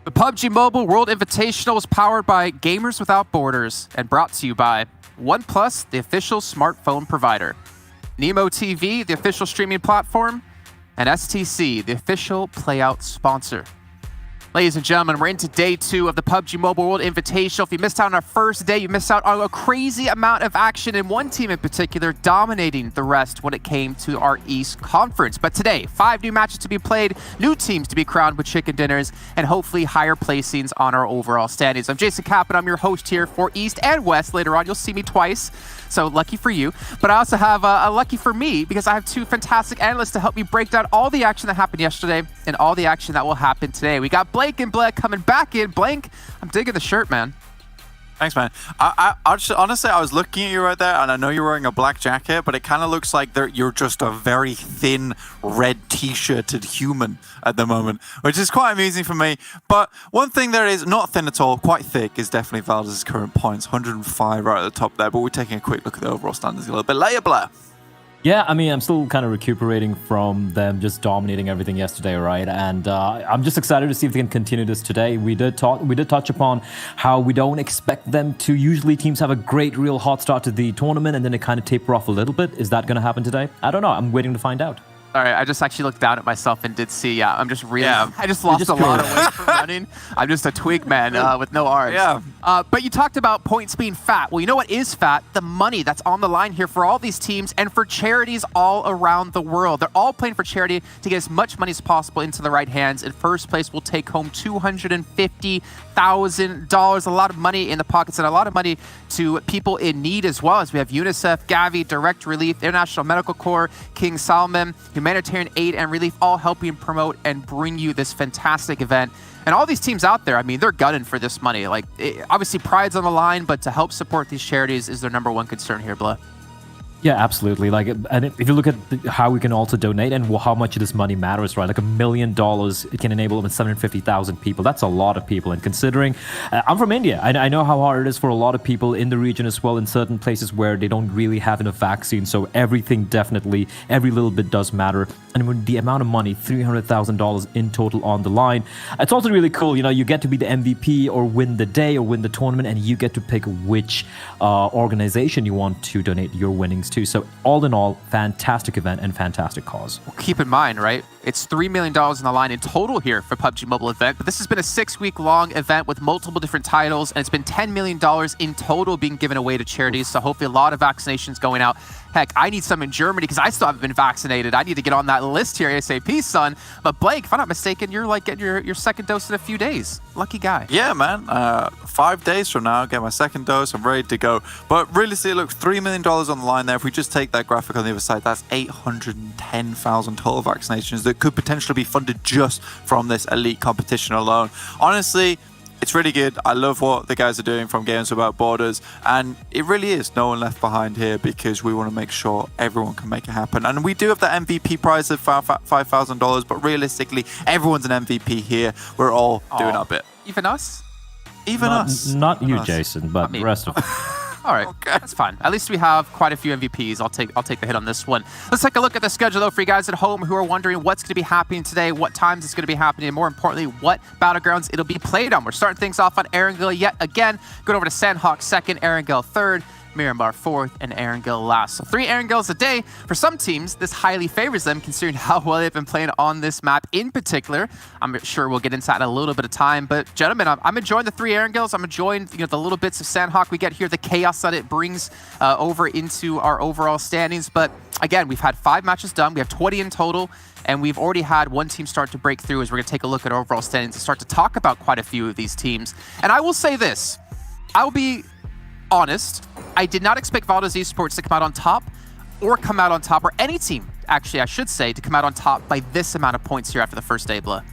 The PUBG Mobile World Invitational is powered by Gamers Without Borders and brought to you by OnePlus, the official smartphone provider, Nemo TV, the official streaming platform, and STC, the official playout sponsor. Ladies and gentlemen, we're into day 2 of the PUBG Mobile World Invitational. If you missed out on our first day, you missed out on a crazy amount of action, and one team in particular dominating the rest when it came to our East Conference. But today, 5 new matches to be played, new teams to be crowned with chicken dinners, and hopefully higher placings on our overall standings. I'm Jason Kapp, and I'm your host here for East and West. Later on, you'll see me twice, so lucky for you. But I also have a lucky for me, because I have 2 fantastic analysts to help me break down all the action that happened yesterday and all the action that will happen today. We got Blank and Black coming back in. Blank, I'm digging the shirt, man. Thanks, man. I honestly, I was looking at you right there, and I know you're wearing a black jacket, but it kind of looks like you're just a very thin, red T-shirted human at the moment, which is quite amusing for me. But one thing that is not thin at all, quite thick, is definitely Valdez's current points. 105 right at the top there, but we're taking a quick look at the overall standings a little bit later, Blair. Yeah, I mean, I'm still kind of recuperating from them just dominating everything yesterday, right? And I'm just excited to see if they can continue this today. We did touch upon how we don't expect them to. Usually teams have a great, real hot start to the tournament and then they kind of taper off a little bit. Is that going to happen today? I don't know. I'm waiting to find out. All right, I just actually looked down at myself and did see, I'm just really, I just lost a lot of weight from running. I'm just a twig man with no arms. Yeah. But you talked about points being fat. Well, you know what is fat? The money that's on the line here for all these teams and for charities all around the world. They're all playing for charity to get as much money as possible into the right hands. In first place, we'll take home $250,000. A lot of money in the pockets and a lot of money to people in need as well, as we have UNICEF, Gavi, Direct Relief, International Medical Corps, King Salman, Humanitarian Aid and Relief, all helping promote and bring you this fantastic event. And all these teams out there, I mean, they're gunning for this money. Like, obviously, pride's on the line, but to help support these charities is their number one concern here, Blah. Yeah, absolutely. Like, and if you look at how we can also donate and how much this money matters, right? Like $1 million, it can enable over 750,000 people. That's a lot of people. And considering I'm from India, I know how hard it is for a lot of people in the region as well, in certain places where they don't really have enough vaccine. So everything definitely, every little bit does matter. And with the amount of money, $300,000 in total on the line, it's also really cool. You know, you get to be the MVP or win the day or win the tournament, and you get to pick which organization you want to donate your winnings to. So all in all, fantastic event and fantastic cause. Well, keep in mind, right? It's $3 million on the line in total here for PUBG Mobile event, but this has been a 6-week-long event with multiple different titles, and it's been $10 million in total being given away to charities. So hopefully a lot of vaccinations going out. Heck, I need some in Germany because I still haven't been vaccinated. I need to get on that list here ASAP, son. But Blake, if I'm not mistaken, you're like getting your second dose in a few days. Lucky guy. Yeah, man. 5 days from now, I'll get my second dose. I'm ready to go. But realistically, look, $3 million on the line there. If we just take that graphic on the other side, that's 810,000 total vaccinations that could potentially be funded just from this elite competition alone. Honestly, it's really good. I love what the guys are doing from Games Without Borders, and it really is no one left behind here because we want to make sure everyone can make it happen. And we do have the MVP prize of $5,000, but realistically, everyone's an MVP here. We're all doing our bit. Even us? Even us. Not you, us. Jason, but the rest of us. All right, okay. That's fine. At least we have quite a few MVPs. I'll take the hit on this one. Let's take a look at the schedule, though, for you guys at home who are wondering what's going to be happening today, what times it's going to be happening, and more importantly, what battlegrounds it'll be played on. We're starting things off on Erangel yet again. Going over to Sandhawk second, Erangel third, Miramar fourth, and Erangel last. So 3 Erangels a day. For some teams, this highly favors them considering how well they've been playing on this map in particular. I'm sure we'll get into that in a little bit of time. But gentlemen, I'm enjoying the 3 Erangels. I'm enjoying the little bits of Sandhawk we get here, the chaos that it brings over into our overall standings. But again, we've had 5 matches done. We have 20 in total. And we've already had one team start to break through as we're going to take a look at our overall standings and start to talk about quite a few of these teams. And I will say this. I will be honest, I did not expect Valdez Esports to come out on top, or any team, actually, I should say, to come out on top by this amount of points here after the first day, Blah.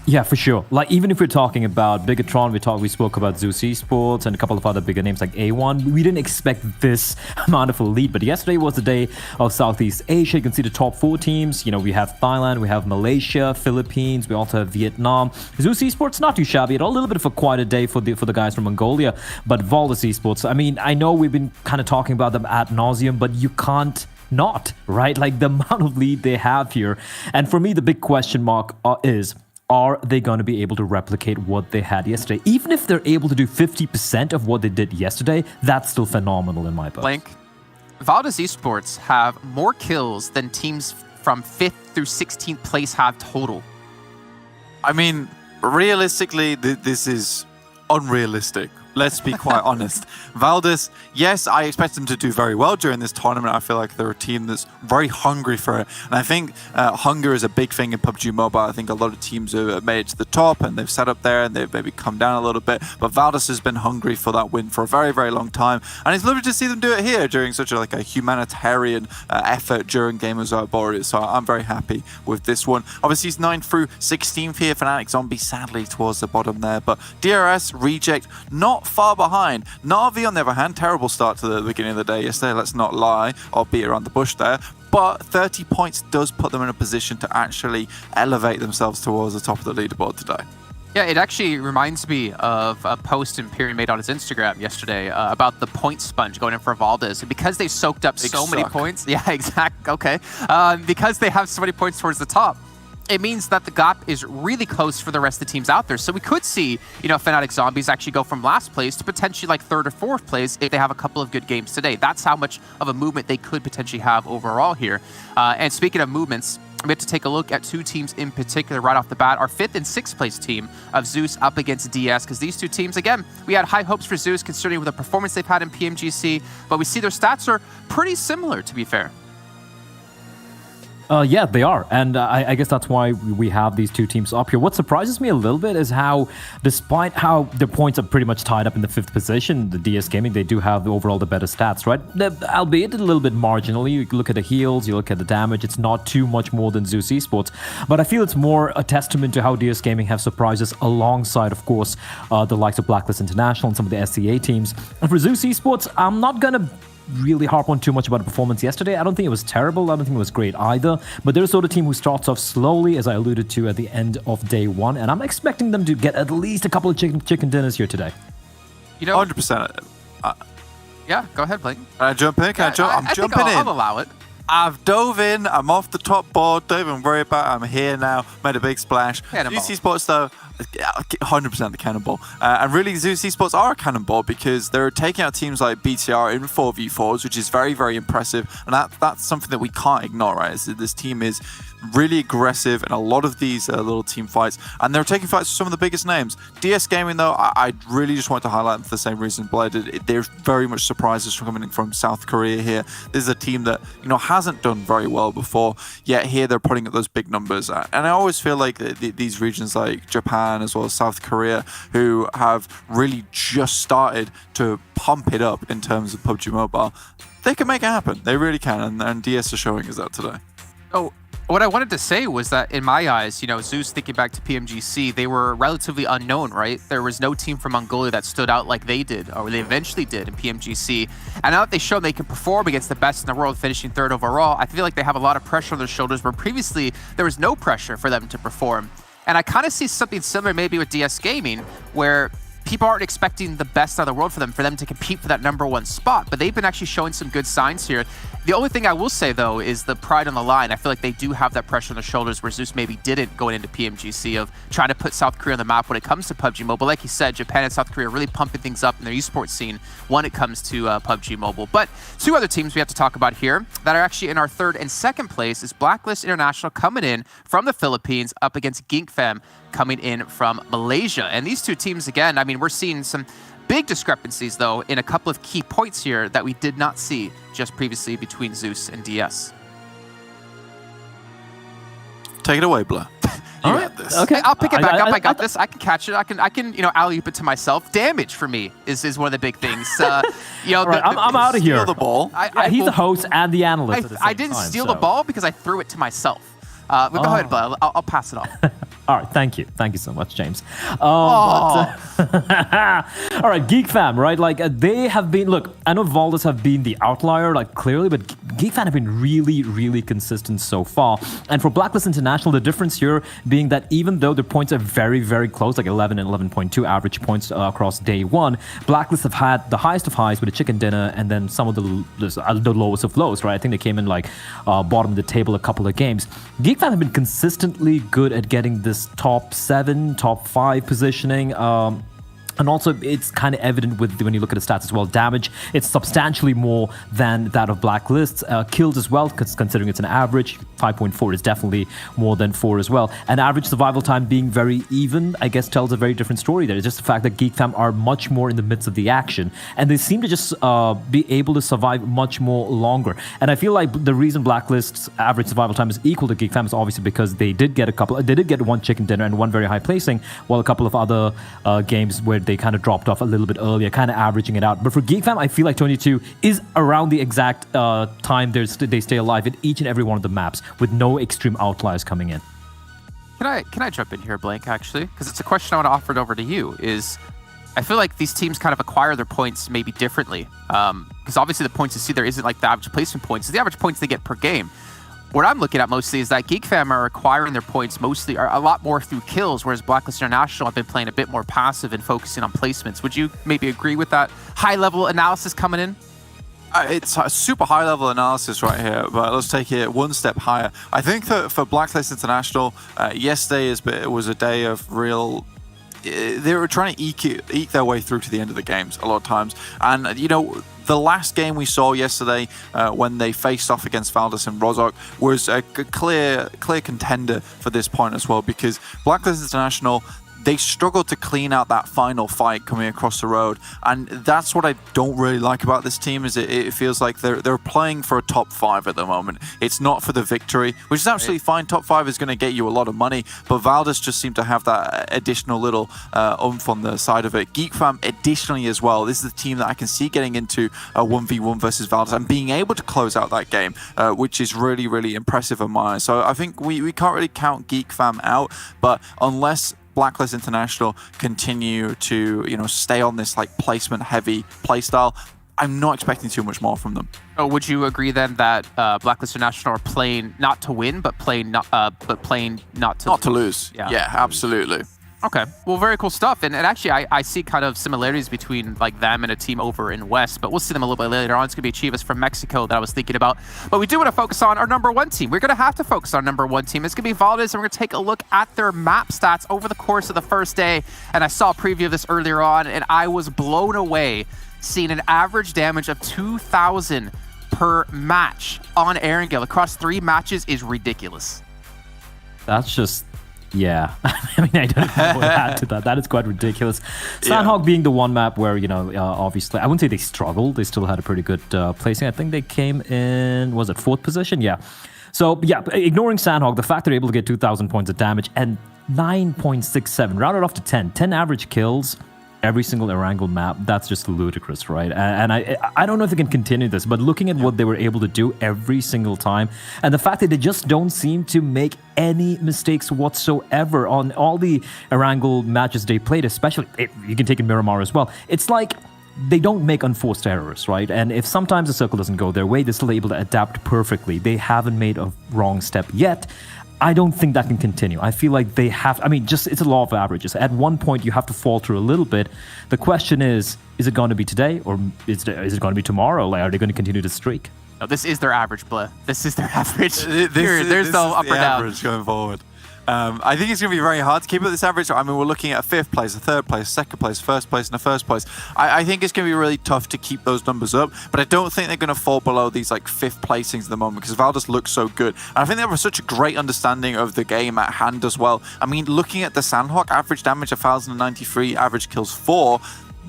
Yeah, for sure. Like, even if we're talking about Bigatron, we spoke about Zeus Esports and a couple of other bigger names like A1. We didn't expect this amount of a lead, but yesterday was the day of Southeast Asia. You can see the top 4 teams. You know, we have Thailand, we have Malaysia, Philippines, we also have Vietnam. Zeus Esports, not too shabby at all. A little bit of a quieter day for the guys from Mongolia, but Valdez Esports, I mean, I know we've been kind of talking about them ad nauseum, but you can't not, right? Like, the amount of lead they have here. And for me, the big question mark is, are they going to be able to replicate what they had yesterday? Even if they're able to do 50% of what they did yesterday, that's still phenomenal in my book. Blank. Valdez Esports have more kills than teams from 5th through 16th place have total. I mean, realistically, this is unrealistic. Let's be quite honest. Valdez, yes, I expect them to do very well during this tournament. I feel like they're a team that's very hungry for it. And I think hunger is a big thing in PUBG Mobile. I think a lot of teams have made it to the top and they've set up there and they've maybe come down a little bit. But Valdez has been hungry for that win for a very, very long time. And it's lovely to see them do it here during such a humanitarian effort during Gamers Without Borders. So I'm very happy with this one. Obviously, it's 9th through 16th here. Fnatic Zombie, sadly, towards the bottom there. But DRS, Reject, not far behind. Na'Vi, on the other hand, terrible start to the beginning of the day yesterday, let's not lie, or beat around the bush there, but 30 points does put them in a position to actually elevate themselves towards the top of the leaderboard today. Yeah, it actually reminds me of a post Imperium made on his Instagram yesterday about the point sponge going in for Valdez. And because they soaked up so many points, yeah, exactly, okay, because they have so many points towards the top, it means that the gap is really close for the rest of the teams out there. So we could see, Fnatic Zombies actually go from last place to potentially like 3rd or 4th place if they have a couple of good games today. That's how much of a movement they could potentially have overall here. And speaking of movements, we have to take a look at 2 teams in particular right off the bat. Our 5th and 6th place team of Zeus up against DS, because these 2 teams, again, we had high hopes for Zeus considering with the performance they've had in PMGC, but we see their stats are pretty similar, to be fair. Yeah, they are. And I guess that's why we have these two teams up here. What surprises me a little bit is how, despite how their points are pretty much tied up in the 5th position, the DS Gaming, they do have overall the better stats, right? Albeit a little bit marginally. You look at the heals, you look at the damage, it's not too much more than Zeus Esports. But I feel it's more a testament to how DS Gaming have surprised us alongside, of course, the likes of Blacklist International and some of the SCA teams. And for Zeus Esports, I'm not going to really harp on too much about the performance yesterday. I don't think it was terrible. I don't think it was great either. But they're the sort of team who starts off slowly, as I alluded to at the end of day one. And I'm expecting them to get at least a couple of chicken dinners here today. 100%. Yeah, go ahead, Blake. Can I jump in? I'm jumping in. I'll allow it. I've dove in. I'm off the top board. Don't even worry about it. I'm here now. Made a big splash. Zeus Esports, though, 100% the cannonball. And really, Zeus Esports are a cannonball because they're taking out teams like BTR in 4v4s, which is very, very impressive. And that's something that we can't ignore, right? This team is really aggressive in a lot of these little team fights, and they're taking fights with some of the biggest names. DS Gaming, though, I really just want to highlight them for the same reason Blair did. They're very much surprises from coming from South Korea here. This is a team that, hasn't done very well before, yet here they're putting up those big numbers. And I always feel like these regions like Japan as well as South Korea, who have really just started to pump it up in terms of PUBG Mobile, they can make it happen. They really can, and DS are showing us that today. Oh, what I wanted to say was that in my eyes, Zeus, thinking back to PMGC, they were relatively unknown, right? There was no team from Mongolia that stood out like they did, or they eventually did in PMGC. And now that they show they can perform against the best in the world, finishing 3rd overall, I feel like they have a lot of pressure on their shoulders, where previously there was no pressure for them to perform. And I kind of see something similar maybe with DS Gaming, where people aren't expecting the best out of the world for them to compete for that #1 spot, but they've been actually showing some good signs here. The only thing I will say, though, is the pride on the line. I feel like they do have that pressure on their shoulders where Zeus maybe didn't going into PMGC, of trying to put South Korea on the map when it comes to PUBG Mobile. Like you said, Japan and South Korea are really pumping things up in their esports scene when it comes to PUBG Mobile. But two other teams we have to talk about here that are actually in our 3rd and 2nd place is Blacklist International coming in from the Philippines up against GinkFam coming in from Malaysia. And these two teams, again, I mean, we're seeing some big discrepancies, though, in a couple of key points here that we did not see just previously between Zeus and DS. Take it away, Blair. You got this. Okay, I'll pick it back up. I got this. I can catch it. I can alley-oop it to myself. Damage for me is one of the big things. Right, I'm out of here. Steal the ball. He's the host and the analyst at the same I didn't steal the ball because I threw it to myself. But go ahead, Blair. I'll pass it off. All right, thank you. Thank you so much, James. All right, Geek Fam, right? Like, they have been, look, I know Valdez have been the outlier, like, clearly, but Geek Fam have been really, really consistent so far. And for Blacklist International, the difference here being that even though their points are very, very close, like 11 and 11.2 average points across day one, Blacklist have had the highest of highs with a chicken dinner and then some of the lowest of lows, right? I think they came in, like, bottom of the table a couple of games. Geek Fam have been consistently good at getting this top 7, top 5 positioning. And also, it's kind of evident when you look at the stats as well. Damage, it's substantially more than that of Blacklist. Kills as well, considering it's an average. 5.4 is definitely more than 4 as well. And average survival time being very even, I guess, tells a very different story there. It's just the fact that Geek Fam are much more in the midst of the action. And they seem to just be able to survive much more longer. And I feel like the reason Blacklist's average survival time is equal to Geek Fam is obviously because they did get one chicken dinner and one very high placing, while a couple of other games where they kind of dropped off a little bit earlier, kind of averaging it out. But for Geek Fam, I feel like 22 is around the exact time they stay alive in each and every one of the maps, with no extreme outliers coming in. Can I jump in here, Blank, actually? Because it's a question I want to offer it over to you. I feel like these teams kind of acquire their points maybe differently. Because obviously the points you see there isn't like the average placement points. It's the average points they get per game. What I'm looking at mostly is that Geek Fam are acquiring their points mostly a lot more through kills, whereas Blacklist International have been playing a bit more passive and focusing on placements. Would you maybe agree with that high-level analysis coming in? It's a super high-level analysis right here, but let's take it one step higher. I think that for Blacklist International, yesterday was a day of real... They were trying to eke their way through to the end of the games a lot of times. And, the last game we saw yesterday when they faced off against Valdez and Rozok was a clear contender for this point as well, because Blacklist International, they struggled to clean out that final fight coming across the road, and that's what I don't really like about this team. Is it feels like they're playing for a top 5 at the moment. It's not for the victory, which is absolutely fine. Top 5 is going to get you a lot of money, but Valdez just seem to have that additional little oomph on the side of it. Geek Fam additionally as well. This is the team that I can see getting into a 1v1 versus Valdez and being able to close out that game, which is really, really impressive in my eyes. So I think we can't really count Geek Fam out, but unless Blacklist International continue to, stay on this like placement heavy playstyle, I'm not expecting too much more from them. Oh, would you agree then that Blacklist International are playing not to win, but playing not to lose? Yeah, absolutely. Okay, well, very cool stuff. And actually, I see kind of similarities between like them and a team over in West, but we'll see them a little bit later on. It's going to be Chivas from Mexico that I was thinking about. But we do want to focus on our number 1 team. We're going to have to focus on number 1 team. It's going to be Valdez, and we're going to take a look at their map stats over the course of the first day. And I saw a preview of this earlier on, and I was blown away seeing an average damage of 2,000 per match on Erangel across 3 matches is ridiculous. That's just... Yeah, I mean, I don't know what to add to that. That is quite ridiculous. Sandhawk being the one map where, obviously, I wouldn't say they struggled. They still had a pretty good placing. I think they came in, was it 4th position? Yeah. So, yeah, ignoring Sandhawk, the fact they're able to get 2,000 points of damage and 9.67, rounded off to 10 average kills every single Erangel map, that's just ludicrous, right? And I don't know if they can continue this, but looking at what they were able to do every single time, and the fact that they just don't seem to make any mistakes whatsoever on all the Erangel matches they played, especially, you can take in Miramar as well, it's like they don't make unforced errors, right? And if sometimes the circle doesn't go their way, they're still able to adapt perfectly. They haven't made a wrong step yet. I don't think that can continue. I feel like they have, it's a law of averages. At one point, you have to falter a little bit. The question is it going to be today or is it going to be tomorrow? Like, are they going to continue to streak? No, this is their average, Bleh. This is their average. There's no up or down. Average going forward. I think it's going to be very hard to keep up this average. I mean, we're looking at a 5th place, a 3rd place, 2nd place, 1st place, and a 1st place. I think it's going to be really tough to keep those numbers up, but I don't think they're going to fall below these like 5th placings at the moment because Valdez looks so good. And I think they have such a great understanding of the game at hand as well. I mean, looking at the Sandhawk, average damage 1,093, average kills 4.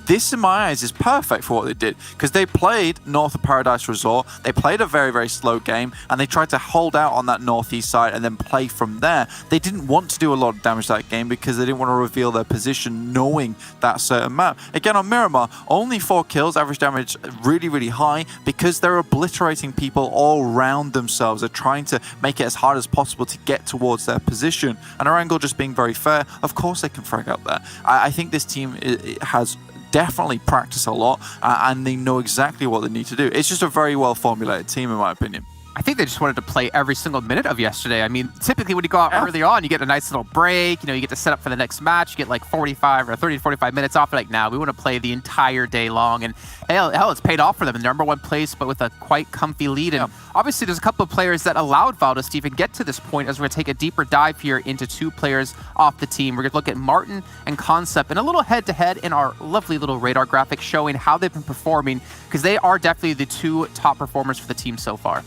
This, in my eyes, is perfect for what they did because they played North of Paradise Resort. They played a very, very slow game and they tried to hold out on that northeast side and then play from there. They didn't want to do a lot of damage that game because they didn't want to reveal their position knowing that certain map. Again, on Miramar, only 4 kills, average damage really, really high because they're obliterating people all around themselves. They're trying to make it as hard as possible to get towards their position. And Erangel just being very fair, of course they can frag out there. I think this team has definitely practice a lot and they know exactly what they need to do. It's just a very well formulated team in my opinion. I think they just wanted to play every single minute of yesterday. I mean, typically when you go out early on, you get a nice little break, you get to set up for the next match, you get like 45 or 30 to 45 minutes off. Like, now we want to play the entire day long. And hell, it's paid off for them in number 1 place, but with a quite comfy lead. And obviously there's a couple of players that allowed Valdez to even get to this point, as we're going to take a deeper dive here into 2 players off the team. We're going to look at Martin and Concept and a little head-to-head in our lovely little radar graphic showing how they've been performing, because they are definitely the 2 top performers for the team so far.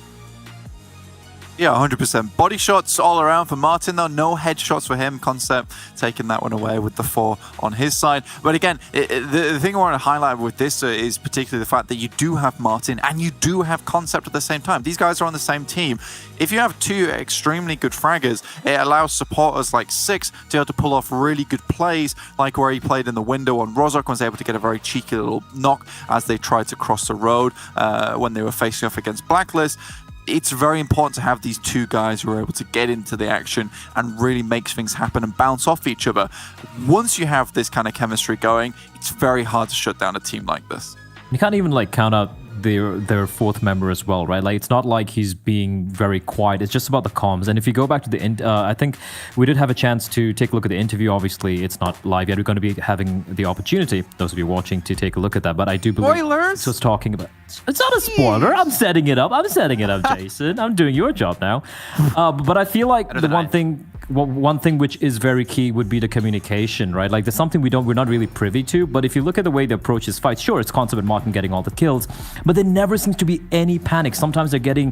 Yeah, 100%. Body shots all around for Martin, though. No headshots for him. Concept taking that one away with the 4 on his side. But again, the thing I want to highlight with this is particularly the fact that you do have Martin and you do have Concept at the same time. These guys are on the same team. If you have 2 extremely good fraggers, it allows supporters like Six to be able to pull off really good plays, like where he played in the window on Rozok, was able to get a very cheeky little knock as they tried to cross the road when they were facing off against Blacklist. It's very important to have these 2 guys who are able to get into the action and really make things happen and bounce off each other. Once you have this kind of chemistry going, it's very hard to shut down a team like this. You can't even count out their 4th member as well, right? Like, it's not like he's being very quiet. It's just about the comms. And if you go back to the I think we did have a chance to take a look at the interview. Obviously, it's not live yet. We're going to be having the opportunity, those of you watching, to take a look at that. But I do believe spoilers. This was talking about. It's not a spoiler. I'm setting it up. Jason. I'm doing your job now. But I feel like the one thing one thing which is very key would be the communication, right? Like there's something we're not really privy to, but if you look at the way they approach this fight, sure, it's Concept and Martin getting all the kills, but there never seems to be any panic. Sometimes they're getting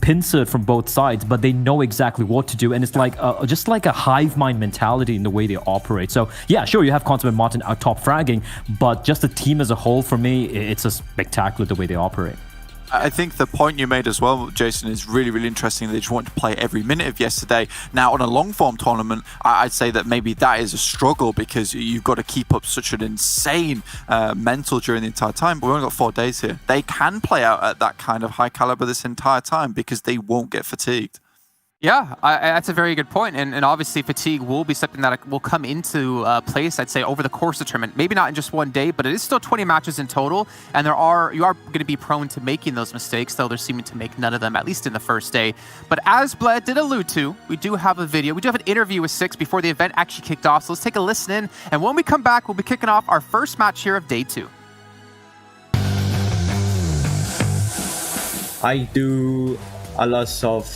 pincered from both sides, but they know exactly what to do, and it's like just like a hive mind mentality in the way they operate. So yeah, sure, you have Concept and Martin out top fragging, but just the team as a whole, for me, it's a spectacular the way they operate. I think the point you made as well, Jason, is really, really interesting. They just want to play every minute of yesterday. Now, on a long-form tournament, I'd say that maybe that is a struggle because you've got to keep up such an insane mental during the entire time. But we've only got 4 days here. They can play out at that kind of high caliber this entire time because they won't get fatigued. Yeah, that's a very good point. And obviously fatigue will be something that will come into place, I'd say, over the course of the tournament. Maybe not in just one day, but it is still 20 matches in total. And you are going to be prone to making those mistakes, though they're seeming to make none of them, at least in the first day. But as Bled did allude to, we do have a video. We do have an interview with Six before the event actually kicked off. So let's take a listen in. And when we come back, we'll be kicking off our first match here of day 2. I do a lot of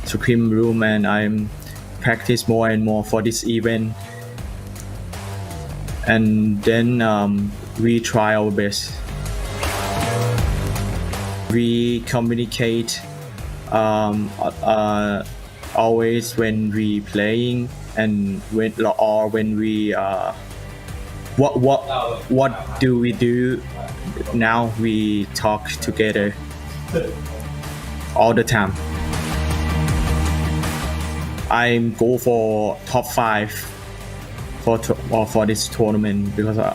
Supreme Room, and I'm practice more and more for this event, and then we try our best. We communicate always when we playing, and when we what do we do now, we talk together all the time. I go for top 5 for this tournament because I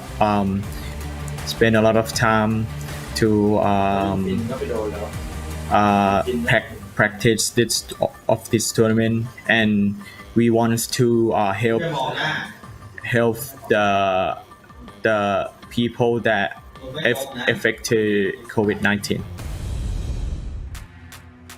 spend a lot of time to practice this tournament, and we want to help the people that affected COVID-19.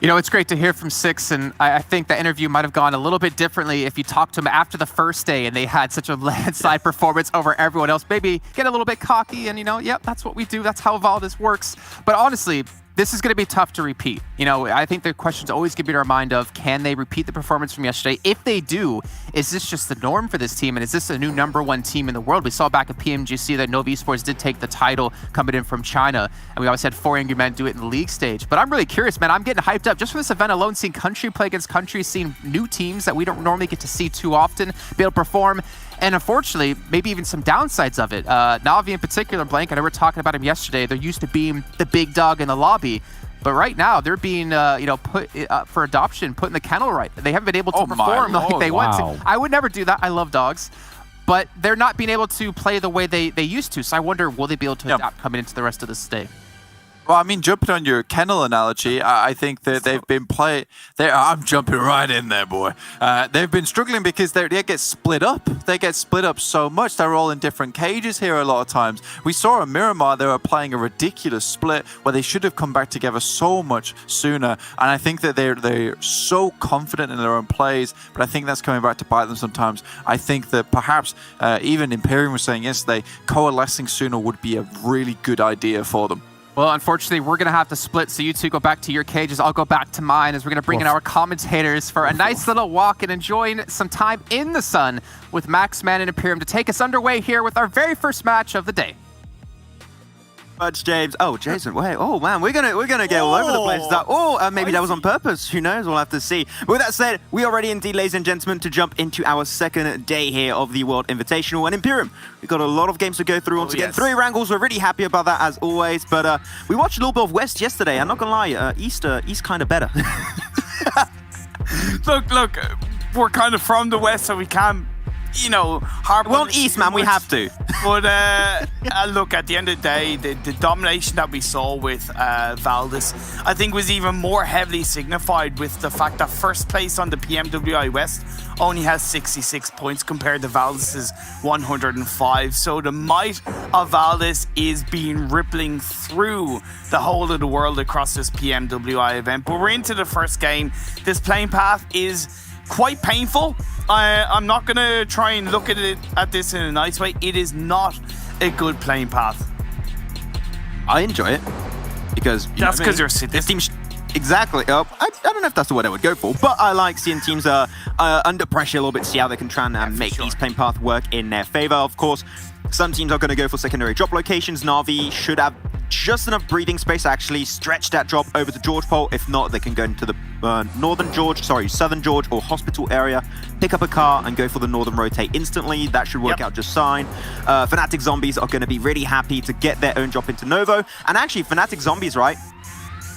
You know, it's great to hear from Six, and I think the interview might have gone a little bit differently if you talked to him after the first day and they had such a landslide performance over everyone else. Maybe get a little bit cocky and, yep, that's what we do. That's how Valdez works. But honestly, this is going to be tough to repeat. I think the question's always going to be in our mind of, can they repeat the performance from yesterday? If they do, is this just the norm for this team? And is this a new #1 team in the world? We saw back at PMGC that Nova Esports did take the title coming in from China. And we always had 4 Angry Men do it in the league stage. But I'm really curious, man. I'm getting hyped up just for this event alone, seeing country play against country, seeing new teams that we don't normally get to see too often be able to perform. And unfortunately, maybe even some downsides of it. Navi in particular, Blank, I know we were talking about him yesterday. They're used to being the big dog in the lobby. But right now, they're being, put for adoption, put in the kennel right. They haven't been able to perform like they want to. I would never do that. I love dogs. But they're not being able to play the way they used to. So I wonder, will they be able to adapt coming into the rest of this day? Well, I mean, jumping on your kennel analogy, I think that they've been I'm jumping right in there, boy. They've been struggling because they get split up. They get split up so much. They're all in different cages here a lot of times. We saw in Miramar, they were playing a ridiculous split where they should have come back together so much sooner. And I think that they're so confident in their own plays, but I think that's coming back to bite them sometimes. I think that perhaps even Imperium was saying yesterday, coalescing sooner would be a really good idea for them. Well, unfortunately, we're going to have to split, so you two go back to your cages. I'll go back to mine as we're going to bring in our commentators for a nice little walk and enjoying some time in the sun with Max Man and Imperium to take us underway here with our very first match of the day. James. Oh, Jason. Wait. Oh man, we're gonna get all over the place. Maybe that was on purpose. Who knows? We'll have to see. But with that said, we are ready indeed, ladies and gentlemen, to jump into our second day here of the World Invitational. And Imperium, we've got a lot of games to go through once again. Yes. 3 wrangles. We're really happy about that as always. But we watched a little bit of West yesterday. I'm not gonna lie. East kind of better. Look. We're kind of from the West, so we can. Harp on East, man, we have to. But look, at the end of the day, the domination that we saw with Valdez, I think was even more heavily signified with the fact that first place on the PMWI West only has 66 points compared to Valdez's 105. So the might of Valdez is being rippling through the whole of the world across this PMWI event. But we're into the first game. This playing path is quite painful. I'm not going to try and look at this in a nice way. It is not a good playing path. I enjoy it because that's because you're this team. Exactly. I don't know if that's the word I would go for, but I like seeing teams under pressure a little bit, see how they can try and make these playing path work in their favor. Of course, some teams are going to go for secondary drop locations. Na'Vi should have just enough breathing space to actually stretch that drop over to George Pole. If not, they can go into the Southern George or Hospital area, pick up a car and go for the Northern rotate instantly. That should work out just fine. Fnatic Zombies are going to be really happy to get their own drop into Novo. And actually, Fnatic Zombies, right?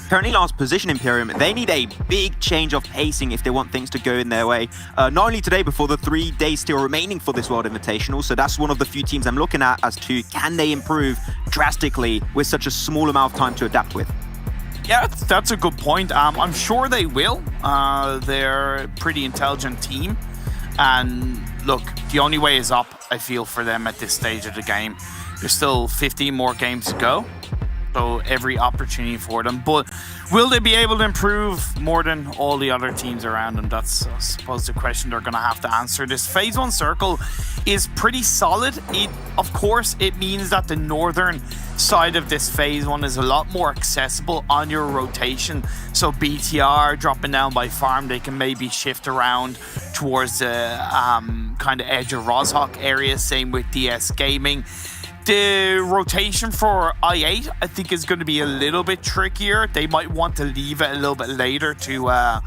Currently last position Imperium, they need a big change of pacing if they want things to go in their way. Not only today, but for the 3 days still remaining for this World Invitational. So that's one of the few teams I'm looking at as to can they improve drastically with such a small amount of time to adapt with. Yeah, that's a good point. I'm sure they will. They're a pretty intelligent team. And look, the only way is up, I feel, for them at this stage of the game. There's still 15 more games to go. So every opportunity for them. But will they be able to improve more than all the other teams around them? That's, I suppose, the question they're going to have to answer. This Phase 1 circle is pretty solid. Of course, it means that the northern side of this Phase 1 is a lot more accessible on your rotation. So BTR dropping down by farm, they can maybe shift around towards the kind of edge of Rozhawk area. Same with DS Gaming. The rotation for I8, I think, is going to be a little bit trickier. They might want to leave it a little bit later to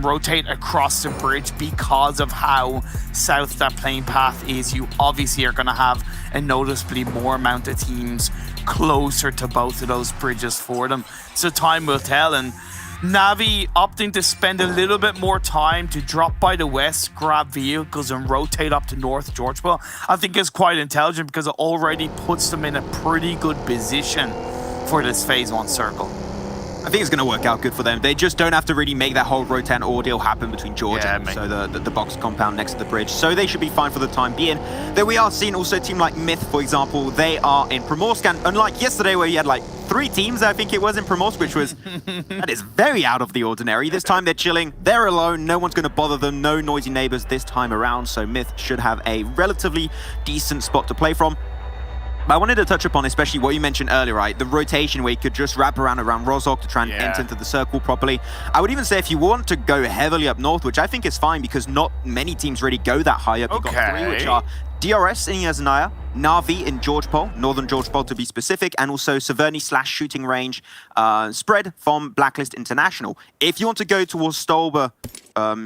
rotate across the bridge because of how south that playing path is. You obviously are going to have a noticeably more amount of teams closer to both of those bridges for them. So time will tell. And Na'Vi opting to spend a little bit more time to drop by the west, grab vehicles and rotate up to North Georgeville, I think is quite intelligent because it already puts them in a pretty good position for this Phase 1 circle. I think it's going to work out good for them. They just don't have to really make that whole Rotan ordeal happen between George and also the box compound next to the bridge. So they should be fine for the time being. Then we are seeing also a team like Myth, for example. They are in Primorsk, and unlike yesterday where you had like 3 teams, I think it was in Primorsk, which was, that is very out of the ordinary. This time they're chilling, they're alone, no one's going to bother them, no noisy neighbors this time around. So Myth should have a relatively decent spot to play from. But I wanted to touch upon especially what you mentioned earlier, right? The rotation where you could just wrap around Rozhawk to try and enter into the circle properly. I would even say if you want to go heavily up north, which I think is fine because not many teams really go that high up. You've got 3, which are DRS in Yasnaya, Na'Vi in George Pole, Northern George Pole to be specific, and also Severny/shooting range spread from Blacklist International. If you want to go towards Stolber,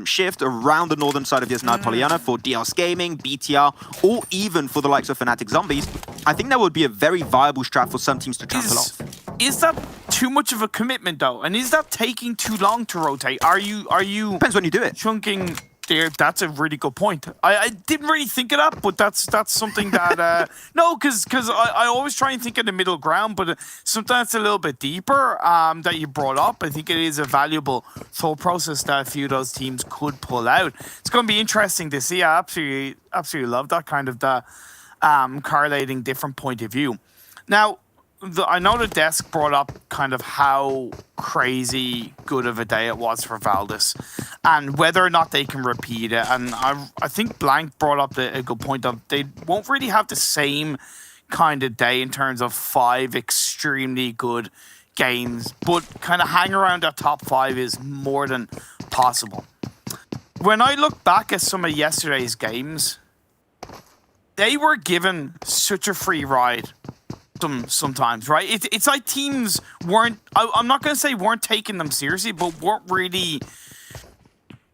shift around the northern side of Yasnaya Polyana for DS Gaming, BTR, or even for the likes of Fnatic Zombies, I think that would be a very viable strat for some teams to trample off. Is that too much of a commitment though? And is that taking too long to rotate? Are you Depends when you do it. Chunking there? That's a really good point. I didn't really think of that, but that's something that no, because I always try and think of the middle ground, but sometimes it's a little bit deeper that you brought up. I think it is a valuable thought process that a few of those teams could pull out. It's going to be interesting to see. I absolutely love that kind of the correlating different point of view. Now, I know the desk brought up kind of how crazy good of a day it was for Valdez and whether or not they can repeat it. And I think Blank brought up a good point of they won't really have the same kind of day in terms of 5 extremely good games, but kind of hang around that top 5 is more than possible. When I look back at some of yesterday's games, they were given such a free ride sometimes, right? It's like teams weren't, I'm not going to say weren't taking them seriously, but weren't really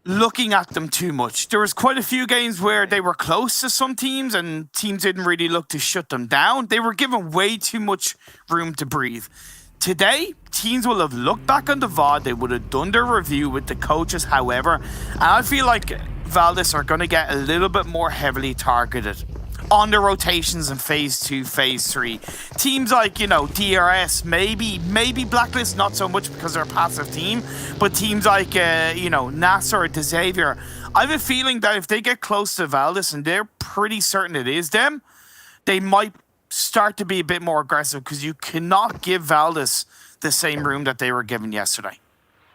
looking at them too much. There was quite a few games where they were close to some teams and teams didn't really look to shut them down. They were given way too much room to breathe. Today, teams will have looked back on the VOD, they would have done their review with the coaches, however, and I feel like Valdez are going to get a little bit more heavily targeted on the rotations in Phase 2, Phase 3. Teams like, DRS, maybe Blacklist, not so much because they're a passive team, but teams like, NASA or DeXavier, I have a feeling that if they get close to Valdez, and they're pretty certain it is them, they might start to be a bit more aggressive because you cannot give Valdez the same room that they were given yesterday.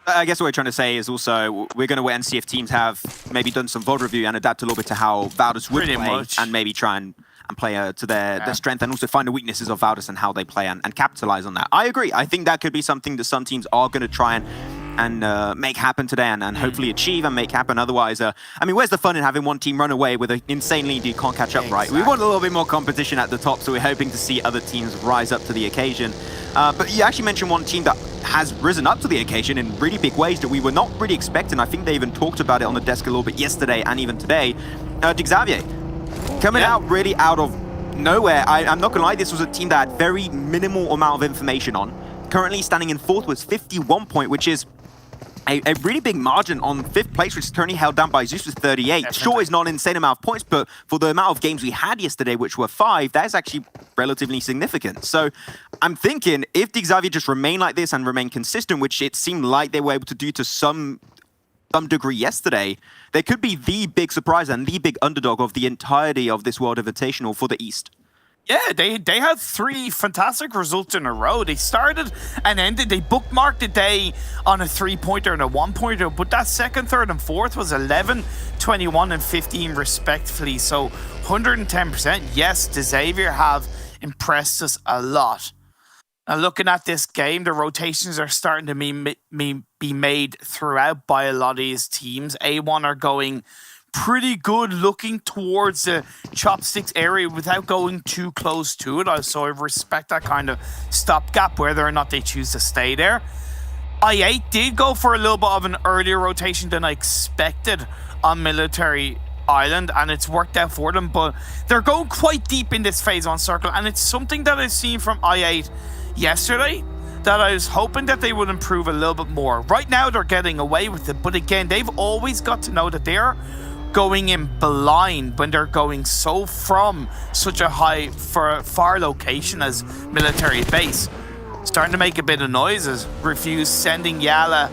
I guess what we're trying to say is also we're going to wait and see if teams have maybe done some VOD review and adapt a little bit to how Valdez would play and maybe try and and play to their strength, and also find the weaknesses of Valdez and how they play and capitalize on that. I agree. I think that could be something that some teams are going to try and make happen today and hopefully achieve and make happen. Otherwise, I mean, where's the fun in having one team run away with an insane lead you can't catch up, right? We want a little bit more competition at the top, so we're hoping to see other teams rise up to the occasion. But you actually mentioned one team that has risen up to the occasion in really big ways that we were not really expecting. I think they even talked about it on the desk a little bit yesterday and even today. Xavier coming out really out of nowhere. I'm not gonna lie, this was a team that had very minimal amount of information on. Currently standing in 4th with 51 points, which is a really big margin on 5th place, which is currently held down by Zeus with 38. Definitely. Sure, it's not an insane amount of points, but for the amount of games we had yesterday, which were 5, that is actually relatively significant. So I'm thinking if Xavier just remain like this and remain consistent, which it seemed like they were able to do to some degree yesterday, they could be the big surprise and the big underdog of the entirety of this World Invitational for the East. Yeah, they had 3 fantastic results in a row. They started and ended. They bookmarked the day on a 3-pointer and a 1-pointer, but that 2nd, 3rd, and 4th was 11, 21, and 15 respectively. So 110%. Yes, Xavier have impressed us a lot. Now, looking at this game, the rotations are starting to be made throughout by a lot of these teams. A1 are going pretty good, looking towards the chopsticks area without going too close to it. So I respect that kind of stopgap, whether or not they choose to stay there. I8 did go for a little bit of an earlier rotation than I expected on Military Island, and it's worked out for them, but they're going quite deep in this phase 1 circle, and it's something that I've seen from I8 yesterday that I was hoping that they would improve a little bit more. Right now they're getting away with it, but again, they've always got to know that they're going in blind when they're going from such a far location as Military Base. Starting to make a bit of noises. Refuse sending Yala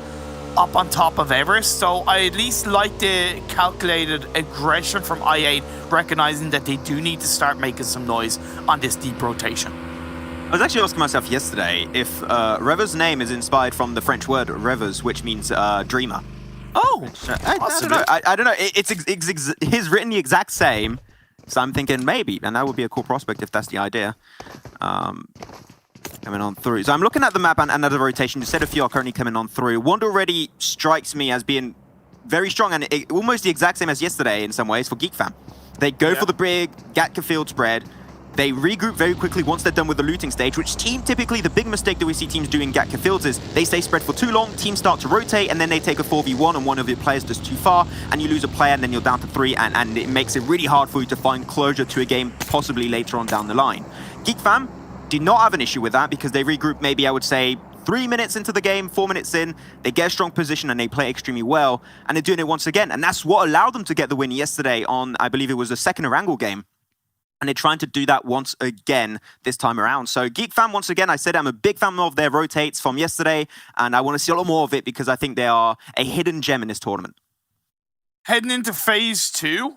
up on top of Everest. So I at least like the calculated aggression from I8, recognizing that they do need to start making some noise on this deep rotation. I was actually asking myself yesterday if Rever's name is inspired from the French word rêveuse, which means dreamer. Oh, I don't know. I don't know. It's he's written the exact same, so I'm thinking maybe, and that would be a cool prospect if that's the idea. Coming on through. So I'm looking at the map and another rotation. You said a few are currently coming on through. One already strikes me as being very strong and almost the exact same as yesterday in some ways for Geek Fam. They go for the big Gatka field spread. They regroup very quickly once they're done with the looting stage, which typically the big mistake that we see teams do in Gatka fields is they stay spread for too long, teams start to rotate, and then they take a 4v1 and one of your players does too far, and you lose a player, and then you're down to 3, and it makes it really hard for you to find closure to a game possibly later on down the line. Geek Fam did not have an issue with that because they regroup maybe, I would say, 3 minutes into the game, 4 minutes in, they get a strong position and they play extremely well, and they're doing it once again. And that's what allowed them to get the win yesterday on, I believe it was the second Erangel game. And they're trying to do that once again this time around. So Geek Fam, once again, I said I'm a big fan of their rotates from yesterday, and I want to see a lot more of it because I think they are a hidden gem in this tournament. Heading into phase 2,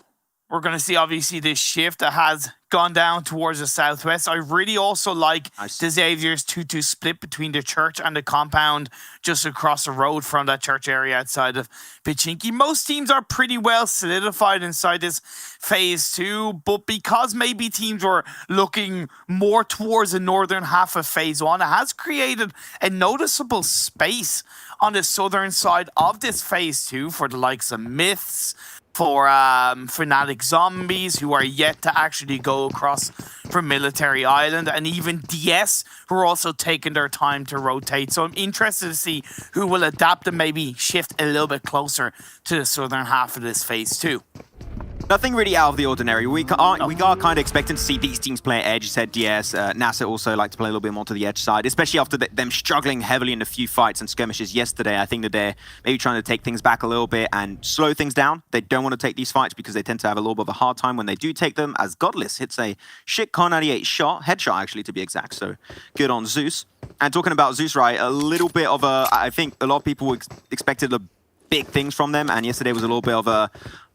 we're going to see obviously this shift that has gone down towards the southwest. I really also like the Xavier's 2-2 split between the church and the compound just across the road from that church area outside of Pichinki. Most teams are pretty well solidified inside this phase 2, but because maybe teams were looking more towards the northern half of phase 1, it has created a noticeable space on the southern side of this phase 2 for the likes of Myths, for Fnatic Zombies, who are yet to actually go across from Military Island, and even DS, who are also taking their time to rotate. So I'm interested to see who will adapt and maybe shift a little bit closer to the southern half of this phase 2. Nothing really out of the ordinary. We are kind of expecting to see these teams play edge. You said DS, NASA also like to play a little bit more to the edge side, especially after them struggling heavily in a few fights and skirmishes yesterday. I think that they're maybe trying to take things back a little bit and slow things down. They don't want to take these fights because they tend to have a little bit of a hard time when they do take them, as Godless hits a shit Kar 98 shot, headshot actually to be exact, so good on Zeus. And talking about Zeus, right, a little bit of a, I think a lot of people expected big things from them, and yesterday was a little bit of a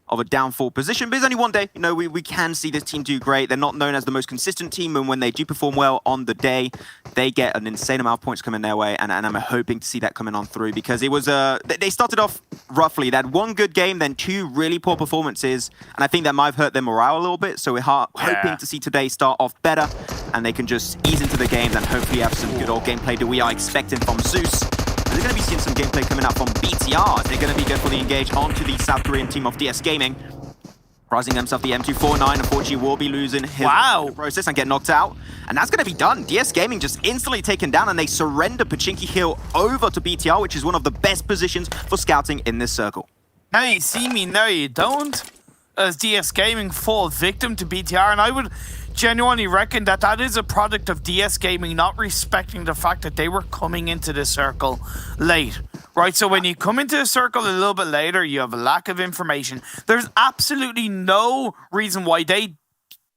of a downfall position, but it's only one day. You know, we can see this team do great. They're not known as the most consistent team, and when they do perform well on the day, they get an insane amount of points coming their way, and I'm hoping to see that coming on through, because it was they started off roughly. They had one good game, then two really poor performances, and I think that might have hurt their morale a little bit, so we're hoping to see today start off better, and they can just ease into the games and hopefully have some good old gameplay that we are expecting from Zeus. They're going to be seeing some gameplay coming out from BTR. They're going to be good for the engage onto the South Korean team of DS Gaming. Rising themselves the M249, unfortunately will be losing his process and get knocked out. And that's going to be done. DS Gaming just instantly taken down, and they surrender Pachinki Hill over to BTR, which is one of the best positions for scouting in this circle. Now you see me, now you don't. As DS Gaming fall victim to BTR, and I would genuinely reckon that that is a product of DS Gaming not respecting the fact that they were coming into the circle late, right? So when you come into the circle a little bit later, you have a lack of information. There's absolutely no reason why they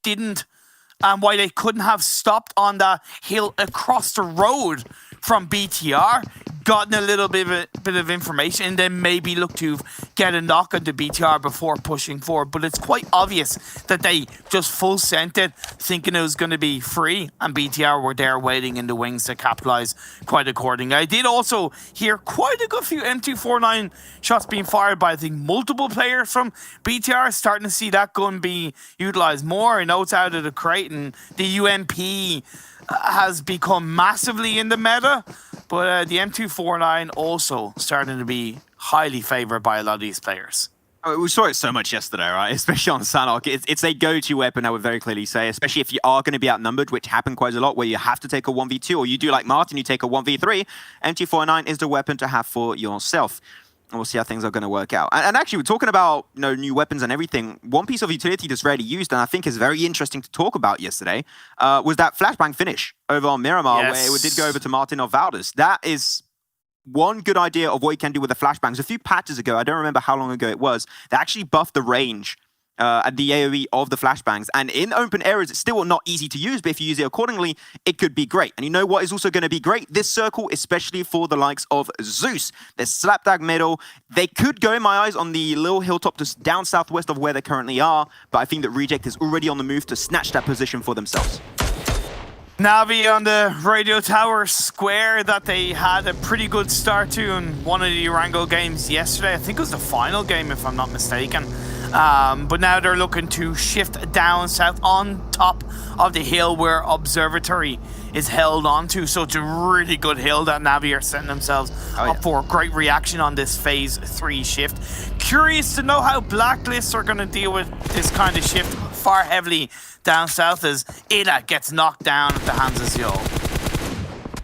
didn't and why they couldn't have stopped on that hill across the road from BTR, gotten a little bit of information, and then maybe look to get a knock on the BTR before pushing forward. But it's quite obvious that they just full sent it, thinking it was going to be free, and BTR were there waiting in the wings to capitalize quite accordingly. I did also hear quite a good few M249 shots being fired by, I think, multiple players from BTR, starting to see that gun be utilized more. I know it's out of the crate, and the UMP has become massively in the meta, but the M249 also starting to be highly favored by a lot of these players. We saw it so much yesterday, right? Especially on Sanok. It's a go-to weapon, I would very clearly say, especially if you are going to be outnumbered, which happened quite a lot, where you have to take a 1v2, or you do like Martin, you take a 1v3. M249 is the weapon to have for yourself. And we'll see how things are going to work out. And actually, we're talking about new weapons and everything. One piece of utility that's rarely used, and I think is very interesting to talk about yesterday, was that flashbang finish over on Miramar, where it did go over to Martin of Valdez. That is one good idea of what you can do with the flashbangs. A few patches ago, I don't remember how long ago it was, they actually buffed the range at the AoE of the flashbangs. And in open areas, it's still not easy to use, but if you use it accordingly, it could be great. And you know what is also going to be great? This circle, especially for the likes of Zeus. They're slapdag middle. They could go, in my eyes, on the little hilltop just down southwest of where they currently are, but I think that Reject is already on the move to snatch that position for themselves. Navi on the radio tower square that they had a pretty good start to in one of the Durango games yesterday. I think it was the final game, if I'm not mistaken. But now they're looking to shift down south on top of the hill where Observatory is held onto. So it's a really good hill that Navi are setting themselves up for. Great reaction on this phase 3 shift. Curious to know how Blacklists are going to deal with this kind of shift far heavily down south as Ida gets knocked down at the hands of Zio.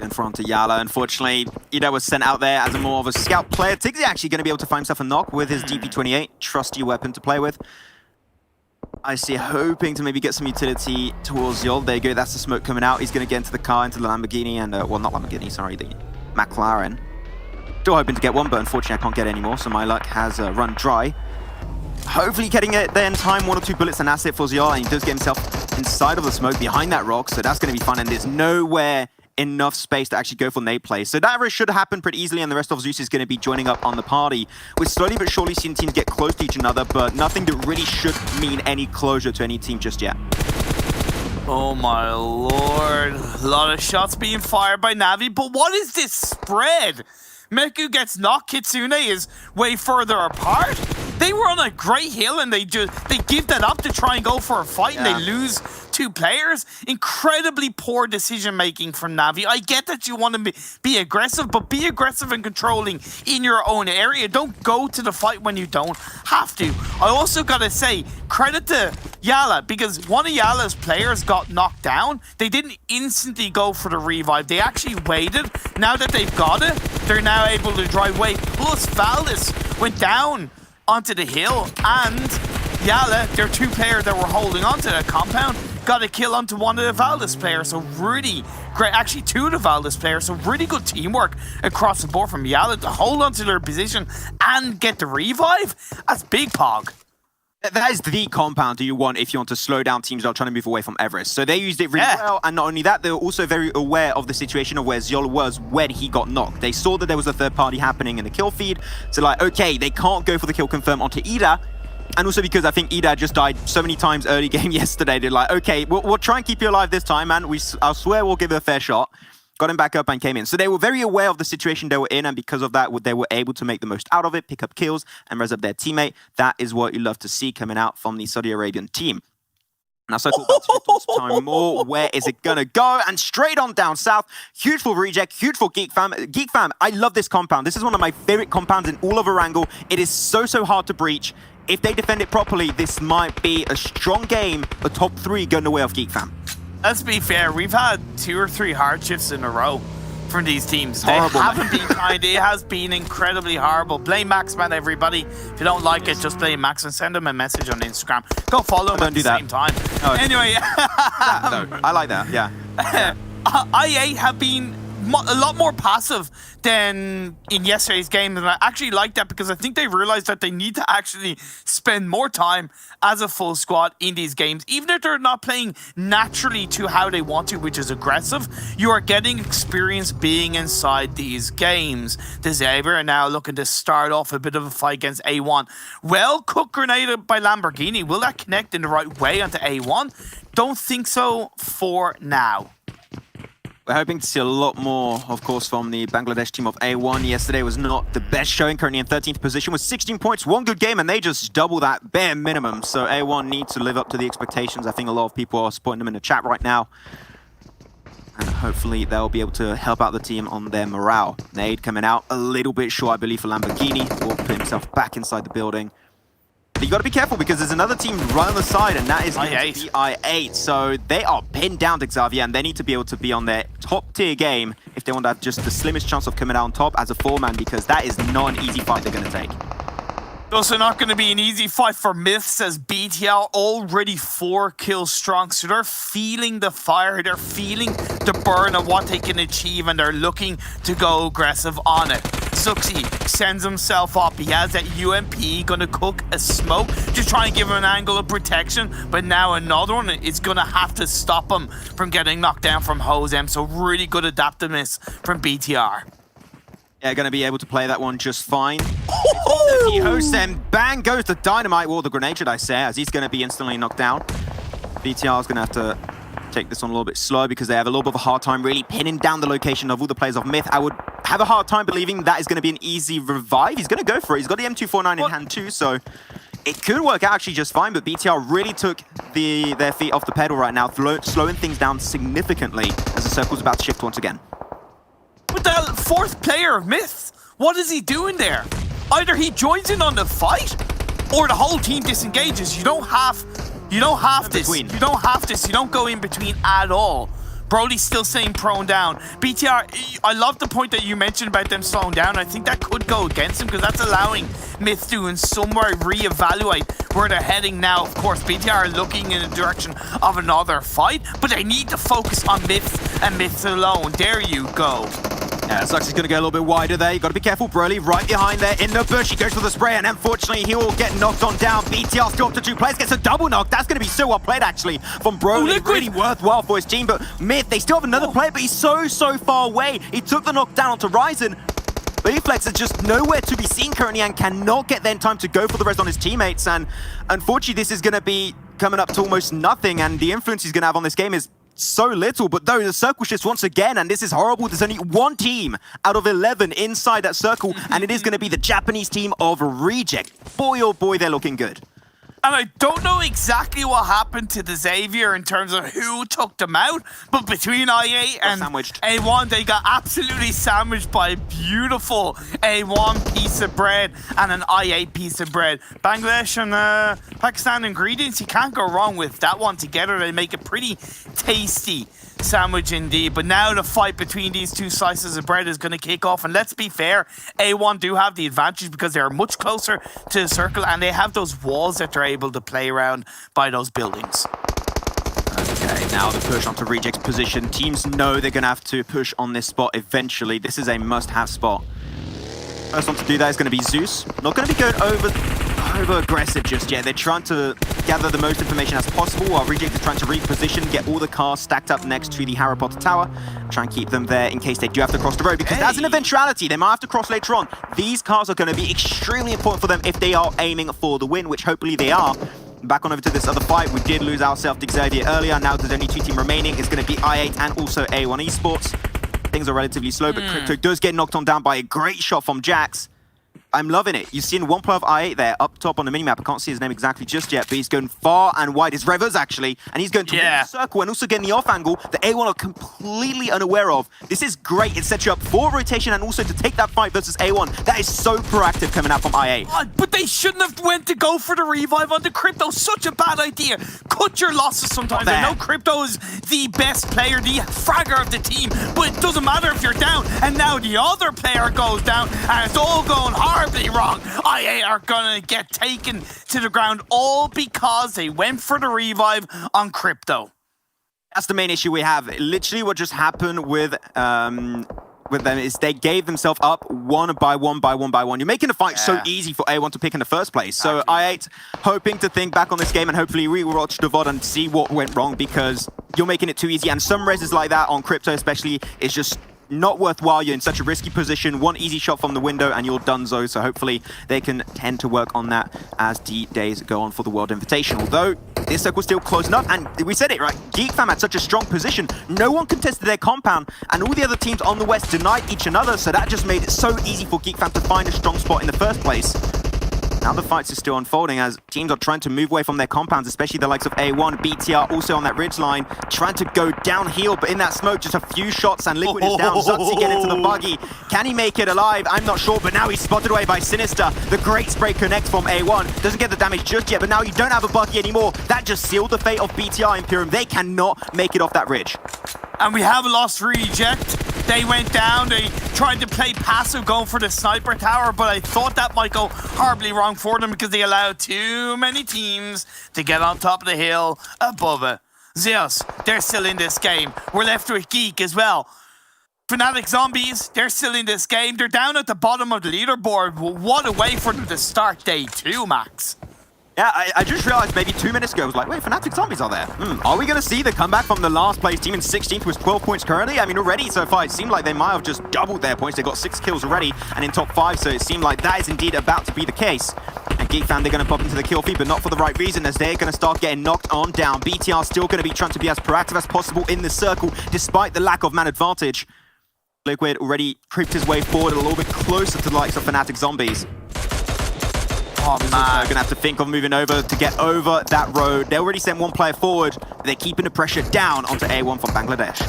In front of Yala. Unfortunately, Ida was sent out there as a more of a scout player. Tiggsy actually going to be able to find himself a knock with his DP28. Trusty weapon to play with. I see hoping to maybe get some utility towards Yol. There you go, that's the smoke coming out. He's going to get into the car, into the Lamborghini, and, well, not Lamborghini, sorry, the McLaren. Still hoping to get one, but unfortunately I can't get any more, so my luck has run dry. Hopefully getting it there in time, 1 or 2 bullets, an asset for Ziol, and he does get himself inside of the smoke behind that rock, so that's going to be fun, and there's nowhere enough space to actually go for nade play. So that should happen pretty easily, and the rest of Zeus is going to be joining up on the party. We're slowly but surely seeing teams get close to each another, but nothing that really should mean any closure to any team just yet. Oh my lord. A lot of shots being fired by Navi, but what is this spread? Meku gets knocked, Kitsune is way further apart. They were on a great hill and they give that up to try and go for a fight and they lose 2 players. Incredibly poor decision making from Navi. I get that you want to be aggressive, but be aggressive and controlling in your own area. Don't go to the fight when you don't have to. I also gotta say, credit to Yala, because one of Yala's players got knocked down. They didn't instantly go for the revive. They actually waited. Now that they've got it, they're now able to drive away. Plus, Valdez went down onto the hill, and Yala, their 2 players that were holding onto that compound, got a kill onto one of the Valdez players. So really great, actually 2 of the Valdez players, so really good teamwork across the board from Yala to hold onto their position and get the revive. That's big pog. That is the compound that you want if you want to slow down teams that are trying to move away from Everest. So they used it really well, and not only that, they were also very aware of the situation of where Ziola was when he got knocked. They saw that there was a third party happening in the kill feed, so like, okay, they can't go for the kill confirm onto Ida. And also because I think Ida just died so many times early game yesterday. They're like, okay, we'll try and keep you alive this time, man. I'll swear we'll give it a fair shot. Got him back up and came in. So they were very aware of the situation they were in, and because of that, they were able to make the most out of it, pick up kills, and res up their teammate. That is what you love to see coming out from the Saudi Arabian team. Now, Circle about to shift on time more. Where is it gonna go? And straight on down south. Huge for Reject, huge for Geek Fam. Geek Fam, I love this compound. This is one of my favorite compounds in all of Erangel. It is so hard to breach. If they defend it properly, this might be a strong game. A top 3 going the way of Geek Fam. Let's be fair, we've had 2 or 3 hardships in a row from these teams. Horrible, they haven't been kind. It has been incredibly horrible. Blame Maxman, everybody. If you don't like it, just blame Max and send him a message on Instagram. Go follow him at the same time. No, anyway. No, I like that, yeah. IA have been a lot more passive than in yesterday's game, and I actually like that because I think they realized that they need to actually spend more time as a full squad in these games. Even if they're not playing naturally to how they want to, which is aggressive, you are getting experience being inside these games. The Xavier are now looking to start off a bit of a fight against A1. Well, cooked grenade by Lamborghini. Will that connect in the right way onto A1? Don't think so for now. We're hoping to see a lot more, of course, from the Bangladesh team of A1. Yesterday was not the best showing, currently in 13th position with 16 points, 1 good game, and they just double that bare minimum. So A1 needs to live up to the expectations. I think a lot of people are supporting them in the chat right now. And hopefully they'll be able to help out the team on their morale. Nade coming out a little bit short, I believe, for Lamborghini. Will put himself back inside the building. But you got to be careful because there's another team right on the side, and that is I8. I8. So they are pinned down to Xavier, and they need to be able to be on their top tier game if they want to have just the slimmest chance of coming out on top as a 4-man, because that is not an easy fight they're going to take. Also not going to be an easy fight for Myths as BTL already 4 kills strong. So they're feeling the fire, they're feeling the burn of what they can achieve, and they're looking to go aggressive on it. Suxy sends himself up. He has that UMP, going to cook a smoke to try and give him an angle of protection. But now another one is going to have to stop him from getting knocked down from Hosem. So really good adaptiveness from BTR. Yeah, going to be able to play that one just fine. Hosem, bang goes the dynamite, well, the grenade, should I say, as he's going to be instantly knocked down. BTR is going to have to take this one a little bit slow because they have a little bit of a hard time really pinning down the location of all the players of Myth. I would have a hard time believing that is going to be an easy revive. He's going to go for it. He's got the M249 in hand too, so it could work out actually just fine, but BTR really took their feet off the pedal right now, slowing things down significantly as the circle's about to shift once again. But the 4th player of Myth, what is he doing there? Either he joins in on the fight, or the whole team disengages. You don't have this. You don't have this. You don't go in between at all. Brody's still staying prone down. BTR, I love the point that you mentioned about them slowing down. I think that could go against him because that's allowing Myth to in some way reevaluate where they're heading now. Of course, BTR are looking in the direction of another fight, but they need to focus on Myth and Myth alone. There you go. Yeah, Sucks is going to go a little bit wider there. You got to be careful. Broly right behind there in the bush. He goes for the spray, and unfortunately, he will get knocked on down. BTR still up to 2 players, gets a double knock. That's going to be so well played, actually, from Broly. Really worthwhile for his team, but Myth, they still have another player, but he's so far away. He took the knockdown onto Ryzen. Reflex is just nowhere to be seen currently and cannot get then time to go for the rest on his teammates. And unfortunately, this is going to be coming up to almost nothing, and the influence he's going to have on this game is so little. But though the circle shifts once again, and this is horrible. There's only 1 team out of 11 inside that circle, and it is going to be the Japanese team of Reject. Boy, oh boy, they're looking good. And I don't know exactly what happened to the Xavier in terms of who took them out, but between IA and A1, they got absolutely sandwiched by a beautiful A1 piece of bread and an IA piece of bread. Bangladesh and Pakistan ingredients, you can't go wrong with that one together. They make a pretty tasty sandwich indeed. But now the fight between these 2 slices of bread is going to kick off, and let's be fair, A1 do have the advantage because they're much closer to the circle and they have those walls that they're able to play around by those buildings. Okay, now the push onto Reject's position. Teams know they're going to have to push on this spot eventually. This is a must-have spot. First one to do that is going to be Zeus. Not going to be going over over-aggressive just yet. They're trying to gather the most information as possible while Reject is trying to reposition, get all the cars stacked up next to the Harry Potter Tower, try and keep them there in case they do have to cross the road, because that's an eventuality. They might have to cross later on. These cars are going to be extremely important for them if they are aiming for the win, which hopefully they are. Back on over to this other fight. We did lose ourselves to Xavier earlier. Now there's only 2 teams remaining. It's going to be I8 and also A1 Esports. Things are relatively slow, but Crypto does get knocked on down by a great shot from Jax. I'm loving it. You've seen one player of I8 there up top on the minimap. I can't see his name exactly just yet, but he's going far and wide. It's Revers, actually, and he's going to the circle and also getting the off angle that A1 are completely unaware of. This is great. It sets you up for rotation and also to take that fight versus A1. That is so proactive coming out from I8. But they shouldn't have went to go for the revive on the Crypto. Such a bad idea. Cut your losses sometimes. I know Crypto is the best player, the fragger of the team, but it doesn't matter if you're down. And now the other player goes down, and it's all going horribly wrong. IA are gonna get taken to the ground all because they went for the revive on Crypto. That's the main issue we have. Literally what just happened with them is they gave themselves up one by one. You're making the fight so easy for A1 to pick in the first place. So I8 hoping to think back on this game and hopefully rewatch the VOD and see what went wrong, because you're making it too easy. And some reses like that on Crypto especially is just not worthwhile. You're in such a risky position. One easy shot from the window and you're donezo. So hopefully they can tend to work on that as the days go on for the World Invitational. Although this circle's still close enough, and we said it right, GeekFam had such a strong position. No one contested their compound, and all the other teams on the west denied each another. So that just made it so easy for GeekFam to find a strong spot in the first place. Now the fights are still unfolding as teams are trying to move away from their compounds, especially the likes of A1, BTR also on that ridge line, trying to go downhill, but in that smoke, just a few shots and Liquid is down. Zutzi get into the buggy. Can he make it alive? I'm not sure, but now he's spotted away by Sinister. The great spray connects from A1. Doesn't get the damage just yet, but now you don't have a buggy anymore. That just sealed the fate of BTR Imperium. They cannot make it off that ridge. And we have lost Reject. They went down, they tried to play passive going for the sniper tower, but I thought that might go horribly wrong for them because they allowed too many teams to get on top of the hill above it. Zeus, they're still in this game. We're left with Geek as well. Fnatic Zombies, they're still in this game. They're down at the bottom of the leaderboard. What a way for them to start day 2, Max. Yeah, I just realized maybe 2 minutes ago, I was like, wait, Fnatic Zombies are there. Are we going to see the comeback from the last place team in 16th with 12 points currently? I mean, already so far, it seemed like they might have just doubled their points. They got 6 kills already and in top 5, so it seemed like that is indeed about to be the case. And GeekFam, they're going to pop into the kill feed, but not for the right reason, as they're going to start getting knocked on down. BTR still going to be trying to be as proactive as possible in the circle, despite the lack of man advantage. Liquid already creeped his way forward a little bit closer to the likes of Fnatic Zombies. Oh man, gonna have to think of moving over to get over that road. They already sent one player forward. They're keeping the pressure down onto A1 from Bangladesh.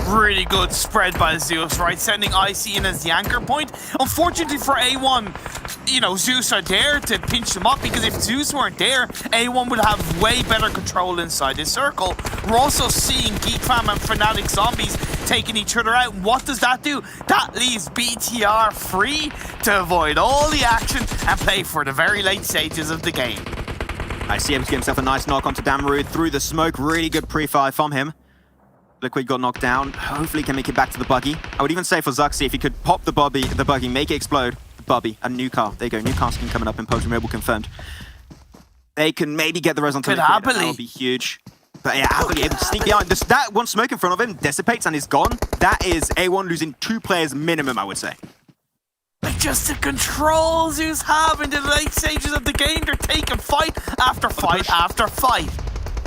Really good spread by Zeus, right? Sending IC in as the anchor point. Unfortunately for A1, you know, Zeus are there to pinch them up, because if Zeus weren't there, A1 would have way better control inside this circle. We're also seeing GeekFam and Fnatic Zombies taking each other out. And what does that do? That leaves BTR free to avoid all the action and play for the very late stages of the game. I see him get himself a nice knock onto Damarud through the smoke. Really good pre-fire from him. Liquid got knocked down. Hopefully can make it back to the buggy. I would even say for Zuxi, if he could pop the buggy, make it explode. The buggy, a new car. There you go, new car skin coming up in PUBG Mobile confirmed. They can maybe get the res onto Liquid. That would be huge. But yeah, happily able to sneak behind. That one smoke in front of him dissipates and is gone. That is A1 losing 2 players minimum, I would say. Just the control Zeus have in the late stages of the game. They're taking fight after fight after fight.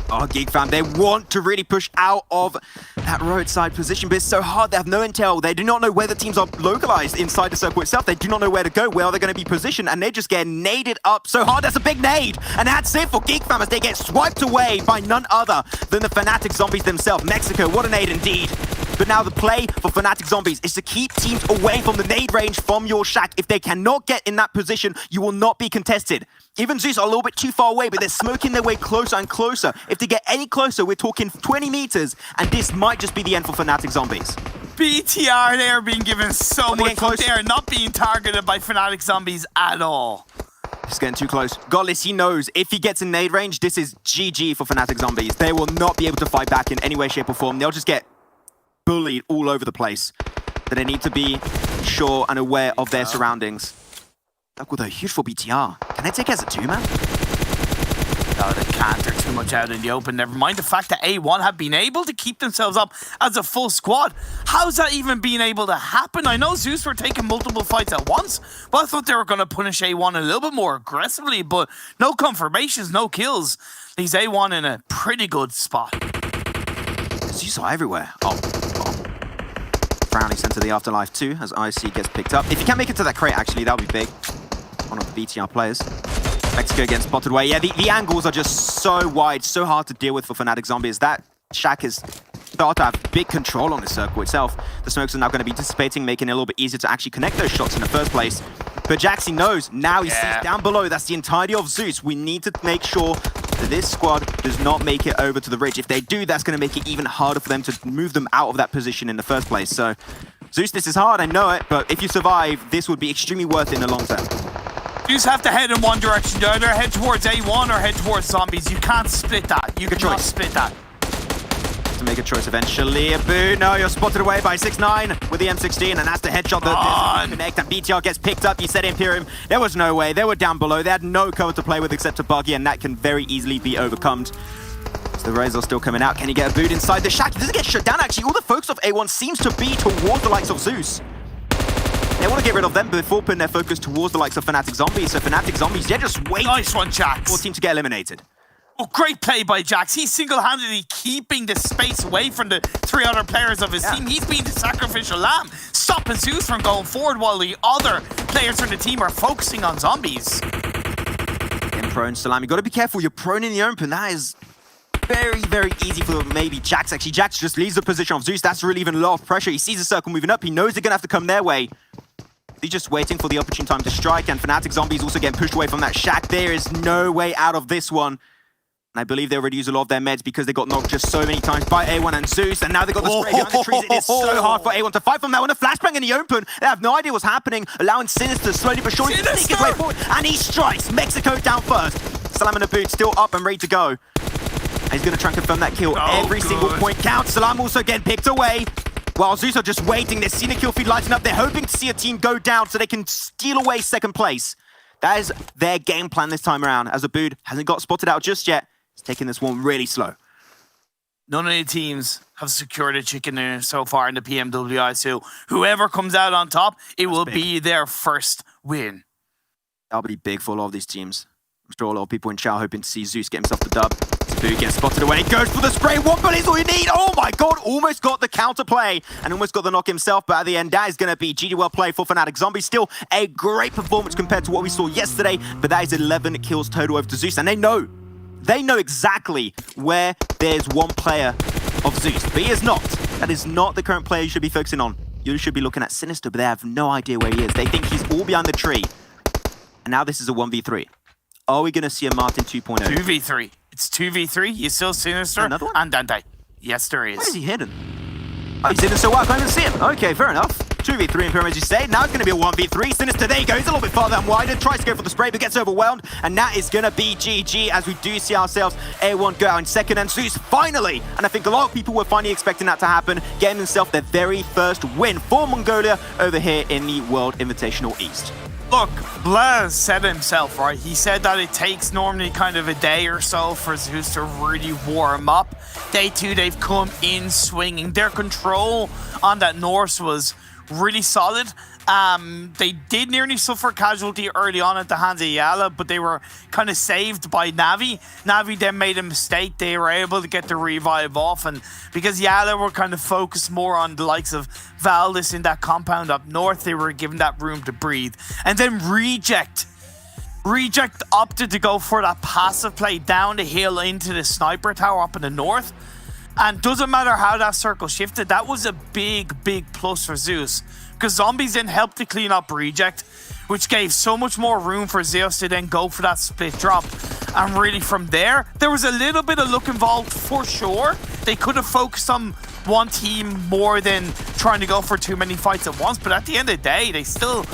Oh, GeekFam, they want to really push out of that roadside position, but it's so hard. They have no intel. They do not know where the teams are localized inside the circle itself. They do not know where to go, where they're going to be positioned, and they just get naded up so hard. That's a big nade, and that's it for GeekFam as they get swiped away by none other than the Fnatic Zombies themselves. Mexico, what a nade indeed. But now the play for Fnatic Zombies is to keep teams away from the nade range from your shack. If they cannot get in that position, you will not be contested. Even Zeus are a little bit too far away, but they're smoking their way closer and closer. If they get any closer, we're talking 20 meters, and this might just be the end for Fnatic Zombies. BTR, they are being given so much close. They are not being targeted by Fnatic Zombies at all. It's getting too close. Godless, he knows if he gets in nade range, this is GG for Fnatic Zombies. They will not be able to fight back in any way, shape, or form. They'll just get bullied all over the place. So they need to be sure and aware of their surroundings. Stuck with a huge for BTR. Can they take it as a 2-man? No, they can't. They're too much out in the open. Never mind the fact that A1 have been able to keep themselves up as a full squad. How's that even been able to happen? I know Zeus were taking multiple fights at once, but I thought they were going to punish A1 a little bit more aggressively, but no confirmations, no kills. Leaves A1 in a pretty good spot. Zeus are everywhere. Oh. Frowning sent to the Afterlife too, as IC gets picked up. If you can make it to that crate, actually, that would be big. One of the BTR players. Mexico again spotted away. Yeah, the angles are just so wide, so hard to deal with for Fnatic Zombies. That Shack is started to have big control on the circle itself. The smokes are now going to be dissipating, making it a little bit easier to actually connect those shots in the first place. But Jaxi knows, now he sees down below, that's the entirety of Zeus. We need to make sure that this squad does not make it over to the ridge. If they do, that's going to make it even harder for them to move them out of that position in the first place. So, Zeus, this is hard, I know it, but if you survive, this would be extremely worth it in the long term. You just have to head in one direction. You either head towards A1 or head towards Zombies. You can't split that. You cannot split that. To make a choice eventually. Boo, no, you're spotted away by 6ix9ine with the M16, and that's the headshot that doesn't connect. And BTR gets picked up. You said Imperium. There was no way. They were down below. They had no cover to play with except a buggy, and that can very easily be overcome. So the Rays are still coming out. Can he get a boot inside the Shack? He doesn't get shut down, actually. All the focus of A1 seems to be towards the likes of Zeus. They want to get rid of them before putting their focus towards the likes of Fnatic Zombies. So Fnatic Zombies, they're just waiting nice one, Jax. for the team to get eliminated. Oh, great play by Jax. He's single-handedly keeping the space away from the 3 other players of his team. He's being the sacrificial lamb, stopping Zeus from going forward while the other players from the team are focusing on Zombies. Getting prone, Salam. You got to be careful. You're prone in the open. That is very, very easy for maybe Jax. Actually, Jax just leaves the position of Zeus. That's relieving a lot of pressure. He sees the circle moving up. He knows they're going to have to come their way. He's just waiting for the opportune time to strike, and Fnatic Zombies also getting pushed away from that Shack. There is no way out of this one. And I believe they already used a lot of their meds because they got knocked just so many times by A1 and Zeus, and now they got the spray behind the trees. It is so hard for A1 to fight from that one. A flashbang in the open. They have no idea what's happening, allowing Sinister slowly but surely to sneak his way forward, and he strikes. Mexico down first. Salam and the boot still up and ready to go. And he's going to try and confirm that kill. Every single point counts. Salam also getting picked away. While Zeus are just waiting, they've seen a kill feed lighting up. They're hoping to see a team go down so they can steal away second place. That is their game plan this time around, as Abood hasn't got spotted out just yet. He's taking this one really slow. None of the teams have secured a chicken dinner so far in the PMWI, so whoever comes out on top, it will be their first win. That'll be big for a lot of these teams. I'm sure a lot of people in chat hoping to see Zeus get himself the dub. Taboo gets spotted away, goes for the spray. 1 bullet is all you need. Oh my god, almost got the counter play and almost got the knock himself, but at the end, that is going to be GG well played for Fnatic Zombies. Still a great performance compared to what we saw yesterday, but that is 11 kills total over to Zeus, and they know exactly where there's one player of Zeus, but he is not. That is not the current player you should be focusing on. You should be looking at Sinister, but they have no idea where he is. They think he's all behind the tree. And now this is a 1v3. Are we going to see a Martin 2.0? 2v3. It's 2v3. You still Sinister and Dante. Yes, there is. Where is he hidden? Oh, he's hidden so well, I can't even see him. Okay, fair enough. 2v3 in Pyramid, as you say. Now it's going to be a 1v3. Sinister, there you go. He's a little bit farther and wider. Tries to go for the spray, but gets overwhelmed. And that is going to be GG, as we do see ourselves A1 go out in second. And Zeus, finally, and I think a lot of people were finally expecting that to happen, getting themselves their very first win for Mongolia over here in the World Invitational East. Look, Blaise said himself, right? He said that it takes normally kind of a day or so for Zeus to really warm up. Day 2, they've come in swinging. Their control on that Norse was really solid. They did nearly suffer casualty early on at the hands of Yala, but they were kind of saved by Navi. Navi then made a mistake. They were able to get the revive off, and because Yala were kind of focused more on the likes of Valdis in that compound up north, they were given that room to breathe. And then Reject opted to go for that passive play down the hill into the sniper tower up in the north. And doesn't matter how that circle shifted, that was a big plus for Zeus. Because Zombies then helped to clean up Reject, which gave so much more room for Zeus to then go for that split drop. And really from there was a little bit of luck involved for sure. They could have focused on one team more than trying to go for too many fights at once. But at the end of the day, they still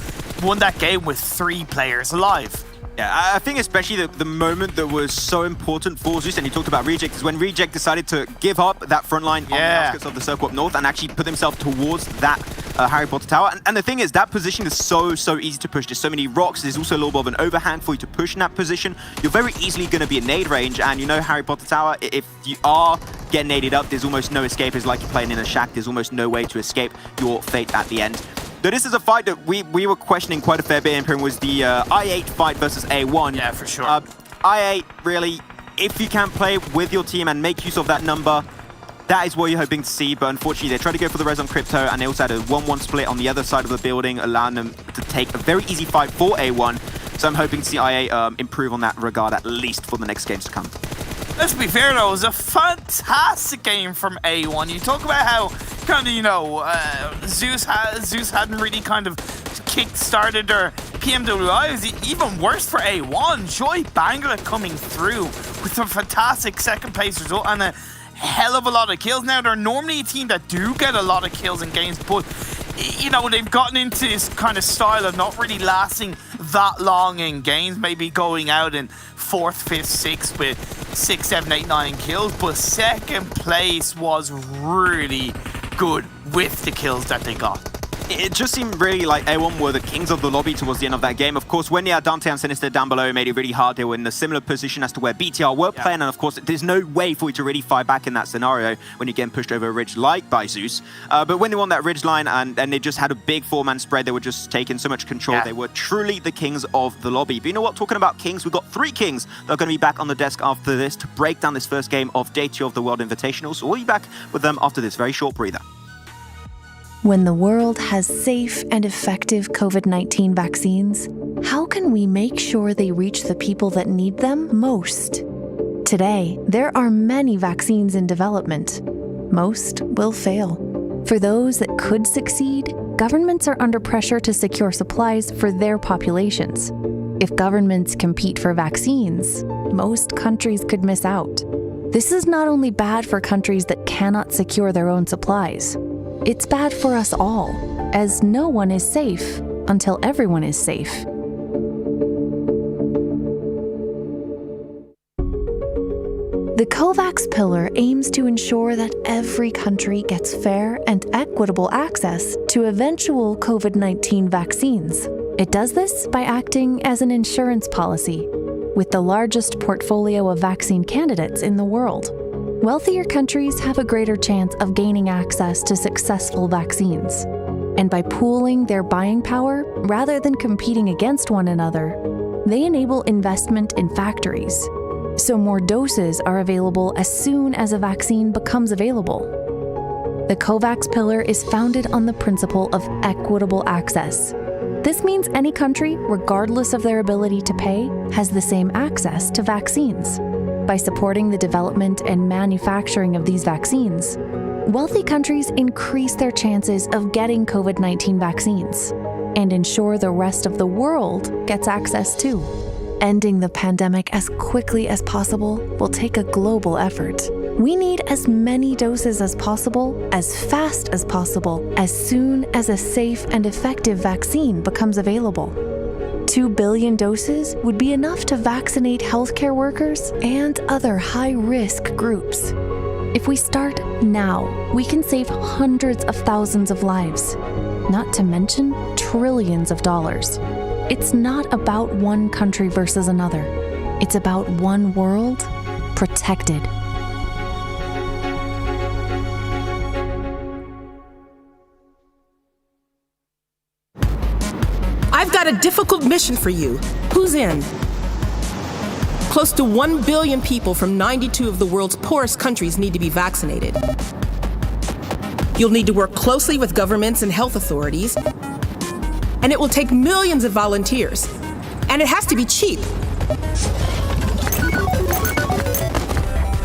won that game with 3 players alive. Yeah, I think especially the moment that was so important for Zeus, and you talked about Reject, is when Reject decided to give up that front line on the outskirts of the circle up north and actually put himself towards that Harry Potter Tower. And the thing is, that position is so easy to push. There's so many rocks. There's also a little bit of an overhand for you to push in that position. You're very easily going to be in nade range. And you know, Harry Potter Tower, if you are getting naded up, there's almost no escape. It's like you're playing in a shack. There's almost no way to escape your fate at the end. So this is a fight that we were questioning quite a fair bit, Imperium, was the I8 fight versus A1. Yeah, for sure. I8, really, if you can play with your team and make use of that number, that is what you're hoping to see. But unfortunately, they tried to go for the res on Crypto, and they also had a 1-1 split on the other side of the building, allowing them to take a very easy fight for A1. So I'm hoping to see IA improve on that regard, at least for the next games to come. Let's be fair though, it was a fantastic game from A1. You talk about how kind of, you know, Zeus hadn't really kind of kick-started their PMWI. It was even worse for A1. Joy Bangla coming through with a fantastic second place result and a hell of a lot of kills. Now, they're normally a team that do get a lot of kills in games, but you know, they've gotten into this kind of style of not really lasting that long in games, maybe going out in 4th, 5th, 6th with 6, 7, 8, 9 kills, but second place was really good with the kills that they got. It just seemed really like A1 were the kings of the lobby towards the end of that game. Of course, when you had Dante and Sinister down below, it made it really hard. They were in a similar position as to where BTR were playing, and of course, there's no way for you to really fight back in that scenario when you're getting pushed over a ridge like by Zeus. But when they won that ridge line and they just had a big 4-man spread, they were just taking so much control. Yeah. They were truly the kings of the lobby. But you know what? Talking about kings, we've got 3 kings that are going to be back on the desk after this to break down this first game of Day 2 of the World Invitational. So we'll be back with them after this very short breather. When the world has safe and effective COVID-19 vaccines, how can we make sure they reach the people that need them most? Today, there are many vaccines in development. Most will fail. For those that could succeed, governments are under pressure to secure supplies for their populations. If governments compete for vaccines, most countries could miss out. This is not only bad for countries that cannot secure their own supplies. It's bad for us all, as no one is safe until everyone is safe. The COVAX pillar aims to ensure that every country gets fair and equitable access to eventual COVID-19 vaccines. It does this by acting as an insurance policy, with the largest portfolio of vaccine candidates in the world. Wealthier countries have a greater chance of gaining access to successful vaccines. And by pooling their buying power, rather than competing against one another, they enable investment in factories. So more doses are available as soon as a vaccine becomes available. The COVAX pillar is founded on the principle of equitable access. This means any country, regardless of their ability to pay, has the same access to vaccines. By supporting the development and manufacturing of these vaccines, wealthy countries increase their chances of getting COVID-19 vaccines and ensure the rest of the world gets access too. Ending the pandemic as quickly as possible will take a global effort. We need as many doses as possible, as fast as possible, as soon as a safe and effective vaccine becomes available. 2 billion doses would be enough to vaccinate healthcare workers and other high-risk groups. If we start now, we can save hundreds of thousands of lives, not to mention trillions of dollars. It's not about one country versus another. It's about one world protected. I've got a difficult mission for you. Who's in? Close to 1 billion people from 92 of the world's poorest countries need to be vaccinated. You'll need to work closely with governments and health authorities, and it will take millions of volunteers. And it has to be cheap.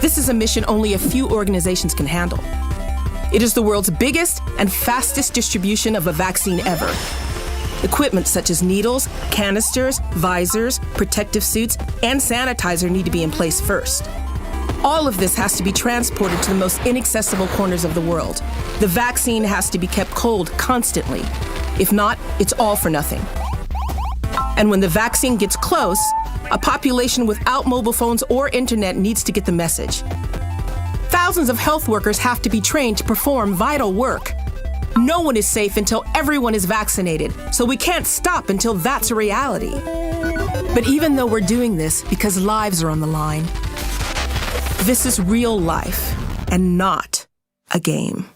This is a mission only a few organizations can handle. It is the world's biggest and fastest distribution of a vaccine ever. Equipment such as needles, canisters, visors, protective suits, and sanitizer need to be in place first. All of this has to be transported to the most inaccessible corners of the world. The vaccine has to be kept cold constantly. If not, it's all for nothing. And when the vaccine gets close, a population without mobile phones or internet needs to get the message. Thousands of health workers have to be trained to perform vital work. No one is safe until everyone is vaccinated, so we can't stop until that's a reality. But even though we're doing this because lives are on the line, this is real life and not a game.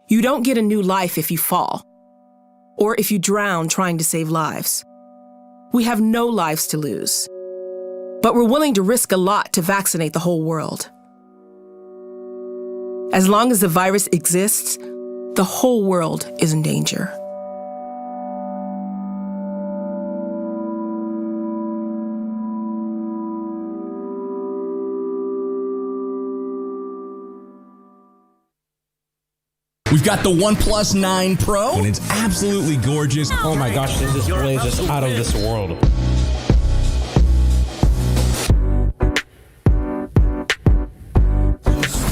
You don't get a new life if you fall, or if you drown trying to save lives. We have no lives to lose, but we're willing to risk a lot to vaccinate the whole world. As long as the virus exists, the whole world is in danger. We've got the OnePlus 9 Pro, and it's absolutely gorgeous. Oh my gosh, this display is just out of this world.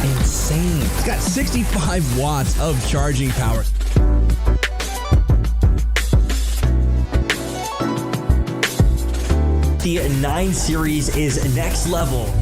Insane. It's got 65 watts of charging power. The 9 series is next level.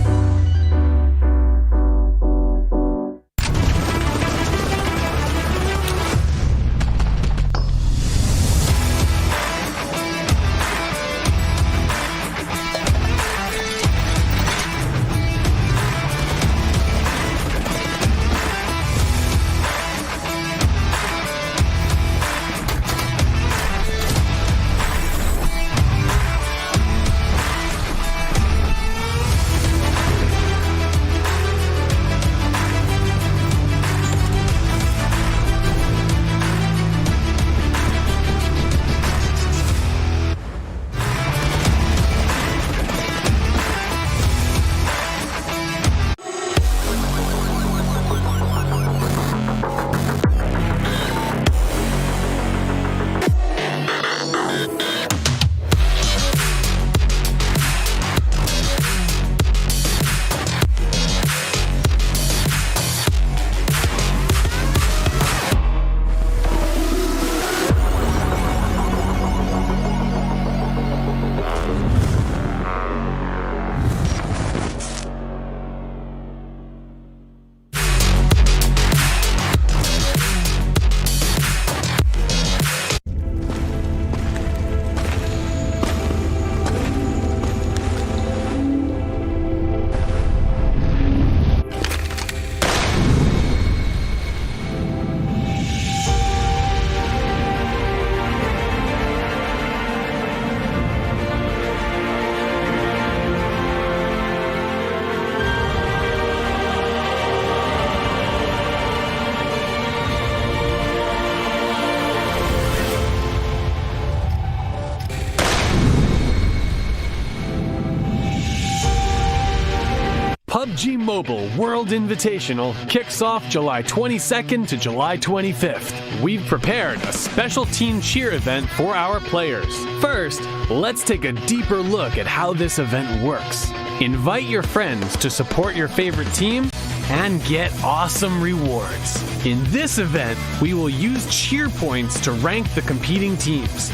PUBG MOBILE World Invitational kicks off July 22nd to July 25th. We've prepared a special team cheer event for our players. First, let's take a deeper look at how this event works. Invite your friends to support your favorite team and get awesome rewards. In this event, we will use cheer points to rank the competing teams.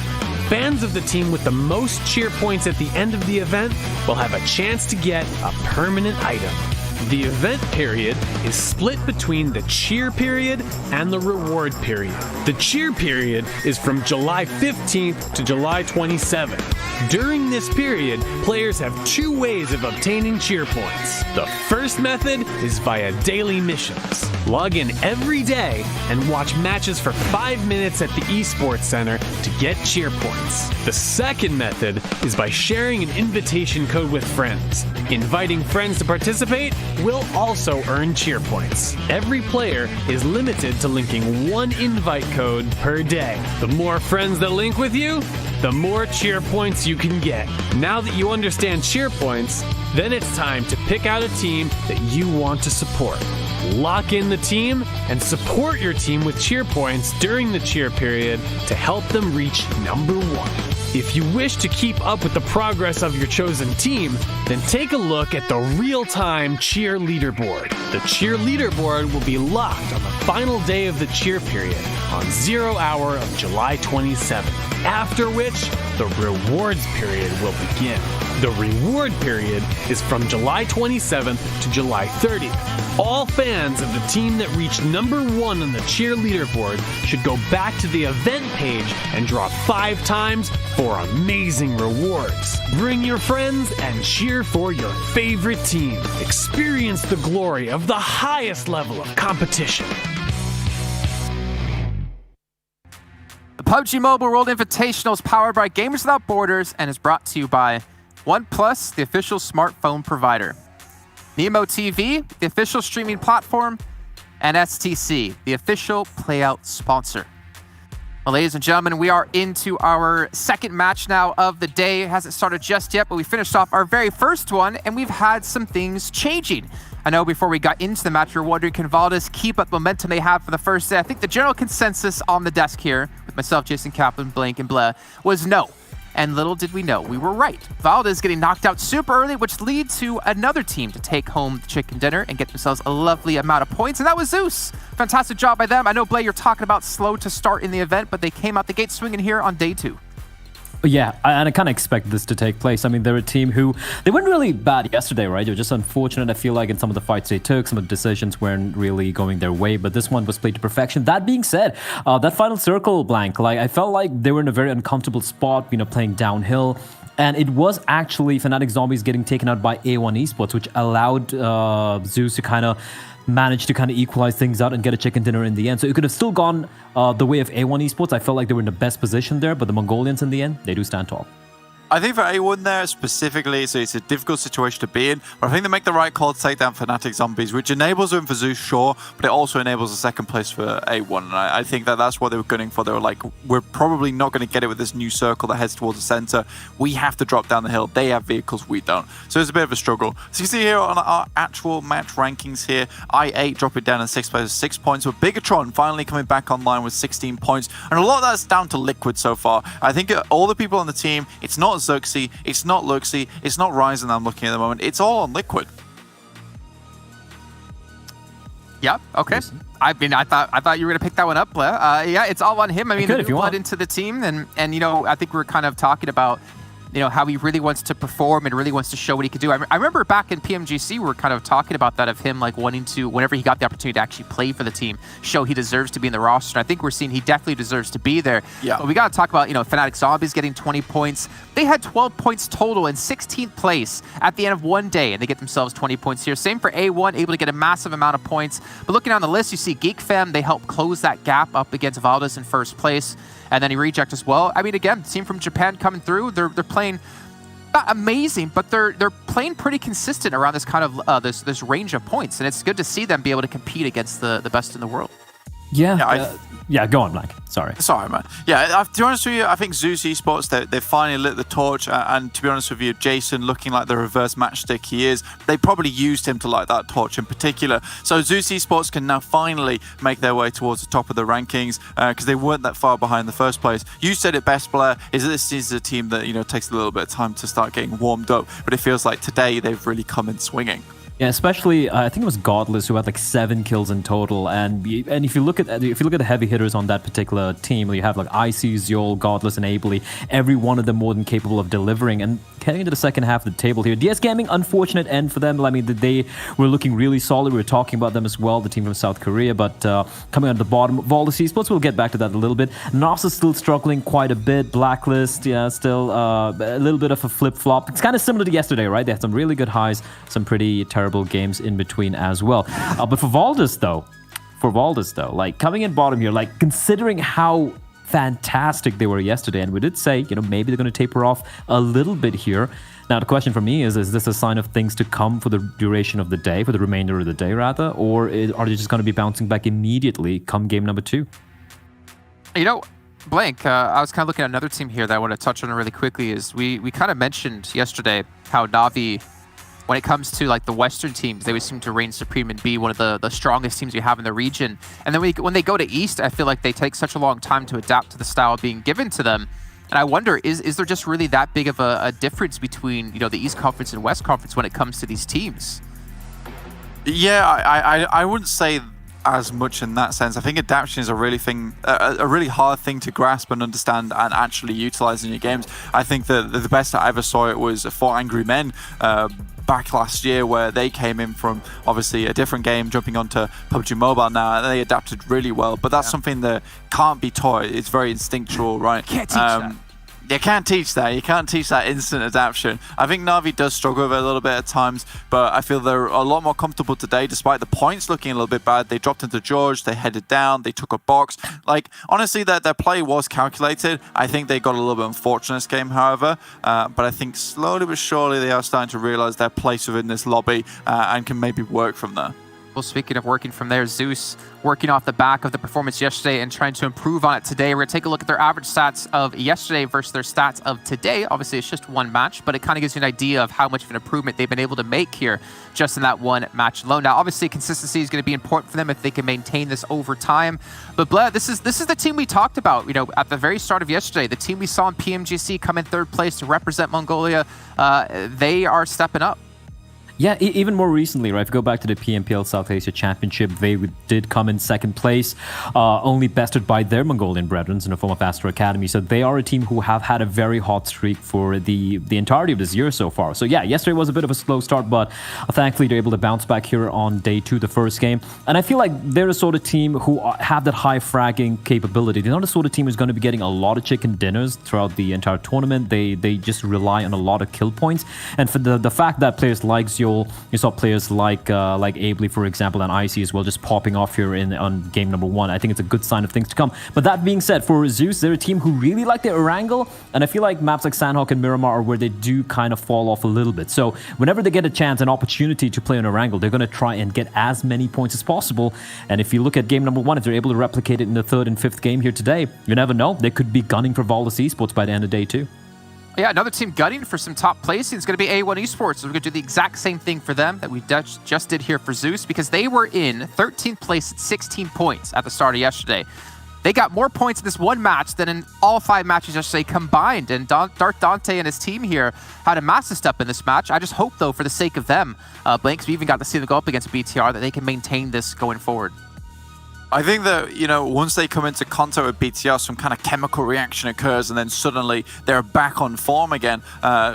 Fans of the team with the most cheer points at the end of the event will have a chance to get a permanent item. The event period is split between the cheer period and the reward period. The cheer period is from July 15th to July 27th. During this period, players have two ways of obtaining cheer points. The first method is via daily missions. Log in every day and watch matches for 5 minutes at the Esports Center to get cheer points. The second method is by sharing an invitation code with friends. Inviting friends to participate will also earn cheer points. Every player is limited to linking one invite code per day. The more friends that link with you, the more cheer points you can get. Now that you understand cheer points, then it's time to pick out a team that you want to support. Lock in the team and support your team with cheer points during the cheer period to help them reach number 1. If you wish to keep up with the progress of your chosen team, then take a look at the real-time cheer leaderboard. The cheer leaderboard will be locked on the final day of the cheer period on 0 hour of July 27th, after which the rewards period will begin. The reward period is from July 27th to July 30th. All fans of the team that reached number 1 on the cheer leaderboard should go back to the event page and draw 5 times for amazing rewards. Bring your friends and cheer for your favorite team. Experience the glory of the highest level of competition. The PUBG Mobile World Invitational is powered by Gamers Without Borders and is brought to you by OnePlus, the official smartphone provider, Nemo TV, the official streaming platform, and STC, the official playout sponsor. Well, ladies and gentlemen, we are into our second match now of the day. It hasn't started just yet, but we finished off our very first one, and we've had some things changing. I know before we got into the match, you're wondering, can Valdez keep up the momentum they have for the first day? I think the general consensus on the desk here, with myself, Jason Kaplan, Blank, and Bleh, was no. And little did we know, we were right. Valdez getting knocked out super early, which lead to another team to take home the chicken dinner and get themselves a lovely amount of points, and that was Zeus. Fantastic job by them. I know, Blay, you're talking about slow to start in the event, but they came out the gate swinging here on day 2. Yeah, and I kind of expected this to take place. I mean, they're a team who, they weren't really bad yesterday, right? They were just unfortunate, I feel like, in some of the fights they took. Some of the decisions weren't really going their way, but this one was played to perfection. That being said, that final circle, Blank, like, I felt like they were in a very uncomfortable spot, you know, playing downhill. And it was actually Fnatic Zombies getting taken out by A1 Esports, which allowed Zeus to kind of manage to kind of equalize things out and get a chicken dinner in the end. So it could have still gone the way of A1 Esports. I felt like they were in the best position there, but the Mongolians in the end, they do stand tall. I think for A1 there specifically, so it's a difficult situation to be in, but I think they make the right call to take down Fnatic Zombies, which enables them for Zeus, sure, but it also enables a second place for A1. And I think that that's what they were gunning for. They were like, we're probably not going to get it with this new circle that heads towards the center. We have to drop down the hill. They have vehicles, we don't. So it's a bit of a struggle. So you see here on our actual match rankings here, I8 dropping down in 6th place with 6 points, with Bigatron finally coming back online with 16 points. And a lot of that's down to Liquid so far. I think all the people on the team, it's not Xerxes, it's not Luxy, it's not Ryzen I'm looking at the moment. It's all on Liquid. Yeah, okay. I mean, I thought you were going to pick that one up, Bleh. Yeah, it's all on him. I mean, the new blood into the team, and you know, I think we're kind of talking about, you know, how he really wants to perform and really wants to show what he can do. I remember back in PMGC, we were kind of talking about that, of him like wanting to, whenever he got the opportunity to actually play for the team, show he deserves to be in the roster. And I think we're seeing he definitely deserves to be there. Yeah. But we got to talk about, you know, Fnatic Zombies getting 20 points. They had 12 points total in 16th place at the end of one day, and they get themselves 20 points here. Same for A1, able to get a massive amount of points. But looking down the list, you see Geek Fam, they help close that gap up against Valdez in first place. And then he reject as well. I mean, again, team from Japan coming through, they're playing not amazing, but they're playing pretty consistent around this kind of this range of points, and it's good to see them be able to compete against the best in the world. Yeah, go on, Blank. Sorry, man. Yeah, to be honest with you, I think Zeus Esports, they finally lit the torch. And to be honest with you, Jason, looking like the reverse matchstick he is, they probably used him to light that torch in particular. So Zeus Esports can now finally make their way towards the top of the rankings, because they weren't that far behind in the first place. You said it best, Blair, is that this is a team that, you know, takes a little bit of time to start getting warmed up, but it feels like today they've really come in swinging. Yeah, especially I think it was Godless who had like 7 kills in total, and if you look at the heavy hitters on that particular team, you have like IC, Ziol, Godless, and Ably, every one of them more than capable of delivering. And heading into the second half of the table here, DS Gaming, unfortunate end for them. I mean, they were looking really solid. We were talking about them as well, the team from South Korea, but coming out the bottom, Valdez Esports, we'll get back to that a little bit. Nos is still struggling quite a bit. Blacklist, yeah, still a little bit of a flip-flop. It's kind of similar to yesterday, right? They had some really good highs, some pretty terrible games in between as well. But for Valdez though, like coming in bottom here, like considering how fantastic they were yesterday, and we did say, you know, maybe they're going to taper off a little bit here. Now the question for me is this a sign of things to come for the duration of the day, for the remainder of the day rather, or are they just going to be bouncing back immediately come game number 2? You know, Blank, I was kind of looking at another team here that I want to touch on really quickly. Is we kind of mentioned yesterday how Na'Vi, when it comes to like the Western teams, they would seem to reign supreme and be one of the strongest teams we have in the region. And then when they go to East, I feel like they take such a long time to adapt to the style being given to them. And I wonder, is there just really that big of a difference between, you know, the East Conference and West Conference when it comes to these teams? Yeah, I wouldn't say as much in that sense. I think adaptation is a really hard thing to grasp and understand and actually utilize in your games. I think that the best I ever saw it was for Angry Men back last year, where they came in from obviously a different game, jumping onto PUBG Mobile now, and they adapted really well. But that's something that can't be taught. It's very instinctual, right? Can't teach that. You can't teach that. You can't teach that instant adaptation. I think Na'Vi does struggle with it a little bit at times, but I feel they're a lot more comfortable today, despite the points looking a little bit bad. They dropped into George, they headed down, they took a box. Like, honestly, their play was calculated. I think they got a little bit unfortunate this game, however, but I think slowly but surely they are starting to realize their place within this lobby and can maybe work from there. Well, speaking of working from there, Zeus working off the back of the performance yesterday and trying to improve on it today. We're going to take a look at their average stats of yesterday versus their stats of today. Obviously, it's just one match, but it kind of gives you an idea of how much of an improvement they've been able to make here just in that one match alone. Now, obviously, consistency is going to be important for them if they can maintain this over time. But Bled, this is the team we talked about, you know, at the very start of yesterday. The team we saw in PMGC come in third place to represent Mongolia. They are stepping up. Yeah, even more recently, right? If you go back to the PMPL South Asia Championship, they did come in second place, only bested by their Mongolian brethren in the form of Astro Academy. So they are a team who have had a very hot streak for the entirety of this year so far. So yeah, yesterday was a bit of a slow start, but thankfully they're able to bounce back here on day 2, the first game. And I feel like they're the sort of team who have that high fragging capability. They're not the sort of team who's going to be getting a lot of chicken dinners throughout the entire tournament. They just rely on a lot of kill points. And for the fact that players like Zeus, you saw players like Abley, for example, and Icy as well, just popping off here on game number 1. I think it's a good sign of things to come. But that being said, for Zeus, they're a team who really like their Erangel, and I feel like maps like Sandhawk and Miramar are where they do kind of fall off a little bit. So whenever they get a chance, an opportunity to play on Erangel, they're going to try and get as many points as possible. And if you look at game number 1, if they're able to replicate it in the 3rd and 5th game here today, you never know. They could be gunning for Valdez Esports by the end of day 2. Yeah, another team gunning for some top placing is going to be A1 Esports. So we're going to do the exact same thing for them that we just did here for Zeus, because they were in 13th place at 16 points at the start of yesterday. They got more points in this one match than in all 5 matches yesterday combined. And Dark Dante and his team here had a massive step in this match. I just hope, though, for the sake of them, Blanks, we even got to see them go up against BTR, that they can maintain this going forward. I think that, you know, once they come into contact with BTR, some kind of chemical reaction occurs, and then suddenly they're back on form again,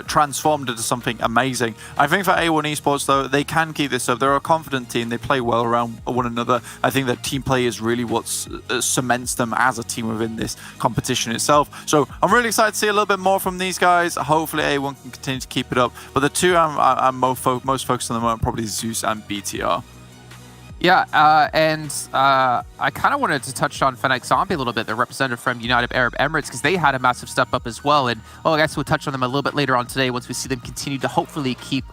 transformed into something amazing. I think for A1 Esports, though, they can keep this up. They're a confident team. They play well around one another. I think that team play is really what cements them as a team within this competition itself. So I'm really excited to see a little bit more from these guys. Hopefully A1 can continue to keep it up. But the two I'm most focused on the moment, probably Zeus and BTR. Yeah, I kind of wanted to touch on Fennec Zombie a little bit, the representative from United Arab Emirates, because they had a massive step up as well. And I guess we'll touch on them a little bit later on today once we see them continue to hopefully keep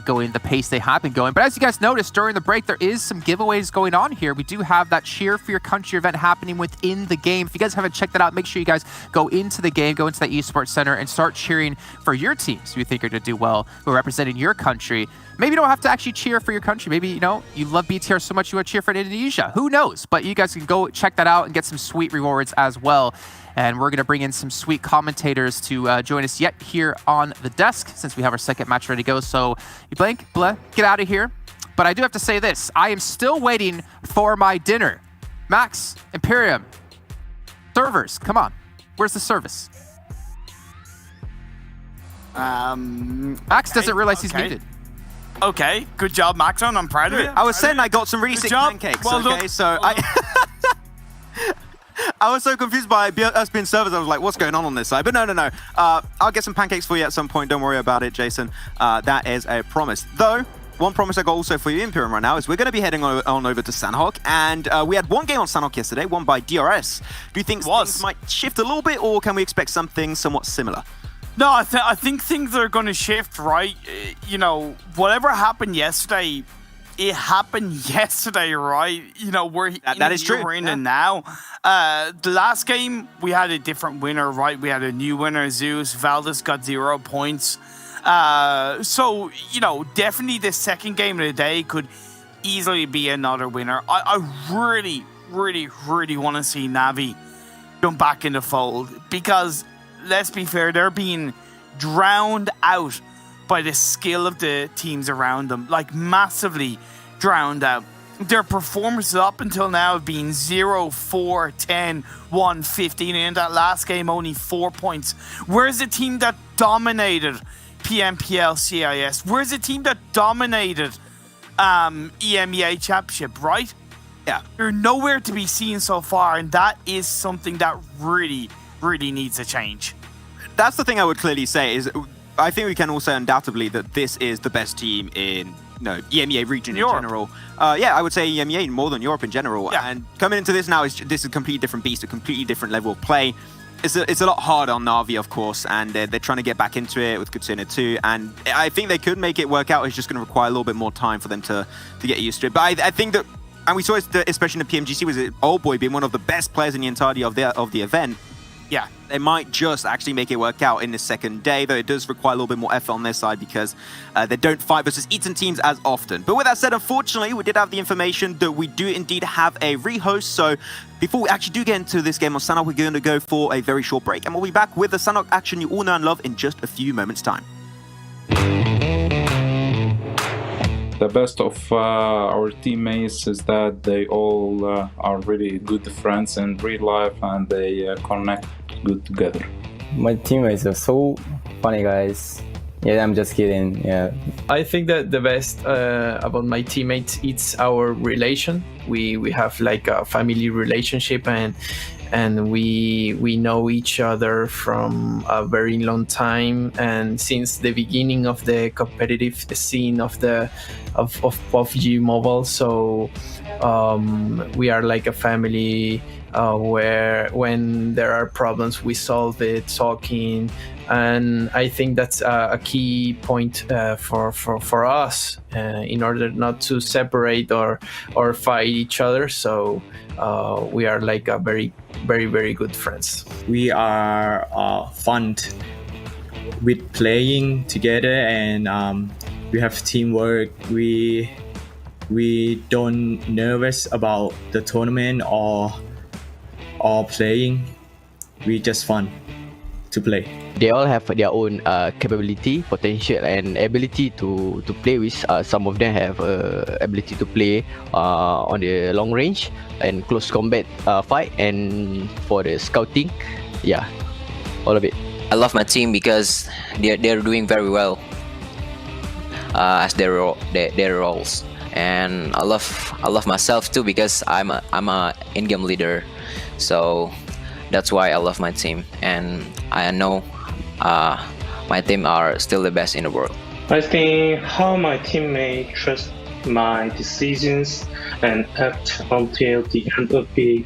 going the pace they have been going. But as you guys noticed during the break, there is some giveaways going on here. We do have that Cheer for Your Country event happening within the game. If you guys haven't checked that out, make sure you guys go into the game, go into that esports center, and start cheering for your teams who you think are going to do well, who are representing your country. Maybe you don't have to actually cheer for your country. Maybe, you know, you love BTR so much you want to cheer for Indonesia. Who knows? But you guys can go check that out and get some sweet rewards as well. And we're going to bring in some sweet commentators to join us yet here on the desk since we have our second match ready to go. So you blink, get out of here. But I do have to say this. I am still waiting for my dinner. Max, Imperium, servers, come on. Where's the service? Max doesn't realize he's muted. Okay, good job, Maxon. I'm proud of it. I was saying I got some really sick pancakes. Well, okay, so I was so confused by us being servers. I was like, what's going on this side? But no. I'll get some pancakes for you at some point. Don't worry about it, Jason. That is a promise. Though, one promise I got also for you, Imperium, right now is we're going to be heading on over to Sandhawk. And we had one game on Sandhawk yesterday, won by DRS. Do you think things might shift a little bit, or can we expect something somewhat similar? No, I think things are going to shift, right? You know, whatever happened yesterday, it happened yesterday, right? You know, we're that is true. We're in it now. The last game, we had a different winner, right? We had a new winner, Zeus. Valdez got 0 points. So, you know, definitely the second game of the day could easily be another winner. I really, really, really want to see Na'Vi jump back in the fold because, let's be fair, they're being drowned out by the skill of the teams around them, like massively drowned out. their performances up until now have been 0, 4, 10, 1, 15. And in that last game, only 4 points. Where's the team that dominated PMPL CIS? Where's the team that dominated EMEA Championship, right? Yeah. They're nowhere to be seen so far, and that is something that really, really needs a change. That's the thing I would clearly say is I think we can all say undoubtedly that this is the best team in EMEA region in general. I would say EMEA more than Europe in general. Yeah. And coming into this now, this is a completely different beast, a completely different level of play. It's a lot harder on Na'Vi, of course, and they're trying to get back into it with Kutsuna too. And I think they could make it work out. It's just going to require a little bit more time for them to get used to it. But I think that, and we saw it especially in the PMGC, was Old Boy being one of the best players in the entirety of the event. Yeah. They might just actually make it work out in the second day, though it does require a little bit more effort on their side because they don't fight versus Eton teams as often. But with that said, unfortunately, we did have the information that we do indeed have a rehost. So before we actually do get into this game on Sanhok, we're going to go for a very short break. And we'll be back with the Sanhok action you all know and love in just a few moments' time. The best of our teammates is that they all are really good friends in real life and they connect good together. My teammates are so funny guys. Yeah, I'm just kidding. Yeah. I think that the best about my teammates is our relation. We have like a family relationship and we know each other from a very long time, and since the beginning of the competitive scene of PUBG Mobile. So we are like a family where when there are problems we solve it talking, and I think that's a key point for us in order not to separate or fight each other. So we are like a very, very, very good friends. We are fun with playing together, and we have teamwork. We don't nervous about the tournament or playing. We just fun to play. They all have their own capability, potential, and ability to play with. Some of them have ability to play on the long range and close combat fight, and for the scouting, yeah, all of it. I love my team because they're doing very well as their roles, and I love myself too because I'm a in-game leader, so that's why I love my team, and I know my team are still the best in the world. I think how my teammates trust my decisions and act until the end will be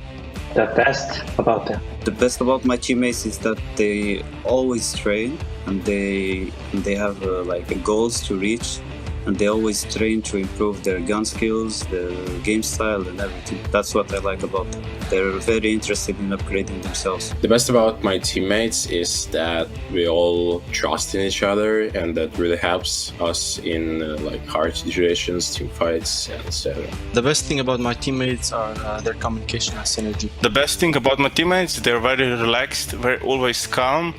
the best about them. The best about my teammates is that they always train and they have goals to reach, and they always train to improve their gun skills, their game style and everything. That's what I like about them. They're very interested in upgrading themselves. The best about my teammates is that we all trust in each other, and that really helps us in hard situations, team fights, etc. The best thing about my teammates are their communication and synergy. The best thing about my teammates, they're very relaxed, always calm.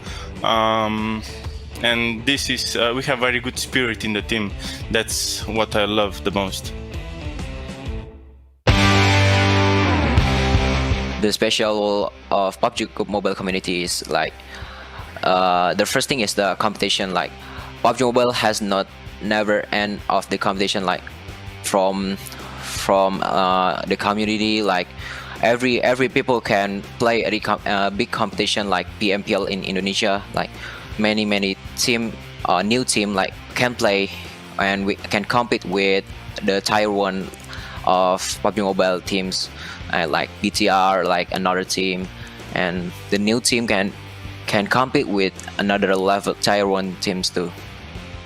And this is we have very good spirit in the team. That's what I love the most. The special of PUBG Mobile community is the first thing is the competition. Like PUBG Mobile has never end of the competition from the community. Like every people can play a big competition like PMPL in Indonesia. Like many new team can play, and we can compete with the tier 1 of PUBG Mobile teams, like BTR, like another team, and the new team can compete with another level tier 1 teams too.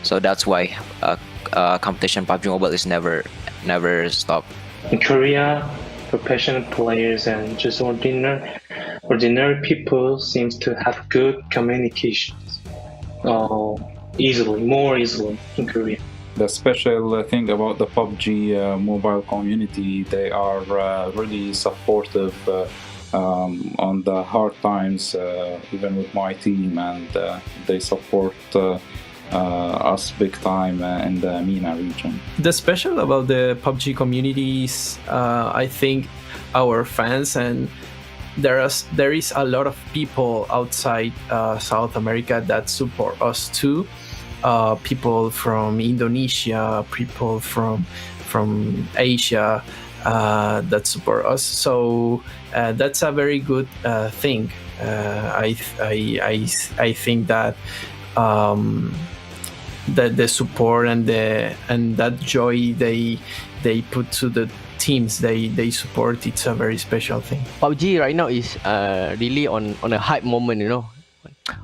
So that's why competition PUBG Mobile is never stop. In Korea, professional players and just ordinary people seems to have good communication. More easily in Korea. The special thing about the PUBG mobile community, they are really supportive on the hard times, even with my team, and they support us big time in the MENA region. The special about the PUBG community is, I think, our fans, and there is a lot of people outside South America that support us too. People from Indonesia, people from Asia that support us. So that's a very good thing. I think that the support and that joy they put to the teams they support, it's a very special thing. PUBG right now is really on a hype moment, you know.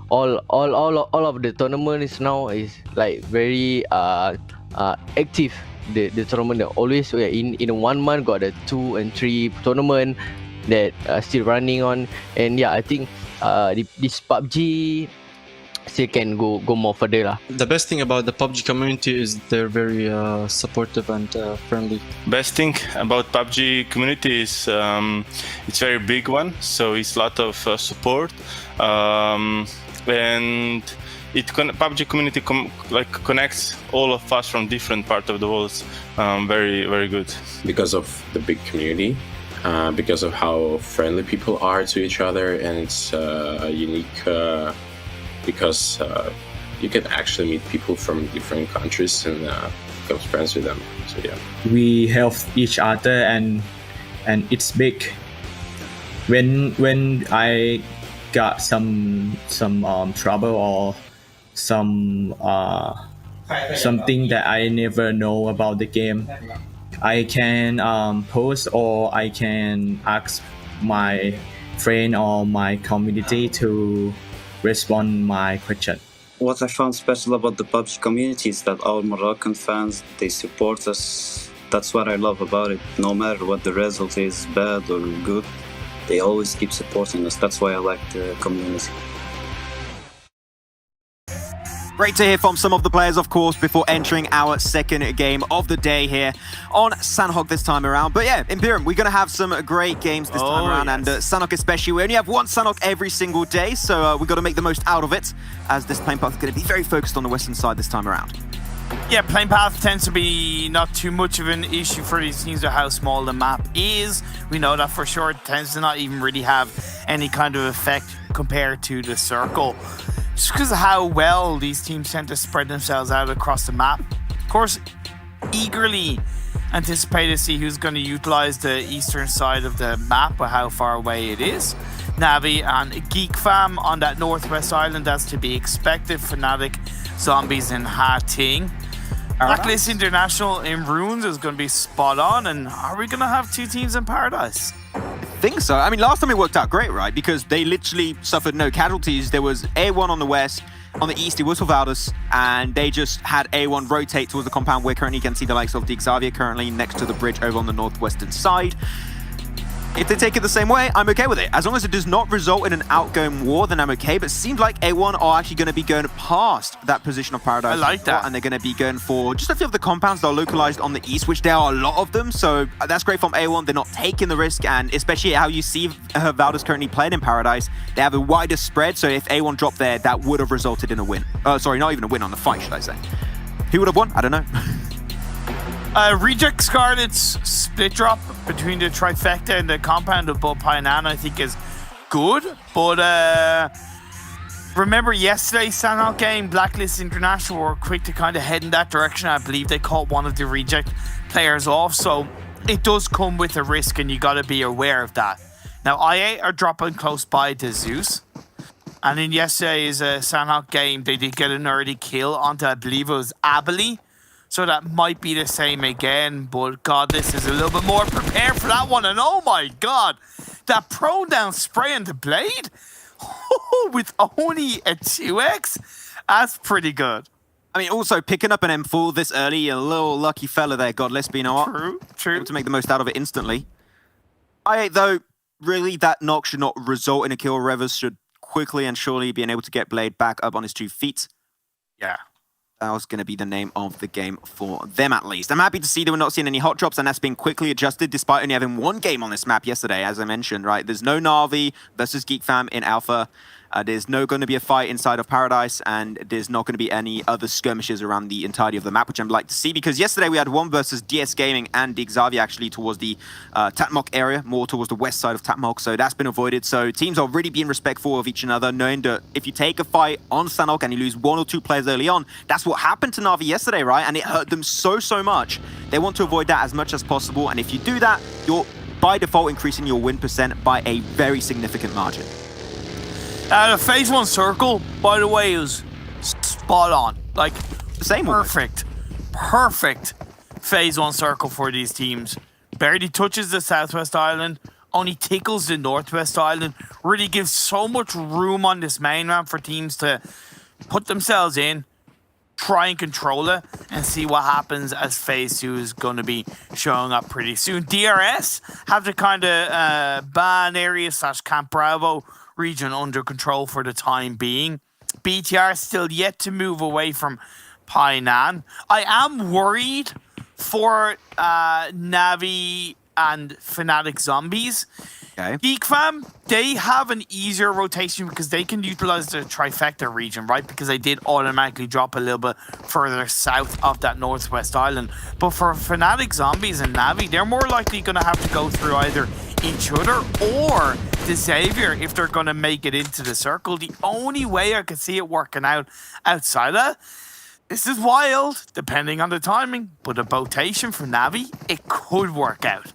All of the tournaments now is like very active. The tournament always in 1 month got a 2 and 3 tournament that are still running on, and yeah, I think this PUBG still can go more further lah. The best thing about the PUBG community is they're very supportive and friendly. Best thing about PUBG community is it's very big one, so it's a lot of support, and PUBG community connects all of us from different parts of the world. Very, very good. Because of the big community, because of how friendly people are to each other, and it's unique because you can actually meet people from different countries and become friends with them. So yeah, we help each other, and it's big. When I got some trouble or something that I never know about the game, I can post, or I can ask my friend or my community to respond my question. What I found special about the PUBG community is that our Moroccan fans, they support us. That's what I love about it. No matter what the result is, bad or good, they always keep supporting us. That's why I like the community. Great to hear from some of the players, of course, before entering our second game of the day here on Sanhok this time around. But yeah, Imperium, we're going to have some great games this time around, yes. And Sanhok especially. We only have one Sanhok every single day, so we've got to make the most out of it, as this plane path is going to be very focused on the western side this time around. Yeah, plane path tends to be not too much of an issue for these teams with how small the map is. We know that for sure. It tends to not even really have any kind of effect compared to the circle, just because of how well these teams tend to spread themselves out across the map. Of course, eagerly anticipate to see who's going to utilize the eastern side of the map or how far away it is. Navi and Geek Fam on that northwest island, that's to be expected. Fnatic, Zombies, and Ha-Ting. Blacklist International in Runes is going to be spot on, and are we going to have 2 teams in Paradise? I think so. I mean, last time it worked out great, right? Because they literally suffered no casualties. There was A1 on the west, on the east it was for Valdus, and they just had A1 rotate towards the compound where currently you can see the likes of the Xavier currently next to the bridge over on the northwestern side. If they take it the same way, I'm okay with it. As long as it does not result in an outgoing war, then I'm okay. But it seems like A1 are actually going to be going past that position of Paradise. I like that. And they're going to be going for just a few of the compounds that are localized on the east, which there are a lot of them. So that's great from A1. They're not taking the risk. And especially how you see Valdus currently playing in Paradise, they have a wider spread. So if A1 dropped there, that would have resulted in a win. Sorry, not even a win on the fight, should I say. Who would have won? I don't know. Reject Scarlet's split drop between the trifecta and the compound of both Pioneer, I think, is good. But remember yesterday's Sanhok game, Blacklist International were quick to kind of head in that direction. I believe they caught one of the Reject players off. So it does come with a risk, and you got to be aware of that. Now, IA are dropping close by to Zeus. And in yesterday's Sanhok game, they did get an early kill onto, I believe it was Abilene. So that might be the same again, but Godless is a little bit more prepared for that one. And oh my god, that prone down spray on the blade with only a 2x, that's pretty good. I mean, also picking up an M4 this early, a little lucky fella there, Godless, but you know what? True. Able to make the most out of it instantly. Though, really that knock should not result in a kill. Revers should quickly and surely be able to get Blade back up on his 2 feet. Yeah. That was going to be the name of the game for them, at least. I'm happy to see that we're not seeing any hot drops, and that's been quickly adjusted despite only having 1 game on this map yesterday, as I mentioned, right? There's no Na'Vi versus Geek Fam in Alpha, There's no going to be a fight inside of Paradise, and there's not going to be any other skirmishes around the entirety of the map, which I'd like to see, because yesterday we had one versus DS Gaming and Xavier actually towards the Tatmok area, more towards the west side of Tatmok, so that's been avoided. So teams are really being respectful of each another, knowing that if you take a fight on Sanhok and you lose 1 or 2 players early on, that's what happened to Na'Vi yesterday, right? And it hurt them so much. They want to avoid that as much as possible, and if you do that, you're by default increasing your win percent by a very significant margin. The phase 1 circle, by the way, is spot on. Like, same perfect phase 1 circle for these teams. Barely touches the Southwest Island, only tickles the Northwest Island, really gives so much room on this main ramp for teams to put themselves in, try and control it, and see what happens as phase 2 is going to be showing up pretty soon. DRS have the kind of ban area / Camp Bravo region under control for the time being. BTR still yet to move away from Painan. I am worried for Navi and Fnatic Zombies. Okay. Geek Fam, they have an easier rotation because they can utilize the trifecta region, right? Because they did automatically drop a little bit further south of that Northwest Island. But for Fnatic Zombies and Navi, they're more likely going to have to go through either each other or the Xavier if they're going to make it into the circle. The only way I could see it working out outside of this is wild, depending on the timing, but a rotation for Navi, it could work out.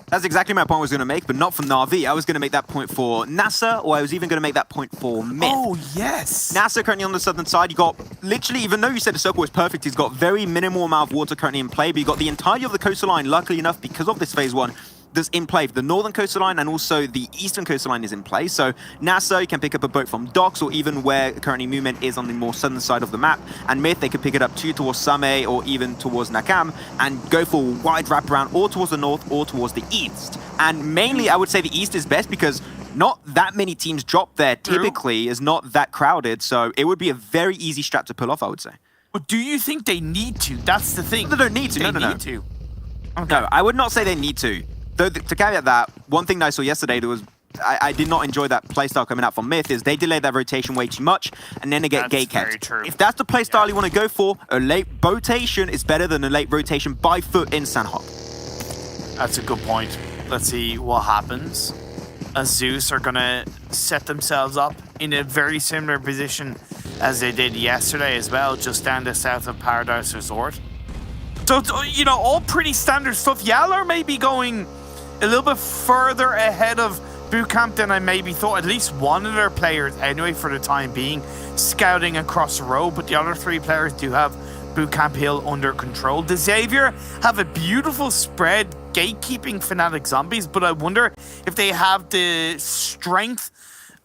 That's exactly my point I was going to make, but not for Na'Vi. I was going to make that point for NASA, or I was even going to make that point for Myth. Oh, yes. NASA currently on the southern side. You got literally, even though you said the circle was perfect, he's got very minimal amount of water currently in play, but you got the entirety of the coastline, luckily enough, because of this phase 1, that's in play. The northern coastline and also the eastern coastline is in play. So NASA, you can pick up a boat from docks or even where currently movement is on the more southern side of the map. And Myth, they could pick it up too towards Same or even towards Nakam and go for a wide wraparound or towards the north or towards the east. And mainly, I would say the east is best because not that many teams drop there typically, is not that crowded. So it would be a very easy strat to pull off, I would say. But do you think they need to? That's the thing. They don't need to. They No. need to. Okay. No, I would not say they need to. Though, to caveat that, one thing that I saw yesterday that was I did not enjoy that playstyle coming out from Myth is they delayed that rotation way too much and then they get gate kept. If that's the playstyle you want to go for, a late rotation is better than a late rotation by foot in Sanhok. That's a good point. Let's see what happens. Zeus are going to set themselves up in a very similar position as they did yesterday as well, just down the south of Paradise Resort. So, you know, all pretty standard stuff. Yalar may be going a little bit further ahead of Bootcamp than I maybe thought. At least one of their players, anyway, for the time being, scouting across the road. But the other 3 players do have Bootcamp Hill under control. The Xavier have a beautiful spread, gatekeeping Fnatic Zombies. But I wonder if they have the strength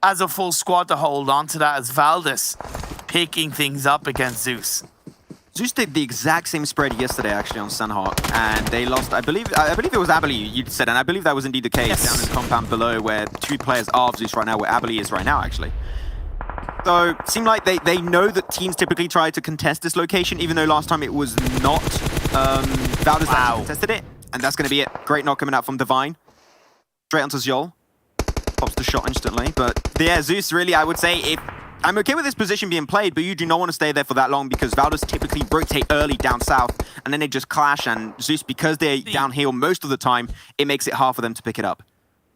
as a full squad to hold on to that as Valdez picking things up against Zeus. Zeus did the exact same spread yesterday, actually, on Sanhok, and they lost. I believe it was Abilene, you said, and I believe that was indeed the case down in the compound below, where 2 players are of Zeus right now, where Abilene is right now, actually. So, it seemed like they know that teams typically try to contest this location, even though last time it was not Valdez that contested it, and that's going to be it. Great knock coming out from Divine. Straight onto Zjol. Pops the shot instantly, but yeah, Zeus really, I would say, if I'm okay with this position being played, but you do not want to stay there for that long because Valdez typically rotate early down south, and then they just clash, and Zeus, because they're downhill most of the time, it makes it hard for them to pick it up.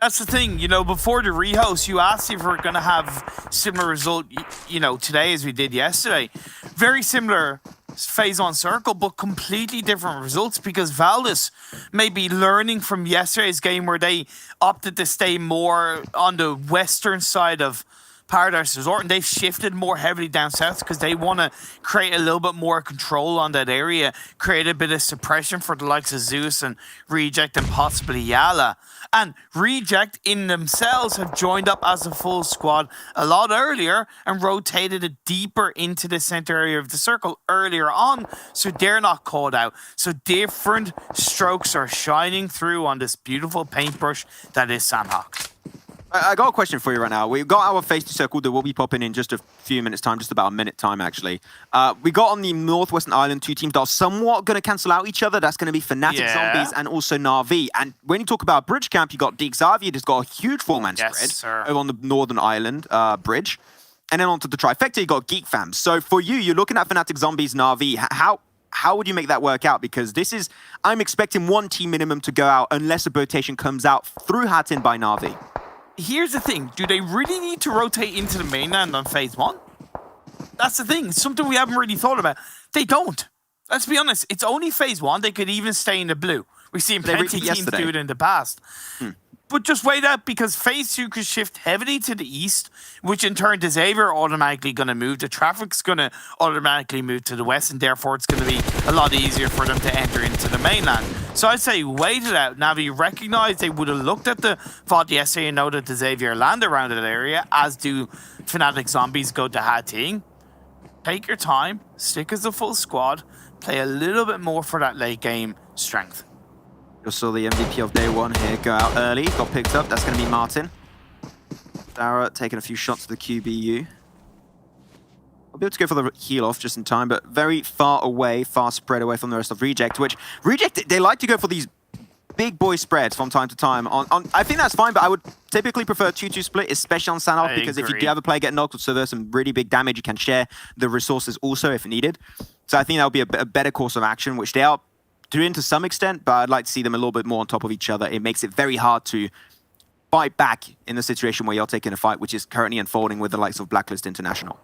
That's the thing, you know, before the rehost, you asked if we're going to have similar result, you know, today as we did yesterday. Very similar phase 1 circle, but completely different results because Valdez may be learning from yesterday's game where they opted to stay more on the western side of Paradise Resort, and they've shifted more heavily down south because they want to create a little bit more control on that area, create a bit of suppression for the likes of Zeus and Reject and possibly Yala. And Reject in themselves have joined up as a full squad a lot earlier and rotated it deeper into the center area of the circle earlier on, so they're not caught out. So different strokes are shining through on this beautiful paintbrush that is Sanhok. I got a question for you right now. We've got our phase 2 circle that will be popping in just a few minutes time, just about a minute time actually. We got on the northwestern island 2 teams that are somewhat going to cancel out each other. That's going to be Fnatic Zombies and also Na'Vi. And when you talk about Bridge Camp, you got Xavier that's got a huge 4-man spread over on the northern island bridge. And then onto the trifecta, you got Geek Fam. So for you, you're looking at Fnatic Zombies, Na'Vi. How would you make that work out? Because I'm expecting one team minimum to go out unless a rotation comes out through Hatin by Na'Vi. Here's the thing. Do they really need to rotate into the mainland on phase 1? That's the thing. It's something we haven't really thought about. They don't. Let's be honest. It's only phase 1. They could even stay in the blue. We've seen plenty of teams do it in the past. But just wait out, because phase 2 could shift heavily to the east, which in turn, the Xavier automatically going to move. The traffic's going to automatically move to the west, and therefore it's going to be a lot easier for them to enter into the mainland. So I'd say wait it out. Navi recognize they would have looked at the VOD yesterday and know that the Xavier land around that area, as do Fnatic Zombies go to Hating. Take your time, stick as a full squad, play a little bit more for that late game strength. Just saw the MVP of day 1 here go out early, got picked up. That's going to be Martin. Dara taking a few shots to the QBU. I'll be able to go for the heal off just in time, but very far away, far spread away from the rest of Reject, which Reject, they like to go for these big boy spreads from time to time. I think that's fine, but I would typically prefer 2-2 split, especially on Sanoff, because if you do have a player get knocked, so there's some really big damage, you can share the resources also if needed. So I think that would be a better course of action, which they are doing to some extent, but I'd like to see them a little bit more on top of each other. It makes it very hard to fight back in the situation where you're taking a fight, which is currently unfolding with the likes of Blacklist International.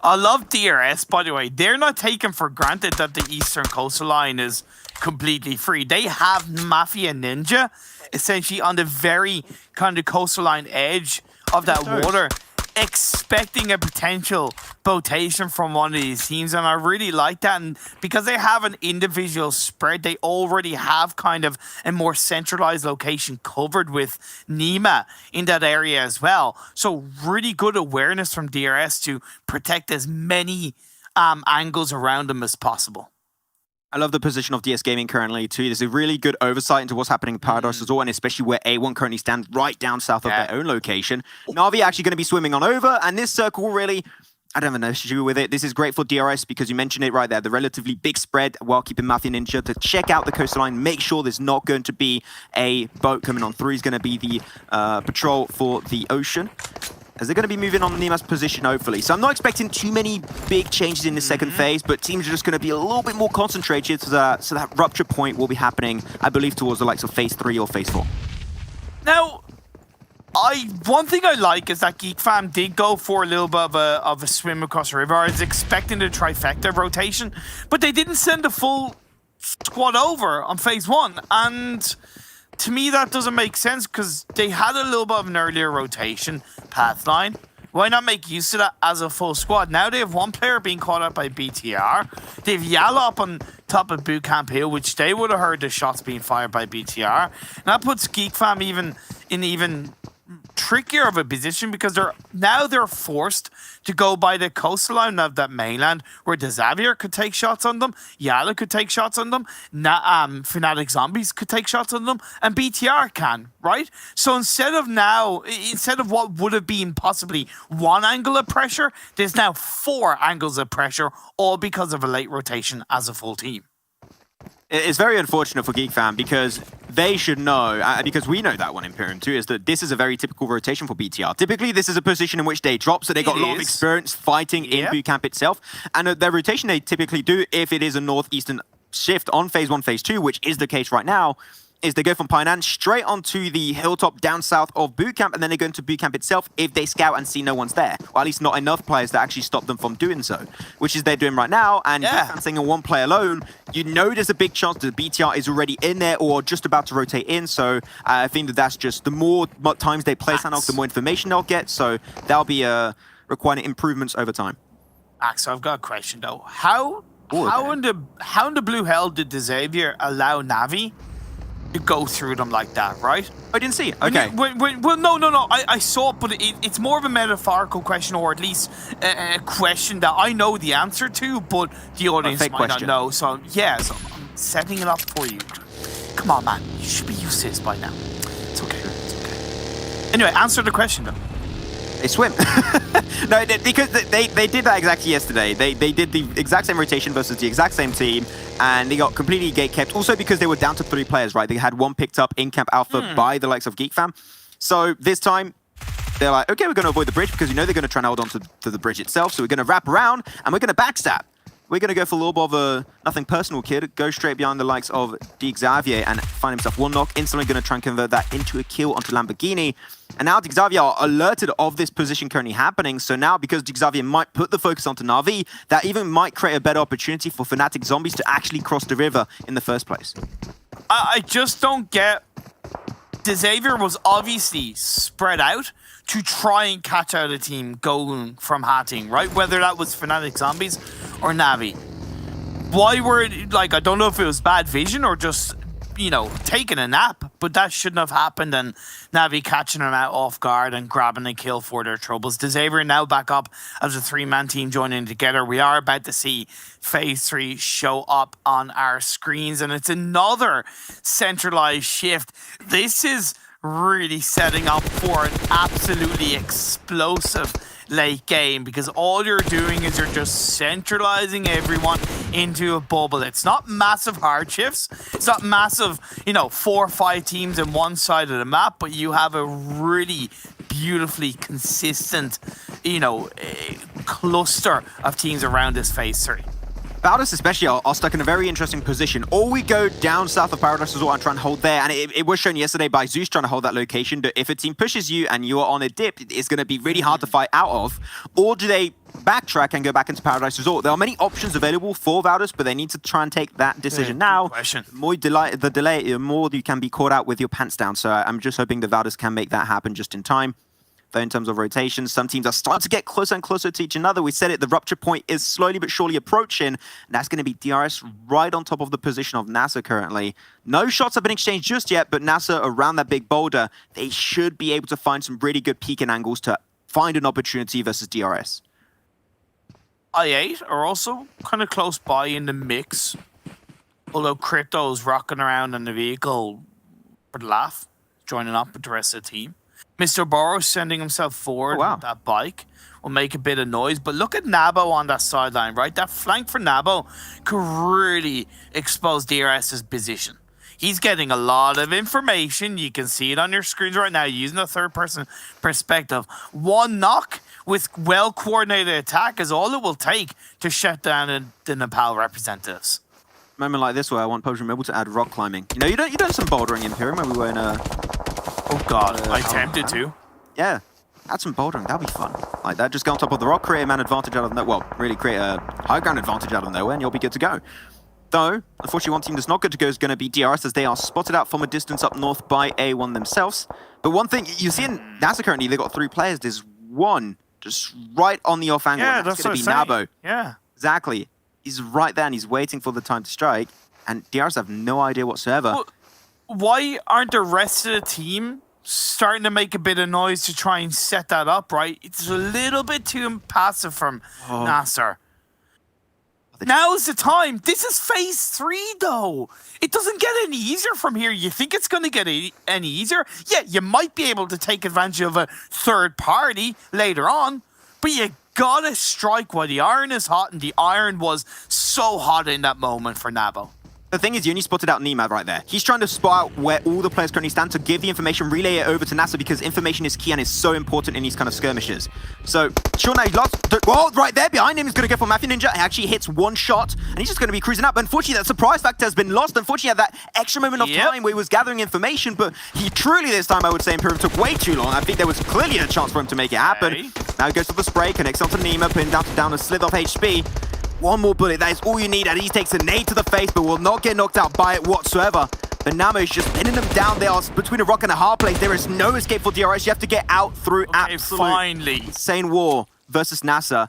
I love DRS, by the way. They're not taking for granted that the eastern coastline is completely free. They have Mafia Ninja essentially on the very kind of coastline edge of that water, expecting a potential rotation from one of these teams, and I really like that. And because they have an individual spread, they already have kind of a more centralized location covered with Nima in that area as well. So really good awareness from DRS to protect as many angles around them as possible. I love the position of DS Gaming currently too. There's a really good oversight into what's happening in Paradox as well, and especially where A1 currently stands right down south of their own location. Na'Vi actually going to be swimming on over, and this circle really, I don't have an issue with it. This is great for DRS because you mentioned it right there, the relatively big spread while keeping Mafia Ninja to check out the coastline, make sure there's not going to be a boat coming on through. Is going to be the patrol for the ocean, as they're going to be moving on Nima's position, hopefully. So I'm not expecting too many big changes in the second phase, but teams are just going to be a little bit more concentrated, so that rupture point will be happening, I believe, towards the likes of phase 3 or phase 4. Now, one thing I like is that Geek Fam did go for a little bit of a swim across the river. I was expecting the trifecta rotation, but they didn't send a full squad over on phase 1, and to me, that doesn't make sense because they had a little bit of an earlier rotation path line. Why not make use of that as a full squad? Now they have one player being caught up by BTR. They have Yala up on top of Bootcamp Hill, which they would have heard the shots being fired by BTR. And that puts Geek Fam in even trickier of a position because they're forced to go by the coastline of that mainland where the Xavier could take shots on them, Yala could take shots on them, Fnatic Zombies could take shots on them, and BTR can, right? So instead of what would have been possibly one angle of pressure, there's now 4 angles of pressure, all because of a late rotation as a full team. It's very unfortunate for Geek Fam because they should know, because we know that one Imperium too, is that this is a very typical rotation for BTR. Typically, this is a position in which they drop, so they got a lot of experience fighting in bootcamp itself. And their rotation they typically do, if it is a northeastern shift on phase 1, phase 2, which is the case right now, is they go from Painan straight onto the hilltop down south of bootcamp, and then they go into bootcamp itself if they scout and see no one's there, or at least not enough players that actually stop them from doing so, which is they're doing right now. And saying a one player alone, you know there's a big chance that the BTR is already in there or just about to rotate in. So I think that's just the more times they play Sanok, the more information they'll get. So that'll be requiring improvements over time. So I've got a question though. How in the blue hell did the Xavier allow Navi to go through them like that, right? I didn't see it. Okay. Well, no. I saw it, but it's more of a metaphorical question, or at least a question that I know the answer to, but the audience might not know. So, so I'm setting it up for you. Come on, man. You should be used to this by now. It's okay. Anyway, answer the question, though. They swim. No, because they did that exactly yesterday. They did the exact same rotation versus the exact same team, and they got completely gate-kept. Also because they were down to 3 players, right? They had one picked up in Camp Alpha by the likes of Geek Fam. So this time, they're like, okay, we're going to avoid the bridge because they're going to try and hold on to the bridge itself. So we're going to wrap around and we're going to backstab. We're going to go for a little bit of a nothing personal kid, go straight behind the likes of Xavier and find himself one knock. Instantly going to try and convert that into a kill onto Lamborghini. And now Xavier are alerted of this position currently happening. So now, because Xavier might put the focus onto Na'Vi, that even might create a better opportunity for Fnatic Zombies to actually cross the river in the first place. I just don't get... Xavier was obviously spread out to try and catch out a team going from hatting, right? Whether that was Fnatic Zombies or Na'Vi. Why were it, like, I don't know if it was bad vision or just, you know, taking a nap, but that shouldn't have happened, and Na'Vi catching them out off guard and grabbing a kill for their troubles. Xavier now back up as a three-man team joining together. We are about to see Phase 3 show up on our screens, and it's another centralized shift. This is really setting up for an absolutely explosive late game, because all you're doing is you're just centralizing everyone into a bubble. It's not massive hard shifts. It's not massive, you know, 4 or 5 teams in one side of the map, but you have a really beautifully consistent, you know, cluster of teams around this Phase 3. Valdez especially are stuck in a very interesting position. Or we go down south of Paradise Resort and try and hold there, and it was shown yesterday by Zeus trying to hold that location, that if a team pushes you and you are on a dip, it's going to be really hard to fight out of. Or do they backtrack and go back into Paradise Resort? There are many options available for Valdez, but they need to try and take that decision now. Question. The delay, the more you can be caught out with your pants down. So I'm just hoping the Valdez can make that happen just in time. Though in terms of rotations, some teams are starting to get closer and closer to each another. We said it, the rupture point is slowly but surely approaching. And that's going to be DRS right on top of the position of NASA currently. No shots have been exchanged just yet, but NASA around that big boulder, they should be able to find some really good peeking angles to find an opportunity versus DRS. I8 are also kind of close by in the mix. Although Crypto's rocking around in the vehicle for the laugh, joining up with the rest of the team. Mr. Burrow sending himself forward with that bike will make a bit of noise. But look at Nabo on that sideline, right? That flank for Nabo could really expose DRS's position. He's getting a lot of information. You can see it on your screens right now using a third-person perspective. One knock with well-coordinated attack is all it will take to shut down the Nepal representatives. Moment like this where I want PUBG Mobile to add rock climbing. You know, you done some bouldering in Imperium when we were in oh god, I attempted to. Yeah, add some bouldering, that'd be fun. Like that, just go on top of the rock, create a man advantage out of nowhere. Well, really create a high ground advantage out of nowhere, and you'll be good to go. Though, unfortunately, one team that's not good to go is going to be DRS, as they are spotted out from a distance up north by A1 themselves. But one thing, you see in NASA currently, they've got 3 players. There's one just right on the off angle. Yeah, that's going to be Nabo. Yeah. Exactly. He's right there, and he's waiting for the time to strike. And DRS have no idea whatsoever. Well, why aren't the rest of the team starting to make a bit of noise to try and set that up, right? It's a little bit too passive from Nasser. Now's the time. This is Phase 3, though. It doesn't get any easier from here. You think it's going to get any easier? Yeah, you might be able to take advantage of a third party later on, but you gotta strike while the iron is hot, and the iron was so hot in that moment for Nabo. The thing is, you only spotted out Nemad right there. He's trying to spot out where all the players currently stand to give the information, relay it over to NASA, because information is key and is so important in these kind of skirmishes. So, sure, now he's lost. Well, right there behind him is going to go for Mafia Ninja. He actually hits one shot, and he's just going to be cruising up. But unfortunately, that surprise factor has been lost. Unfortunately, at that extra moment of time where he was gathering information, but he truly, this time, I would say, Imperium took way too long. I think there was clearly a chance for him to make it happen. Now he goes for the spray, connects onto Nima, putting down a slither of HP. One more bullet, that is all you need, and he takes a nade to the face, but will not get knocked out by it whatsoever. But Namo is just pinning them down there between a rock and a hard place. There is no escape for DRS. You have to get out through absolute insane war versus NASA.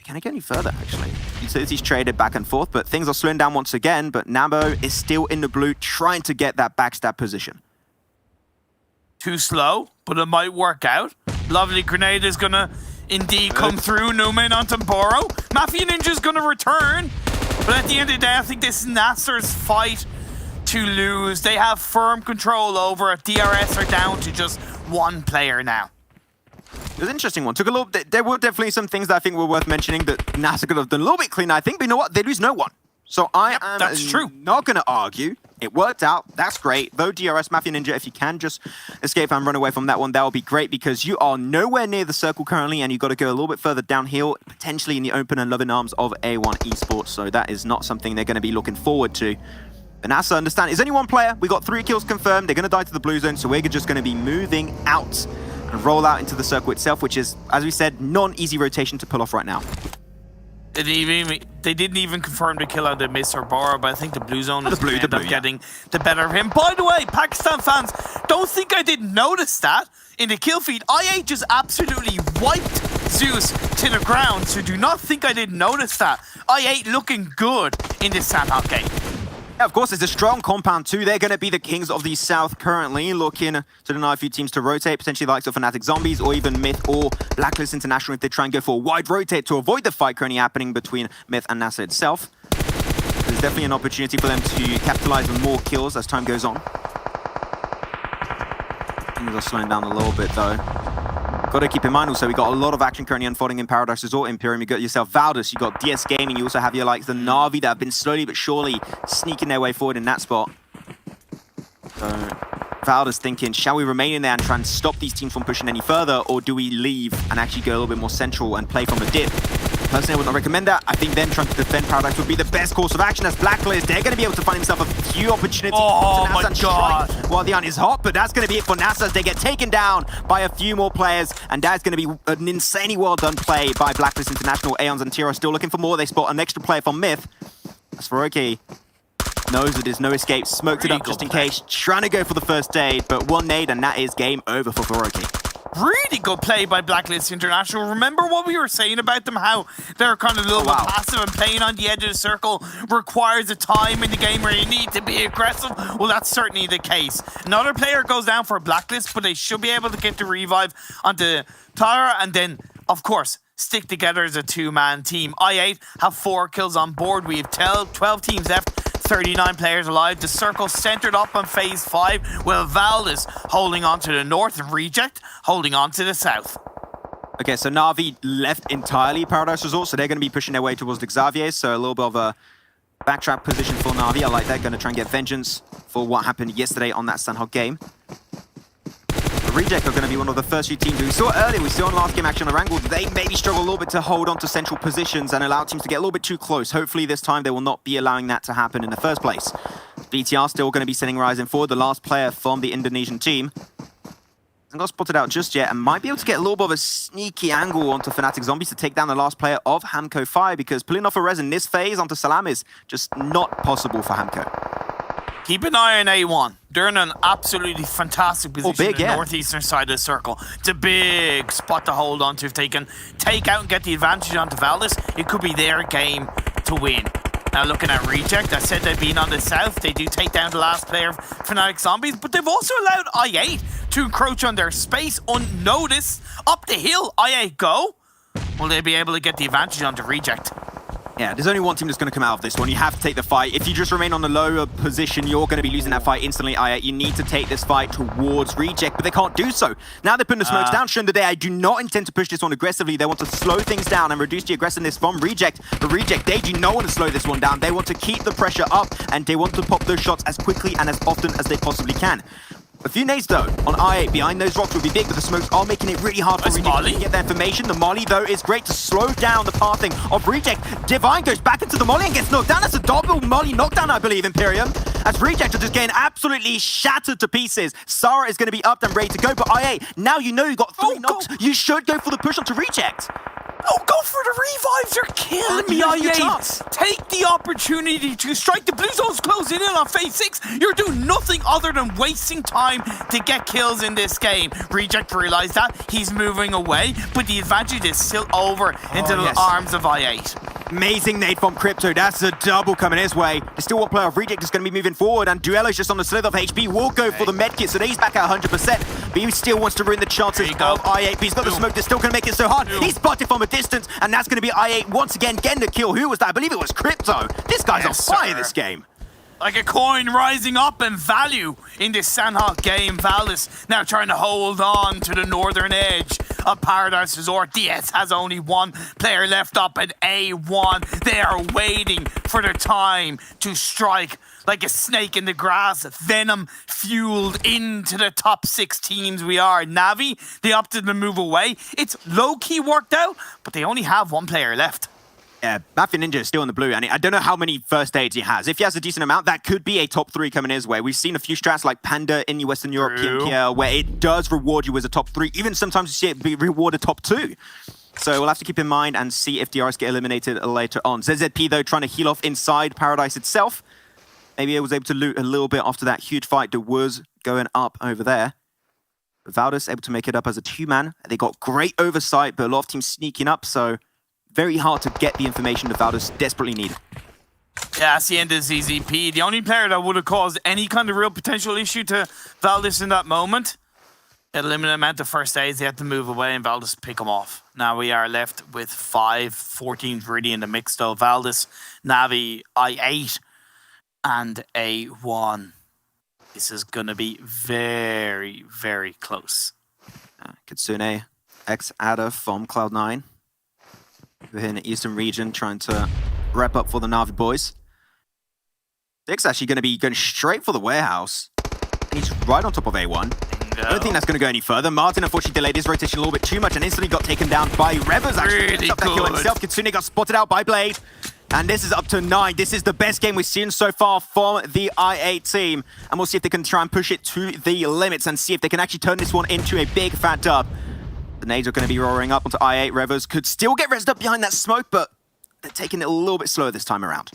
Can it get any further, actually? Utilities traded back and forth, but things are slowing down once again, but Namo is still in the blue, trying to get that backstab position. Too slow, but it might work out. Lovely grenade is going to indeed come through. Newman onto Boro. Mafia Ninja's going to return. But at the end of the day, I think this is Nasser's fight to lose. They have firm control over it. DRS are down to just one player now. It was an interesting one. Took a little. There were definitely some things that I think were worth mentioning that NASA could have done a little bit cleaner, I think. But you know what? They lose no one. So that's true. Not going to argue. It worked out. That's great. Though DRS, Mafia Ninja, if you can just escape and run away from that one, that would be great because you are nowhere near the circle currently and you've got to go a little bit further downhill, potentially in the open and loving arms of A1 Esports. So that is not something they're going to be looking forward to. But NASA, understand, is only one player. We got 3 kills confirmed. They're going to die to the blue zone. So we're just going to be moving out and roll out into the circle itself, which is, as we said, non-easy rotation to pull off right now. They didn't even confirm the kill out of Mr. Bora, but I think the blue zone is going to end up getting the better of him. By the way, Pakistan fans, don't think I didn't notice that in the kill feed. IA just absolutely wiped Zeus to the ground, so do not think I didn't notice that. IA looking good in this Sandhawk game. Yeah, of course, it's a strong compound too. They're going to be the kings of the South currently, looking to deny a few teams to rotate, potentially the likes of Fnatic Zombies or even Myth or Blacklist International if they try and go for a wide rotate to avoid the fight currently happening between Myth and NASA itself. There's definitely an opportunity for them to capitalize on more kills as time goes on. Things are slowing down a little bit though. Got to keep in mind also, we got a lot of action currently unfolding in Paradise Resort Imperium. You got yourself Valdus, you got DS Gaming, you also have your likes the Na'Vi that have been slowly but surely sneaking their way forward in that spot. So Valdus thinking, shall we remain in there and try and stop these teams from pushing any further, or do we leave and actually go a little bit more central and play from a dip? Personally, I would not recommend that. I think them trying to defend Paradise would be the best course of action as Blacklist. They're going to be able to find himself a few opportunities. Oh my god! While the iron is hot, but that's going to be it for NASA as they get taken down by a few more players, and that's going to be an insanely well done play by Blacklist International. Aeons and Tira still looking for more. They spot an extra player from Myth. As for Roki, knows that there's no escape, smoked it up just in case, trying to go for the first aid, but one nade and that is game over for Faroki. Really good play by Blacklist International. Remember what we were saying about them, how they're kind of a little bit passive and playing on the edge of the circle requires a time in the game where you need to be aggressive? Well, that's certainly the case. Another player goes down for Blacklist, but they should be able to get the revive onto Tyra and then, of course, stick together as a 2-man team. I8 have 4 kills on board. We have 12 teams left. 39 players alive. The circle centered up on phase 5, while Valdus holding on to the north and Reject holding on to the south. Okay, so Na'Vi left entirely Paradise Resort, so they're going to be pushing their way towards the Xavier, so a little bit of a backtrack position for Na'Vi. I like that, going to try and get vengeance for what happened yesterday on that Sandhawk game. The Reject are going to be one of the first few teams we saw earlier. We saw in last game action on Wrangle. They maybe struggle a little bit to hold on to central positions and allow teams to get a little bit too close. Hopefully this time they will not be allowing that to happen in the first place. BTR still going to be sending Ryzen forward, the last player from the Indonesian team. Hasn't got spotted out just yet and might be able to get a little bit of a sneaky angle onto Fnatic Zombies to take down the last player of Hamco Fire, because pulling off a res in this phase onto Salam is just not possible for Hamco. Keep an eye on A1. They're in an absolutely fantastic position in the northeastern side of the circle. It's a big spot to hold on to. If they can take out and get the advantage onto Valdus, it could be their game to win. Now looking at Reject, I said they've been on the south. They do take down the last player of Fnatic Zombies, but they've also allowed I8 to encroach on their space unnoticed. Up the hill, I8 go. Will they be able to get the advantage onto Reject? Yeah, there's only one team that's going to come out of this one. You have to take the fight. If you just remain on the lower position, you're going to be losing that fight instantly. You need to take this fight towards Reject, but they can't do so. Now they're putting the smokes down. Shun today, I do not intend to push this one aggressively. They want to slow things down and reduce the aggressiveness from Reject. But Reject, they do not want to slow this one down. They want to keep the pressure up, and they want to pop those shots as quickly and as often as they possibly can. A few nades though on IA behind those rocks will be big, but the smokes are making it really hard for Reject to get that information. The molly though is great to slow down the pathing of Reject. Divine goes back into the molly and gets knocked down. That's a double molly knockdown, I believe, Imperium. As Reject are just getting absolutely shattered to pieces. Sarah is going to be up and ready to go, but IA, now you know you've got 3 knocks. You should go for the push onto Reject. Oh, go for the revives! You're killing me, IA! Take the opportunity to strike. The blue zone's closing in on phase 6. You're doing nothing other than wasting time to get kills in this game. Reject realized that. He's moving away, but the advantage is still over into the arms of I8. Amazing nade from Crypto. That's a double coming his way. There's still one player of Reject is going to be moving forward, and Duello's just on the slither of HP. Will go for the medkit, so he's back at 100%. But he still wants to ruin the chances of I8. But he's got the smoke that's still going to make it so hard. He's spotted from a distance, and that's going to be I8 once again getting the kill. Who was that? I believe it was Crypto. This guy's on fire this game. like a coin rising up in value in this Sandhawk game. Valdez now trying to hold on to the northern edge of Paradise Resort. DS has only one player left up at A1. They are waiting for their time to strike like a snake in the grass. Venom fueled into the top 6 teams we are. Navi, they opted to move away. It's low-key worked out, but they only have one player left. Yeah, Mafia Ninja is still in the blue, and I don't know how many first aids he has. If he has a decent amount, that could be a top 3 coming his way. We've seen a few strats like Panda in Western Europe, PMPL, where it does reward you as a top 3. Even sometimes you see it be rewarded top 2. So we'll have to keep in mind and see if DRS get eliminated later on. ZZP, though, trying to heal off inside Paradise itself. Maybe it was able to loot a little bit after that huge fight that was going up over there. But Valdez able to make it up as a 2-man. They got great oversight, but a lot of teams sneaking up, so very hard to get the information that Valdez desperately needed. Yeah, that's the end of ZZP. The only player that would have caused any kind of real potential issue to Valdez in that moment, a limited amount of first aids, they had to move away and Valdez pick them off. Now we are left with 4 teams really in the mix though. Valdez, Navi, I8, and A1. This is going to be very, very close. Kitsune, ex-Ada from Cloud9. We're here in the Eastern region trying to wrap up for the Navi boys. Dick's actually going to be going straight for the warehouse. And he's right on top of A1. I don't think that's going to go any further. Martin unfortunately delayed his rotation a little bit too much and instantly got taken down by Revers. Actually, really up that kill himself. Kitsune got spotted out by Blade. And this is up to 9. This is the best game we've seen so far from the I8 team. And we'll see if they can try and push it to the limits and see if they can actually turn this one into a big fat dub. The nades are going to be roaring up onto I8. Revers could still get rezzed up behind that smoke, but they're taking it a little bit slower this time around.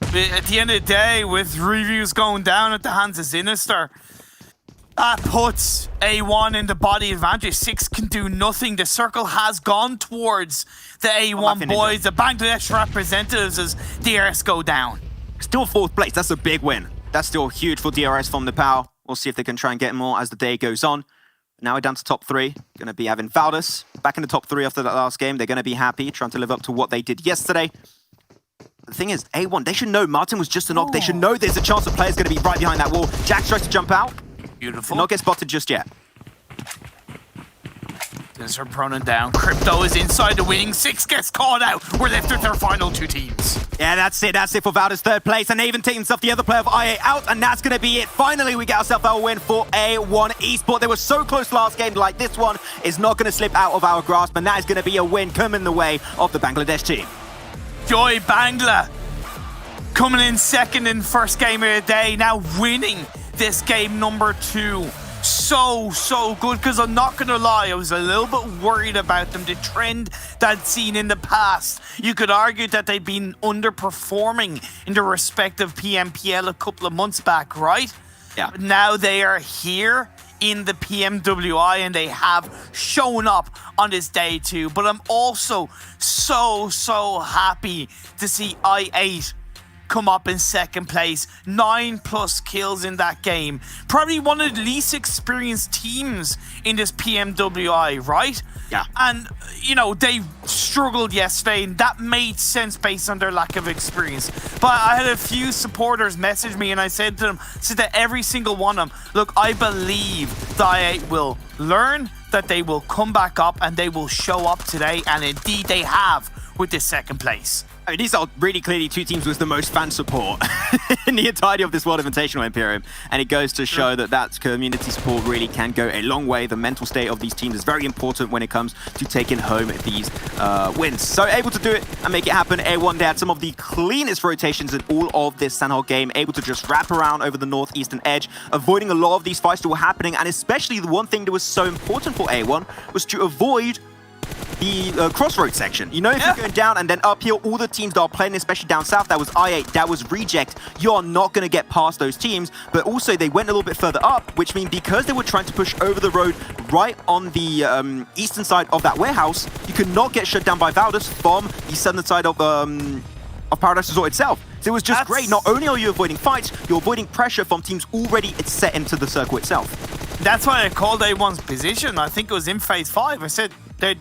At the end of the day, with reviews going down at the hands of Sinister, that puts A1 in the body advantage. 6 can do nothing. The circle has gone towards the A1 boys, the Bangladesh representatives, as DRS go down. Still 4th place. That's a big win. That's still huge for DRS from the POW. We'll see if they can try and get more as the day goes on. Now we're down to top 3. Going to be having Valdez back in the top 3 after that last game. They're going to be happy, trying to live up to what they did yesterday. The thing is, A1, they should know Martin was just a knock. They should know there's a chance the player's going to be right behind that wall. Jack tries to jump out. Beautiful. Did not get spotted just yet. There's her Pronin down. Crypto is inside the wing. 6 gets caught out. We're left with our final 2 teams. Yeah, that's it. That's it for Valdez 3rd place. And they even taking himself the other player of IA out. And that's going to be it. Finally, we get ourselves our win for A1 Esport. They were so close last game. Like, this one is not going to slip out of our grasp. And that is going to be a win coming the way of the Bangladesh team. Joy Bangla coming in 2nd in first game of the day. Now winning this game number 2. So good, because I'm not going to lie, I was a little bit worried about them. The trend that I'd seen in the past, you could argue that they'd been underperforming in the respective PMPL a couple of months back, right? Yeah. But now they are here in the PMWI and they have shown up on this day too. But I'm also so happy to see I8 come up in 2nd place. 9+ kills in that game. Probably one of the least experienced teams in this PMWI, right? Yeah. And, you know, they struggled yesterday, and that made sense based on their lack of experience. But I had a few supporters message me, and I said to them, to every single one of them, look, I believe the I8 will learn, that they will come back up, and they will show up today, and indeed they have with this 2nd place. I mean, these are really clearly 2 teams with the most fan support in the entirety of this World Invitational Imperium. And it goes to show that community support really can go a long way. The mental state of these teams is very important when it comes to taking home these wins. So able to do it and make it happen. A1, they had some of the cleanest rotations in all of this Sandhawk game. Able to just wrap around over the northeastern edge, avoiding a lot of these fights that were happening. And especially the one thing that was so important for A1 was to avoid the crossroad section. You know, if you're going down and then uphill, all the teams that are playing, especially down south, that was I8, that was Reject, you are not going to get past those teams. But also, they went a little bit further up, which means because they were trying to push over the road right on the eastern side of that warehouse, you could not get shut down by Valdez from the southern side of Paradise Resort itself. So it was just great. Not only are you avoiding fights, you're avoiding pressure from teams already set into the circle itself. That's why I called A1's position. I think it was in phase 5. I said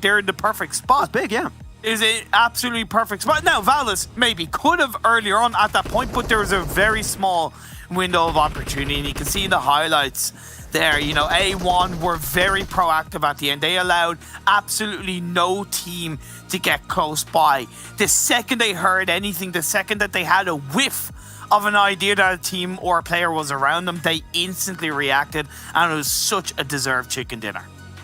they're in the perfect spot. That's big, yeah. is an absolutely perfect spot. Now, Valdez maybe could have earlier on at that point, but there was a very small window of opportunity, and you can see in the highlights there, you know, A1 were very proactive at the end. They allowed absolutely no team to get close by. The second they heard anything, the second that they had a whiff of an idea that a team or a player was around them, they instantly reacted, and it was such a deserved chicken dinner.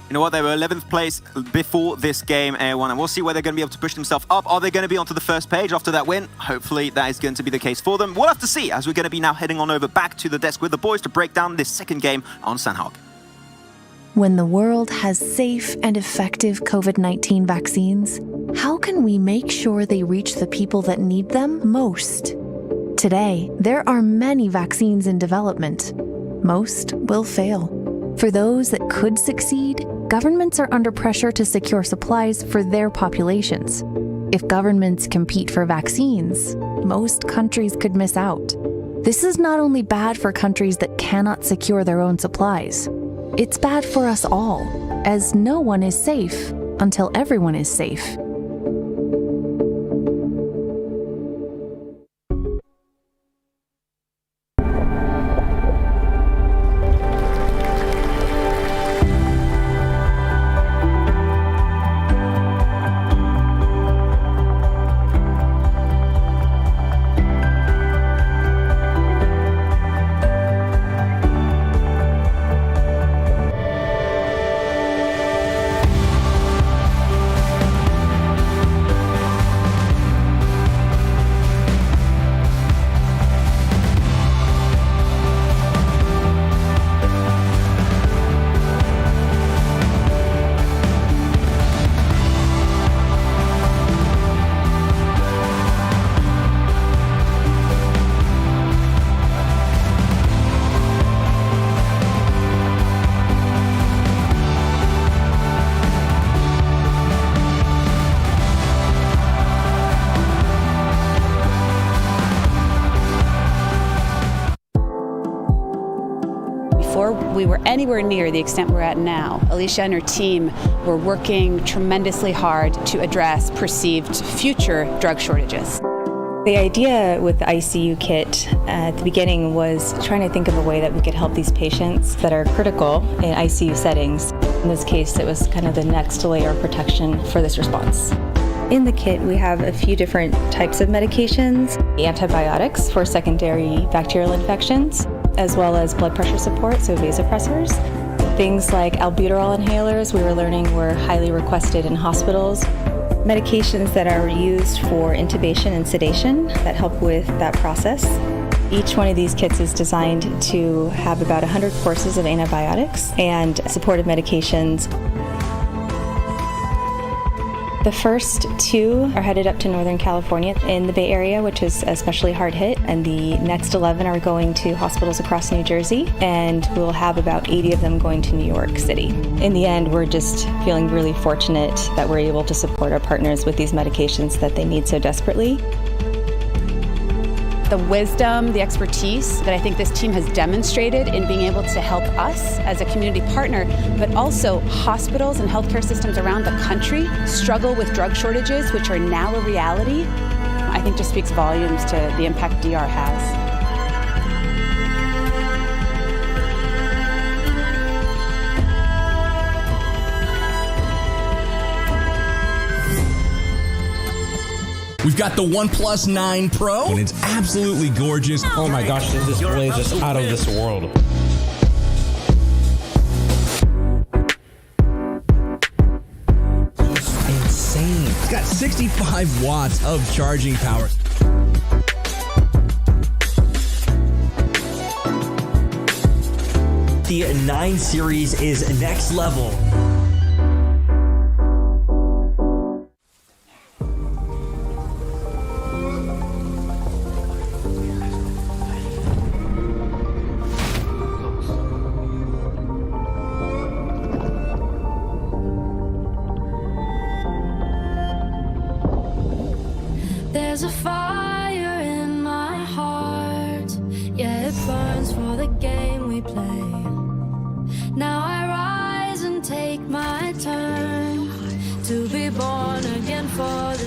You know what? They were 11th place before this game, A1, and we'll see where they're going to be able to push themselves up. Are they going to be onto the first page after that win? Hopefully that is going to be the case for them. We'll have to see, as we're going to be now heading on over back to the desk with the boys to break down this second game on Sandhog. When the world has safe and effective COVID-19 vaccines, how can we make sure they reach the people that need them most? Today, there are many vaccines in development. Most will fail. For those that could succeed, governments are under pressure to secure supplies for their populations. If governments compete for vaccines, most countries could miss out. This is not only bad for countries that cannot secure their own supplies, it's bad for us all, as no one is safe until everyone is safe. we were anywhere near the extent we're at now, Alicia and her team were working tremendously hard to address perceived future drug shortages. The idea with the ICU kit at the beginning was trying to think of a way that we could help these patients that are critical in ICU settings. In this case, it was kind of the next layer of protection for this response. In the kit, we have a few different types of medications, antibiotics for secondary bacterial infections, as well as blood pressure support, so vasopressors. Things like albuterol inhalers, we were learning were highly requested in hospitals. Medications that are used for intubation and sedation that help with that process. Each one of these kits is designed to have about 100 courses of antibiotics and supportive medications. The first two are headed up to Northern California in the Bay Area, which is especially hard hit, and the next 11 are going to hospitals across New Jersey, and we'll have about 80 of them going to New York City. In the end, we're just feeling really fortunate that we're able to support our partners with these medications that they need so desperately. The wisdom, the expertise that I think this team has demonstrated in being able to help us as a community partner, but also hospitals and healthcare systems around the country struggle with drug shortages, which are now a reality, I think just speaks volumes to the impact DR has. We've got the OnePlus 9 Pro, and it's absolutely gorgeous. Oh my gosh, this display is just out of this world. It's insane. It's got 65 watts of charging power. The 9 series is next level. There's a fire in my heart, yeah, it burns for the game we play. Now I rise and take my turn to be born again for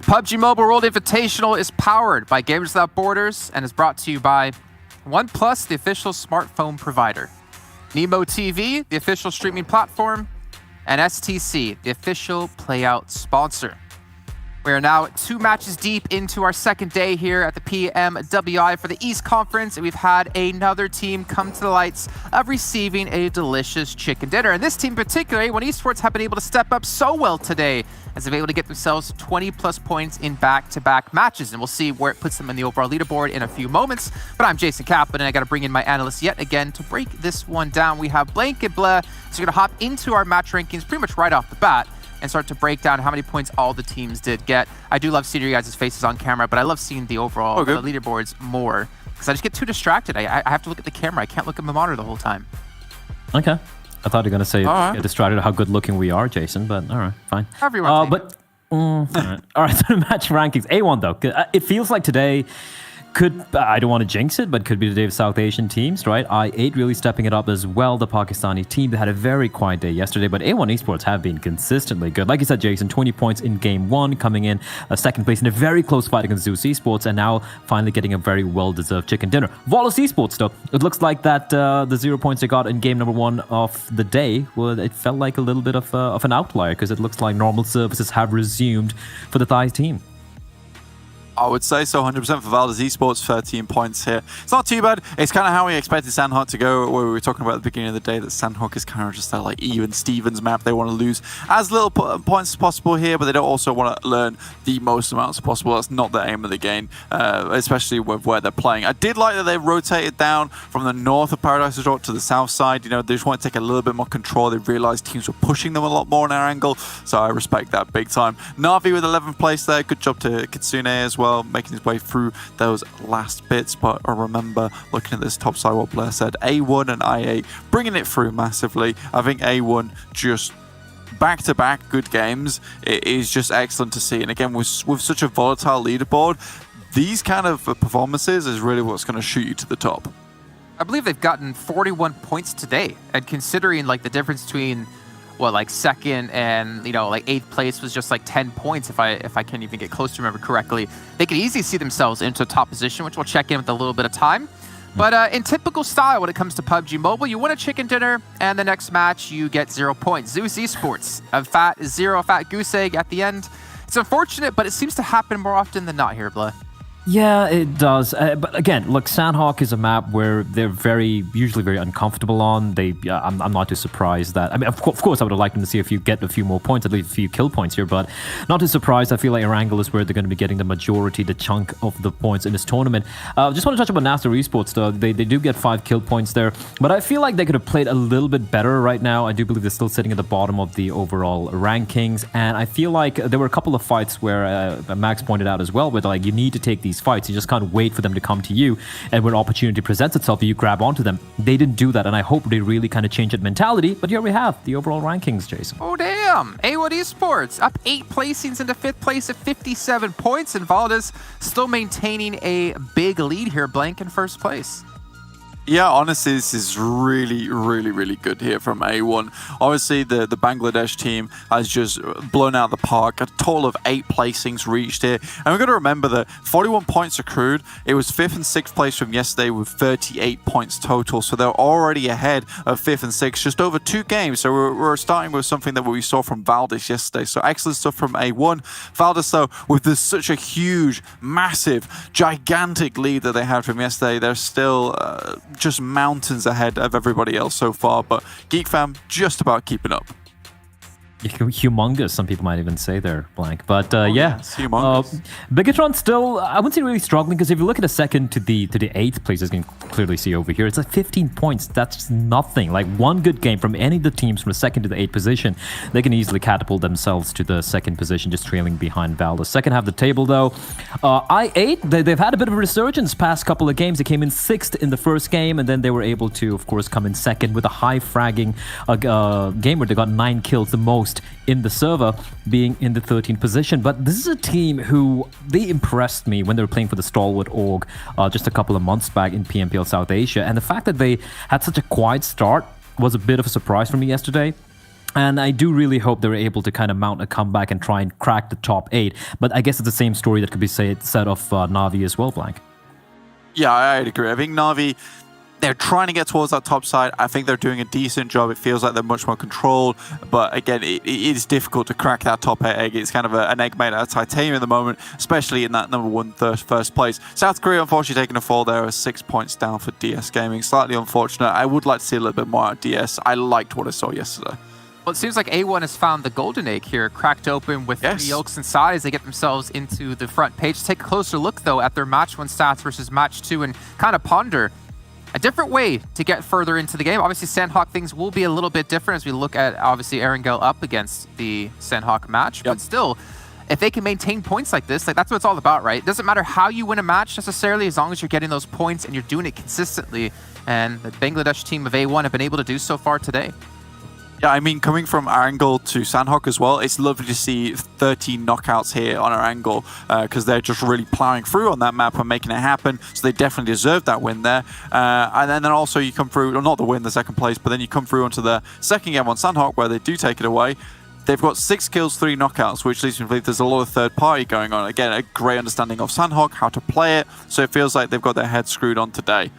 PUBG Mobile World Invitational is powered by Gamers Without Borders and is brought to you by OnePlus, the official smartphone provider, Nemo TV, the official streaming platform, and STC, the official playout sponsor. We are now 2 matches deep into our second day here at the PMWI for the East Conference, and we've had another team come to the lights of receiving a delicious chicken dinner. And this team particularly, A1 Esports, have been able to step up so well today as they've been able to get themselves 20-plus points in back-to-back matches. And we'll see where it puts them in the overall leaderboard in a few moments. But I'm Jason Kaplan, and I got to bring in my analysts yet again to break this one down. We have Blank and Bleh, so we're going to hop into our match rankings pretty much right off the bat and start to break down how many points all the teams did get. I do love seeing your guys' faces on camera, but I love seeing the overall the leaderboards more because I just get too distracted. I have to look at the camera. I can't look at my monitor the whole time. Okay. I thought you were going to say get distracted at how good looking we are, Jason, but all right, fine. Everyone. All right, so match rankings. A1 though, it feels like today I don't want to jinx it, but could be the day of South Asian teams, right? I8 really stepping it up as well. The Pakistani team, they had a very quiet day yesterday, but A1 Esports have been consistently good. Like you said, Jason, 20 points in game 1, coming in second place in a very close fight against Zeus Esports, and now finally getting a very well-deserved chicken dinner. Volus Esports, though, it looks like that the 0 points they got in game number 1 of the day, well, it felt like a little bit of an outlier, because it looks like normal services have resumed for the Thai team. I would say so, 100% for Valdez Esports, 13 points here. It's not too bad. It's kind of how we expected Sandhawk to go, where we were talking about at the beginning of the day that Sandhawk is kind of just that like even Stevens map. They want to lose as little points as possible here, but they don't also want to learn the most amounts possible. That's not the aim of the game, especially with where they're playing. I did like that they rotated down from the north of Paradise Resort to the south side. You know, they just want to take a little bit more control. They realized teams were pushing them a lot more in our angle, so I respect that big time. Na'Vi with 11th place there. Good job to Kitsune as well, making his way through those last bits. But I remember looking at this top side, what Blair said, A1 and I8 bringing it through massively. I think A1 just back-to-back good games. It is just excellent to see. And again, with such a volatile leaderboard, these kind of performances is really what's going to shoot you to the top. I believe they've gotten 41 points today, and considering like the difference between like second and like 8th place was just like 10 points if I can't even get close to remember correctly, they could easily see themselves into a top position, which we'll check in with a little bit of time. But in typical style when it comes to PUBG Mobile, you win a chicken dinner and the next match you get 0 points. Zeus Esports, a fat goose egg at the end. It's unfortunate, but it seems to happen more often than not here, Bleh. Yeah, it does. But again, look, Sandhawk is a map where they're usually very uncomfortable on. I'm not too surprised that. I mean, of course, I would have liked them to see get a few more points, at least a few kill points here, but not too surprised. I feel like Erangel is where they're going to be getting the chunk of the points in this tournament. Just want to touch about Nasser Esports, though. They do get 5 kill points there, but I feel like they could have played a little bit better right now. I do believe they're still sitting at the bottom of the overall rankings, and I feel like there were a couple of fights where Max pointed out as well, where like you need to take these fights. You just can't wait for them to come to you, and when opportunity presents itself, you grab onto them. They didn't do that, and I hope they really kind of change that mentality. But here we have the overall rankings, Jason. Oh, damn. A1 Esports up 8 placings into 5th place at 57 points, and Valdez still maintaining a big lead here, Blank in 1st place. Yeah, honestly, this is really, really, really good here from A1. Obviously, the Bangladesh team has just blown out the park. A total of 8 placings reached here. And we've got to remember that 41 points accrued. It was 5th and 6th place from yesterday with 38 points total. So they're already ahead of 5th and 6th, just over 2 games. So we're starting with something that we saw from Valdez yesterday. So excellent stuff from A1. Valdez, though, with such a huge, massive, gigantic lead that they had from yesterday, they're still just mountains ahead of everybody else so far, but Geek Fam just about keeping up. Humongous, some people might even say there, Blank. But humongous. Bigatron still, I wouldn't say really struggling, because if you look at the 2nd to the 8th place, as you can clearly see over here, it's like 15 points. That's nothing. Like one good game from any of the teams from the 2nd to the 8th position, they can easily catapult themselves to the 2nd position, just trailing behind Valdez. Second half of the table, though, I8, they've had a bit of a resurgence past couple of games. They came in 6th in the first game, and then they were able to, of course, come in 2nd with a high fragging game where they got 9 kills, the most in the server, being in the 13th position. But this is a team who, they impressed me when they were playing for the Stalwart Org just a couple of months back in PMPL South Asia. And the fact that they had such a quiet start was a bit of a surprise for me yesterday. And I do really hope they're able to kind of mount a comeback and try and crack the top 8. But I guess it's the same story that could be said of Na'Vi as well, Blank. Yeah, I'd agree. I think Na'Vi, they're trying to get towards that top side. I think they're doing a decent job. It feels like they're much more controlled. But again, it is difficult to crack that top 8 egg. It's kind of an egg made out of titanium at the moment, especially in that number 1 first place. South Korea, unfortunately, taking a fall there, 6 points down for DS Gaming. Slightly unfortunate. I would like to see a little bit more out of DS. I liked what I saw yesterday. Well, it seems like A1 has found the golden egg here, cracked open with 3 yolks inside as they get themselves into the front page. Take a closer look, though, at their match 1 stats versus match 2 and kind of ponder a different way to get further into the game. Obviously, Sandhawk things will be a little bit different as we look at, obviously, Erangel up against the Sandhawk match. But still, if they can maintain points like this, like that's what it's all about, right? It doesn't matter how you win a match necessarily, as long as you're getting those points and you're doing it consistently. And the Bangladesh team of A1 have been able to do so far today. Yeah, I mean, coming from Erangel to Sandhawk as well, it's lovely to see 13 knockouts here on Erangel because they're just really plowing through on that map and making it happen. So they definitely deserve that win there. And then also you come through, well, not the win, the second place, but then you come through onto the second game on Sandhawk where they do take it away. They've got 6 kills, 3 knockouts, which leads me to believe there's a lot of third party going on. Again, a great understanding of Sandhawk, how to play it. So it feels like they've got their heads screwed on today.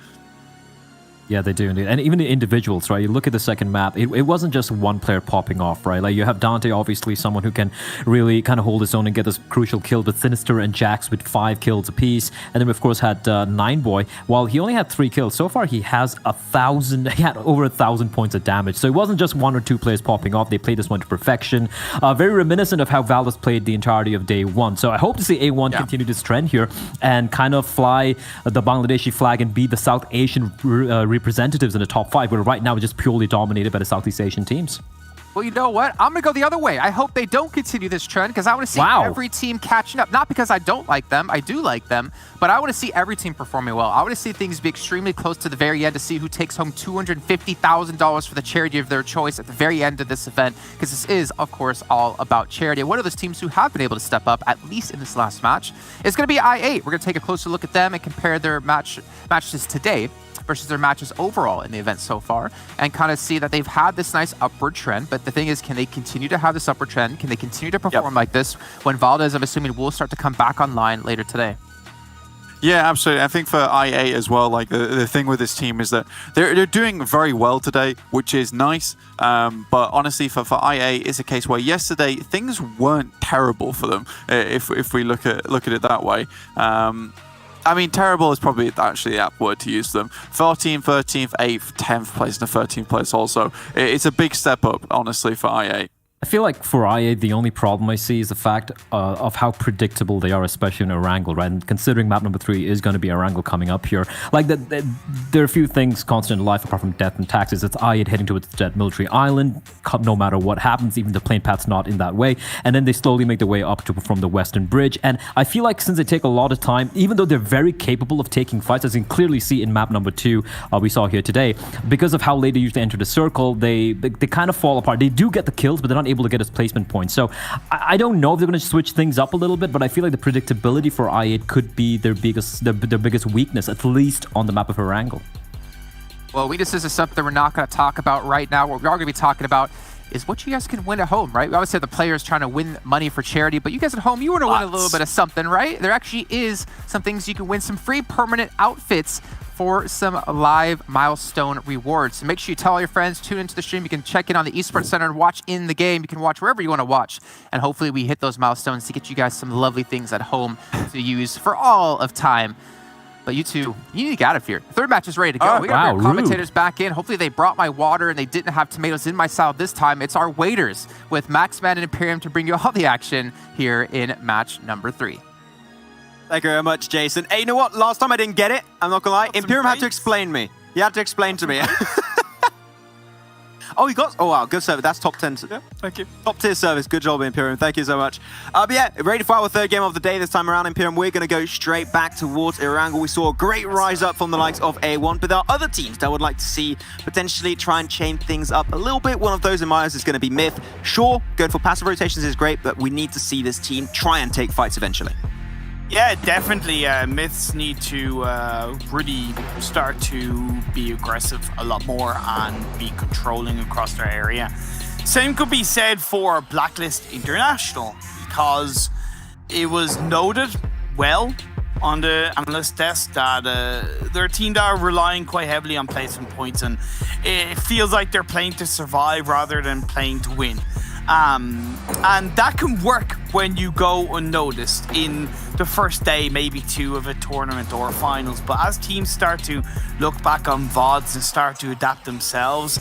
Yeah, they do indeed. And even the individuals, right? You look at the second map, it wasn't just one player popping off, right? Like you have Dante, obviously someone who can really kind of hold his own and get this crucial kill, but Sinister and Jax with 5 kills apiece. And then we, of course, had Nineboy. While he only had 3 kills, so far he has he had over 1,000 points of damage. So it wasn't just 1 or 2 players popping off. They played this one to perfection. Very reminiscent of how Valdez played the entirety of day 1. So I hope to see A1 continue this trend here and kind of fly the Bangladeshi flag and be the South Asian representatives in the top 5, where right now it's just purely dominated by the Southeast Asian teams. Well, you know what? I'm going to go the other way. I hope they don't continue this trend because I want to see every team catching up. Not because I don't like them. I do like them. But I want to see every team performing well. I want to see things be extremely close to the very end to see who takes home $250,000 for the charity of their choice at the very end of this event, because this is, of course, all about charity. And one of those teams who have been able to step up, at least in this last match, is going to be I8. We're going to take a closer look at them and compare their matches today versus their matches overall in the event so far, and kind of see that they've had this nice upward trend. But the thing is, can they continue to have this upward trend? Can they continue to perform like this when Valdez, I'm assuming, will start to come back online later today? Yeah, absolutely. I think for IA as well, like the thing with this team is that they're doing very well today, which is nice. But honestly, for IA, it's a case where yesterday things weren't terrible for them. If we look at it that way. I mean, terrible is probably actually the apt word to use them. 14th, 13th, 8th, 10th place, and a 13th place also. It's a big step up, honestly, for IA. I feel like for IA, the only problem I see is the fact of how predictable they are, especially in Erangel, right? And considering map number 3 is going to be Erangel coming up here, like there are a few things constant in life apart from death and taxes. It's IA heading towards that military island, no matter what happens, even the plane path's not in that way. And then they slowly make their way up from the Western Bridge. And I feel like since they take a lot of time, even though they're very capable of taking fights, as you can clearly see in map number 2 we saw here today, because of how late they usually enter the circle, they kind of fall apart. They do get the kills, but they're not able to get his placement points. So I don't know if they're going to switch things up a little bit, but I feel like the predictability for I8 could be their biggest weakness, at least on the map of Erangel. Well, weaknesses is something we're not going to talk about right now. What we are going to be talking about is what you guys can win at home, right? We always have the players trying to win money for charity, but you guys at home, you want to win a little bit of something, right? There actually is some things you can win, some free permanent outfits for some live milestone rewards. So make sure you tell all your friends, tune into the stream. You can check in on the Esports Center and watch in the game. You can watch wherever you want to watch. And hopefully we hit those milestones to get you guys some lovely things at home to use for all of time. But you two, you need to get out of here. Third match is ready to go. We got our commentators back in. Hopefully they brought my water and they didn't have tomatoes in my salad this time. It's our waiters with Maxman and Imperium to bring you all the action here in match number 3. Thank you very much, Jason. Hey, you know what? Last time I didn't get it. I'm not gonna lie. Imperium had to explain me. You had to explain to me. Oh, you got... Oh, wow. Good service. That's top 10. Yeah, thank you. Top tier service. Good job, Imperium. Thank you so much. But yeah, ready for our third game of the day this time around, Imperium. We're going to go straight back towards Erangel. We saw a great rise up from the likes of A1, but there are other teams that would like to see potentially try and change things up a little bit. One of those in my eyes is going to be Myth. Sure, going for passive rotations is great, but we need to see this team try and take fights eventually. Yeah, definitely. Myths need to really start to be aggressive a lot more and be controlling across their area. Same could be said for Blacklist International, because it was noted well on the analyst desk that they're a team that are relying quite heavily on placement points, and it feels like they're playing to survive rather than playing to win. And that can work when you go unnoticed in the first day, maybe two of a tournament or finals. But as teams start to look back on VODs and start to adapt themselves,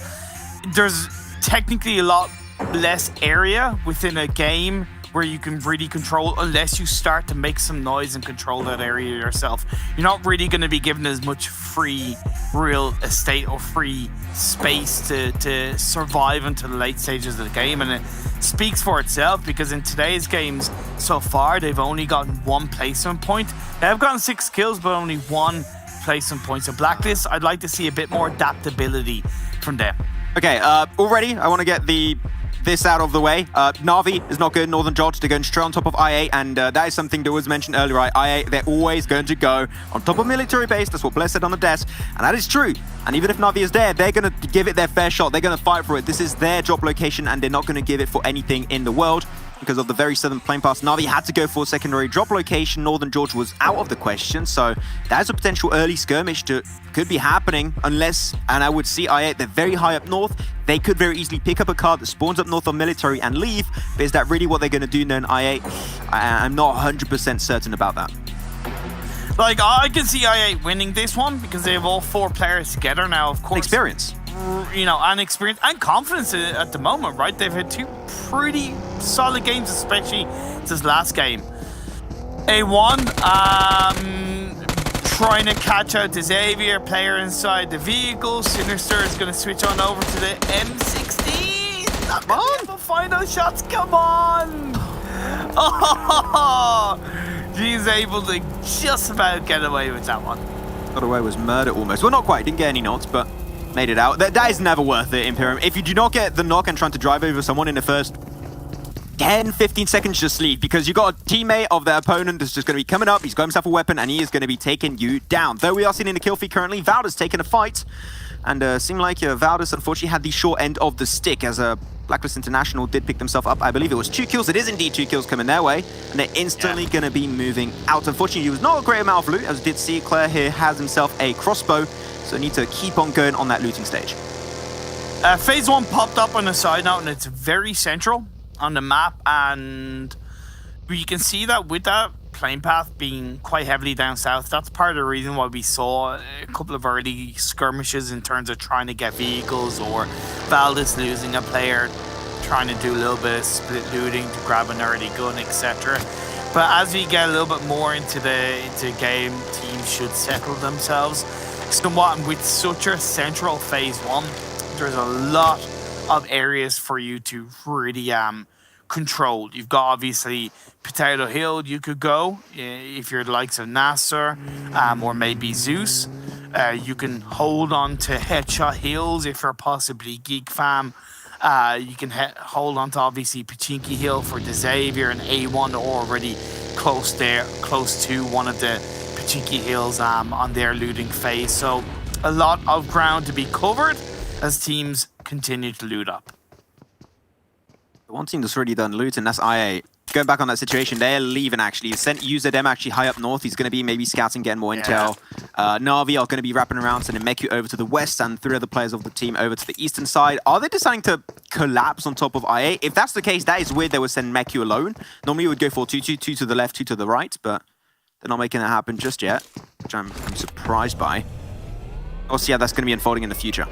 there's technically a lot less area within a game where you can really control, unless you start to make some noise and control that area yourself. You're not really going to be given as much free real estate or free space to survive until the late stages of the game. And it speaks for itself, because in today's games so far, they've only gotten 1 placement point. They've gotten 6 kills, but only 1 placement point. So Blacklist, I'd like to see a bit more adaptability from them. Okay, already I want to get this out of the way. Na'Vi is not good. Northern George, they're going straight on top of IA, and that is something that was mentioned earlier, right? IA, they're always going to go on top of military base. That's what Blair said on the desk, and that is true. And even if Na'Vi is there, they're going to give it their fair shot. They're going to fight for it. This is their drop location, and they're not going to give it for anything in the world. Because of the very southern plane pass, Na'Vi had to go for a secondary drop location. Northern George was out of the question, so that's a potential early skirmish that could be happening unless, and I would see IA, they're very high up north. They could very easily pick up a card that spawns up north on military and leave, but is that really what they're going to do then, IA? I'm not 100% certain about that. Like, I can see IA winning this one because they have all 4 players together now, of course. Experience. You know, and experience and confidence at the moment, right? They've had 2 pretty solid games, especially this last game. A1 trying to catch out the Xavier player inside the vehicle. Sinister is going to switch on over to the M16. Come on, final shots. Come on. Oh, he's able to just about get away with that one. Got away was murder almost. Well, not quite. Didn't get any knots, but made it out. That is never worth it, Imperium. If you do not get the knock and trying to drive over someone in the first 10, 15 seconds, just leave, because you got a teammate of the opponent that's just going to be coming up. He's got himself a weapon, and he is going to be taking you down. Though we are sitting in the kill feed currently, Valda's taking a fight, and seemed like Valda's unfortunately had the short end of the stick, as Blacklist International did pick themselves up. I believe it was 2 kills. It is indeed 2 kills coming their way, and they're instantly going to be moving out. Unfortunately, it was not a great amount of loot, as we did see Claire here has himself a crossbow, so need to keep on going on that looting stage. Phase 1 popped up on the side note, and it's very central on the map, and you can see that with that plane path being quite heavily down south, that's part of the reason why we saw a couple of early skirmishes in terms of trying to get vehicles, or Valdez losing a player, trying to do a little bit of split looting to grab an early gun, etc. But as we get a little bit more into the game, teams should settle themselves somewhat. And with such a central phase 1, there's a lot of areas for you to really control. You've got obviously Potato Hill you could go if you're the likes of Nasser or maybe Zeus. You can hold on to Headshot Hills if you're possibly Geek Fam. You can hold on to obviously Pachinki Hill for the Xavier, and A1 already close to one of the Pachinki Hills on their looting phase. So a lot of ground to be covered as teams continue to loot up. The one team that's already done looting, that's IA. Going back on that situation, they're leaving actually. Sent user them actually high up north. He's going to be maybe scouting, getting more intel. Na'Vi are going to be wrapping around, sending Meku over to the west, and 3 other players of the team over to the eastern side. Are they deciding to collapse on top of IA? If that's the case, that is weird. They would send Meku alone. Normally you would go for 2 to the left, 2 to the right, but they're not making that happen just yet, which I'm surprised by. We'll see how that's going to be unfolding in the future.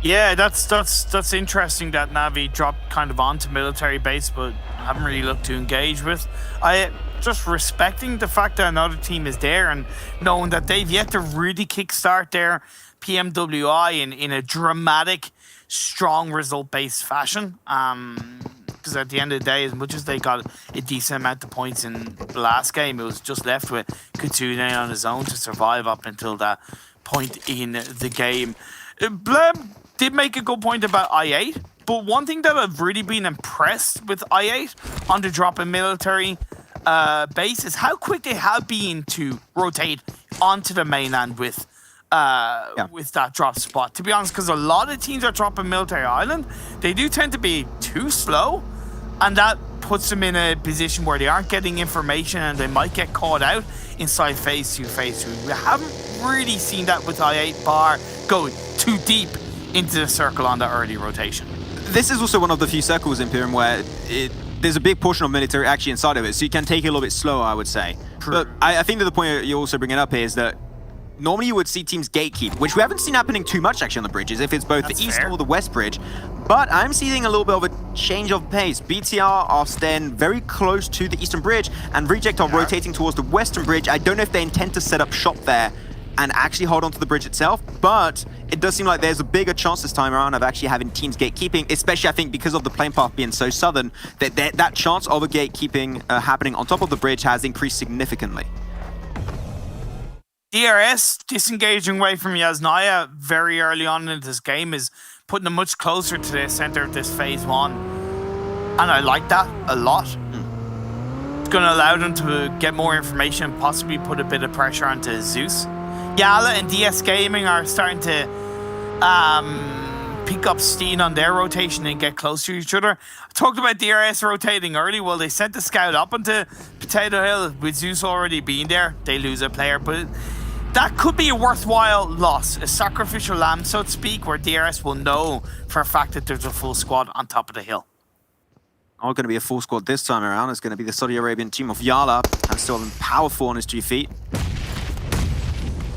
Yeah, that's interesting that Na'Vi dropped kind of onto military base, but haven't really looked to engage with. I just respecting the fact that another team is there, and knowing that they've yet to really kickstart their PMWI in a dramatic, strong result-based fashion. Because at the end of the day, as much as they got a decent amount of points in the last game, it was just left with Kitsune on his own to survive up until that point in the game. Bleb did make a good point about I8, but one thing that I've really been impressed with I8 on the drop in military base is how quick they have been to rotate onto the mainland with with that drop spot, to be honest, because a lot of teams are dropping Military Island. They do tend to be too slow, and that puts them in a position where they aren't getting information and they might get caught out inside phase 2, phase 3. We haven't really seen that with I8 bar go too deep into the circle on that early rotation. This is also one of the few circles in Imperium where there's a big portion of military actually inside of it, so you can take it a little bit slower, I would say. True. But I think that the point you're also bringing up here is that normally you would see teams gatekeep, which we haven't seen happening too much actually on the bridges, if it's both the east or the west bridge. But I'm seeing a little bit of a change of pace. BTR are staying very close to the eastern bridge, and Reject are rotating towards the western bridge. I don't know if they intend to set up shop there and actually hold on to the bridge itself, but it does seem like there's a bigger chance this time around of actually having teams gatekeeping, especially I think because of the plane path being so southern, that chance of a gatekeeping happening on top of the bridge has increased significantly. DRS disengaging away from Yasnaya very early on in this game is putting them much closer to the center of this phase 1. And I like that a lot. It's going to allow them to get more information and possibly put a bit of pressure onto Zeus. Yala and DS Gaming are starting to pick up steam on their rotation and get closer to each other. I talked about DRS rotating early. Well, they sent the scout up into Potato Hill with Zeus already being there. They lose a player, but that could be a worthwhile loss, a sacrificial lamb, so to speak, where DRS will know for a fact that there's a full squad on top of the hill. Not going to be a full squad this time around. It's going to be the Saudi Arabian team of Yala, and still powerful on his 2 feet.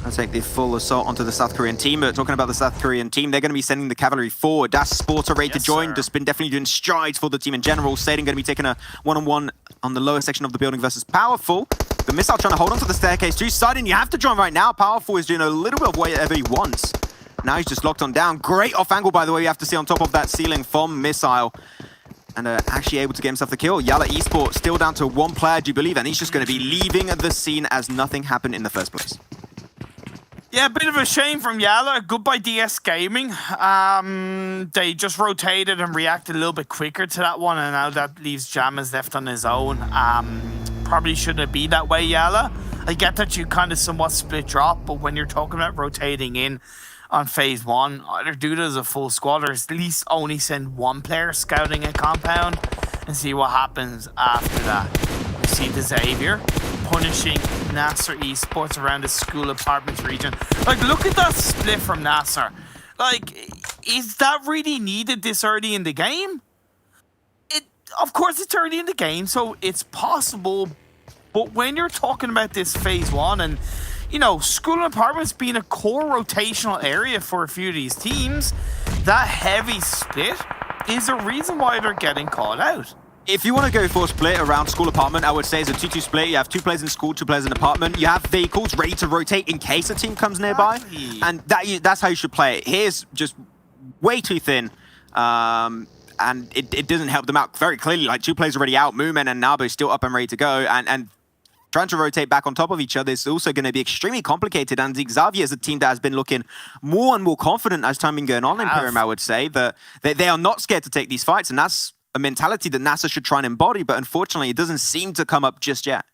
I'll take the full assault onto the South Korean team. But talking about the South Korean team, they're going to be sending the cavalry forward. Das Sporter ready to join. Just been definitely doing strides for the team in general. Sadin going to be taking a one-on-one on the lower section of the building versus Powerful. The Missile trying to hold on to the staircase too. Sadin, you have to join right now. Powerful is doing a little bit of whatever he wants. Now he's just locked on down. Great off angle, by the way, you have to see on top of that ceiling from Missile. And actually able to get himself the kill. Yala Esports still down to 1 player, do you believe? And he's just going to be leaving the scene as nothing happened in the first place. Yeah, a bit of a shame from Yala. Goodbye DS Gaming. They just rotated and reacted a little bit quicker to that one, and now that leaves Jammaz left on his own. Probably shouldn't be that way, Yala. I get that you kind of somewhat split drop, but when you're talking about rotating in on phase 1, either do it as a full squad or at least only send 1 player scouting a compound and see what happens after that. We see the Xavier punishing Nasser Esports around the school apartments region. Like, look at that split from Nasser. Like, is that really needed this early in the game? Of course it's early in the game, so it's possible, but when you're talking about this phase 1 and, you know, school and apartments being a core rotational area for a few of these teams, that heavy split is a reason why they're getting called out. If you want to go for a split around school apartment, I would say it's a 2-2 split. You have 2 players in school, 2 players in apartment. You have vehicles ready to rotate in case a team comes nearby. And that's how you should play it. Here's just way too thin. And it doesn't help them out very clearly. Like, 2 players already out. Moomin and Nabo still up and ready to go. And trying to rotate back on top of each other is also going to be extremely complicated. And Xavier is a team that has been looking more and more confident as time been going on in Imperium, I would say. That they are not scared to take these fights. And that's a mentality that NASA should try and embody, but unfortunately it doesn't seem to come up just yet.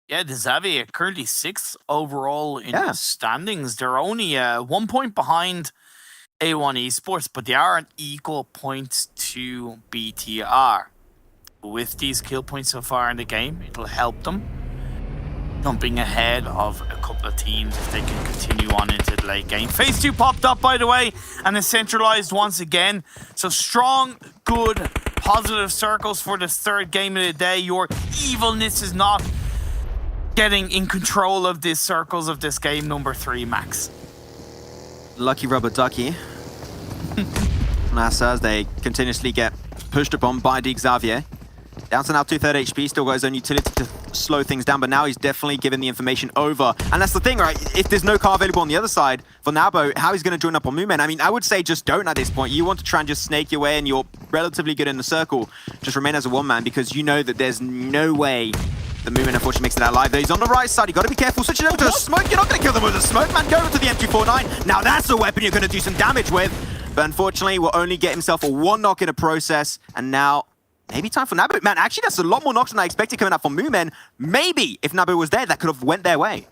Yeah, the Xavier currently 6th overall in the standings. They're only 1 point behind A1 Esports, but they are on equal points to BTR. With these kill points so far in the game, it'll help them jumping ahead of a couple of teams if they can continue on into the late game. Phase 2 popped up, by the way, and is centralized once again. So strong, good, positive circles for this 3rd game of the day. Your evilness is not getting in control of these circles of this game number 3, Max. Lucky rubber ducky. NASA, as they continuously get pushed upon by Xavier. Down to now 2/3 HP, still got his own utility to slow things down, but now he's definitely giving the information over. And that's the thing, right? If there's no car available on the other side for Nabo, how he's going to join up on Moomin? I mean, I would say just don't at this point. You want to try and just snake your way and you're relatively good in the circle. Just remain as a 1-man because you know that there's no way the Moomin unfortunately makes it out alive. Though he's on the right side, you got to be careful. Switching over to a smoke, you're not going to kill them with a smoke, man. Go over to the M249. Now that's a weapon you're going to do some damage with. But unfortunately, will only get himself a 1 knock in a process. And now maybe time for Nabu. Man, actually, that's a lot more knocks than I expected coming up from Moomin. Maybe if Nabu was there, that could have went their way.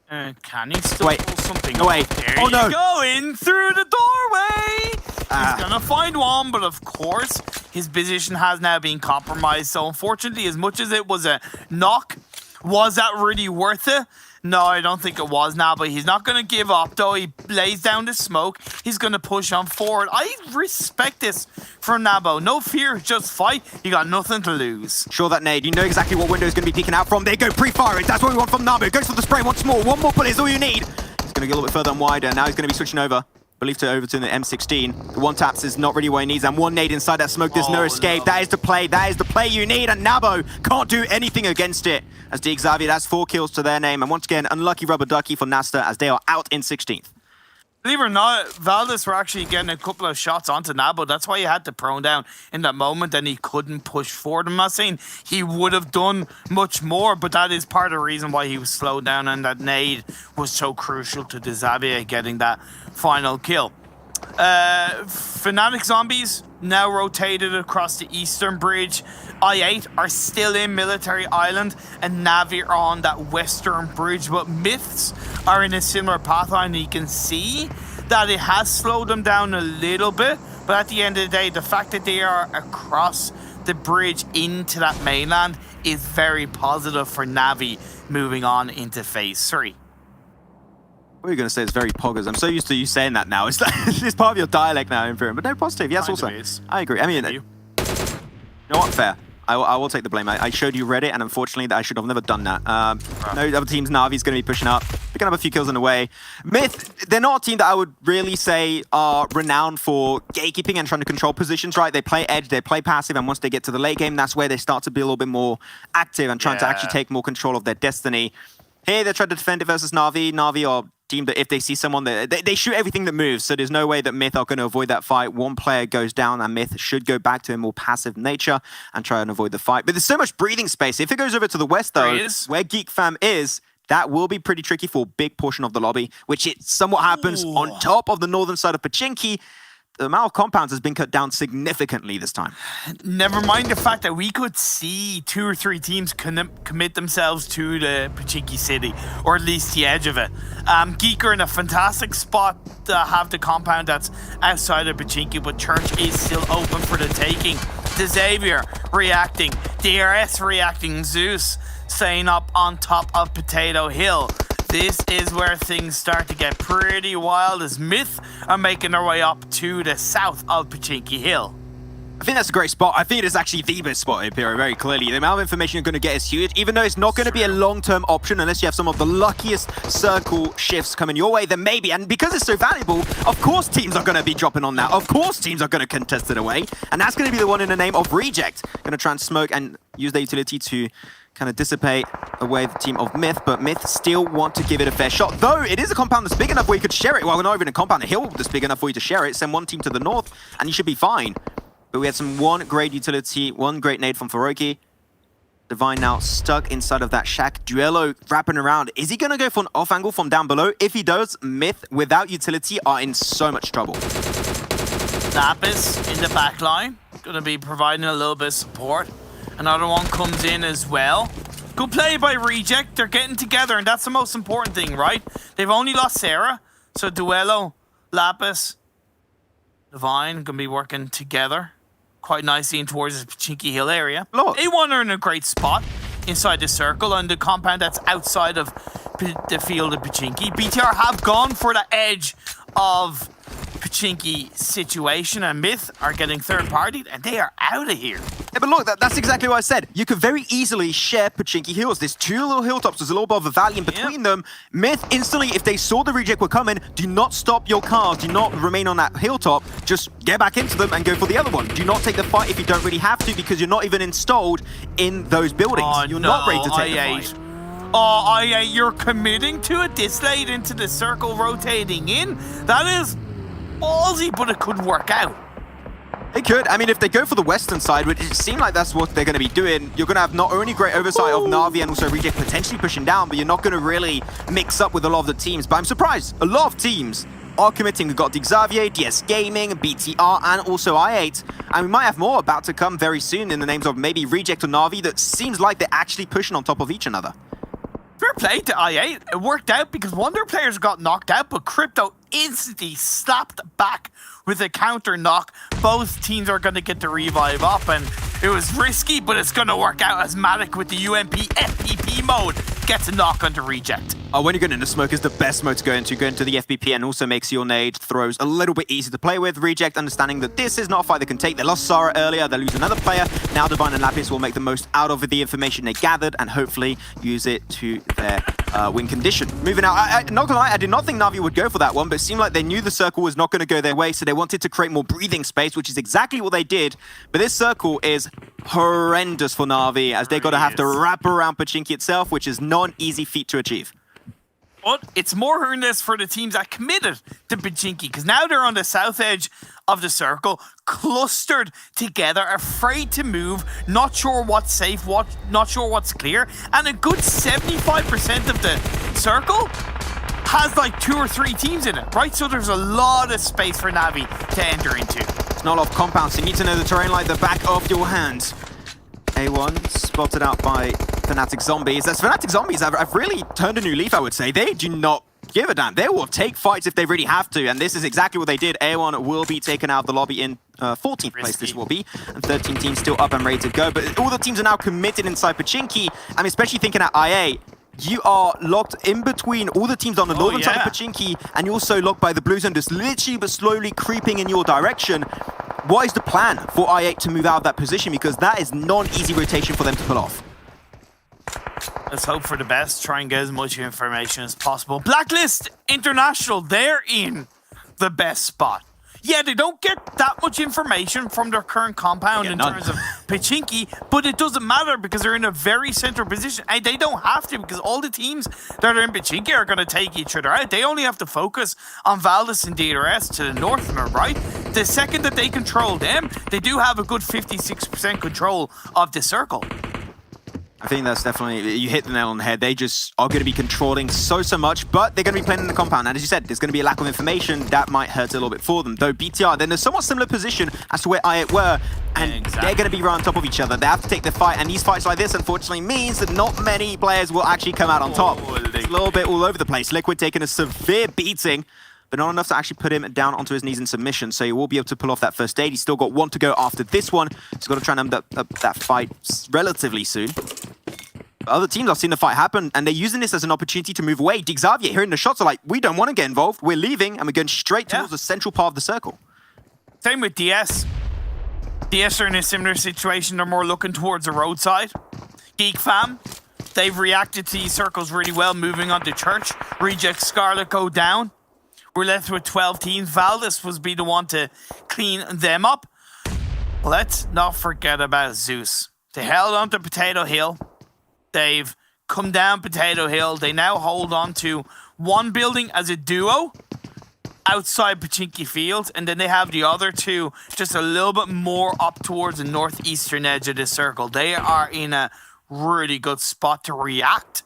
Can he still pull something? No way. There Oh, you no. go, in through the doorway. He's gonna find one, but of course, his position has now been compromised. So unfortunately, as much as it was a knock, was that really worth it? No, I don't think it was now, but he's not going to give up, though. He lays down the smoke. He's going to push on forward. I respect this from Nabo. No fear, just fight. You got nothing to lose. Sure, that nade. You know exactly what window is going to be peeking out from. There you go, pre-fire it. That's what we want from Nabo. Goes for the spray once more. One more bullet is all you need. He's going to get a little bit further and wider. Now he's going to be switching over. Believe over to the M16. The one taps is not really what he needs, and one nade inside that smoke. There's no escape. That is the play. That is the play you need, and Nabo can't do anything against it. As D Xavier, that's 4 kills to their name, and once again, unlucky rubber ducky for Nasta as they are out in 16th. Believe it or not, Valdez were actually getting a couple of shots onto Nabo. That's why he had to prone down in that moment, and he couldn't push forward. I'm not saying he would have done much more, but that is part of the reason why he was slowed down, and that nade was so crucial to De Xavier getting that final kill. Fnatic Zombies now rotated across the eastern bridge. I8 are still in Military Island, and Navi are on that western bridge, but Myths are in a similar pathline. You can see that it has slowed them down a little bit, but at the end of the day, the fact that they are across the bridge into that mainland is very positive for Navi moving on into phase 3. What are you going to say? It's very poggers. I'm so used to you saying that now. It's like, it's part of your dialect now, Imperium. But no, positive. Yes, also. I agree. I mean, you know what? Fair. I will take the blame. I showed you Reddit, and unfortunately, I should have never done that. No other teams. Navi's going to be pushing up, picking up a few kills in the way. Myth, they're not a team that I would really say are renowned for gatekeeping and trying to control positions, right? They play edge, they play passive, and once they get to the late game, that's where they start to be a little bit more active and trying to actually take more control of their destiny. Here, they're trying to defend it versus Na'Vi. Na'Vi are team that if they see someone, they shoot everything that moves, so there's no way that Myth are going to avoid that fight. One player goes down, and Myth should go back to a more passive nature and try and avoid the fight. But there's so much breathing space. If it goes over to the west, though, where Geek Fam is, that will be pretty tricky for a big portion of the lobby, which it somewhat happens on top of the northern side of Pachinki. The amount of compounds has been cut down significantly this time. Never mind the fact that we could see 2 or 3 teams commit themselves to the Pachinki city, or at least the edge of it. Geek are in a fantastic spot to have the compound that's outside of Pachinki, but Church is still open for the taking. De Xavier reacting, DRS reacting, Zeus staying up on top of Potato Hill. This is where things start to get pretty wild as Myth are making their way up to the south of Pachinki Hill. I think that's a great spot. I think it is actually the best spot here, Imperial, very clearly. The amount of information you're going to get is huge, even though it's not going to be a long-term option unless you have some of the luckiest circle shifts coming your way, then maybe. And because it's so valuable, of course teams are going to be dropping on that. Of course teams are going to contest it away. And that's going to be the one in the name of Reject. Going to try and smoke and use their utility to kind of dissipate away the team of Myth, but Myth still want to give it a fair shot. Though it is a compound that's big enough where you could share it. Well, we're not even a compound, a hill that's big enough for you to share it. Send one team to the north, and you should be fine. But we had one great utility, one great nade from Faroki. Divine now stuck inside of that shack. Duello wrapping around. Is he going to go for an off angle from down below? If he does, Myth, without utility, are in so much trouble. Lapis in the back line, going to be providing a little bit of support. Another one comes in as well. Good play by Reject. They're getting together, and that's the most important thing, right? They've only lost Sarah, so Duello, Lapis, Divine going to be working together quite nicely in towards the Pachinki Hill area. A1 are in a great spot inside the circle, and the compound that's outside of the field of Pachinki. BTR have gone for the edge of Pachinki situation, and Myth are getting third-partied, and they are out of here. Yeah, but look, that's exactly what I said. You could very easily share Pachinki Hills. There's 2 little hilltops. There's a little bit of a valley in between them. Myth, instantly, if they saw the Reject were coming, do not stop your cars. Do not remain on that hilltop. Just get back into them and go for the other one. Do not take the fight if you don't really have to, because you're not even installed in those buildings. You're not ready to take the fight. Oh, I8, you're committing to it this late into the circle rotating in? That is ballsy, but it could work out. It could. I mean, if they go for the western side, which it seems like that's what they're going to be doing, you're going to have not only great oversight of Na'Vi and also Reject potentially pushing down, but you're not going to really mix up with a lot of the teams. But I'm surprised. A lot of teams are committing. We've got Xavier, DS Gaming, BTR, and also I8. And we might have more about to come very soon in the names of maybe Reject or Na'Vi that seems like they're actually pushing on top of each another. Fair play to IA. It worked out because one of their players got knocked out, but Crypto instantly slapped back with a counter knock. Both teams are going to get the revive up, and it was risky, but it's going to work out as Matic with the UMP FPP mode gets a knock onto Reject. Oh, when you're going into smoke is the best mode to go into the FPP, and also makes your nade throws a little bit easier to play with. Reject understanding that this is not a fight they can take. They lost Sarah earlier, they lose another player. Now Divine and Lapis will make the most out of the information they gathered and hopefully use it to their win condition. Moving out, not gonna lie, I did not think Na'Vi would go for that one, but it seemed like they knew the circle was not going to go their way, so they wanted to create more breathing space, which is exactly what they did. But this circle is horrendous for Na'Vi, as they got to have to wrap around Pachinki itself, which is not an easy feat to achieve. But it's more horrendous for the teams that committed to Pachinki, because now they're on the south edge of the circle, clustered together, afraid to move, not sure what's safe, not sure what's clear, and a good 75% of the circle has like 2 or 3 teams in it, right? So there's a lot of space for Na'Vi to enter into. It's not a lot of compounds, so you need to know the terrain like the back of your hand. A1 spotted out by Fnatic Zombies. As Fnatic Zombies have really turned a new leaf, I would say. They do not give a damn. They will take fights if they really have to, and this is exactly what they did. A1 will be taken out of the lobby in 14th place this will be, and 13 teams still up and ready to go. But all the teams are now committed inside Pachinki. I mean, especially thinking at IA, you are locked in between all the teams on the northern side of Pachinki, and you're also locked by the blue zone, just literally but slowly creeping in your direction. What is the plan for I8 to move out of that position? Because that is not an easy rotation for them to pull off. Let's hope for the best. Try and get as much information as possible. Blacklist International, they're in the best spot. Yeah, they don't get that much information from their current compound in terms of Pachinki, but it doesn't matter because they're in a very central position. And they don't have to, because all the teams that are in Pachinki are going to take each other out. They only have to focus on Valdez and DRS to the north and the right. The second that they control them, they do have a good 56% control of the circle. I think that's definitely, you hit the nail on the head. They just are going to be controlling so much, but they're going to be playing in the compound. And as you said, there's going to be a lack of information that might hurt a little bit for them. Though BTR, they're in a somewhat similar position as to where I8 were, and they're going to be right on top of each other. They have to take the fight, and these fights like this, unfortunately, means that not many players will actually come out on top. It's a little bit all over the place. Liquid taking a severe beating, but not enough to actually put him down onto his knees in submission, so he will be able to pull off that first aid. He's still got 1 to go after this one. He's got to try and end up that fight relatively soon. Other teams, I've seen the fight happen, and they're using this as an opportunity to move away. Xavier hearing the shots are like, we don't want to get involved. We're leaving, and we're going straight towards the central part of the circle. Same with DS. DS are in a similar situation. They're more looking towards the roadside. Geek Fam, they've reacted to these circles really well, moving on to Church. Reject Scarlet go down. We're left with 12 teams. Valdez was be the one to clean them up. Let's not forget about Zeus. They held on to Potato Hill. They've come down Potato Hill. They now hold on to one building as a duo outside Pachinki Field, and then they have the other two just a little bit more up towards the northeastern edge of the circle. They are in a really good spot to react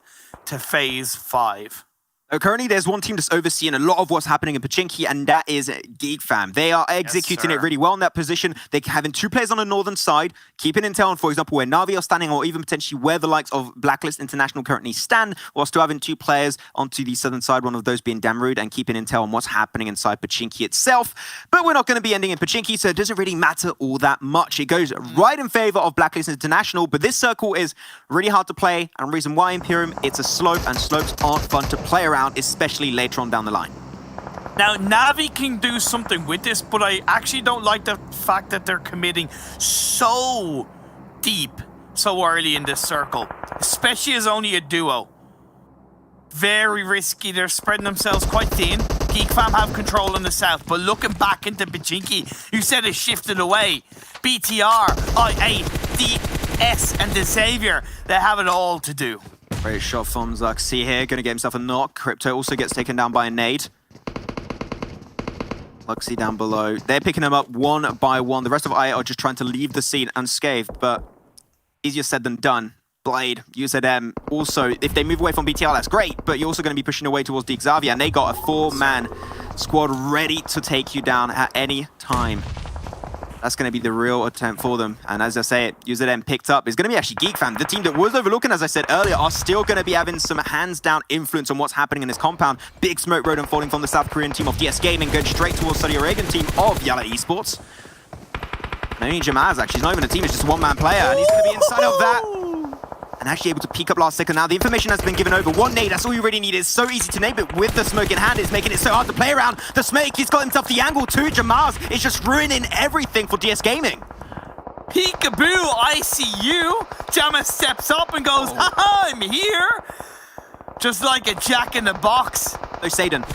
to Phase 5. Currently, there's one team that's overseeing a lot of what's happening in Pachinki, and that is Geek Fam. They are executing it really well in that position. They're having 2 players on the northern side, keeping intel on, for example, where Na'Vi are standing, or even potentially where the likes of Blacklist International currently stand, while still having 2 players onto the southern side, one of those being Damrud, and keeping intel on what's happening inside Pachinki itself. But we're not going to be ending in Pachinki, so it doesn't really matter all that much. It goes right in favor of Blacklist International, but this circle is really hard to play, and the reason why, Imperium, it's a slope, and slopes aren't fun to play around, especially later on down the line. Now, Na'Vi can do something with this, but I actually don't like the fact that they're committing so deep so early in this circle, especially as only a duo. Very risky. They're spreading themselves quite thin. Geek Fam have control in the south, but looking back into Pachinki, you said it shifted away. BTR, IA, DS, and the Savior, they have it all to do. Great shot from Zuxi here, going to get himself a knock. Crypto also gets taken down by a nade. Luxy down below. They're picking him up 1 by 1. The rest of IA are just trying to leave the scene unscathed, but easier said than done. Blade, UZM, also, if they move away from BTR, that's great, but you're also going to be pushing away towards Xavier, and they got a 4-man squad ready to take you down at any time. That's going to be the real attempt for them. And as I say it, UZM picked up. It's going to be actually Geek Fam. The team that was overlooking, as I said earlier, are still going to be having some hands-down influence on what's happening in this compound. Big smoke road unfolding from the South Korean team of DS Gaming, going straight towards Saudi Arabian team of Yalla Esports. And only Jamaz, actually. He's not even a team, it's just a one-man player. And he's going to be inside of that. And actually able to peek up last second now. The information has been given over. One nade, that's all you really need. It's so easy to nade, but with the smoke in hand, it's making it so hard to play around. The Snake, he's got himself the angle too. Jamaz is just ruining everything for DS Gaming. Peekaboo, I see you. Jamaz steps up and goes, haha, I'm here. Just like a jack in the box. No, Saden.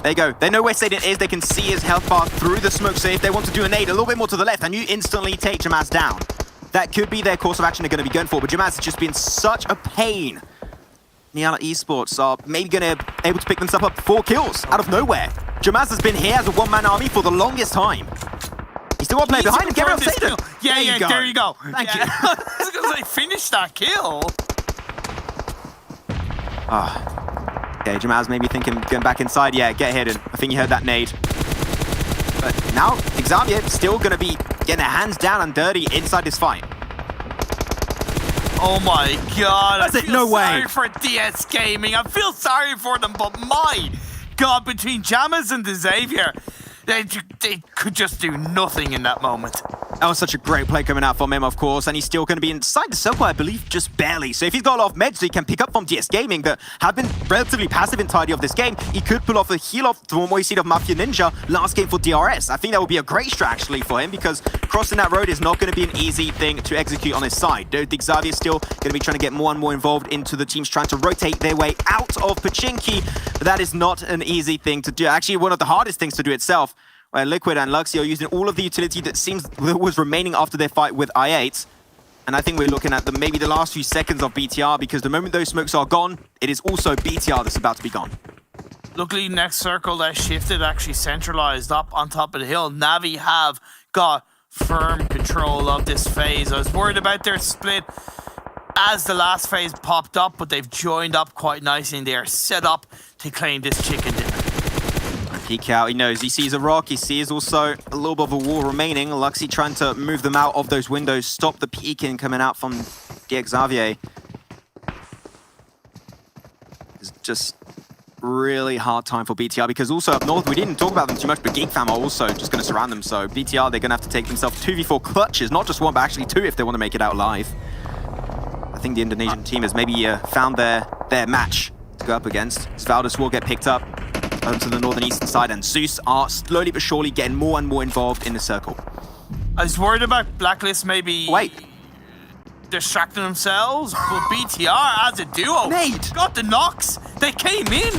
There you go. They know where Saden is. They can see his health bar through the smoke. So if they want to do a nade a little bit more to the left, and you instantly take Jamaz down. That could be their course of action they're going to be going for, but Jamaz has just been such a pain. Yalla Esports are maybe going to be able to pick themselves up 4 kills out of nowhere. Jamaz has been here as a one-man army for the longest time. He's still got a player behind him. Get around Saden. Yeah, there you go. Thank you. Because they finished that kill. Okay, Jamaz maybe thinking going back inside. Yeah, get hidden. I think you heard that nade. But now, Xavier still going to be getting their hands down and dirty inside this fight. Oh my god, That's I it, feel no sorry way. for DS Gaming. I feel sorry for them, but my god, between Jamaz and the Xavier, they could just do nothing in that moment. That was such a great play coming out from him, of course, and he's still going to be inside the circle, I believe, just barely. So if he's got a lot of meds, he can pick up from DS Gaming, that have been relatively passive and tidy of this game. He could pull off a heal-off from what we see of Mafia Ninja last game for DRS. I think that would be a great strat, actually, for him, because crossing that road is not going to be an easy thing to execute on his side. Don't think Xavier's still going to be trying to get more and more involved into the teams trying to rotate their way out of Pachinki, but that is not an easy thing to do. Actually, one of the hardest things to do itself. Where Liquid and Luxy are using all of the utility that seems that was remaining after their fight with I8. And I think we're looking at maybe the last few seconds of BTR, because the moment those smokes are gone, it is also BTR that's about to be gone. Luckily, next circle that shifted actually centralized up on top of the hill. Navi have got firm control of this phase. I was worried about their split as the last phase popped up, but they've joined up quite nicely and they are set up to claim this chicken dinner. Peek out, he knows, he sees a rock, he sees also a little bit of a wall remaining. Luxy trying to move them out of those windows, stop the peeking coming out from DX Xavier. It's just really hard time for BTR, because also up north, we didn't talk about them too much, but Geek Fam are also just going to surround them. So BTR, they're going to have to take themselves 2v4 clutches, not just one, but actually 2 if they want to make it out alive. I think the Indonesian team has maybe found their match to go up against. Svaldis will get picked up to the northern eastern side, and Zeus are slowly but surely getting more and more involved in the circle. I was worried about Blacklist maybe distracting themselves, but BTR as a duo got the knocks. They came in,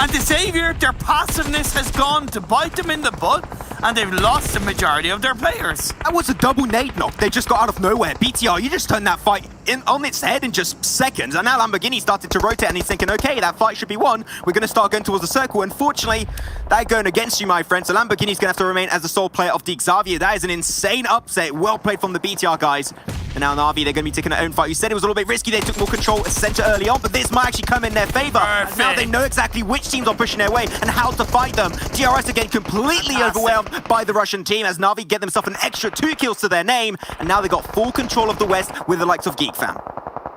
and the Xavier, their passiveness has gone to bite them in the butt, and they've lost the majority of their players. That was a double nade knock. They just got out of nowhere. BTR, you just turned that fight on its head in just seconds, and now Lamborghini started to rotate, and he's thinking, okay, that fight should be won. We're going to start going towards the circle. Unfortunately, that going against you, my friend. So Lamborghini's going to have to remain as the sole player of DX Xavier. That is an insane upset. Well played from the BTR guys. And now Na'Vi, they're going to be taking their own fight. You said it was a little bit risky. They took more control of center early on, but this might actually come in their favor. And now they know exactly which teams are pushing their way and how to fight them. DRS again completely overwhelmed by the Russian team as Na'Vi get themselves an extra 2 kills to their name. And now they got full control of the West with the likes of Geek Fam.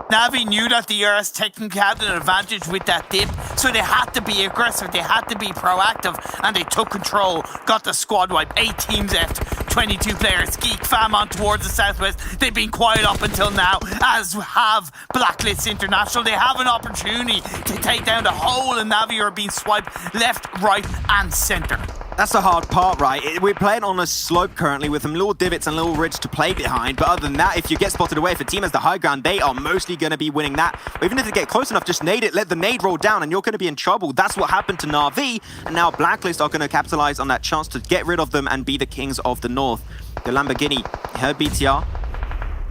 Navi knew that the ERS technically had an advantage with that dip, so they had to be aggressive, they had to be proactive, and they took control, got the squad wipe. 8 teams left, 22 players. Geek Fam on towards the southwest. They've been quiet up until now, as have Blacklist International. They have an opportunity to take down the whole, and Navi are being swiped left, right, and center. That's the hard part, right? We're playing on a slope currently with some little divots and little ridge to play behind. But other than that, if you get spotted away, if a team has the high ground, they are mostly going to be winning that. But even if they get close enough, just nade it, let the nade roll down, and you're going to be in trouble. That's what happened to Na'Vi, and now Blacklist are going to capitalize on that chance to get rid of them and be the kings of the north. The Lamborghini, her BTR.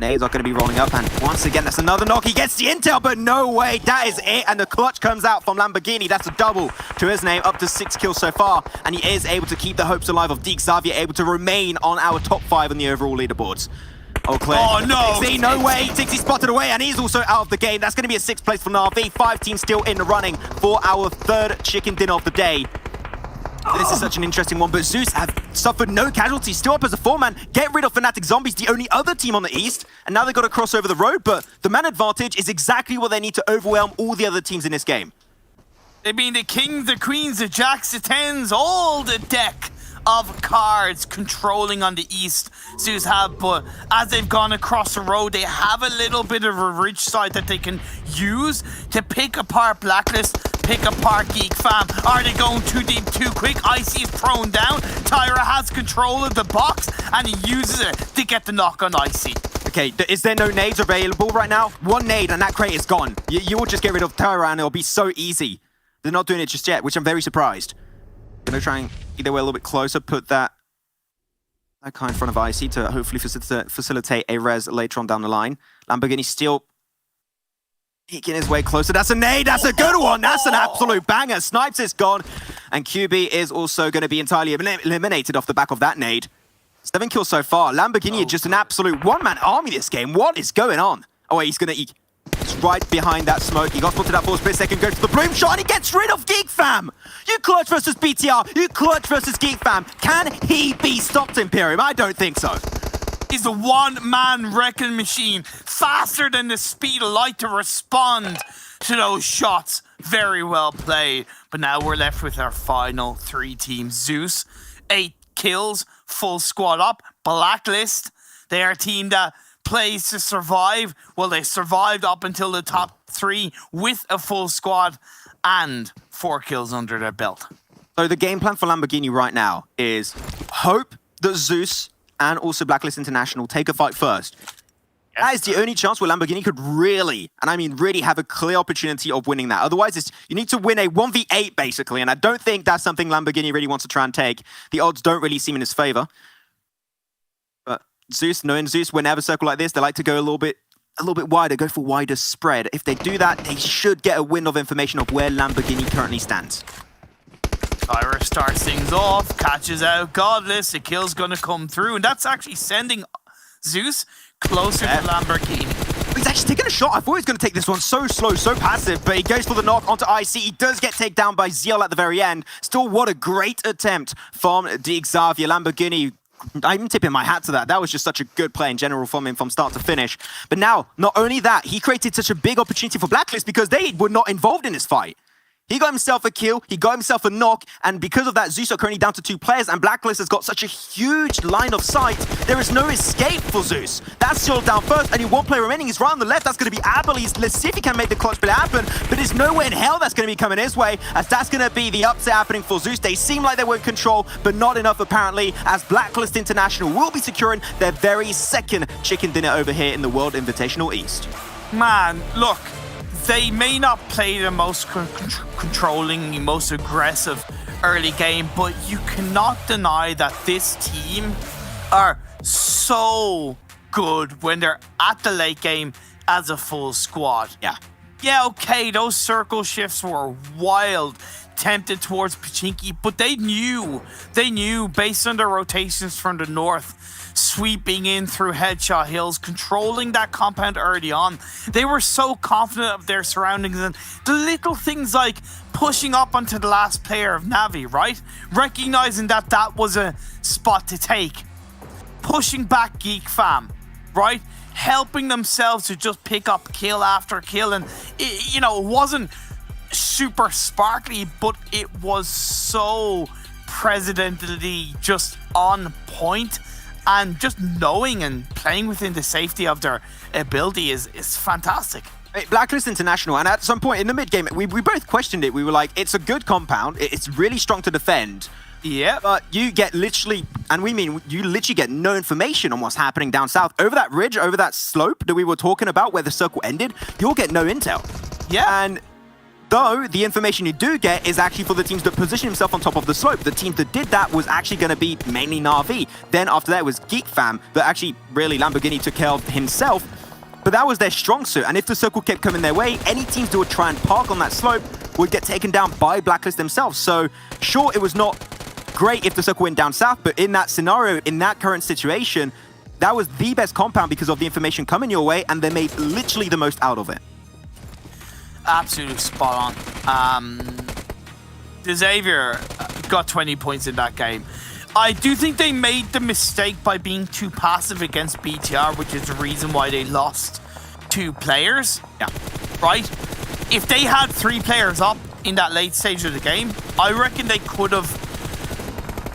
Nades are going to be rolling up, and once again, that's another knock. He gets the intel, but no way. That is it, and the clutch comes out from Lamborghini. That's a double to his name, up to 6 kills so far, and he is able to keep the hopes alive of DX Xavier, able to remain on our top 5 on the overall leaderboards. Oh, Claire. Oh, no. Tixie, no way. Tixie spotted away, and he's also out of the game. That's going to be a 6th place for Na'Vi. 5 teams still in the running for our 3rd chicken dinner of the day. This is such an interesting one, but Zeus have suffered no casualties, still up as a 4-man. Get rid of Fnatic Zombies, the only other team on the East, and now they've got to cross over the road, but the man advantage is exactly what they need to overwhelm all the other teams in this game. They've been the kings, the queens, the jacks, the tens, all the deck of cards controlling on the East. Zeus have, but as they've gone across the road, they have a little bit of a rich side that they can use to pick apart Blacklist, pick apart Geek Fam. Are they going too deep, too quick? Icy is prone down. Tyra has control of the box, and he uses it to get the knock on Icy. Okay, is there no nades available right now? One nade and that crate is gone. You will just get rid of Tyra and it'll be so easy. They're not doing it just yet, which I'm very surprised. Gonna try and either way a little bit closer, put that guy in front of Icy to hopefully facilitate a res later on down the line. Lamborghini still eking his way closer. That's a nade, that's a good one. That's an absolute banger. Snipes is gone. And QB is also going to be entirely eliminated off the back of that nade. 7 kills so far. Lamborghini just an absolute one-man army this game. What is going on? Oh wait, he's going to eke. He's right behind that smoke. He got spotted out for a split second, goes to the bloom shot, and he gets rid of Geek Fam! You clutch versus BTR, you clutch versus Geek Fam. Can he be stopped, Imperium? I don't think so. He's a one-man wrecking machine, faster than the speed of light to respond to those shots. Very well played. But now we're left with our final 3 teams. Zeus, 8 kills, full squad up. Blacklist, they are a team that plays to survive. Well, they survived up until the top 3 with a full squad and 4 kills under their belt. So the game plan for Lamborghini right now is hope that Zeus and also Blacklist International take a fight first. That is the only chance where Lamborghini could really, and I mean really, have a clear opportunity of winning that. Otherwise, you need to win a 1v8 basically, and I don't think that's something Lamborghini really wants to try and take. The odds don't really seem in his favor. Zeus, knowing Zeus, whenever circle like this, they like to go a little bit wider, go for wider spread. If they do that, they should get a wind of information of where Lamborghini currently stands. Tyra starts things off, catches out Godless, the kill's gonna come through, and that's actually sending Zeus closer to Lamborghini. He's actually taking a shot. I thought he was going to take this one so slow, so passive, but he goes for the knock onto IC. He does get taken down by Zeal at the very end. Still, what a great attempt from the Xavier. Lamborghini, I'm tipping my hat to that. That was just such a good play in general from him from start to finish. But now, not only that, he created such a big opportunity for Blacklist because they were not involved in this fight. He got himself a kill, he got himself a knock, and because of that, Zeus are currently down to 2 players, and Blacklist has got such a huge line of sight. There is no escape for Zeus. That's still down first, only 1 player remaining. He's right on the left. That's going to be Abeles. Let's see if he can make the clutch play happen, but there's nowhere in hell that's going to be coming his way, as that's going to be the upset happening for Zeus. They seem like they were in control, but not enough apparently, as Blacklist International will be securing their very second chicken dinner over here in the World Invitational East. Man, look. They may not play the most controlling, most aggressive early game, but you cannot deny that this team are so good when they're at the late game as a full squad. Yeah, okay, those circle shifts were wild, tempted towards Pachinki, but they knew based on their rotations from the north, sweeping in through Headshot Hills, controlling that compound early on. They were so confident of their surroundings and the little things like pushing up onto the last player of Navi, right? Recognizing that that was a spot to take. Pushing back Geek Fam, right? Helping themselves to just pick up kill after kill. And, it wasn't super sparkly, but it was so presidentially just on point. And just knowing and playing within the safety of their ability is fantastic. Blacklist International, and at some point in the mid-game, we both questioned it. We were like, it's a good compound. It's really strong to defend. Yeah. But you get literally, and we mean, you literally get no information on what's happening down south. Over that ridge, over that slope that we were talking about where the circle ended, you'll get no intel. Yeah. And though the information you do get is actually for the teams that position himself on top of the slope. The team that did that was actually going to be mainly Na'Vi. Then after that it was Geek Fam, that actually really Lamborghini took care of himself. But that was their strong suit. And if the circle kept coming their way, any teams that would try and park on that slope would get taken down by Blacklist themselves. So sure, it was not great if the circle went down south, but in that scenario, in that current situation, that was the best compound because of the information coming your way, and they made literally the most out of it. Absolutely spot on. Xavier, got 20 points in that game. I do think they made the mistake by being too passive against BTR, which is the reason why they lost 2 players. Yeah, right? If they had 3 players up in that late stage of the game, I reckon they could have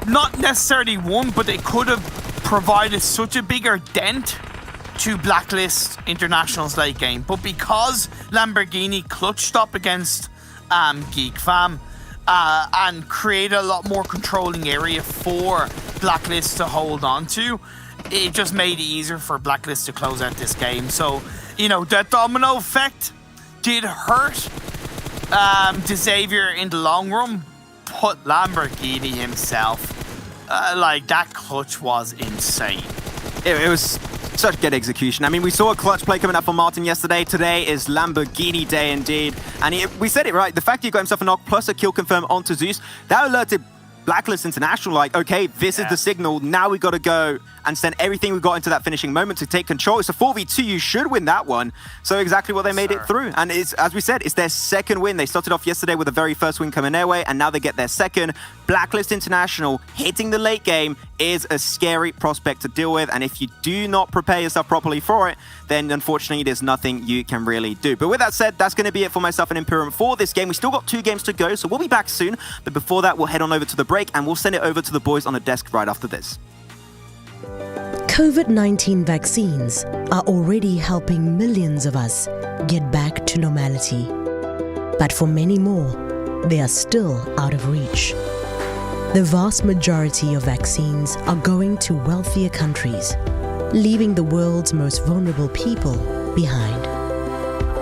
not necessarily won, but they could have provided such a bigger dent to Blacklist International's late game. But because Lamborghini clutched up against Geek Fam and created a lot more controlling area for Blacklist to hold on to, it just made it easier for Blacklist to close out this game. So, you know, that domino effect did hurt Xavier in the long run, but Lamborghini himself, like, that clutch was insane. It was such good execution. I mean, we saw a clutch play coming up for Martin yesterday. Today is Lamborghini day indeed. And we said it right. The fact he got himself a knock plus a kill confirm onto Zeus, that alerted Blacklist International, like, okay, this is the signal. Now we got to go and send everything we got into that finishing moment to take control. It's a 4v2. You should win that one. So exactly what they made it through. And it's, as we said, it's their second win. They started off yesterday with the very first win coming their way, and now they get their second. Blacklist International hitting the late game is a scary prospect to deal with. And if you do not prepare yourself properly for it, then unfortunately there's nothing you can really do. But with that said, that's going to be it for myself and Imperium for this game. We still got 2 games to go, so we'll be back soon. But before that, we'll head on over to the break and we'll send it over to the boys on the desk right after this. COVID-19 vaccines are already helping millions of us get back to normality. But for many more, they are still out of reach. The vast majority of vaccines are going to wealthier countries, leaving the world's most vulnerable people behind.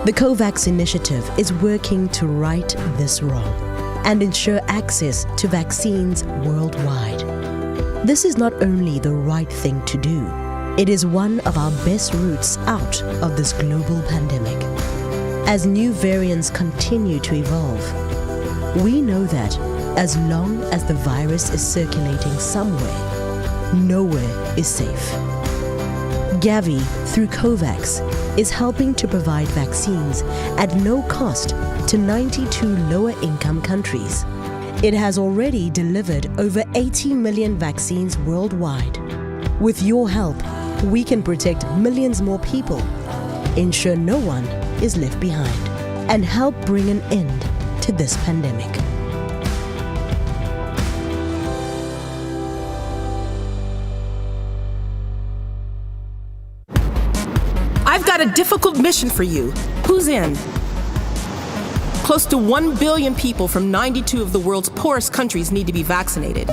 The COVAX initiative is working to right this wrong and ensure access to vaccines worldwide. This is not only the right thing to do, it is one of our best routes out of this global pandemic. As new variants continue to evolve, we know that as long as the virus is circulating somewhere, nowhere is safe. Gavi, through COVAX, is helping to provide vaccines at no cost to 92 lower-income countries. It has already delivered over 80 million vaccines worldwide. With your help, we can protect millions more people, ensure no one is left behind, and help bring an end to this pandemic. I've got a difficult mission for you. Who's in? Close to 1 billion people from 92 of the world's poorest countries need to be vaccinated.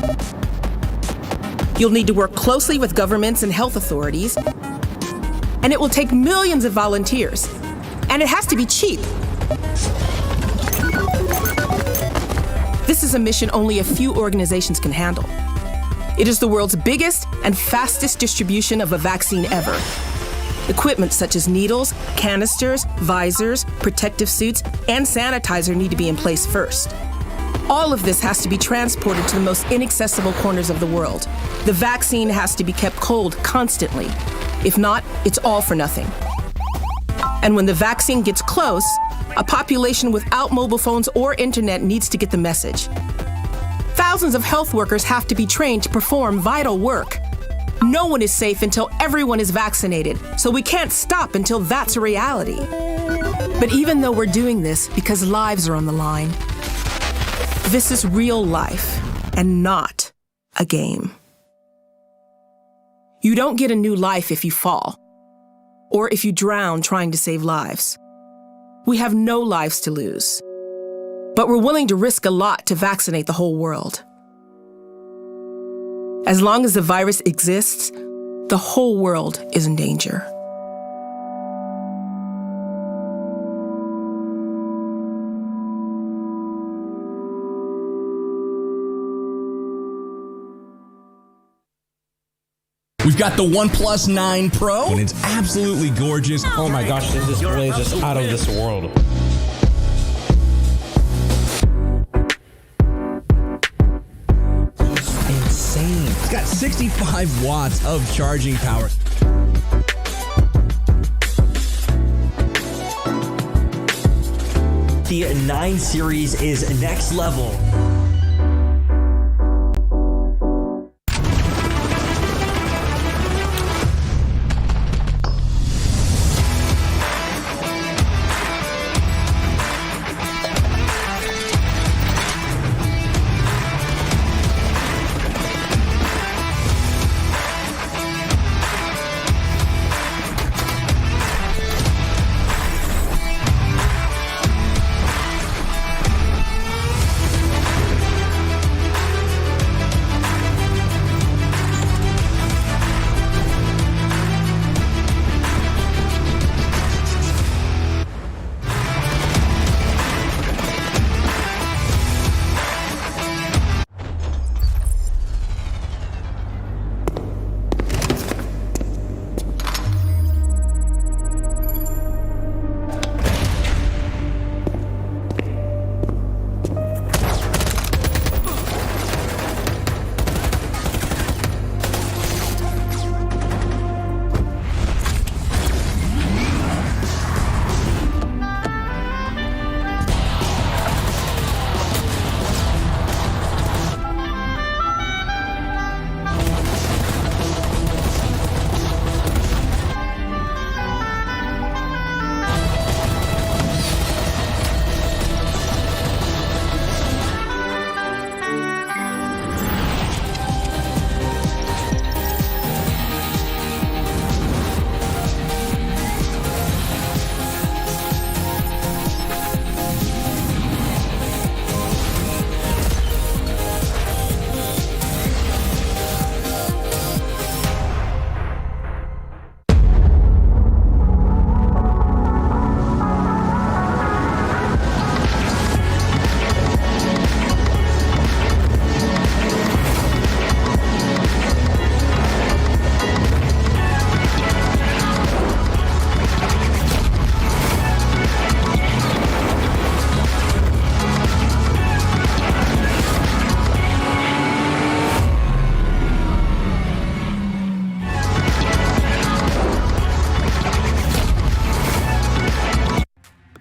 You'll need to work closely with governments and health authorities, and it will take millions of volunteers, and it has to be cheap. This is a mission only a few organizations can handle. It is the world's biggest and fastest distribution of a vaccine ever. Equipment such as needles, canisters, visors, protective suits, and sanitizer need to be in place first. All of this has to be transported to the most inaccessible corners of the world. The vaccine has to be kept cold constantly. If not, it's all for nothing. And when the vaccine gets close, a population without mobile phones or internet needs to get the message. Thousands of health workers have to be trained to perform vital work. No one is safe until everyone is vaccinated, so we can't stop until that's a reality. But even though we're doing this because lives are on the line, this is real life and not a game. You don't get a new life if you fall, or if you drown trying to save lives. We have no lives to lose, but we're willing to risk a lot to vaccinate the whole world. As long as the virus exists, the whole world is in danger. We've got the OnePlus 9 Pro, and it's absolutely gorgeous. Oh my gosh, this display is just out of this world. Insane. It's got 65 watts of charging power. The 9 series is next level.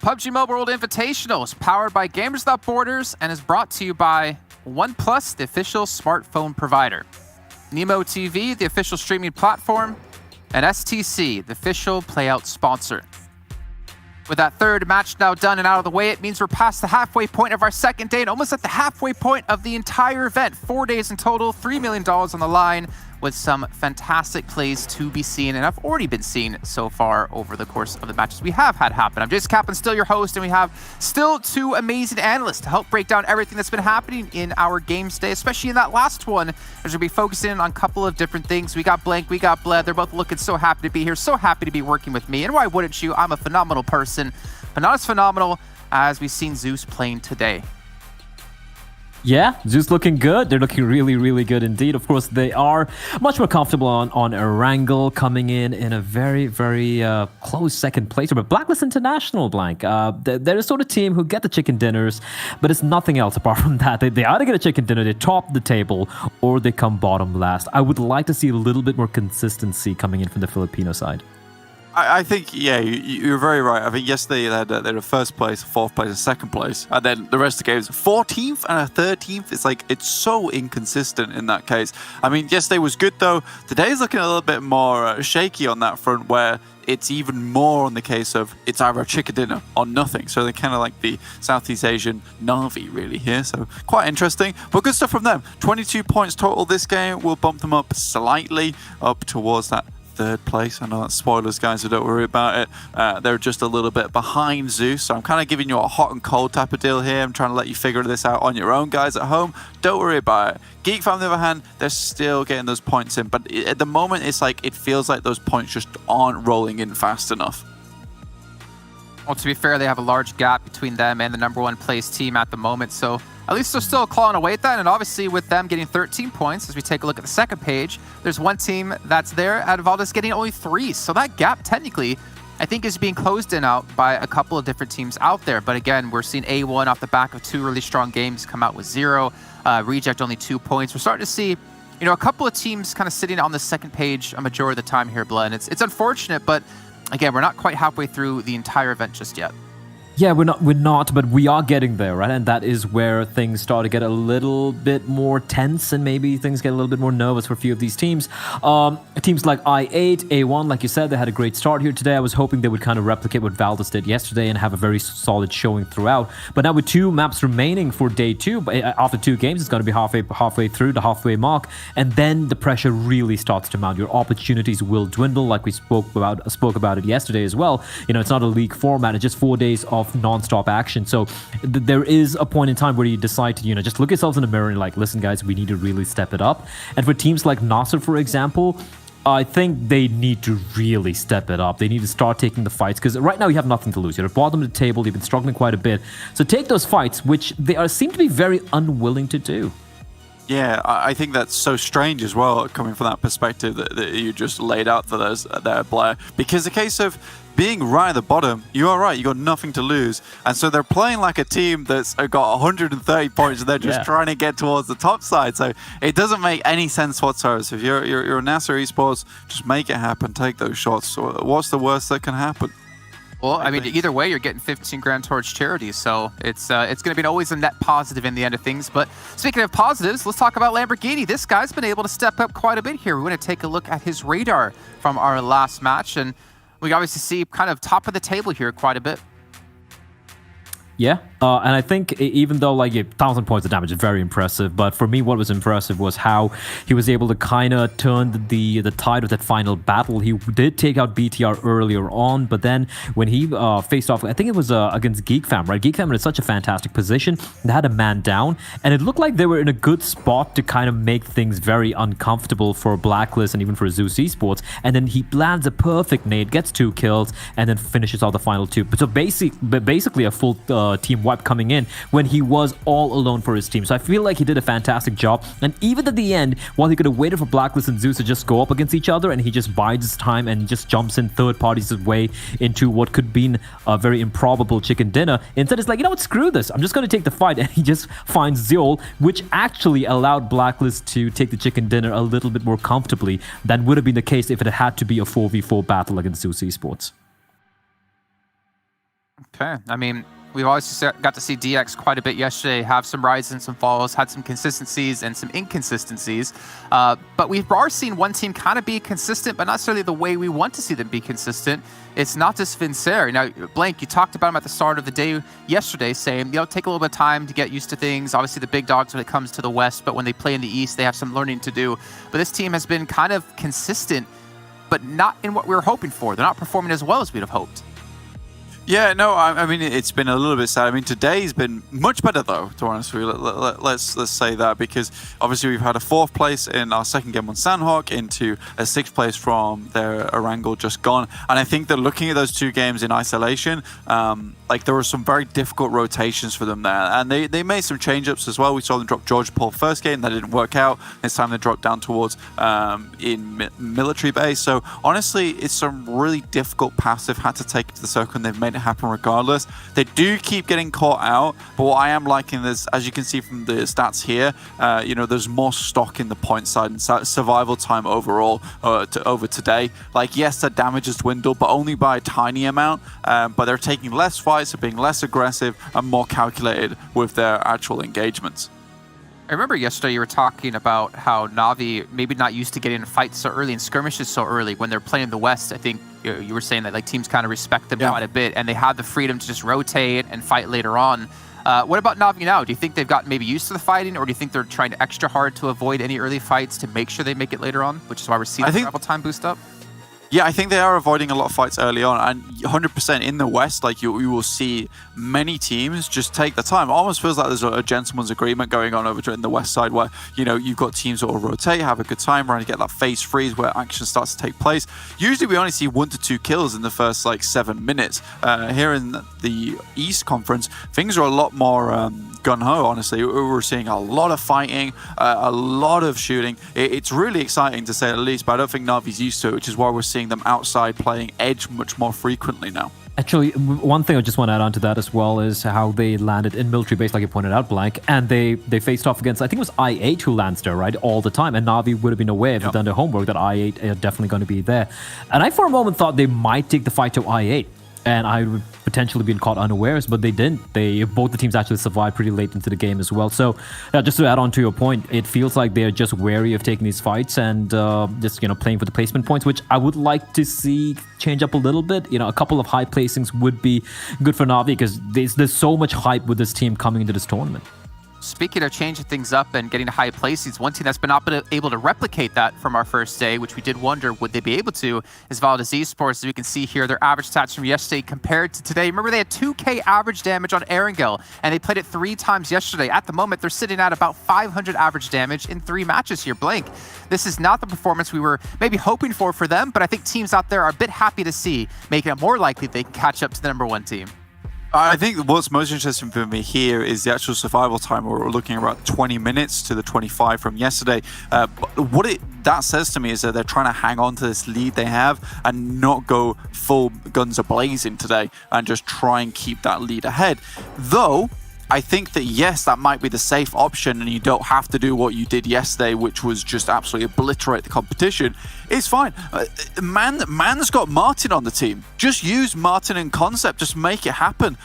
PUBG Mobile World Invitational is powered by Gamers Without Borders and is brought to you by OnePlus, the official smartphone provider, Nemo TV, the official streaming platform, and STC, the official playout sponsor. With that third match now done and out of the way, it means we're past the halfway point of our second day and almost at the halfway point of the entire event. 4 days in total, $3 million on the line, with some fantastic plays to be seen and have already been seen so far over the course of the matches we have had happen. I'm Jason Kaplan, still your host, and we have still two amazing analysts to help break down everything that's been happening in our games today, especially in that last one, as we're going to be focusing on a couple of different things. We got Blank, we got Bled. They're both looking so happy to be here, so happy to be working with me. And why wouldn't you? I'm a phenomenal person, but not as phenomenal as we've seen Zeus playing today. Yeah, Zeus looking good. They're looking really, really good indeed. Of course, they are much more comfortable on Erangel, coming in a very, very close second place. But Blacklist International, Blank, they're the sort of team who get the chicken dinners, but it's nothing else apart from that. They either get a chicken dinner, they top the table, or they come bottom last. I would like to see a little bit more consistency coming in from the Filipino side. I think, yeah, you're very right. I think yesterday they had a first place, a fourth place, a second place, and then the rest of the games, 14th and a 13th. It's like, it's so inconsistent in that case. I mean, yesterday was good though. Today's looking a little bit more shaky on that front, where it's even more on the case of it's either a chicken dinner or nothing. So they're kind of like the Southeast Asian Na'Vi really here. So quite interesting, but good stuff from them. 22 points total this game will bump them up slightly up towards that third place. I know that's spoilers, guys, so don't worry about it. They're just a little bit behind Zeus, so I'm kind of giving you a hot and cold type of deal here. I'm trying to let you figure this out on your own, guys, at home. Don't worry about it. Geek Fam, on the other hand, they're still getting those points in, but at the moment, it's like, it feels like those points just aren't rolling in fast enough. Well, to be fair, they have a large gap between them and the number one place team at the moment, so at least they're still clawing away at that. And obviously with them getting 13 points, as we take a look at the second page, there's one team that's there at Valdez getting only 3. So that gap technically, I think, is being closed in out by a couple of different teams out there. But again, we're seeing A1 off the back of 2 really strong games come out with 0. Reject only 2 points. We're starting to see, you know, a couple of teams kind of sitting on the second page a majority of the time here, Blood. And it's unfortunate, but again, we're not quite halfway through the entire event just yet. Yeah, we're not, but we are getting there, right? And that is where things start to get a little bit more tense, and maybe things get a little bit more nervous for a few of these teams. Teams like I8, A1, like you said, they had a great start here today. I was hoping they would kind of replicate what Valdez did yesterday and have a very solid showing throughout. But now with 2 maps remaining for day 2, after 2 games, it's going to be halfway through the halfway mark, and then the pressure really starts to mount. Your opportunities will dwindle, like we spoke about it yesterday as well. You know, it's not a league format; it's just 4 days of non-stop action. So there is a point in time where you decide to, you know, just look yourselves in the mirror and like, listen, guys, we need to really step it up. And for teams like Nasser, for example, I think they need to really step it up. They need to start taking the fights, because right now you have nothing to lose. You're at the bottom of the table. You've been struggling quite a bit. So take those fights, which they seem to be very unwilling to do. Yeah, I think that's so strange as well, coming from that perspective that you just laid out for those there, Blair. Because the case of being right at the bottom, you are right, you got nothing to lose. And so they're playing like a team that's got 130 points and they're just trying to get towards the top side. So it doesn't make any sense whatsoever. So if you're a Nasser Esports, just make it happen, take those shots. So what's the worst that can happen? Well, I mean, either way, you're getting 15 grand towards charity, so it's going to be always a net positive in the end of things. But speaking of positives, let's talk about Lamborghini. This guy's been able to step up quite a bit here. We're going to take a look at his radar from our last match, and we obviously see kind of top of the table here quite a bit. Yeah, and I think even though like 1,000 points of damage is very impressive, but for me what was impressive was how he was able to kind of turn the tide of that final battle. He did take out BTR earlier on, but then when he faced off, I think it was against Geek Fam, right? Geek Fam in such a fantastic position. They had a man down, and it looked like they were in a good spot to kind of make things very uncomfortable for Blacklist and even for Zeus Esports. And then he lands a perfect nade, gets 2 kills, and then finishes off the final 2. So basically a full team wipe coming in when he was all alone for his team. So I feel like he did a fantastic job. And even at the end, while he could have waited for Blacklist and Zeus to just go up against each other, and he just bides his time and just jumps in third parties his way into what could be a very improbable chicken dinner. Instead, it's like, you know what, screw this. I'm just going to take the fight. And he just finds Zeol, which actually allowed Blacklist to take the chicken dinner a little bit more comfortably than would have been the case if it had to be a 4v4 battle against Zeus Esports. Okay. I mean, we've always got to see DX quite a bit yesterday, have some rises and some falls, had some consistencies and some inconsistencies. But we are seeing one team kind of be consistent, but not necessarily the way we want to see them be consistent. It's not just Vincere. Now, Blank, you talked about him at the start of the day yesterday, saying, take a little bit of time to get used to things. Obviously, the big dogs when it comes to the West, but when they play in the East, they have some learning to do. But this team has been kind of consistent, but not in what we were hoping for. They're not performing as well as we'd have hoped. Yeah, no, I mean, it's been a little bit sad. I mean, today's been much better, though, to be honest with you. Let's say that, because obviously we've had a 4th place in our second game on Sandhawk into a 6th place from their Erangel just gone. And I think that looking at those 2 games in isolation, there were some very difficult rotations for them there. And they made some change-ups as well. We saw them drop George Paul first game. That didn't work out. This time they dropped down towards in military base. So, honestly, it's some really difficult paths they've had to take to the circle, and they've made it happen regardless. They do keep getting caught out, but what I am liking is, as you can see from the stats here, there's more stock in the point side and survival time overall over today. Yes, their damage has dwindled, but only by a tiny amount, but they're taking less fights, they're being less aggressive and more calculated with their actual engagements. I remember yesterday you were talking about how Na'Vi maybe not used to getting in fights so early and skirmishes so early when they're playing the West. I think you were saying that teams kind of respect them quite a bit, and they have the freedom to just rotate and fight later on. What about Na'Vi now? Do you think they've gotten maybe used to the fighting, or do you think they're trying extra hard to avoid any early fights to make sure they make it later on, which is why we're seeing the travel time boost up? Yeah, I think they are avoiding a lot of fights early on, and 100% in the West, you will see many teams just take the time. It almost feels like there's a gentleman's agreement going on over in the West side where, you've got teams that will rotate, have a good time, trying to get that phase freeze where action starts to take place. Usually we only see 1 to 2 kills in the first 7 minutes. Here in the East Conference, things are a lot more gun-ho, honestly. We're seeing a lot of fighting, a lot of shooting. It's really exciting to say the least, but I don't think Na'Vi's used to it, which is why we're seeing them outside playing Edge much more frequently now. Actually, one thing I just want to add on to that as well is how they landed in military base, like you pointed out, Blank, and they faced off against, I think it was I8 who lands there, right, all the time, and Na'Vi would have been aware if they'd done their homework that I8 are definitely going to be there. And I for a moment thought they might take the fight to I8, and I would potentially been caught unawares, but they didn't. Both the teams actually survived pretty late into the game as well. So just to add on to your point, it feels like they're just wary of taking these fights and just playing for the placement points, which I would like to see change up a little bit. A couple of high placings would be good for Na'Vi because there's so much hype with this team coming into this tournament. Speaking of changing things up and getting to high places, one team that's been not been able to replicate that from our first day, which we did wonder would they be able to, is Valdez Esports. As you can see here, their average stats from yesterday compared to today. Remember, they had 2k average damage on Erangel, and they played it 3 times yesterday. At the moment, they're sitting at about 500 average damage in 3 matches here. Blank, this is not the performance we were maybe hoping for them, but I think teams out there are a bit happy to see, making it more likely they can catch up to the #1 team. I think what's most interesting for me here is the actual survival time. We're looking at about 20 minutes to the 25 from yesterday. But what that says to me is that they're trying to hang on to this lead they have and not go full guns a-blazing today and just try and keep that lead ahead. Though, I think that, yes, that might be the safe option and you don't have to do what you did yesterday, which was just absolutely obliterate the competition. It's fine. Man's got Martin on the team. Just use Martin in concept. Just make it happen.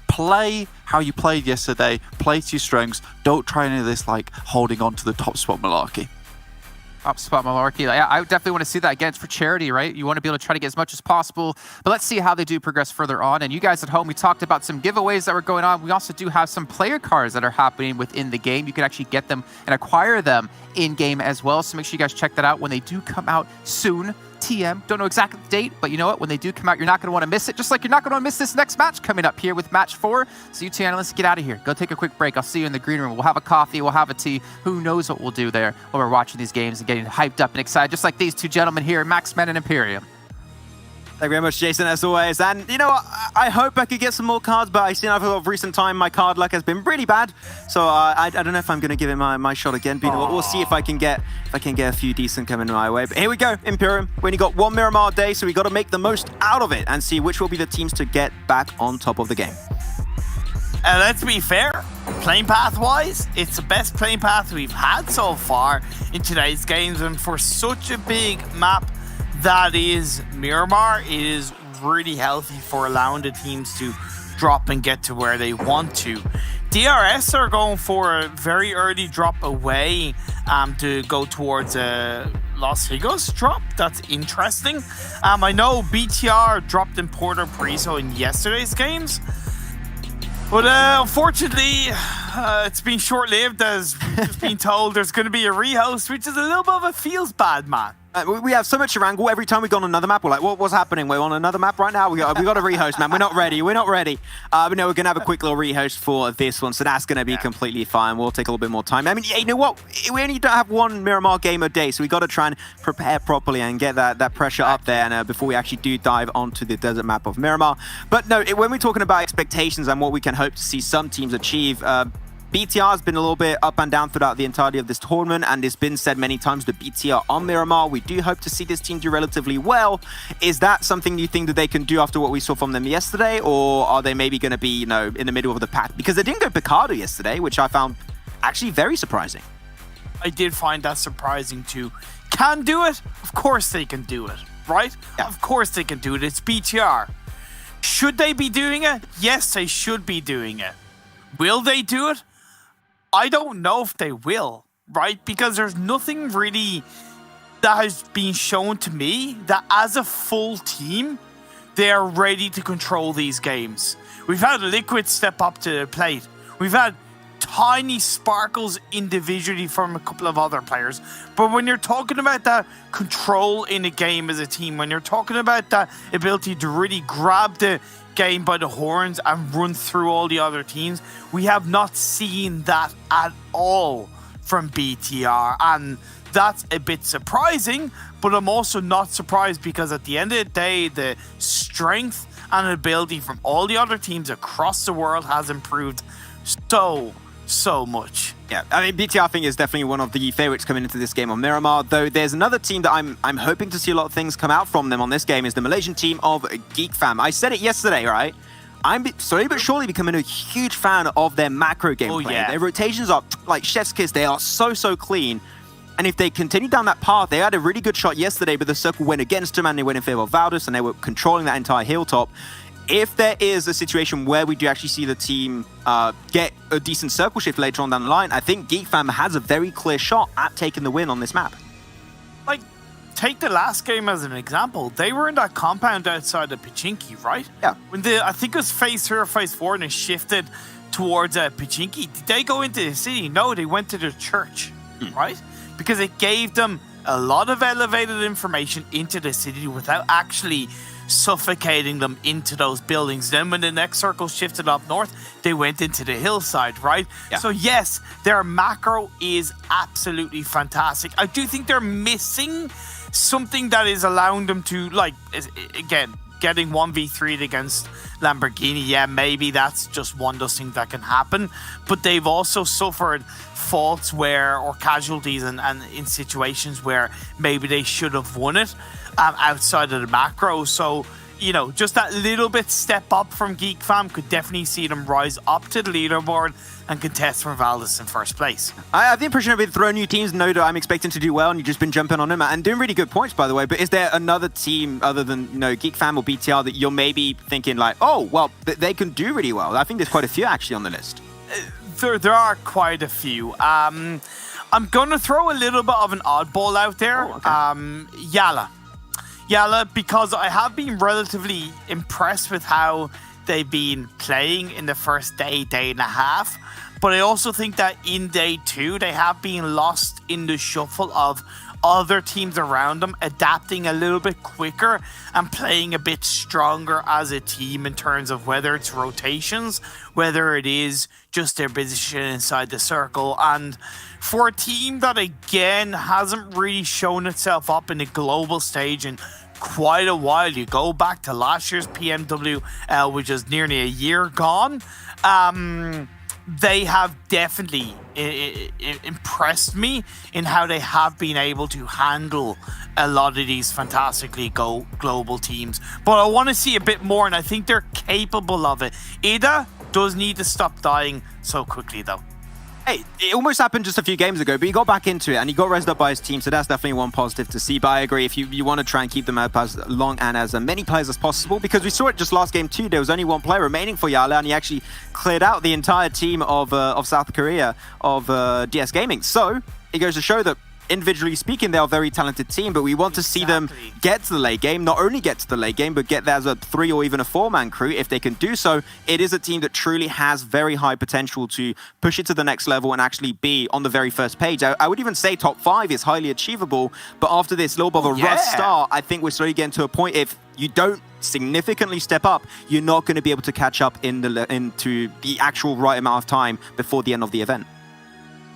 Play how you played yesterday. Play to your strengths. Don't try any of this, holding on to the top spot malarkey. Top spot malarkey. I definitely want to see that again. It's for charity, right? You want to be able to try to get as much as possible. But let's see how they do progress further on. And you guys at home, we talked about some giveaways that were going on. We also do have some player cards that are happening within the game. You can actually get them and acquire them in-game as well. So make sure you guys check that out when they do come out soon. TM, don't know exactly the date, but you know what? When they do come out, you're not going to want to miss it, just like you're not going to want to miss this next match coming up here with match 4. So you two analysts, get out of here. Go take a quick break. I'll see you in the green room. We'll have a coffee. We'll have a tea. Who knows what we'll do there while we're watching these games and getting hyped up and excited, just like these two gentlemen here, Maxman and Imperium. Thank you very much, Jason, as always. And, I hope I could get some more cards, but I've seen over recent time my card luck has been pretty bad. So I don't know if I'm going to give it my shot again. But we'll see if I can get a few decent coming my way. But here we go, Imperium. We only got 1 Miramar day, so we got to make the most out of it and see which will be the teams to get back on top of the game. Let's be fair, playing path-wise, it's the best playing path we've had so far in today's games. And for such a big map that is Miramar, it is really healthy for allowing the teams to drop and get to where they want to. DRS are going for a very early drop away to go towards Los Higos drop. That's interesting. I know BTR dropped in Puerto Priso in yesterday's games, but unfortunately, it's been short-lived, as we've just been told there's going to be a rehost, which is a little bit of a feels bad, man. We have so much to wrangle. Every time we go on another map, we're like, what's happening? We're on another map right now? We got a rehost, man. We're not ready. But no, we're going to have a quick little rehost for this one, so that's going to be completely fine. We'll take a little bit more time. I mean, you know what? We only don't have one Miramar game a day, so we got to try and prepare properly and get that pressure up there and before we actually do dive onto the desert map of Miramar. But no, when we're talking about expectations and what we can hope to see some teams achieve, BTR has been a little bit up and down throughout the entirety of this tournament, and it's been said many times that BTR on Miramar, we do hope to see this team do relatively well. Is that something you think that they can do after what we saw from them yesterday, or are they maybe going to be, in the middle of the pack? Because they didn't go Picardo yesterday, which I found actually very surprising. I did find that surprising too. Can do it? Of course they can do it, right? Yeah. Of course they can do it. It's BTR. Should they be doing it? Yes, they should be doing it. Will they do it? I don't know if they will, right? Because there's nothing really that has been shown to me that as a full team, they are ready to control these games. We've had Liquid step up to the plate. We've had tiny sparkles individually from a couple of other players. But when you're talking about that control in a game as a team, when you're talking about that ability to really grab the game by the horns and run through all the other teams, we have not seen that at all from BTR, and that's a bit surprising. But I'm also not surprised, because at the end of the day, the strength and ability from all the other teams across the world has improved so much. Yeah, I mean, BTR, I think, is definitely one of the favorites coming into this game on Miramar, though there's another team that I'm hoping to see a lot of things come out from them on this game, is the Malaysian team of Geek Fam. I said it yesterday, right? I'm slowly but surely becoming a huge fan of their macro gameplay. Yeah. Their rotations are like chef's kiss. They are so clean. And if they continue down that path, they had a really good shot yesterday, but the circle went against them and they went in favor of Valdus, and they were controlling that entire hilltop. If there is a situation where we do actually see the team get a decent circle shift later on down the line, I think Geek Fam has a very clear shot at taking the win on this map. Like, take the last game as an example. They were in that compound outside of Pachinki, right? Yeah. When I think it was phase 3 or phase 4 and it shifted towards Pachinki, did they go into the city? No, they went to the church, right? Because it gave them a lot of elevated information into the city without actually suffocating them into those buildings. Then when the next circle shifted up north, they went into the hillside, right? Yeah. So yes, their macro is absolutely fantastic. I do think they're missing something that is allowing them to, like, again, getting 1v3'd against Lamborghini. Yeah, maybe that's just one of those things that can happen. But they've also suffered faults where, or casualties and in situations where maybe they should have won it outside of the macro. So, just that little bit step up from Geek Fam could definitely see them rise up to the leaderboard and contest for Valdus in first place. I have the impression of it throwing new teams. No, I'm expecting to do well, and you've just been jumping on them and doing really good points, by the way. But is there another team other than Geek Fam or BTR that you're maybe thinking like, oh, well, they can do really well? I think there's quite a few actually on the list. There are quite a few. I'm going to throw a little bit of an oddball out there. Oh, okay. Yala, because I have been relatively impressed with how they've been playing in the first day and a half. But I also think that in day 2, they have been lost in the shuffle of other teams around them, adapting a little bit quicker and playing a bit stronger as a team in terms of whether it's rotations, whether it is just their position inside the circle. And for a team that, again, hasn't really shown itself up in a global stage in quite a while, you go back to last year's PMWI, which is nearly a year gone, they have definitely impressed me in how they have been able to handle a lot of these fantastically global teams. But I want to see a bit more, and I think they're capable of it. Ida does need to stop dying so quickly, though. Hey, it almost happened just a few games ago, but he got back into it and he got rezzed up by his team, so that's definitely one positive to see. But I agree, if you want to try and keep them up as long and as many players as possible, because we saw it just last game too, there was only one player remaining for Yala, and he actually cleared out the entire team of South Korea, of DS Gaming. So it goes to show that individually speaking, they are a very talented team, but we want to see them get to the late game, not only get to the late game, but get there as a 3 or even a 4-man crew. If they can do so, it is a team that truly has very high potential to push it to the next level and actually be on the very first page. I would even say top 5 is highly achievable, but after this little bit of a rough start, I think we're slowly getting to a point, if you don't significantly step up, you're not going to be able to catch up into the actual right amount of time before the end of the event.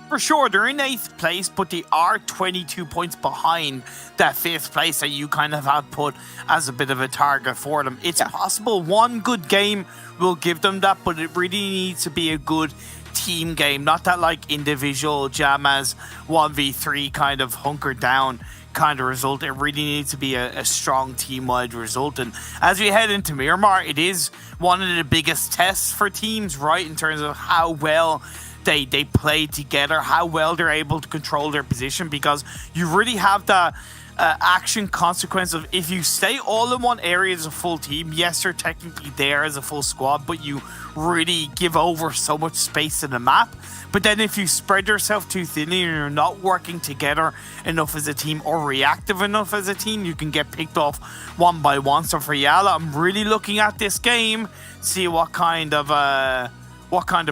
For sure, they're in 8th place, but they are 22 points behind that 5th place that you kind of have put as a bit of a target for them. It's possible one good game will give them that, but it really needs to be a good team game, not that like individual Jammaz 1v3 kind of hunkered down kind of result. It really needs to be a strong team-wide result. And as we head into Miramar, it is one of the biggest tests for teams, right, in terms of how well they play together, how well they're able to control their position, because you really have that action consequence of, if you stay all in one area as a full team, yes, you're technically there as a full squad, but you really give over so much space to the map. But then if you spread yourself too thinly and you're not working together enough as a team or reactive enough as a team, you can get picked off one by one. So for Yala, I'm really looking at this game, see what kind of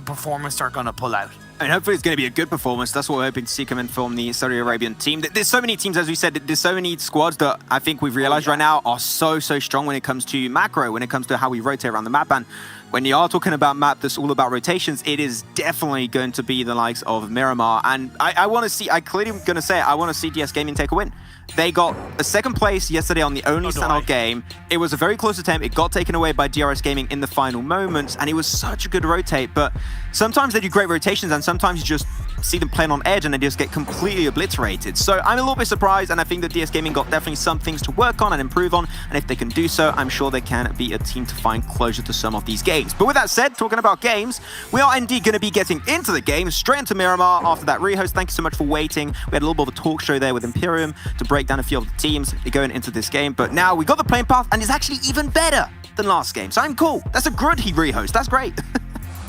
performance they're going to pull out. And hopefully it's going to be a good performance. That's what we're hoping to see coming from the Saudi Arabian team. There's so many teams, as we said, there's so many squads that I think we've realized right now are so strong when it comes to macro, when it comes to how we rotate around the map. And when you are talking about map that's all about rotations, it is definitely going to be the likes of Miramar. And I want to see, I clearly am going to say it, I want to see DS Gaming take a win. They got a 2nd place yesterday on the only standout game. It was a very close attempt. It got taken away by DRS Gaming in the final moments, and it was such a good rotate. But sometimes they do great rotations, and sometimes you just see them playing on edge and they just get completely obliterated. So I'm a little bit surprised, and I think that DS Gaming got definitely some things to work on and improve on. And if they can do so, I'm sure they can be a team to find closure to some of these games. But with that said, talking about games, we are indeed going to be getting into the game, straight into Miramar after that rehost. Thank you so much for waiting. We had a little bit of a talk show there with Imperium to break down a few of the teams going into this game. But now we got the playing path, and it's actually even better than last game. So I'm cool. That's a good rehost. That's great.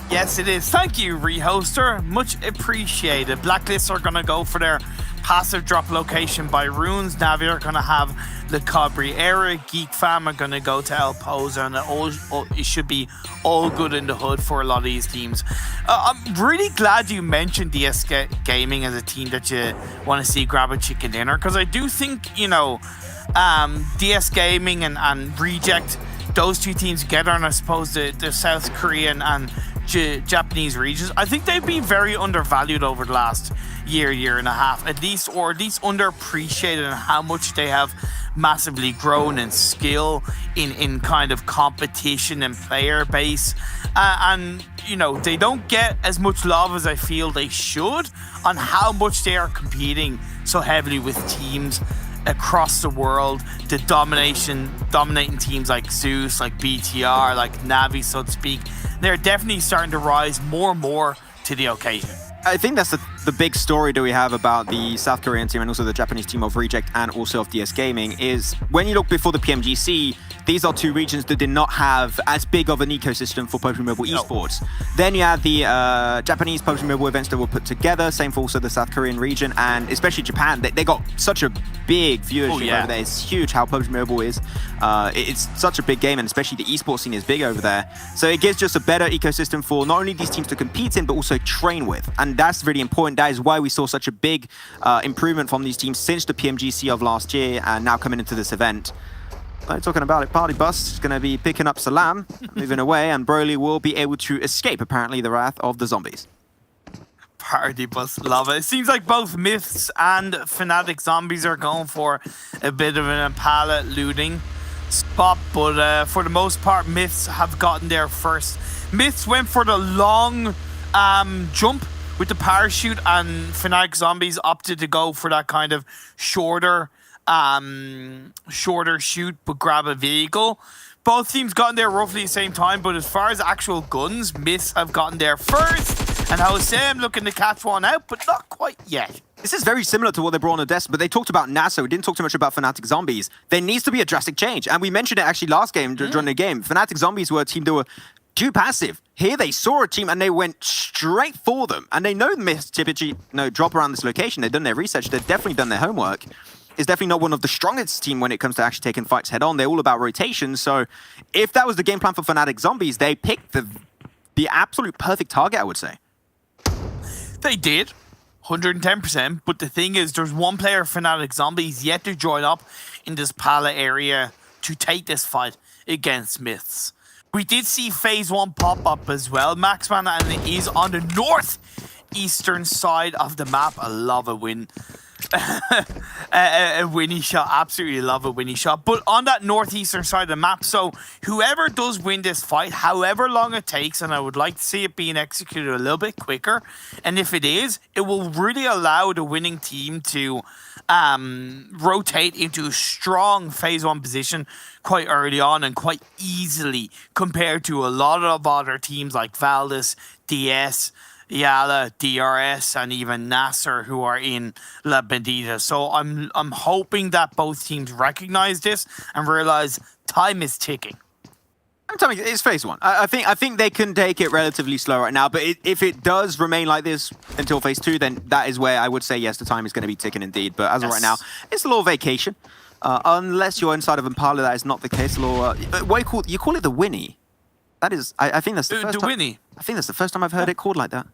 Yes, it is. Thank you, rehoster. Much appreciated. Blacklists are going to go for their passive drop location by runes. Navi are going to have the Cabri Era. Geek Fam are going to go to El Pozo, and it should be all good in the hood for a lot of these teams. I'm really glad you mentioned DS Gaming as a team that you want to see grab a chicken dinner, because I do think, you know, DS Gaming and Reject, those two teams together, and I suppose the South Korean and Japanese regions, I think they've been very undervalued over the last year and a half, at least underappreciated in how much they have massively grown in skill, in kind of competition and player base, and you know, they don't get as much love as I feel they should on how much they are competing so heavily with teams across the world, the dominating teams like Zeus, like BTR, like Navi, so to speak. They're definitely starting to rise more and more to the occasion. I think that's the big story that we have about the South Korean team and also the Japanese team of Reject and also of DS Gaming is, when you look before the PMGC, these are two regions that did not have as big of an ecosystem for PUBG Mobile esports. Then you have the Japanese PUBG Mobile events that were put together, same for also the South Korean region, and especially Japan. They got such a big viewership over there. It's huge how PUBG Mobile is. It's such a big game, and especially the esports scene is big over there. So it gives just a better ecosystem for not only these teams to compete in, but also train with. And that's really important. That is why we saw such a big improvement from these teams since the PMGC of last year and now coming into this event. Talking about it, Party Bus is going to be picking up Salam, moving away, and Broly will be able to escape, apparently, the wrath of the zombies. Party Bus, love it. It seems like both Myths and Fnatic Zombies are going for a bit of an Impala looting spot, but for the most part, Myths have gotten there first. Myths went for the long jump with the parachute, and Fnatic Zombies opted to go for that kind of shorter shoot but grab a vehicle. Both teams gotten there roughly the same time, but as far as actual guns, Myths have gotten there first, And Hossein looking to catch one out, but not quite yet. This is very similar to what they brought on Odessa, but they talked about NASA. We didn't talk too much about Fnatic Zombies. There needs to be a drastic change. And we mentioned it actually last game, during the game. Fnatic Zombies were a team that were too passive. Here they saw a team and they went straight for them. And they know Myths typically drop around this location. They've done their research. They've definitely done their homework. It's definitely not one of the strongest team when it comes to actually taking fights head on. They're all about rotation. So if that was the game plan for Fnatic Zombies, they picked the absolute perfect target, I would say. They did. 110%, but the thing is, there's one player, Fnatic Zombies, yet to join up in this Pala area to take this fight against Myths. We did see Phase 1 pop up as well, Maxman, and it is on the northeastern side of the map. I love a win. A winning shot, absolutely love a winning shot, but on that northeastern side of the map. So whoever does win this fight, however long it takes, and I would like to see it being executed a little bit quicker, and if it is, it will really allow the winning team to rotate into a strong Phase 1 position quite early on and quite easily compared to a lot of other teams like Valdez, DS, Yala, DRS, and even Nasser, who are in La Bandita. So I'm hoping that both teams recognize this and realize time is ticking. I'm telling you, it's Phase 1. I think they can take it relatively slow right now, but if it does remain like this until Phase 2, then that is where I would say, yes, the time is going to be ticking indeed. But as of right now, it's a little vacation. Unless you're inside of Impala, that is not the case. What you call it the Winnie. That is, I think that's the first time. Winnie. I think that's the first time I've heard it called like that.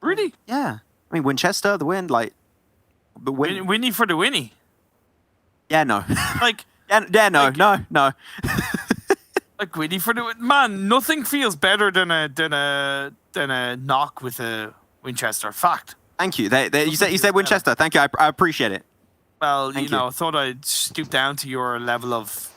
Really? Yeah. I mean, Winchester, the Wind, like... But Winnie for the Winnie? Yeah, no. Like... No. Like Winnie for the... Man, nothing feels better than a knock with a Winchester. Fact. Thank you. You said Winchester. Thank you. I appreciate it. Well, you know, I thought I'd stoop down to your level of,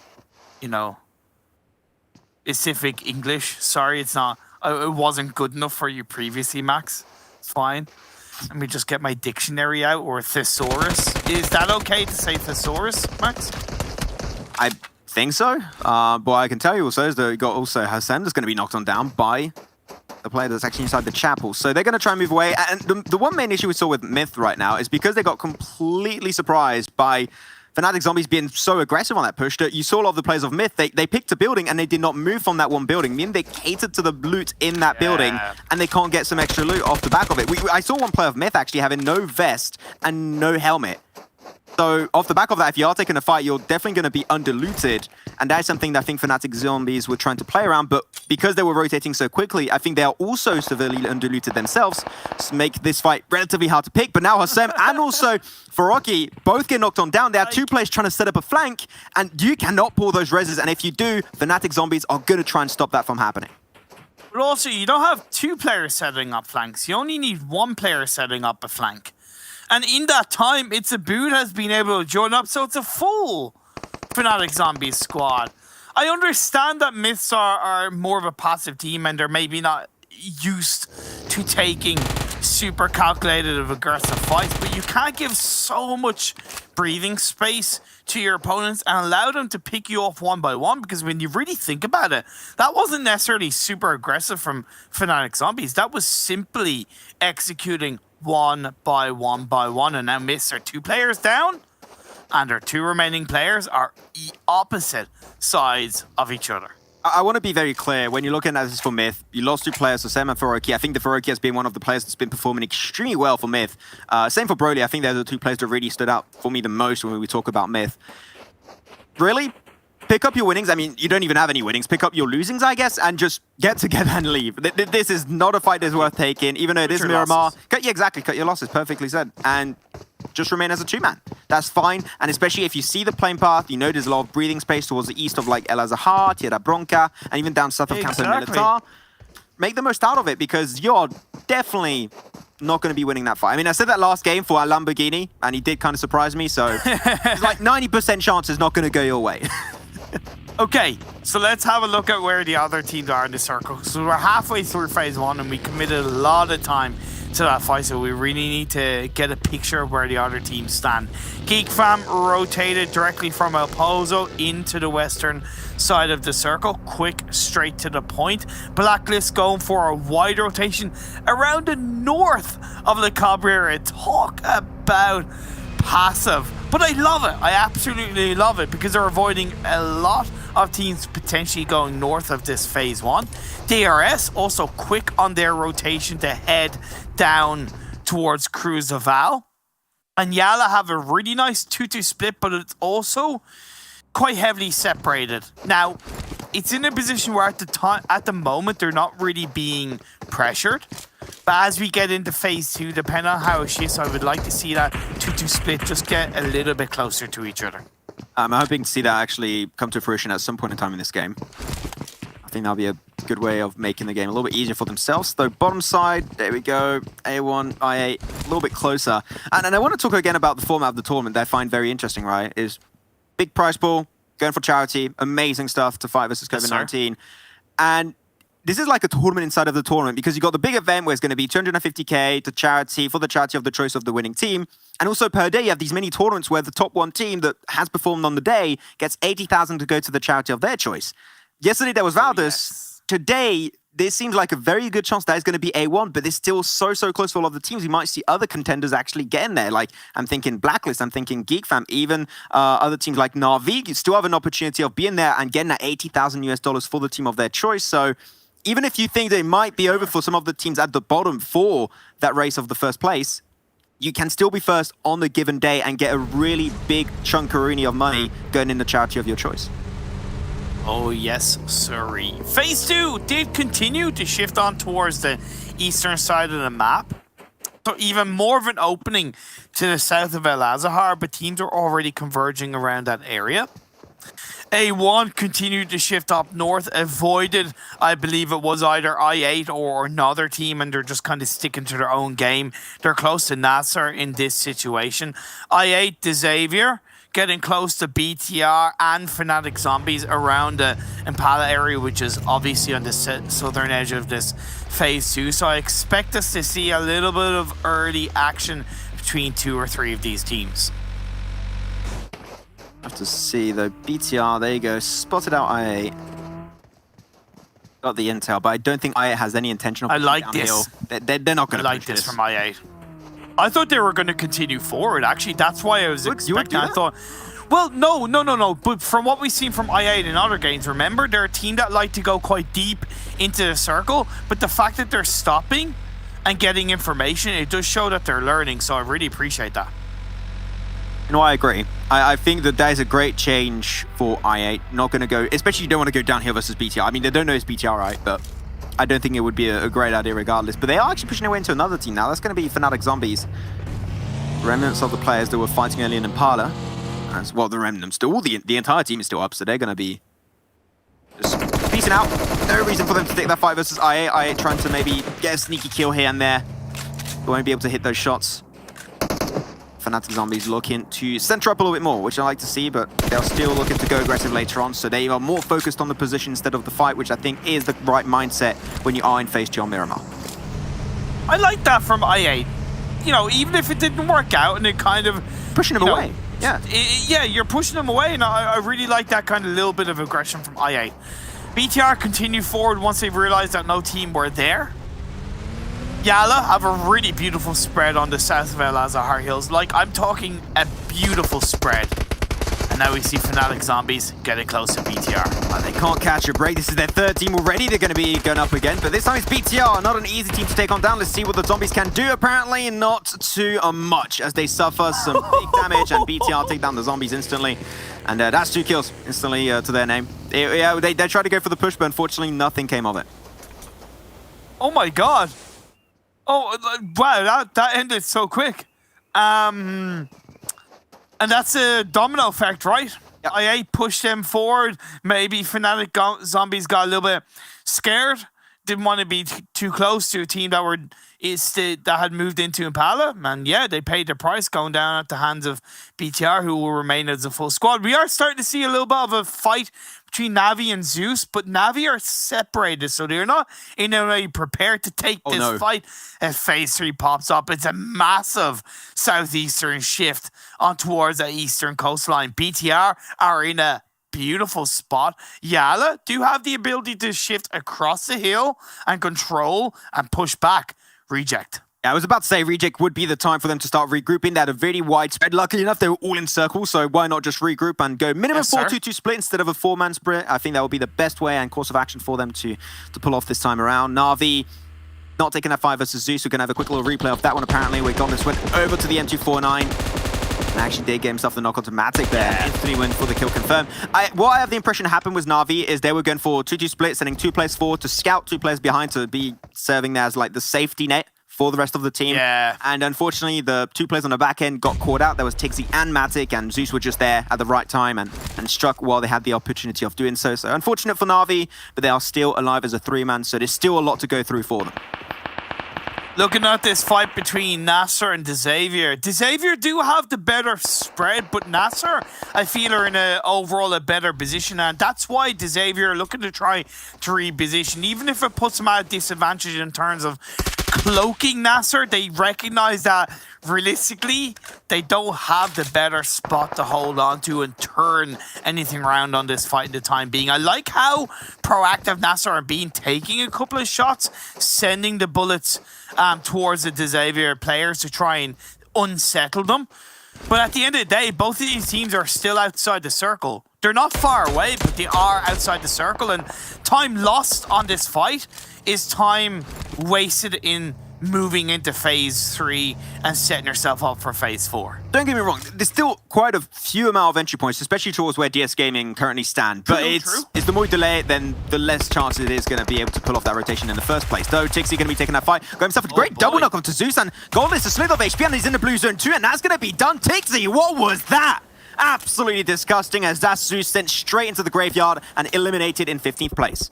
specific English. Sorry, it's not... It wasn't good enough for you previously, Max. It's fine. Let me just get my dictionary out, or thesaurus. Is that okay to say thesaurus, Max? I think so. But I can tell you also is that you got also Hassan that's going to be knocked on down by the player that's actually inside the chapel. So they're going to try and move away. And the one main issue we saw with Myth right now is because they got completely surprised by Fnatic Zombies being so aggressive on that push that you saw a lot of the players of Myth, they picked a building and they did not move from that one building, meaning they catered to the loot in that building and they can't get some extra loot off the back of it. I saw one player of Myth actually having no vest and no helmet. So off the back of that, if you are taking a fight, you're definitely going to be underlooted. And that is something that I think Fnatic Zombies were trying to play around. But because they were rotating so quickly, I think they are also severely underlooted themselves to make this fight relatively hard to pick. But now Hassem and also Faroki both get knocked on down. There are two players trying to set up a flank, and you cannot pull those reses. And if you do, Fnatic Zombies are going to try and stop that from happening. But also, you don't have two players setting up flanks. You only need one player setting up a flank. And in that time, It's a Boot has been able to join up, so it's a full Fnatic Zombies squad. I understand that Myths are more of a passive team and they're maybe not used to taking super calculated of aggressive fights, but you can't give so much breathing space to your opponents and allow them to pick you off one by one, because when you really think about it, that wasn't necessarily super aggressive from Fnatic Zombies. That was simply executing one by one, and now Myths are two players down, and their two remaining players are opposite sides of each other. I want to be very clear. When you're looking at this for Myth, you lost two players, so Sam and Faroki. I think the Faroki has been one of the players that's been performing extremely well for Myth. Same for Broly. I think they're the two players that really stood out for me the most when we talk about Myth. Really? Pick up your winnings. I mean, you don't even have any winnings. Pick up your losings, I guess, and just get together and leave. This is not a fight that's worth taking, even though it is Miramar. Cut your losses, perfectly said. And just remain as a two-man. That's fine. And especially if you see the playing path, you know there's a lot of breathing space towards the east of like El Azahar, Tierra Bronca, and even down south of Campo Militar. Make the most out of it, because you're definitely not going to be winning that fight. I mean, I said that last game for our Lamborghini, and he did kind of surprise me, so it's like 90% chance it's not going to go your way. Okay, so let's have a look at where the other teams are in the circle. So we're halfway through Phase 1 and we committed a lot of time to that fight, so we really need to get a picture of where the other teams stand. Geek Fam rotated directly from El Pozo into the western side of the circle, quick, straight to the point. Blacklist going for a wide rotation around the north of La Cabrera. Talk about passive, but I love it. I absolutely love it because they're avoiding a lot of teams potentially going north of this phase 1. DRS also quick on their rotation to head down towards Cruz Val. And Yala have a really nice 2-2 split, but it's also quite heavily separated. Now, it's in a position where at the moment they're not really being pressured. But as we get into phase 2, depending on how it shifts, I would like to see that 2-2 split just get a little bit closer to each other. I'm hoping to see that actually come to fruition at some point in time in this game. I think that'll be a good way of making the game a little bit easier for themselves. Though bottom side, there we go. A1, I8, a little bit closer. And I want to talk again about the format of the tournament that I find very interesting, right? Is big prize pool, going for charity, amazing stuff to fight versus COVID-19. And this is like a tournament inside of the tournament because you got the big event where it's going to be 250k to charity for the charity of the choice of the winning team. And also per day, you have these mini tournaments where the top one team that has performed on the day gets 80,000 to go to the charity of their choice. Yesterday, there was Valdez. Yes. Today, there seems like a very good chance that it's going to be A1, but it's still so close for a lot of the teams. You might see other contenders actually getting there. Like, I'm thinking Blacklist, I'm thinking Geek Fam, even other teams like Narvik. You still have an opportunity of being there and getting that $80,000 for the team of their choice. So even if you think they might be over for some of the teams at the bottom for that race of the first place, you can still be first on the given day and get a really big chunkaroonie of money going in the charity of your choice. Oh yes, sorry. Phase 2 did continue to shift on towards the eastern side of the map. So even more of an opening to the south of El Azahar, but teams are already converging around that area. A1 continued to shift up north, avoided, I believe it was either I8 or another team, and they're just kind of sticking to their own game. They're close to Nasser in this situation. I8 to Xavier, getting close to BTR and Fnatic Zombies around the Impala area, which is obviously on the southern edge of this phase 2. So I expect us to see a little bit of early action between 2 or 3 of these teams. Have to see though. BTR, there you go. Spotted out IA. Got the intel, but I don't think IA has any intention of I like this. They're not going to like this from IA. I thought they were going to continue forward, actually. That's why I was expecting. I thought, well, no. But from what we've seen from IA in other games, remember, they're a team that like to go quite deep into the circle. But the fact that they're stopping and getting information, it does show that they're learning. So I really appreciate that. No, I agree. I think that is a great change for I8. Not going to go, especially you don't want to go downhill versus BTR. I mean, they don't know it's BTR, right? But I don't think it would be a great idea regardless. But they are actually pushing away into another team now. That's going to be Fnatic Zombies. Remnants of the players that were fighting early in Impala. As well, the remnants, the entire team is still up, so they're going to be just piecing out. No reason for them to take that fight versus I8. I8 trying to maybe get a sneaky kill here and there. They won't be able to hit those shots. Fnatic Zombies looking to center up a little bit more, which I like to see, but they're still looking to go aggressive later on, so they are more focused on the position instead of the fight, which I think is the right mindset when you are in phase 2 on Miramar. I like that from I8. You know, even if it didn't work out and it kind of... Pushing them away. Yeah. Yeah, you're pushing them away, and I really like that kind of little bit of aggression from I8. BTR continue forward once they've realized that no team were there. Yala have a really beautiful spread on the south of El Azahar Hills. Like, I'm talking a beautiful spread. And now we see Fnatic Zombies getting close to BTR. They can't catch a break. This is their third team already. They're going to be going up again. But this time it's BTR. Not an easy team to take on down. Let's see what the Zombies can do. Apparently not too much as they suffer some big damage. And BTR take down the Zombies instantly. And that's 2 kills instantly to their name. They tried to go for the push, but unfortunately nothing came of it. Oh my god. Oh, wow, that ended so quick. And that's a domino effect, right? Yep. IA pushed them forward. Maybe Fnatic Zombies got a little bit scared. didn't want to be too close to a team that had moved into Impala. And yeah, they paid their price going down at the hands of BTR, who will remain as a full squad. We are starting to see a little bit of a fight between Navi and Zeus, but Navi are separated, so they're not in a way prepared to take this fight as Phase 3 pops up. It's a massive southeastern shift on towards the eastern coastline. BTR are in a beautiful spot. Yala do have the ability to shift across the hill and control and push back. Reject. I was about to say Reject would be the time for them to start regrouping. They had a very wide spread. Luckily enough, they were all in circle, so why not just regroup and go minimum 4-2-2 split instead of a 4-man split? I think that would be the best way and course of action for them to pull off this time around. Na'Vi not taking that 5 versus Zeus. We're going to have a quick little replay of that one, apparently, where Goblins went over to the M249. And actually did get himself the knock automatic there. Instantly went for the kill confirm. What I have the impression happened with Na'Vi is they were going for 2-2 split, sending 2 players forward to scout 2 players behind to be serving there as like the safety net for the rest of the team. Yeah. And unfortunately, the 2 players on the back end got caught out. There was Tixi and Matic, and Zeus were just there at the right time and struck while they had the opportunity of doing so. So unfortunate for Na'Vi, but they are still alive as a 3-man, so there's still a lot to go through for them. Looking at this fight between Nasser and DeXavier. DeXavier do have the better spread, but Nasser, I feel, are in overall a better position. And that's why DeXavier are looking to try to reposition. Even if it puts them at a disadvantage in terms of cloaking Nasser, they recognize that realistically, they don't have the better spot to hold on to and turn anything around on this fight in the time being. I like how proactive Nasser are being, taking a couple of shots, sending the bullets towards the DeXavier players to try and unsettle them. But at the end of the day, both of these teams are still outside the circle. They're not far away, but they are outside the circle, and time lost on this fight is time wasted in moving into Phase 3 and setting yourself up for Phase 4. Don't get me wrong, there's still quite a few amount of entry points, especially towards where DS Gaming currently stand. But it's the more you delay it, then the less chance it is going to be able to pull off that rotation in the first place. Though Tixi going to be taking that fight, got himself a great double knock onto Zeus, and Goldless a slid of HP, and he's in the blue zone too, and that's going to be done. Tixi, what was that? Absolutely disgusting, as that Zeus sent straight into the graveyard and eliminated in 15th place.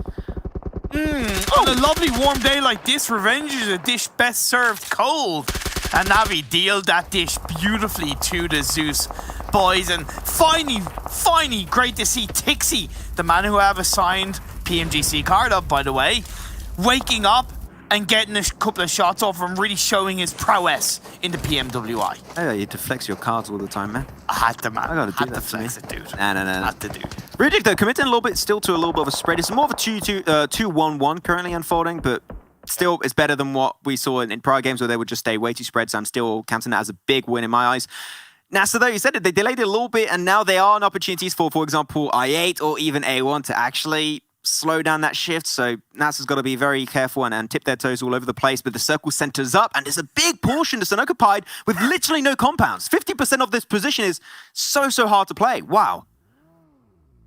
On a lovely warm day like this, revenge is a dish best served cold. And Navi dealt that dish beautifully to the Zeus boys. And finally, great to see Tixi, the man who I have assigned PMGC card up, by the way, waking up and getting a couple of shots off and really showing his prowess in the PMWI. Oh, you deflex your cards all the time, man. I had to, man. I gotta do that to me. it, dude. No. Had to, dude. Reject, though, committing a little bit still to a little bit of a spread. It's more of a 2-1-1 currently unfolding, but still it's better than what we saw in prior games where they would just stay way too spread, so I'm still counting that as a big win in my eyes. NASA, though, you said it, they delayed it a little bit, and now there are opportunities for example, I8 or even A1 to actually slow down that shift, so NASA's got to be very careful and tip their toes all over the place, but the circle centers up, and there's a big portion that's unoccupied with literally no compounds. 50% of this position is so hard to play. Wow.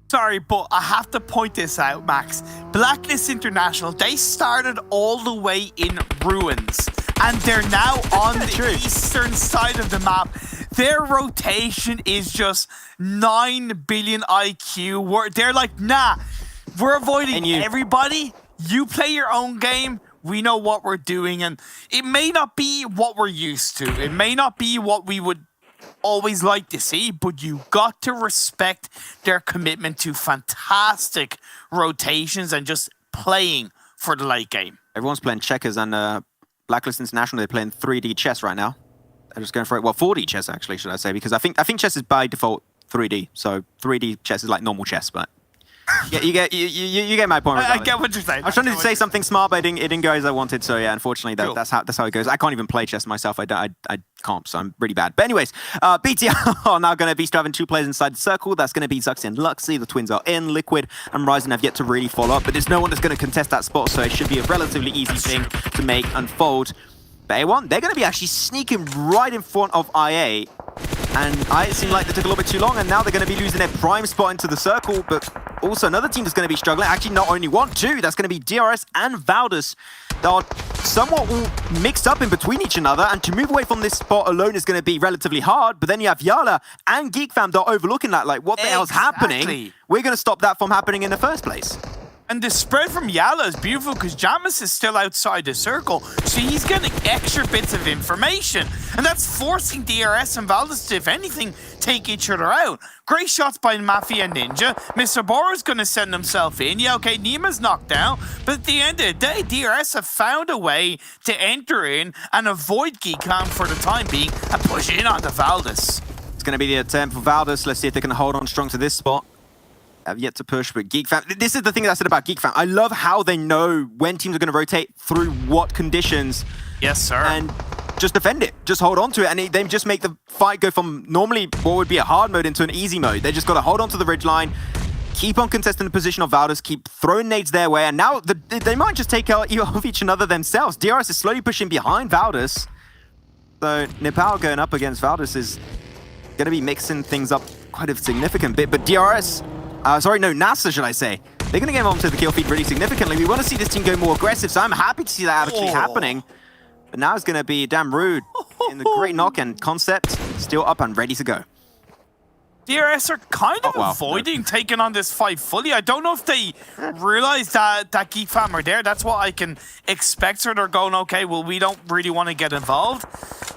Sorry, but I have to point this out, Max. Blacklist International, they started all the way in ruins, and they're now on the eastern side of the map. Their rotation is just 9 billion IQ. They're like, nah, we're avoiding everybody. You play your own game. We know what we're doing. And it may not be what we're used to. It may not be what we would always like to see, but you got to respect their commitment to fantastic rotations and just playing for the late game. Everyone's playing checkers, and Blacklist International, they're playing 3D chess right now. They're just going for it. Well, 4D chess, actually, should I say, because I think chess is by default 3D. So 3D chess is like normal chess, but you get my point. I get what you're saying. I was trying to say something smart, but it didn't go as I wanted. So yeah, unfortunately, that's how it goes. I can't even play chess myself. I can't, so I'm really bad. But anyways, BTR are now going to be having 2 players inside the circle. That's going to be Zux and Luxy. The twins are in. Liquid and Ryzen have yet to really follow up, but there's no one that's going to contest that spot, so it should be a relatively easy thing to make unfold. But A1, they're going to be actually sneaking right in front of IA. And it seemed like they took a little bit too long, and now they're going to be losing their prime spot into the circle, but also another team that's going to be struggling. Actually, not only one, 2. That's going to be DRS and Valdus. They are somewhat all mixed up in between each other, and to move away from this spot alone is going to be relatively hard, but then you have Yala and Geek Fam that are overlooking that, like, what the hell's happening? We're going to stop that from happening in the first place. And the spread from Yala is beautiful because Jamis is still outside the circle, so he's getting extra bits of information. And that's forcing DRS and Valdez to, if anything, take each other out. Great shots by Mafia Ninja. Mr. Bora's going to send himself in. Yeah, okay, Nima's knocked down. But at the end of the day, DRS have found a way to enter in and avoid Geekcam for the time being and push in onto Valdez. It's going to be the attempt for Valdez. Let's see if they can hold on strong to this spot. Have yet to push, but GeekFam, this is the thing that I said about GeekFam. I love how they know when teams are going to rotate through what conditions. Yes, sir. And just defend it. Just hold on to it. And they just make the fight go from normally what would be a hard mode into an easy mode. They just got to hold on to the ridge line, keep on contesting the position of Valdez, keep throwing nades their way. And now they might just take out of each another themselves. DRS is slowly pushing behind Valdez. So Nepal going up against Valdez is going to be mixing things up quite a significant bit. But DRS... NASA, should I say. They're going to get onto the kill feed really significantly. We want to see this team go more aggressive, so I'm happy to see that actually happening. But now it's going to be damn rude in the great knock, and Concept still up and ready to go. DRS are kind of avoiding taking on this fight fully. I don't know if they realize that Geek Fam are there. That's what I can expect. So they're going, okay, well, we don't really want to get involved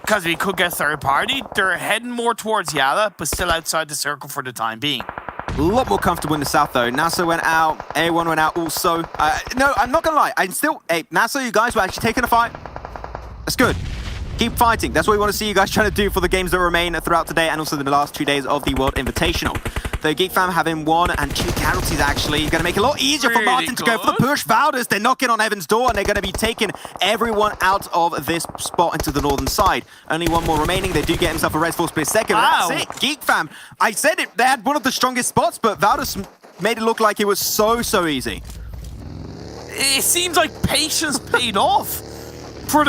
because we could get third party. They're heading more towards Yala, but still outside the circle for the time being. A lot more comfortable in the south, though. NASA went out. A1 went out also. No, I'm not going to lie. NASA, you guys were actually taking a fight. That's good. Keep fighting. That's what we want to see you guys trying to do for the games that remain throughout today and also the last 2 days of the World Invitational. Though Geek Fam having 1 and 2 casualties, actually, going to make it a lot easier for Martin to go for the push. Valdez, they're knocking on Evan's door, and they're going to be taking everyone out of this spot into the northern side. Only 1 more remaining. They do get himself a res force per second. Wow. That's it. Geek Fam, I said it. They had one of the strongest spots, but Valdez made it look like it was so easy. It seems like patience paid off for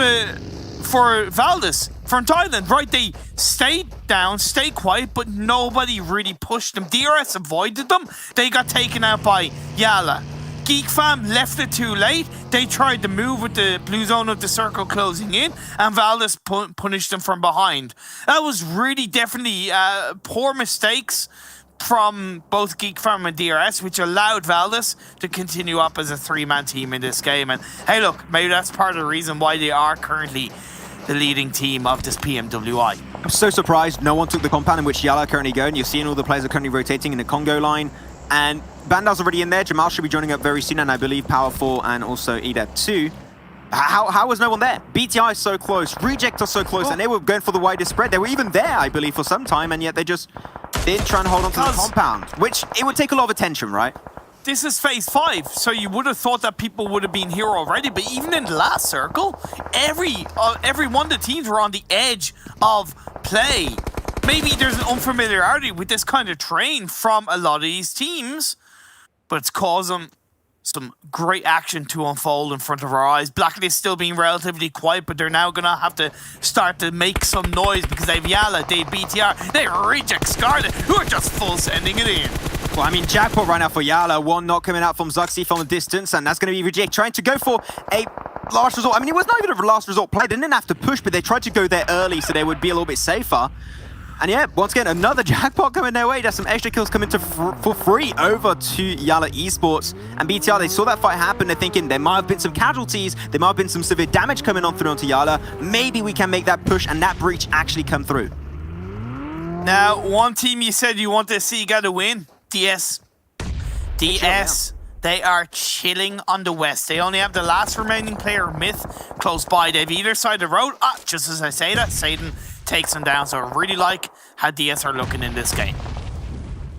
Valdez from Thailand, right? They stayed down, stayed quiet, but nobody really pushed them. DRS avoided them. They got taken out by Yala. Geek Fam left it too late. They tried to move with the blue zone of the circle closing in, and Valdez punished them from behind. That was really definitely poor mistakes from both Geek Fam and DRS, which allowed Valdez to continue up as a 3-man team in this game. And hey, look, maybe that's part of the reason why they are currently the leading team of this PMWI. I'm so surprised no one took the compound in which Yala are currently going. You're seeing all the players are currently rotating in the Congo line. And Bandal's already in there. Jamal should be joining up very soon, and I believe Powerful and also Edad too. How was no one there? BTI is so close, Reject are so close, and they were going for the widest spread. They were even there, I believe, for some time, and yet they just didn't try and hold on to the compound, which it would take a lot of attention, right? This is phase 5, so you would have thought that people would have been here already, but even in the last circle, every one of the teams were on the edge of play. Maybe there's an unfamiliarity with this kind of terrain from a lot of these teams, but it's causing some great action to unfold in front of our eyes. Blacklist still being relatively quiet, but they're now going to have to start to make some noise because they have Yala, they have BTR, they have Reject Scarlet, who are just full sending it in. Well, I mean, jackpot right now for Yala. 1 knock coming out from Zuxi from a distance, and that's going to be Reject trying to go for a last resort. I mean, it was not even a last resort play. They didn't have to push, but they tried to go there early so they would be a little bit safer. And yeah, once again, another jackpot coming their way. There's some extra kills coming for free over to Yala Esports. And BTR, they saw that fight happen. They're thinking there might have been some casualties. There might have been some severe damage coming on through onto Yala. Maybe we can make that push and that breach actually come through. Now, one team you said you want to see get a win. DS. They are chilling on the west. They only have the last remaining player, Myth, close by. They have either side of the road. Just as I say that, Satan takes them down. So I really like how DS are looking in this game.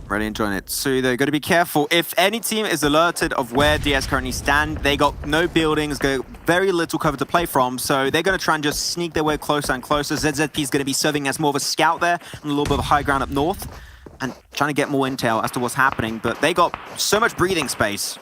Really enjoying it. So they're going to be careful. If any team is alerted of where DS currently stand, they got no buildings, got very little cover to play from. So they're going to try and just sneak their way closer and closer. ZZP is going to be serving as more of a scout there and a little bit of high ground up north, and trying to get more intel as to what's happening. But they got so much breathing space.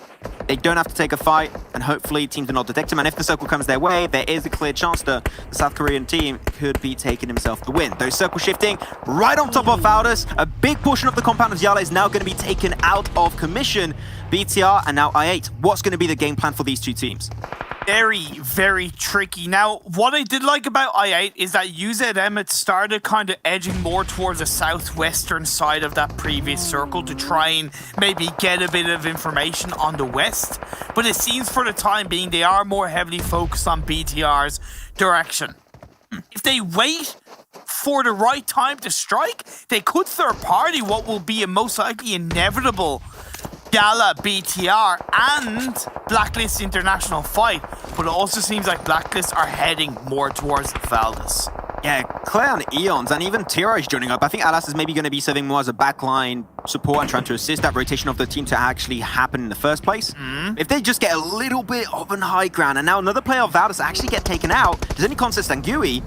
They don't have to take a fight, and hopefully teams do not detect him. And if the circle comes their way, there is a clear chance that the South Korean team could be taking himself the win. Those circle shifting right on top of Valdez. A big portion of the compound of Yala is now going to be taken out of commission. BTR and now I8. What's going to be the game plan for these two teams? Very, very tricky. Now, what I did like about I8 is that UZM had started kind of edging more towards the southwestern side of that previous circle to try and maybe get a bit of information on the west. But it seems for the time being, they are more heavily focused on BTR's direction. If they wait for the right time to strike, they could third party what will be a most likely inevitable Gala, BTR, and Blacklist International fight, but it also seems like Blacklist are heading more towards Valdez. Yeah, Claire and Eons, and even Tira is joining up. I think Alas is maybe going to be serving more as a backline support and trying to assist that rotation of the team to actually happen in the first place. If they just get a little bit of an high ground, and now another player of Valdez actually get taken out, does any contest Sangui,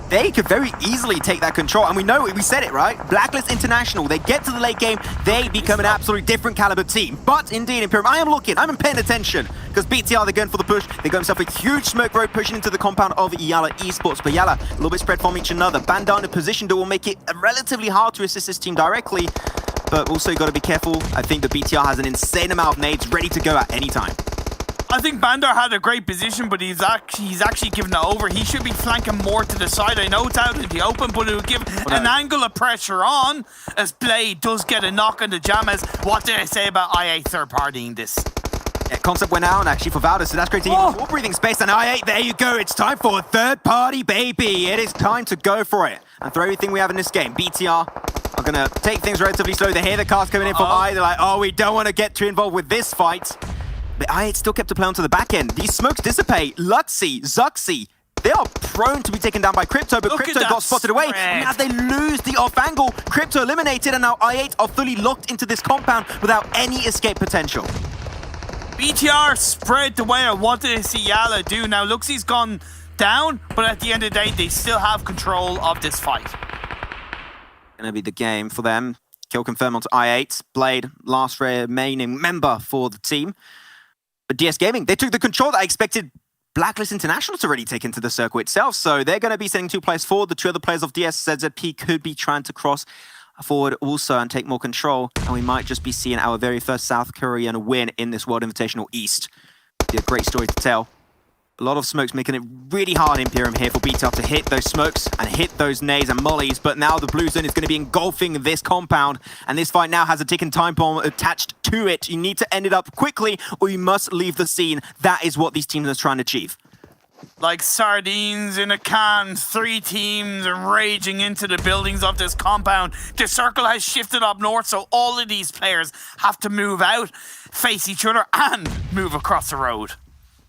they could very easily take that control. And we know it, we said it, right? Blacklist International, they get to the late game, they become an absolutely different caliber team. But indeed, Imperium, I'm paying attention, because BTR, they're going for the push. They got themselves a huge smoke road pushing into the compound of Yala Esports. But Yala, a little bit spread from each another. Bandar in a position that will make it relatively hard to assist this team directly. But also got to be careful. I think the BTR has an insane amount of nades ready to go at any time. I think Bandar had a great position, but he's actually given it over. He should be flanking more to the side. I know it's out in the open, but it would give an angle of pressure on as Blade does get a knock on the Jammers. What did I say about I8 third partying this? Yeah, concept went out actually for Valdez, so that's great to hear. More breathing space, and I8, there you go. It's time for a third party, baby. It is time to go for it and throw everything we have in this game. BTR are going to take things relatively slow. They hear the cars coming in from I. They're like, oh, we don't want to get too involved with this fight. But I8 still kept to play onto the back end. These smokes dissipate. Luxy, Zuxy, they are prone to be taken down by Crypto, but Crypto got spotted away. And now they lose the off angle. Crypto eliminated, and now I8 are fully locked into this compound without any escape potential. BTR spread the way I wanted to see Yala do. Now Luxy's gone down, but at the end of the day, they still have control of this fight. Gonna be the game for them. Kill confirmed onto I8. Blade, last remaining member for the team. But DS Gaming, they took the control that I expected Blacklist International to already take into the circle itself. So they're going to be sending 2 players forward. The 2 other players of DS ZZP could be trying to cross forward also and take more control. And we might just be seeing our very first South Korean win in this World Invitational East. Be a great story to tell. A lot of smokes making it really hard, Imperium, here for BTR to hit those smokes and hit those nades and mollies. But now the blue zone is going to be engulfing this compound. And this fight now has a ticking time bomb attached to it. You need to end it up quickly or you must leave the scene. That is what these teams are trying to achieve. Like sardines in a can, 3 teams raging into the buildings of this compound. The circle has shifted up north, so all of these players have to move out, face each other, and move across the road.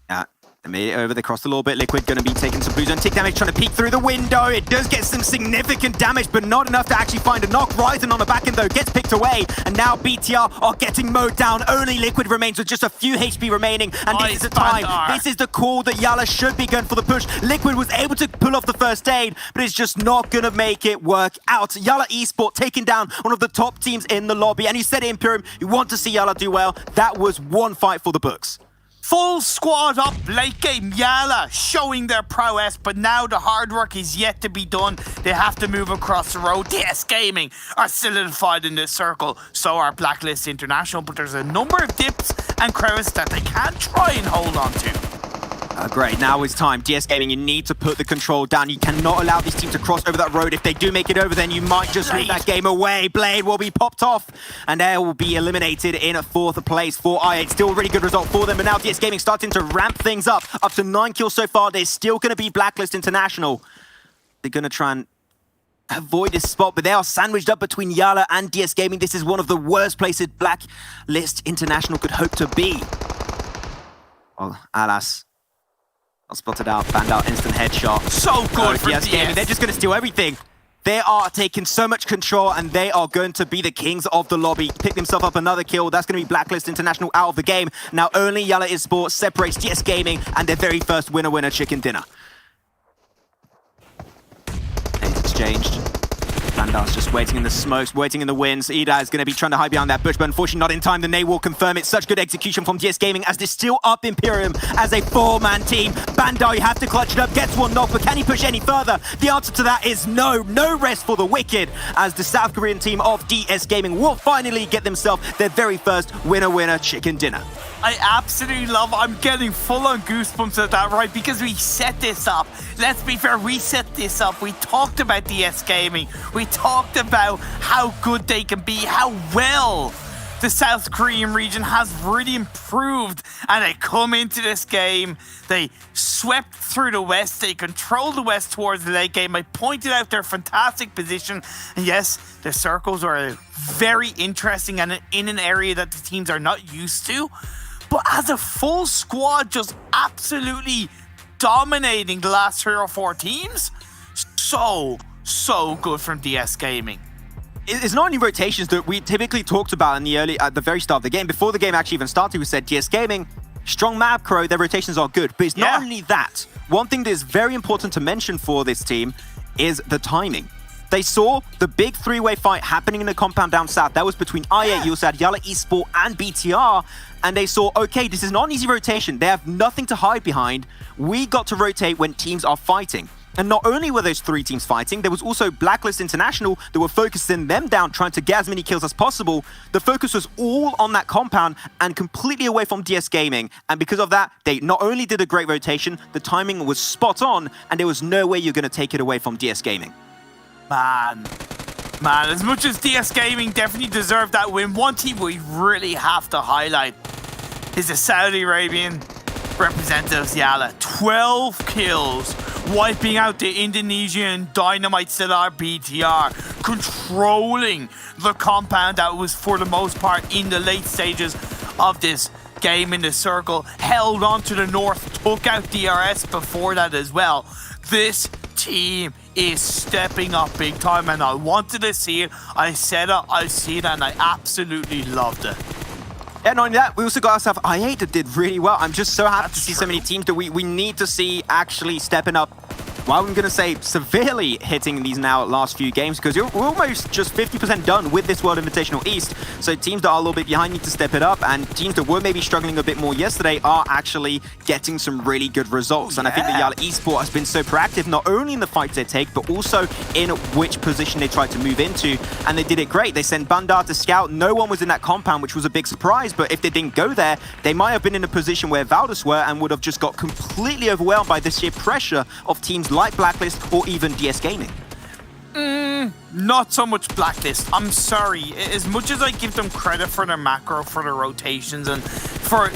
Yeah. They made it over, they crossed a little bit. Liquid going to be taking some blue zone tick damage, trying to peek through the window. It does get some significant damage, but not enough to actually find a knock. Ryzen on the back end, though, gets picked away. And now BTR are getting mowed down. Only Liquid remains with just a few HP remaining. And this is the time. This is the call that Yala should be going for the push. Liquid was able to pull off the first aid, but it's just not going to make it work out. Yala Esports taking down one of the top teams in the lobby. And you said it, Imperium, you want to see Yala do well. That was one fight for the books. Full squad up, late game, Yala showing their prowess, but now the hard work is yet to be done. They have to move across the road. DS Gaming are solidified in this circle, so are Blacklist International, but there's a number of dips and crevices that they can try and hold on to. Great, now it's time. DS Gaming, you need to put the control down. You cannot allow these teams to cross over that road. If they do make it over, then you might just leave that game away. Blade will be popped off, and they will be eliminated in 4th place for I8. Still a really good result for them, but now DS Gaming starting to ramp things up to 9 kills so far. They're still going to be Blacklist International. They're going to try and avoid this spot, but they are sandwiched up between Yala and DS Gaming. This is one of the worst places Blacklist International could hope to be. Well, alas. Spotted out, banned out, instant headshot. So good for DS Gaming. They're just going to steal everything. They are taking so much control, and they are going to be the kings of the lobby. Pick themselves up another kill. That's going to be Blacklist International out of the game. Now only Yala Esports separates DS Gaming and their very first winner chicken dinner. And it's exchanged. Bandar's just waiting in the smokes, waiting in the winds. Ida is going to be trying to hide behind that bush, but unfortunately not in time. The nade will confirm it. Such good execution from DS Gaming as they're still up Imperium as a 4-man team. Bandar, you have to clutch it up, gets one knock, but can he push any further? The answer to that is no. No rest for the wicked, as the South Korean team of DS Gaming will finally get themselves their very first winner chicken dinner. I absolutely love it. I'm getting full-on goosebumps at that, right? Because we set this up. Let's be fair, we set this up. We talked about DS Gaming. We talked about how good they can be, how well the South Korean region has really improved. And they come into this game. They swept through the West. They controlled the West towards the late game. I pointed out their fantastic position. And yes, the circles are very interesting and in an area that the teams are not used to. But as a full squad, just absolutely dominating the last 3 or 4 teams. So good from DS Gaming. It's not only rotations that we typically talked about at the very start of the game. Before the game actually even started, we said DS Gaming, strong map crow, their rotations are good. But it's not only that. One thing that is very important to mention for this team is the timing. They saw the big 3-way fight happening in the compound down south. That was between i8, you also had Yala Esport and BTR. And they saw, okay, this is not an easy rotation. They have nothing to hide behind. We got to rotate when teams are fighting. And not only were those 3 teams fighting, there was also Blacklist International that were focusing them down, trying to get as many kills as possible. The focus was all on that compound and completely away from DS Gaming. And because of that, they not only did a great rotation, the timing was spot on, and there was no way you're going to take it away from DS Gaming. Man, as much as DS Gaming definitely deserved that win, one team we really have to highlight is the Saudi Arabian representatives, Yala. 12 kills, wiping out the Indonesian dynamites that are BTR, controlling the compound that was for the most part in the late stages of this game in the circle, held on to the north, took out DRS before that as well. This team is stepping up big time, and I wanted to see it. I said it, I see it, and I absolutely loved it. Yeah, not only that, we also got ourselves i8 that did really well. I'm just so happy to see so many teams that we need to see actually stepping up. Well, I'm going to say severely hitting these now last few games, because we're almost just 50% done with this World Invitational East. So teams that are a little bit behind need to step it up, and teams that were maybe struggling a bit more yesterday are actually getting some really good results. And I think that Yala Esport has been so proactive, not only in the fights they take, but also in which position they try to move into. And they did it great. They sent Bandar to scout. No one was in that compound, which was a big surprise. But if they didn't go there, they might have been in a position where Valdez were and would have just got completely overwhelmed by the sheer pressure of teams like Blacklist or even DS Gaming. Not so much Blacklist. I'm sorry. As much as I give them credit for their macro, for their rotations, and for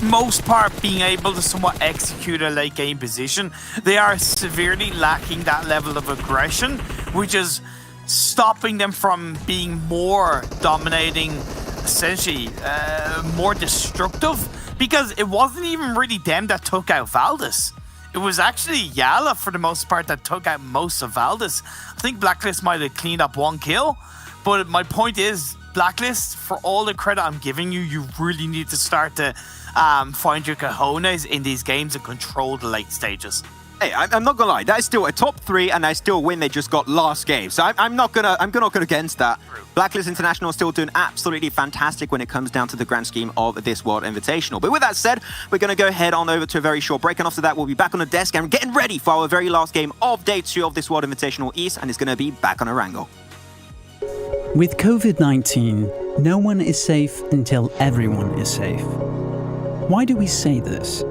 most part being able to somewhat execute a late game position, they are severely lacking that level of aggression, which is stopping them from being more dominating, essentially more destructive, because it wasn't even really them that took out Valdez. It was actually Yala, for the most part, that took out most of Valdez. I think Blacklist might have cleaned up 1 kill, but my point is, Blacklist, for all the credit I'm giving you, you really need to start to find your cojones in these games and control the late stages. Hey, I'm not gonna lie, that is still a top 3, and I still win. They just got last game, so I'm not gonna go against that. Blacklist International is still doing absolutely fantastic when it comes down to the grand scheme of this World Invitational. But with that said, we're gonna go head on over to a very short break, and after that, we'll be back on the desk and getting ready for our very last game of Day 2 of this World Invitational East, and it's gonna be back on Arango. With COVID-19, no one is safe until everyone is safe. Why do we say this?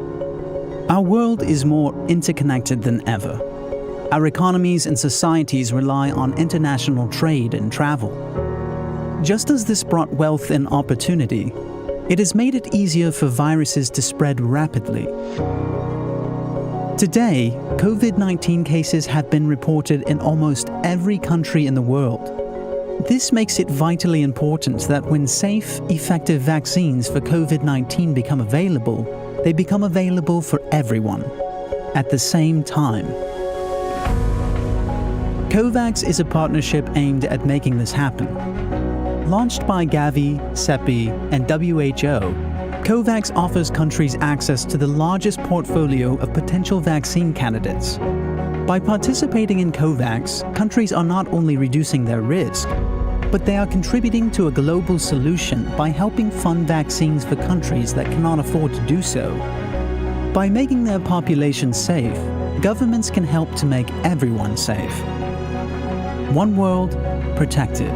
Our world is more interconnected than ever. Our economies and societies rely on international trade and travel. Just as this brought wealth and opportunity, it has made it easier for viruses to spread rapidly. Today, COVID-19 cases have been reported in almost every country in the world. This makes it vitally important that when safe, effective vaccines for COVID-19 become available, they become available for everyone, at the same time. COVAX is a partnership aimed at making this happen. Launched by Gavi, CEPI, and WHO, COVAX offers countries access to the largest portfolio of potential vaccine candidates. By participating in COVAX, countries are not only reducing their risk, but they are contributing to a global solution by helping fund vaccines for countries that cannot afford to do so. By making their population safe, governments can help to make everyone safe. One world, protected.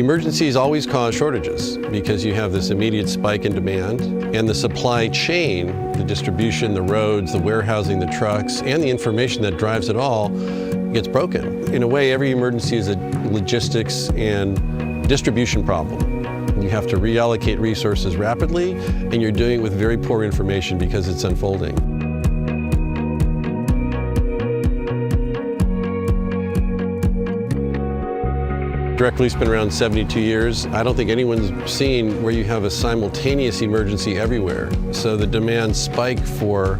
Emergencies always cause shortages because you have this immediate spike in demand, and the supply chain, the distribution, the roads, the warehousing, the trucks, and the information that drives it all gets broken. In a way, every emergency is a logistics and distribution problem. You have to reallocate resources rapidly, and you're doing it with very poor information because it's unfolding. Direct Relief's been around 72 years. I don't think anyone's seen where you have a simultaneous emergency everywhere. So the demand spike for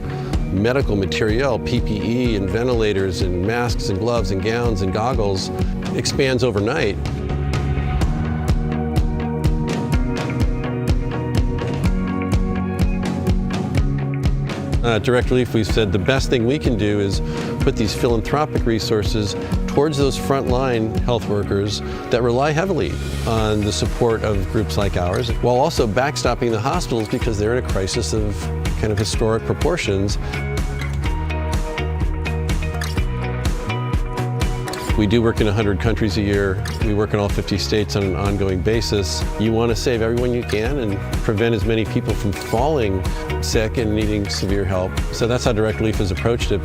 medical material, PPE and ventilators and masks and gloves and gowns and goggles expands overnight. At Direct Relief, we've said the best thing we can do is put these philanthropic resources towards those frontline health workers that rely heavily on the support of groups like ours, while also backstopping the hospitals because they're in a crisis of kind of historic proportions. We do work in 100 countries a year. We work in all 50 states on an ongoing basis. You want to save everyone you can and prevent as many people from falling sick and needing severe help. So that's how Direct Relief has approached it.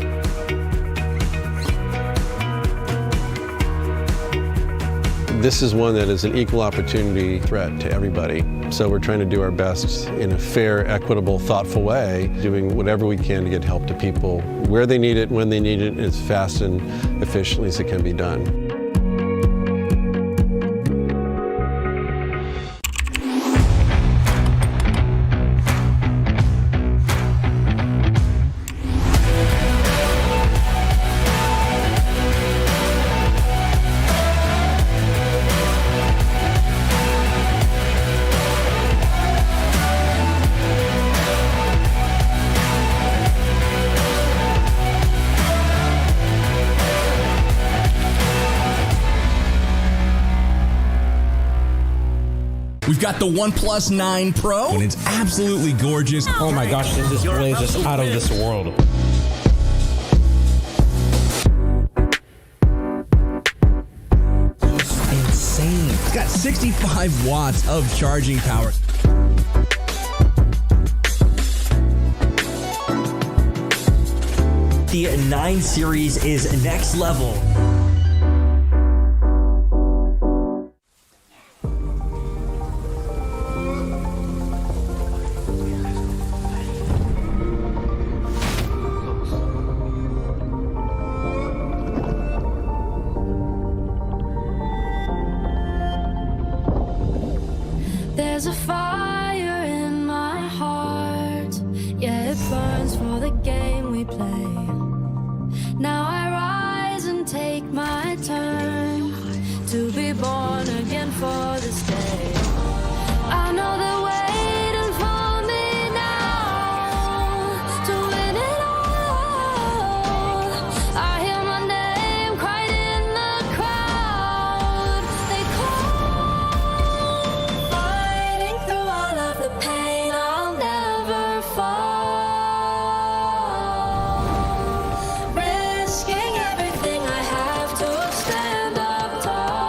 This is one that is an equal opportunity threat to everybody. So we're trying to do our best in a fair, equitable, thoughtful way, doing whatever we can to get help to people where they need it, when they need it, as fast and efficiently as it can be done. We've got the OnePlus 9 Pro, and it's absolutely gorgeous. Oh my gosh, this display is just out of this world. Insane. It's got 65 watts of charging power. The 9 series is next level. There's a fire in my heart, yeah, it burns for the game we play. Now I rise and take my turn to be born again for this day. I know they're waiting for me now to win it all. I hear my name cried in the crowd. They call, fighting through all of the pain. I'll never fall, risking everything I have to stand up tall.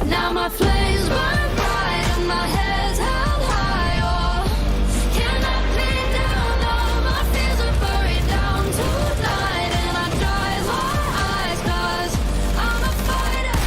Now my flames burn bright and my head's held high. Oh, can't knock me down. No, my fears are buried down tonight, and I dry my eyes 'cause I'm a fighter.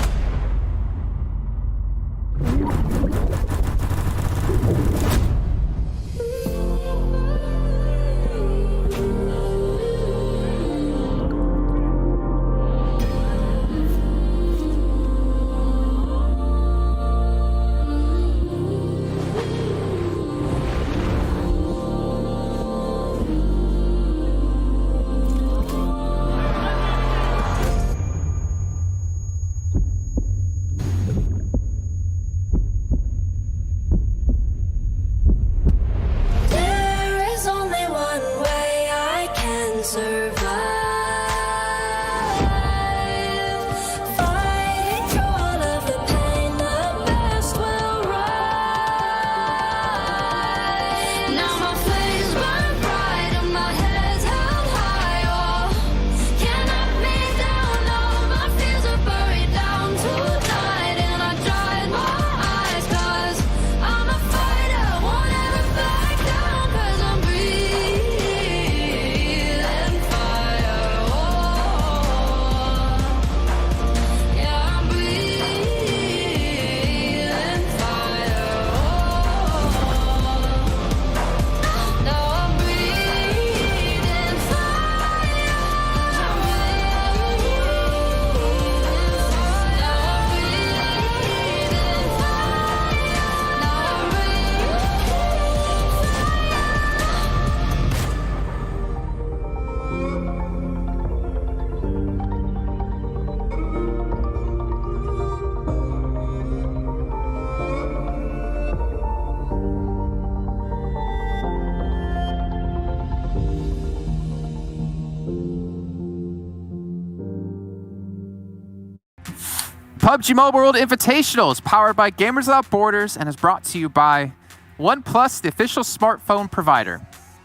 PUBG Mobile World Invitational is powered by Gamers Without Borders and is brought to you by OnePlus, the official smartphone provider,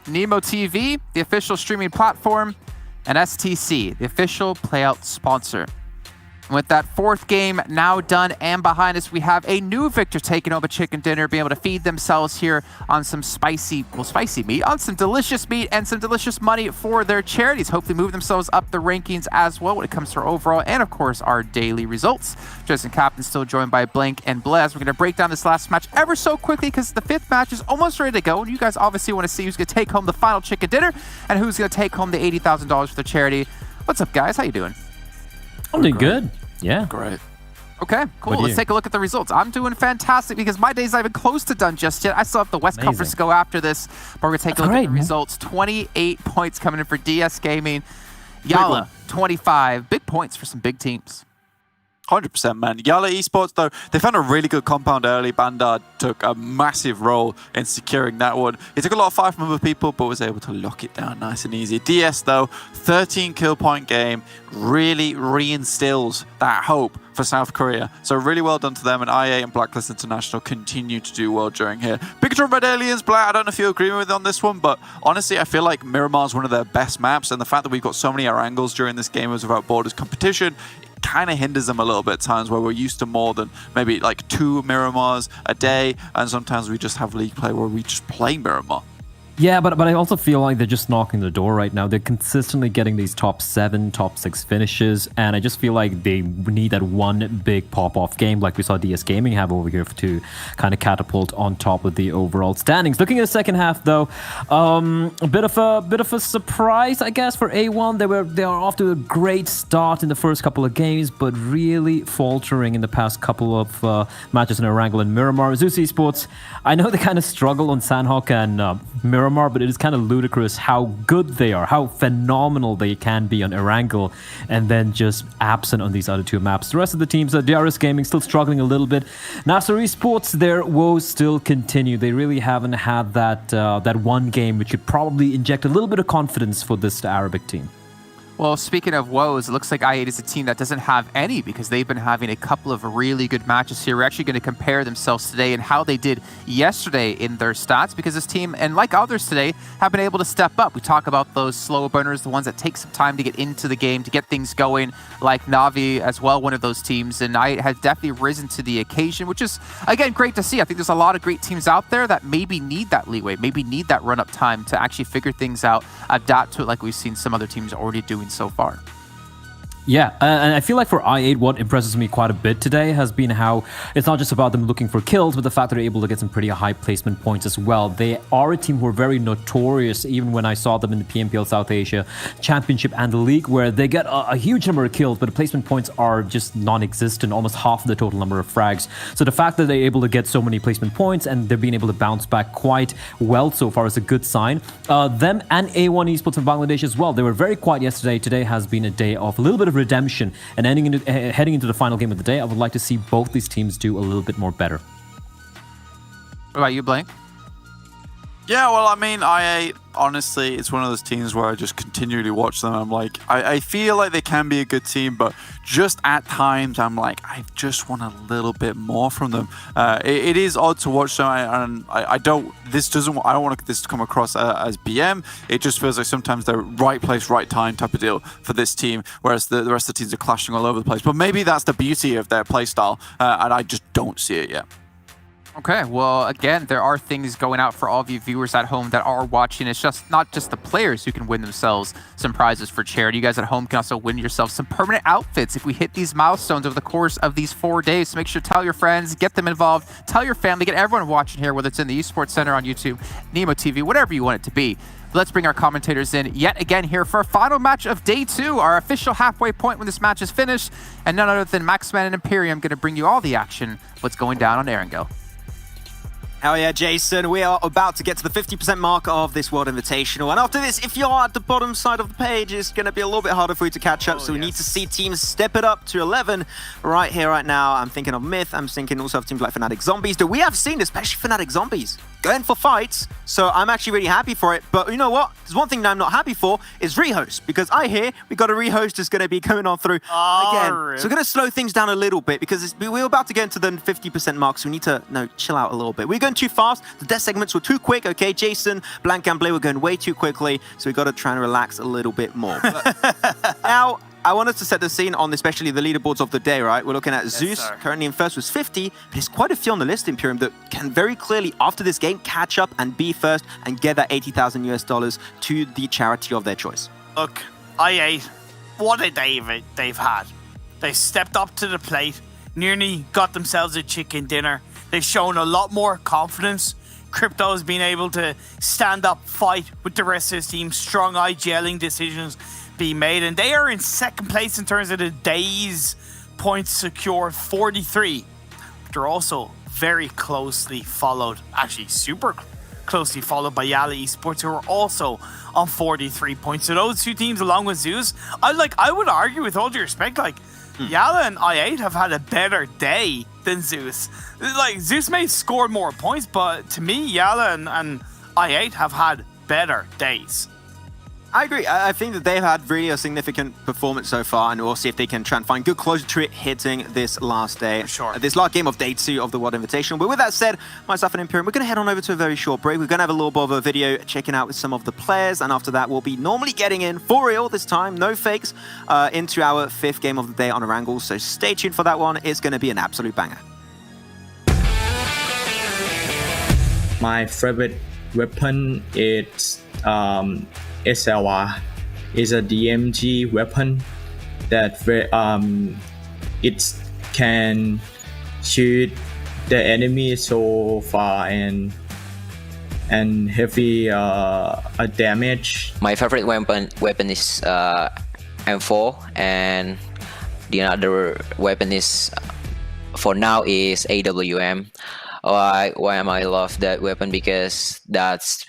Nemo TV, the official streaming platform, and STC, the official playout sponsor. And with that fourth game now done and behind us, we have a new victor taking home a chicken dinner, being able to feed themselves here on some spicy meat, on some delicious meat and some delicious money for their charities. Hopefully move themselves up the rankings as well when it comes to our overall and, of course, our daily results. Justin Captain still joined by Blank and Blaz. We're going to break down this last match ever so quickly because the fifth match is almost ready to go. And you guys obviously want to see who's going to take home the final chicken dinner and who's going to take home the $80,000 for the charity. What's up, guys? How you doing? I'm doing good. Yeah. Great. Okay, cool. Let's take a look at the results. I'm doing fantastic because my day's not even close to done just yet. I still have the West Conference to go after this, but we're going to take a look at the results. 28 points coming in for DS Gaming. Yala, 25. Big points for some big teams. 100%, man. Yala Esports, though, they found a really good compound early. Bandar took a massive role in securing that one. He took a lot of fire from other people, but was able to lock it down nice and easy. DS, though, 13 kill point game, really reinstills that hope for South Korea. So really well done to them, and IA and Blacklist International continue to do well during here. Pikachu and Red Aliens, Black, I don't know if you agree with me on this one, but honestly, I feel like Miramar is one of their best maps, and the fact that we've got so many angles during this Gamers Without Borders competition kind of hinders them a little bit at times where we're used to more than maybe like 2 Miramars a day, and sometimes we just have league play where we just play Miramar. Yeah, but I also feel like they're just knocking the door right now. They're consistently getting these top 7, top 6 finishes, and I just feel like they need that one big pop-off game like we saw DS Gaming have over here to kind of catapult on top of the overall standings. Looking at the second half, though, a bit of a surprise, I guess, for A1. They are off to a great start in the first couple of games, but really faltering in the past couple of matches in Erangel and Miramar. Zeus Esports, I know they kind of struggle on Sandhawk and Miramar, but it is kind of ludicrous how good they are, how phenomenal they can be on Erangel, and then just absent on these other 2 maps. The rest of the teams, DRS Gaming still struggling a little bit. Nasser Esports, their woes still continue. They really haven't had that one game which could probably inject a little bit of confidence for this Arabic team. Well, speaking of woes, it looks like I8 is a team that doesn't have any because they've been having a couple of really good matches here. We're actually going to compare themselves today and how they did yesterday in their stats because this team, and like others today, have been able to step up. We talk about those slow burners, the ones that take some time to get into the game, to get things going, like Navi as well, one of those teams. And I8 has definitely risen to the occasion, which is, again, great to see. I think there's a lot of great teams out there that maybe need that leeway, maybe need that run-up time to actually figure things out, adapt to it like we've seen some other teams already doing so far. Yeah, and I feel like for I8, what impresses me quite a bit today has been how it's not just about them looking for kills, but the fact that they're able to get some pretty high placement points as well. They are a team who are very notorious, even when I saw them in the PMPL South Asia Championship and the League, where they get a huge number of kills, but the placement points are just non-existent, almost half of the total number of frags. So the fact that they're able to get so many placement points and they're being able to bounce back quite well so far is a good sign. Them and A1 Esports in Bangladesh as well. They were very quiet yesterday. Today has been a day of a little bit of redemption, and heading into the final game of the day, I would like to see both these teams do a little bit more better. What about you, Blank? Yeah, well, I mean, IA, honestly, it's one of those teams where I just continually watch them. I'm like, I feel like they can be a good team, but just at times, I'm like, I just want a little bit more from them. It is odd to watch them, and I don't want this to come across as BM. It just feels like sometimes they're right place, right time type of deal for this team, whereas the rest of the teams are clashing all over the place. But maybe that's the beauty of their playstyle, and I just don't see it yet. Okay, well, again, there are things going out for all of you viewers at home that are watching. It's just not just the players who can win themselves some prizes for charity. You guys at home can also win yourself some permanent outfits if we hit these milestones over the course of these 4 days. So make sure to tell your friends, get them involved, tell your family, get everyone watching here, whether it's in the Esports Center on YouTube, Nemo TV, whatever you want it to be. Let's bring our commentators in yet again here for our final match of day 2, our official halfway point when this match is finished. And none other than Maxman and Imperium going to bring you all the action, what's going down on Erangel. Hell yeah, Jason. We are about to get to the 50% mark of this World Invitational. And after this, if you're at the bottom side of the page, it's going to be a little bit harder for you to catch up. So we need to see teams step it up to 11 right here, right now. I'm thinking of Myth. I'm thinking also of teams like Fnatic Zombies that we have seen, especially Fnatic Zombies, going for fights. So I'm actually really happy for it. But you know what? There's one thing that I'm not happy for is rehost. Because I hear we got a rehost that's going to be coming on through again. So we're going to slow things down a little bit because we're about to get into the 50% mark. So we need to chill out a little bit. We're going too fast. The death segments were too quick. Okay, Jason, Blank and Blay were going way too quickly. So we got to try and relax a little bit more. But now, I want us to set the scene on especially the leaderboards of the day, right? We're looking at Zeus, currently in first with 50, but there's quite a few on the list, Imperium, that can very clearly, after this game, catch up and be first and get that $80,000 to the charity of their choice. Look, I8, what a day they've had. They stepped up to the plate, nearly got themselves a chicken dinner. They've shown a lot more confidence. Crypto has been able to stand up, fight with the rest of his team, strong IGLing decisions being made, and they are in second place in terms of the day's points secured, 43. But they're also very closely followed, actually super closely followed by Yala Esports, who are also on 43 points. So those two teams, along with Zeus, I would argue with all due respect, Yala and I8 have had a better day than Zeus. Zeus may have scored more points, but to me, Yala and I8 have had better days. I agree. I think that they've had really a significant performance so far, and we'll see if they can try and find good closure to it hitting this last day. For sure. This last game of day 2 of the World Invitational. But with that said, myself and Imperium, we're going to head on over to a very short break. We're going to have a little bit of a video checking out with some of the players, and after that, we'll be normally getting in for real this time, no fakes, into our 5th game of the day on Erangel. So stay tuned for that one. It's going to be an absolute banger. My favorite weapon is SLR. Is a DMG weapon that it can shoot the enemy so far and heavy damage. My favorite weapon is M4, and the other weapon is for now is AWM. Why am I love that weapon? Because that's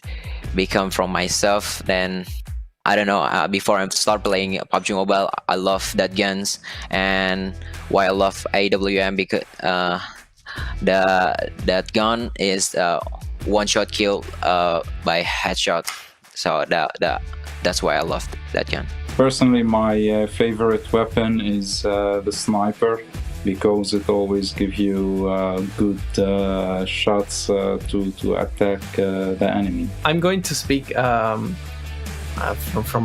become from myself. Then I don't know, before I start playing PUBG Mobile, I love that guns. And why I love AWM, because that gun is one-shot kill by headshot. So that's why I love that gun. Personally, my favorite weapon is the sniper, because it always gives you good shots to attack the enemy. I'm going to speak from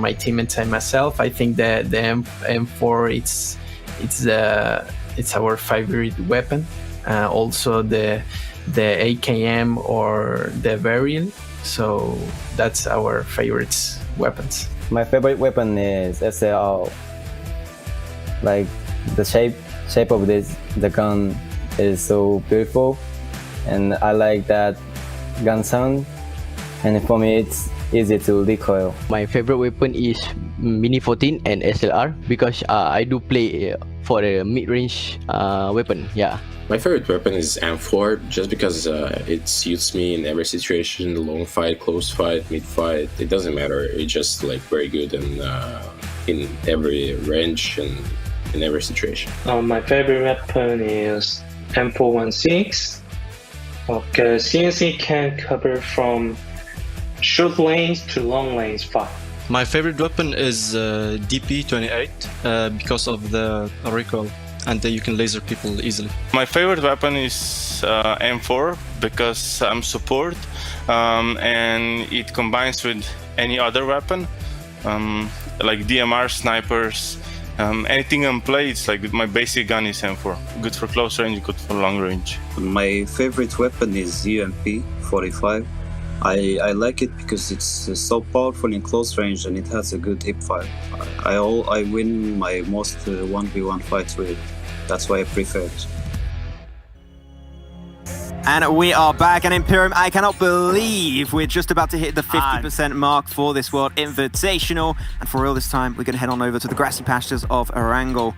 my teammates and myself. I think that the M4 it's our favorite weapon. Also the AKM or the Varian. So that's our favorite weapons. My favorite weapon is SLR. Like the shape of the gun is so beautiful, and I like that gun sound, and for me it's easy to recoil. My favorite weapon is Mini 14 and SLR, because I do play for a mid-range weapon. Yeah. My favorite weapon is M4, just because it suits me in every situation, long fight, close fight, mid fight, it doesn't matter. It's just very good in every range and in every situation. My favorite weapon is M416, because CNC can cover from short lanes to long lanes far. My favorite weapon is DP28 because of the recoil, and you can laser people easily. My favorite weapon is M4, because I'm support, and it combines with any other weapon, like DMR, snipers, anything in play. It's like my basic gun is M4. Good for close range, good for long range. My favorite weapon is UMP 45. I like it because it's so powerful in close range and it has a good hip fire. I win my most 1v1 fights with it. That's why I prefer it. And we are back, and Imperium, I cannot believe we're just about to hit the 50% mark for this World Invitational. And for real this time, we're going to head on over to the grassy pastures of Erangel.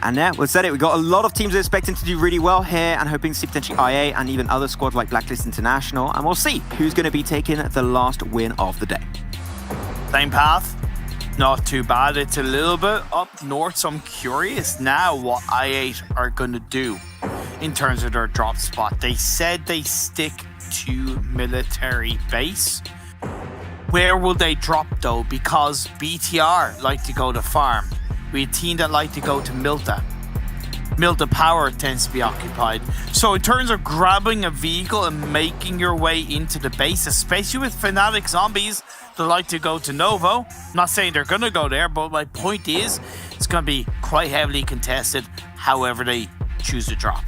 And yeah, we said it. We got a lot of teams expecting to do really well here and hoping to see potentially IA and even other squads like Blacklist International. And we'll see who's going to be taking the last win of the day. Same path. Not too bad. It's a little bit up north, so I'm curious now what I8 are going to do in terms of their drop spot. They said they stick to military base. Where will they drop though? Because BTR like to go to farm. We have a team that like to go to Milta. Milta Power tends to be occupied. So in terms of grabbing a vehicle and making your way into the base, especially with Fnatic Zombies that like to go to Novo, I'm not saying they're going to go there, but my point is it's going to be quite heavily contested however they choose to drop.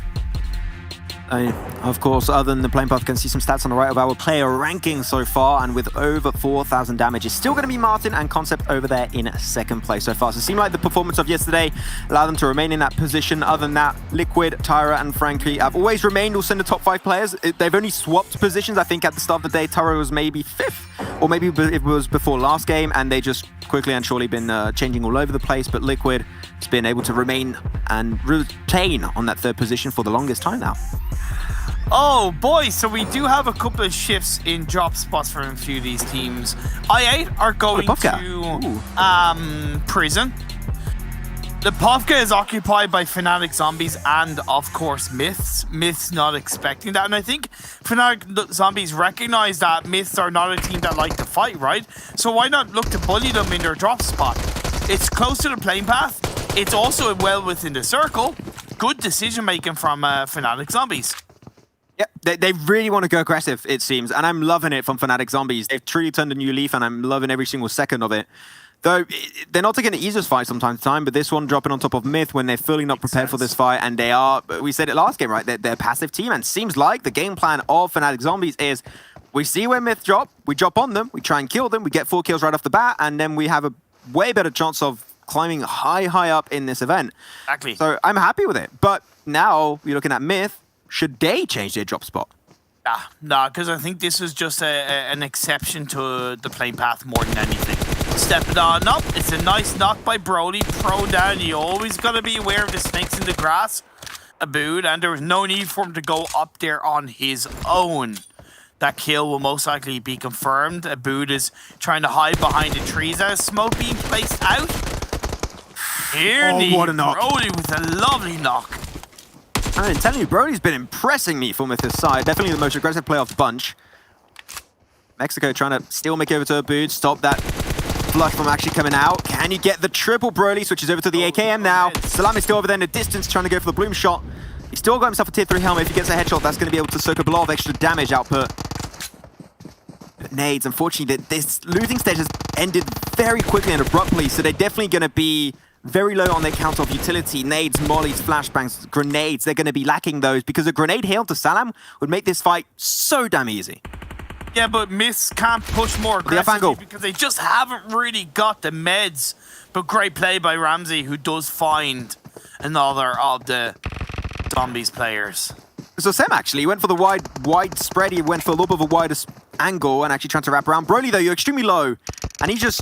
Of course, other than the playing path, you can see some stats on the right of our player ranking so far, and with over 4,000 damage, it's still going to be Martin and Concept over there in second place so far. So it seemed like the performance of yesterday allowed them to remain in that position. Other than that, Liquid, Tyra, and Frankie have always remained also in the top 5 players. They've only swapped positions. I think at the start of the day, Tyra was maybe 5th, or maybe it was before last game, and they just quickly and surely been changing all over the place. But Liquid has been able to remain and retain on that 3rd position for the longest time now. Oh boy, so we do have a couple of shifts in drop spots for a few of these teams. I8 are going to Prison. The Povka is occupied by Fnatic Zombies and, of course, Myths. Myths not expecting that. And I think Fnatic Zombies recognize that Myths are not a team that like to fight, right? So why not look to bully them in their drop spot? It's close to the playing path. It's also well within the circle. Good decision making from Fnatic Zombies. Yeah, they really want to go aggressive, it seems, and I'm loving it from Fnatic Zombies. They've truly turned a new leaf, and I'm loving every single second of it. Though, they're not taking the easiest fight from time to time, but this one dropping on top of Myth when they're fully not prepared for this fight, and they are, we said it last game, right? They're a passive team, and seems like the game plan of Fnatic Zombies is we see where Myth drop, we drop on them, we try and kill them, we get 4 kills right off the bat, and then we have a way better chance of climbing high up in this event. Exactly. So I'm happy with it, but now you're looking at Myth. Should they change their drop spot? Nah, because I think this is just an exception to the playing path more than anything. Step it on up. It's a nice knock by Brody. Prone down. You always got to be aware of the snakes in the grass. Abood, and there was no need for him to go up there on his own. That kill will most likely be confirmed. Abood is trying to hide behind the trees. There's smoke being placed out. What a knock. Brody with a lovely knock. I'm telling you, Brody's been impressing me from this side. Definitely the most aggressive player of the bunch. Mexico trying to still make it over to Abood, stop that flush from actually coming out. Can you get the triple? Brody switches over to the AKM now. Salami's still over there in the distance trying to go for the bloom shot. He's still got himself a tier 3 helmet. If he gets a headshot, that's going to be able to soak up a lot of extra damage output. But nades, unfortunately, this losing stage has ended very quickly and abruptly, so they're definitely going to be very low on their count of utility. Nades, mollies, flashbangs, grenades, they're going to be lacking those because a grenade hail to Salam would make this fight so damn easy. Yeah, but Myths can't push more aggressively because they just haven't really got the meds. But great play by Ramsey, who does find another of the Zombies players. So Sem actually went for the wide spread. He went for a little bit of a wider angle and actually trying to wrap around. Broly, though, you're extremely low. And he's just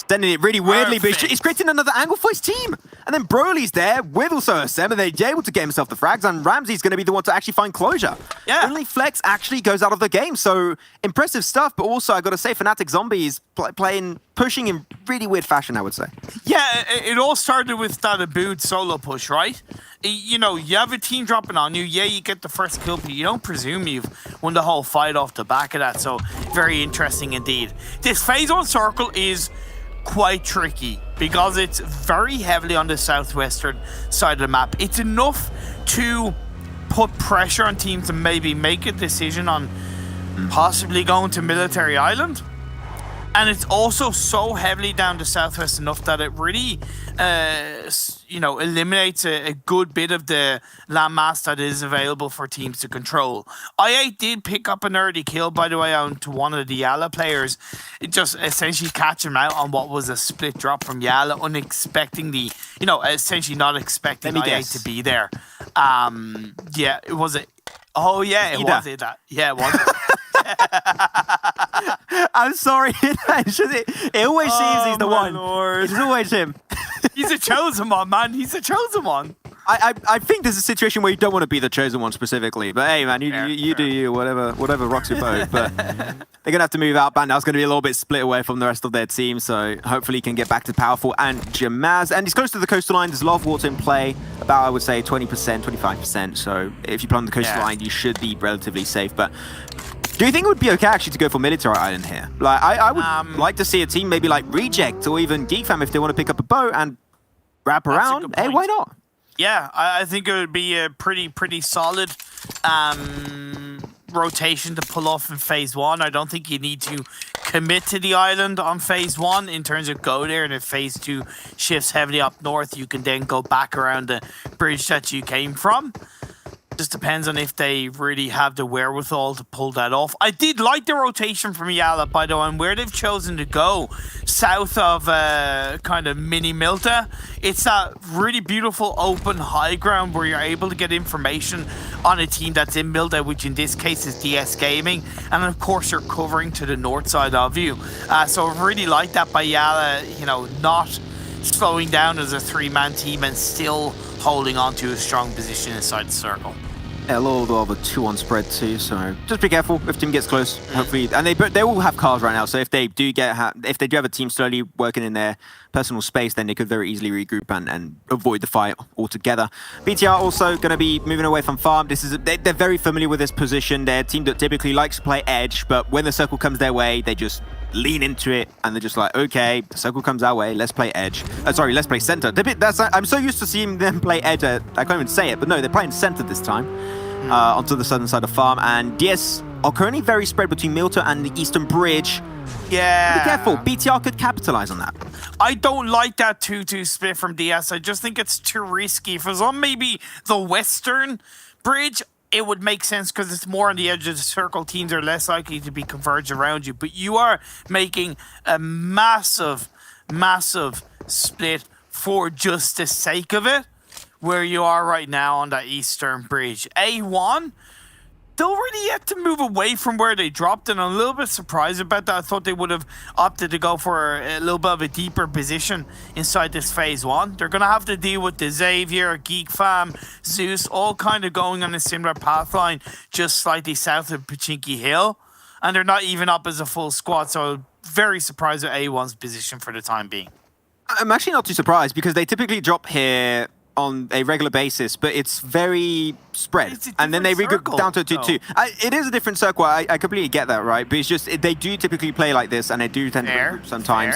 sending it really weirdly, but he's creating another angle for his team. And then Broly's there with also a Sem, and they're able to get himself the frags, and Ramsey's going to be the one to actually find closure. Yeah. Only Flex actually goes out of the game, so impressive stuff, but also I got to say Fnatic Zombies pushing in really weird fashion, I would say. Yeah, it all started with that Abood solo push, right? You know, you have a team dropping on you, yeah, you get the first kill, but you don't presume you've won the whole fight off the back of that, so very interesting indeed. This phase 1 circle is quite tricky because it's very heavily on the southwestern side of the map. It's enough to put pressure on teams to maybe make a decision on possibly going to Military Island. And it's also so heavily down the southwest enough that it really, eliminates a good bit of the landmass that is available for teams to control. IA did pick up an early kill, by the way, onto one of the Yala players. It just essentially catch him out on what was a split drop from Yala, unexpectedly, essentially not expecting IA to be there. Yeah, it was it. Oh, yeah, it was it. Yeah, it was it. I'm sorry. It always seems he's the one. Lord. It's always him. He's a chosen one, man. He's a chosen one. I think there's a situation where you don't want to be the chosen one specifically, but hey, man, you do you, whatever rocks your boat. But they're gonna have to move out. Bandow's gonna be a little bit split away from the rest of their team, so hopefully he can get back to Powerful and Jamaz. And he's close to the coastline. There's a lot of water in play, about I would say 20%, 25%. So if you play on the coastline, you should be relatively safe. But do you think it would be okay actually to go for Military Island here? Like I would like to see a team maybe like Reject or even Geek Fam if they want to pick up a boat and wrap around. Hey, why not? Yeah, I think it would be a pretty solid rotation to pull off in phase 1. I don't think you need to commit to the island on phase 1 in terms of go there, and if phase 2 shifts heavily up north, you can then go back around the bridge that you came from. Just depends on if they really have the wherewithal to pull that off. I did like the rotation from Yala, by the way, and where they've chosen to go south of kind of mini Milta. It's that really beautiful open high ground where you're able to get information on a team that's in Milta, which in this case is DS Gaming, and of course you're covering to the north side of you. So I really like that by Yala, you know, not slowing down as a 3-man team and still holding on to a strong position inside the circle. Yeah, a little of a 2-on spread too, so just be careful if team gets close. Hopefully, and they all have cars right now, so if they do have a team slowly working in their personal space, then they could very easily regroup and avoid the fight altogether. BTR also going to be moving away from farm. They're very familiar with this position. They're a team that typically likes to play edge, but when the circle comes their way, they just lean into it, and they're just like, okay, the circle comes our way, let's play edge. Sorry, let's play center. I'm so used to seeing them play edge, I can't even say it, but no, they're playing center this time, onto the southern side of farm, and DS are currently very spread between Milta and the eastern bridge. Yeah. Be careful, BTR could capitalize on that. I don't like that 2-2 split from DS. I just think it's too risky. If it was on maybe the western bridge, it would make sense because it's more on the edge of the circle. Teams are less likely to be converged around you. But you are making a massive split for just the sake of it, where you are right now on that eastern bridge. A1, they'll really yet to move away from where they dropped, and I'm a little bit surprised about that. I thought they would have opted to go for a little bit of a deeper position inside this phase 1. They're going to have to deal with the Xavier, Geek Fam, Zeus, all kind of going on a similar path line, just slightly south of Pachinki Hill, and they're not even up as a full squad, so very surprised at A1's position for the time being. I'm actually not too surprised, because they typically drop here on a regular basis, but it's very spread, and then they regroup down to a 2-2. It is a different circle, I completely get that, right? But it's just, they do typically play like this, and they do tend to regroup sometimes.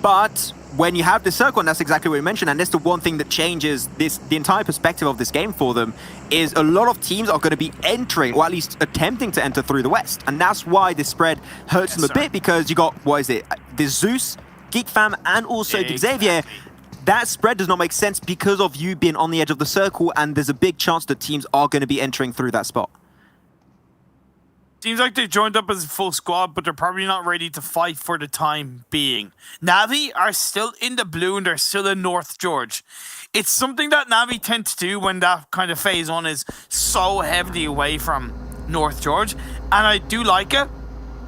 But when you have the circle, and that's exactly what you mentioned, and that's the one thing that changes the entire perspective of this game for them, is a lot of teams are going to be entering, or at least attempting to enter through the west, and that's why this spread hurts them a bit, because you got, what is it, the Zeus, Geek Fam, and also the Xavier. That spread does not make sense because of you being on the edge of the circle, and there's a big chance that teams are going to be entering through that spot. Seems like they joined up as a full squad, but they're probably not ready to fight for the time being. Navi are still in the blue, and they're still in North George. It's something that Navi tend to do when that kind of phase 1 is so heavily away from North George, and I do like it.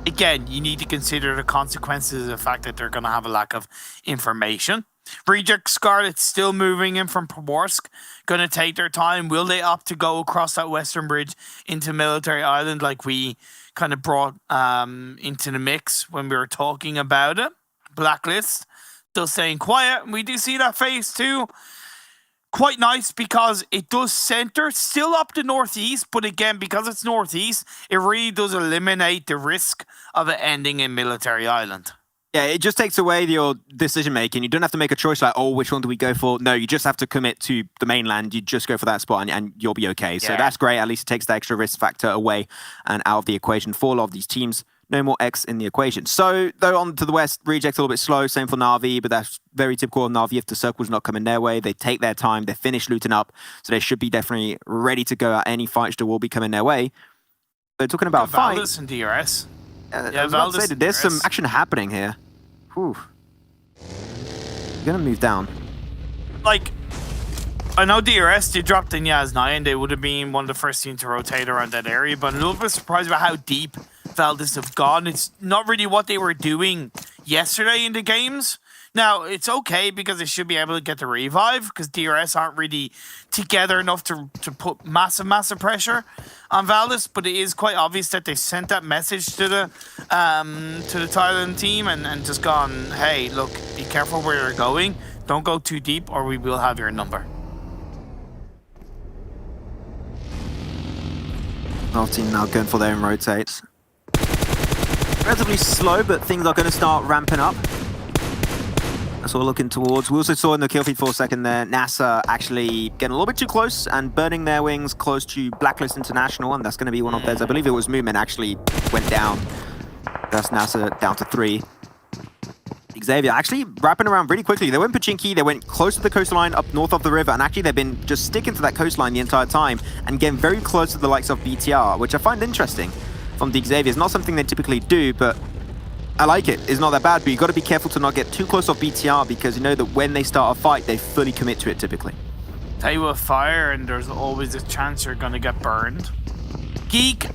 Again, you need to consider the consequences of the fact that they're going to have a lack of information. Reject Scarlet still moving in from Pomorsk, going to take their time. Will they opt to go across that western bridge into Military Island like we kind of brought into the mix when we were talking about it? Blacklist still staying quiet. We do see that phase 2. Quite nice because it does center still up the northeast, but again, because it's northeast, it really does eliminate the risk of it ending in Military Island. Yeah, it just takes away your decision making. You don't have to make a choice like, oh, which one do we go for? No, you just have to commit to the mainland. You just go for that spot and you'll be okay. So that's great. At least it takes the extra risk factor away and out of the equation for a lot of these teams. No more X in the equation. So, though, on to the west, Reject a little bit slow. Same for Na'Vi, but that's very typical of Na'Vi. If the circle's not coming their way, they take their time. They finish looting up. So they should be definitely ready to go at any fights that will be coming their way. So talking about fight. Valdez and DRS. I was about to say that there's some action happening here. Whew. You're gonna move down. Like, I know DRS, they dropped in Yaz 9. They would have been one of the first teams to rotate around that area, but I'm a little bit surprised about how deep Valdez have gone. It's not really what they were doing yesterday in the games. Now, it's okay because they should be able to get the revive because DRS aren't really together enough to put massive pressure on Valdez, but it is quite obvious that they sent that message to the Thailand team and just gone, hey, look, be careful where you're going. Don't go too deep or we will have your number. Our team now going for their own rotates. Relatively slow, but things are going to start ramping up. That's what we're looking towards. We also saw in the kill feed for a second there, NASA actually getting a little bit too close and burning their wings close to Blacklist International, and that's going to be one of theirs. I believe it was Movement actually went down. That's NASA down to 3. Xavier actually wrapping around really quickly. They went Pachinki, they went close to the coastline up north of the river, and actually they've been just sticking to that coastline the entire time and getting very close to the likes of BTR, which I find interesting from the Xavier. It's not something they typically do, but I like it. It's not that bad, but you've got to be careful to not get too close off BTR because you know that when they start a fight, they fully commit to it typically. Tell you what, fire, and there's always a chance you're going to get burned. Geek.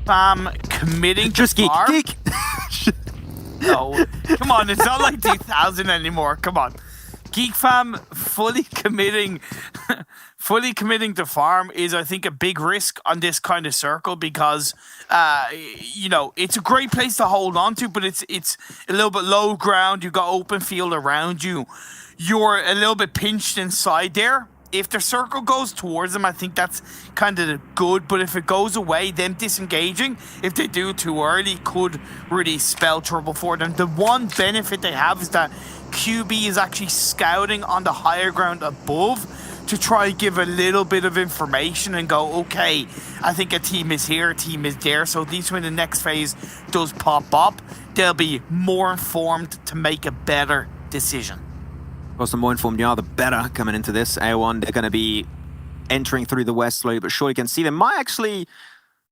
Committing just to Geek. No, come on, it's not like 2000 anymore. Come on. Geek Fam fully committing to farm is, I think, a big risk on this kind of circle because, you know, it's a great place to hold on to, but it's a little bit low ground. You've got open field around you. You're a little bit pinched inside there. If the circle goes towards them, I think that's kind of good. But if it goes away, them disengaging, if they do too early, could really spell trouble for them. The one benefit they have is that QB is actually scouting on the higher ground above to try and give a little bit of information and go, okay, I think a team is here, a team is there. So at least when the next phase does pop up, they'll be more informed to make a better decision. Of course, the more informed you are, the better coming into this. A1, they're going to be entering through the west slowly, but surely you can see they might actually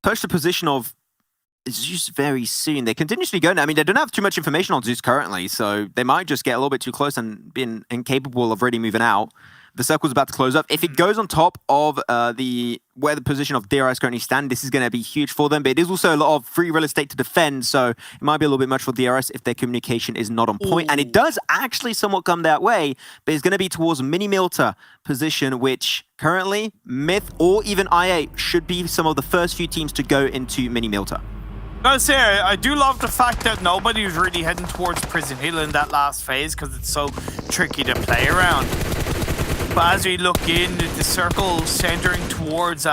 touch the position of Zeus very soon. They're continuously going. I mean, they don't have too much information on Zeus currently, so they might just get a little bit too close and being incapable of really moving out. The circle's about to close up. If it goes on top of where the position of DRS currently stand, this is going to be huge for them. But it is also a lot of free real estate to defend, so it might be a little bit much for DRS if their communication is not on point. And it does actually somewhat come that way, but it's going to be towards Mini Milta position, which currently Myth or even IA should be some of the first few teams to go into Mini Milta. I say, I do love the fact that nobody was really heading towards Prison Hill in that last phase because it's so tricky to play around. But as we look in, the circle centering towards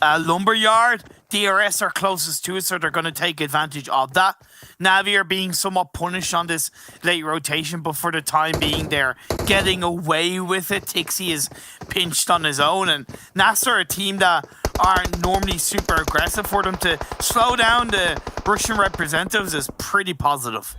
Lumberyard, DRS are closest to it, so they're going to take advantage of that. Navi are being somewhat punished on this late rotation, but for the time being, they're getting away with it. Tixie is pinched on his own, and NASA are a team that aren't normally super aggressive. For them to slow down the Russian representatives is pretty positive.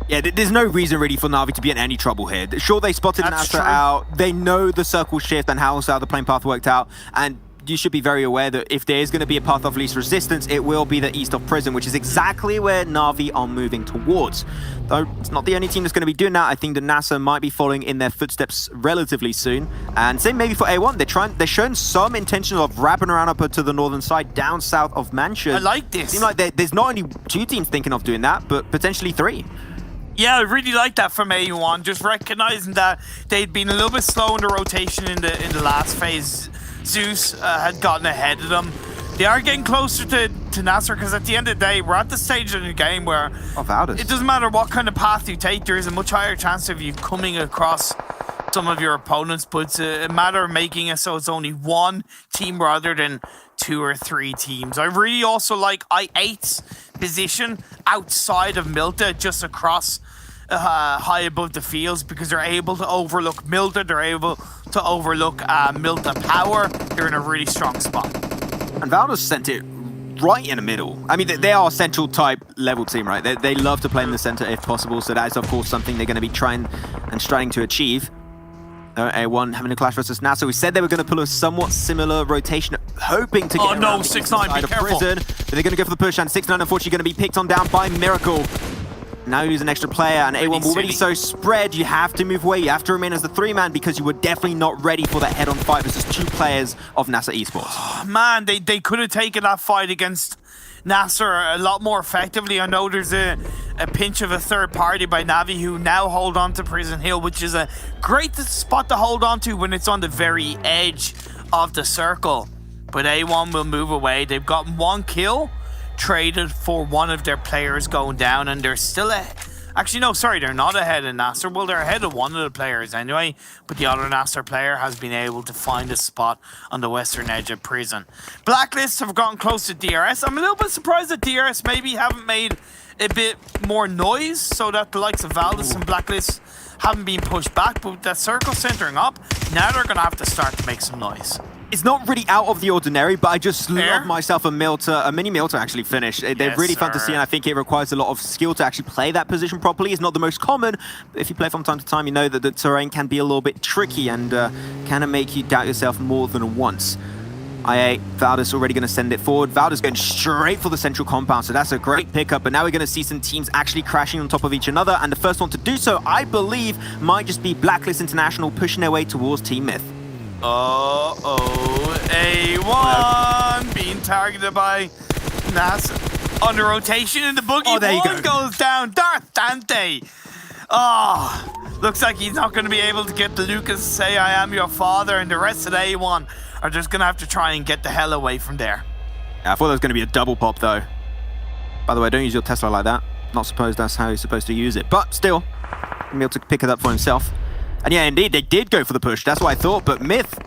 Yeah, there's no reason really for Na'Vi to be in any trouble here. Sure, they spotted NASA out. They know the circle shift and how the plane path worked out. And you should be very aware that if there is going to be a path of least resistance, it will be the east of Prison, which is exactly where Na'Vi are moving towards. Though it's not the only team that's going to be doing that. I think that NASA might be following in their footsteps relatively soon. And same maybe for A1. They're showing some intention of wrapping around up to the northern side, down south of Mansion. I like this. Seems like there's not only 2 teams thinking of doing that, but potentially 3. Yeah, I really like that from A1, just recognizing that they'd been a little bit slow in the rotation in the last phase. Zeus had gotten ahead of them. They are getting closer to Nasser because at the end of the day, we're at the stage in the game where it doesn't matter what kind of path you take, there is a much higher chance of you coming across some of your opponents, but it's a matter of making it so it's only one team rather than 2 or 3 teams. I really also like I8's position outside of Milta, just across high above the fields, because they're able to overlook Milta, they're able to overlook Milta Power. They're in a really strong spot. And Valdos sent it right in the middle. I mean, they are a central type level team, right? They love to play in the center if possible, so that is of course something they're going to be trying and striving to achieve. A1 having a clash versus NASA. We said they were going to pull a somewhat similar rotation, hoping to get around the 6ix9ine, be careful. Prison, but they're going to go for the push, and 6ix9ine unfortunately going to be picked on down by Miracle. Now you lose an extra player, and A1 already so spread. You have to move away. You have to remain as the 3-man because you were definitely not ready for that head-on fight versus 2 players of NASA Esports. Oh, man, they could have taken that fight against Nasser a lot more effectively. I know there's a a pinch of a third party by Navi, who now hold on to Prison Hill, which is a great spot to hold on to when it's on the very edge of the circle. But A1 will move away. They've got 1 kill traded for one of their players going down, and they're still actually, no, sorry, they're not ahead of Nasser. Well, they're ahead of one of the players anyway, but the other Nasser player has been able to find a spot on the western edge of Prison. Blacklist have gotten close to DRS. I'm a little bit surprised that DRS maybe haven't made a bit more noise so that the likes of Valdez and Blacklist haven't been pushed back, but with that circle centering up, now they're going to have to start to make some noise. It's not really out of the ordinary, but I just love myself a mini Milter actually finish. They're really fun to see, and I think it requires a lot of skill to actually play that position properly. It's not the most common, but if you play from time to time, you know that the terrain can be a little bit tricky and can make you doubt yourself more than once. IA, Valdez already going to send it forward. Valdez going straight for the central compound, so that's a great pickup. But now we're going to see some teams actually crashing on top of each other, and the first one to do so, I believe, might just be Blacklist International pushing their way towards Team Myth. A1 being targeted by NASA under rotation, and the boogie one goes down. Darth Dante. Looks like he's not going to be able to get the Lucas say I am your father, and the rest of the A1 are just going to have to try and get the hell away from there. Yeah, I thought there was going to be a double pop though. By the way, don't use your Tesla like that. Not suppose that's how you're supposed to use it, but still, he'll be able to pick it up for himself. And yeah, indeed, they did go for the push. That's what I thought. But Myth,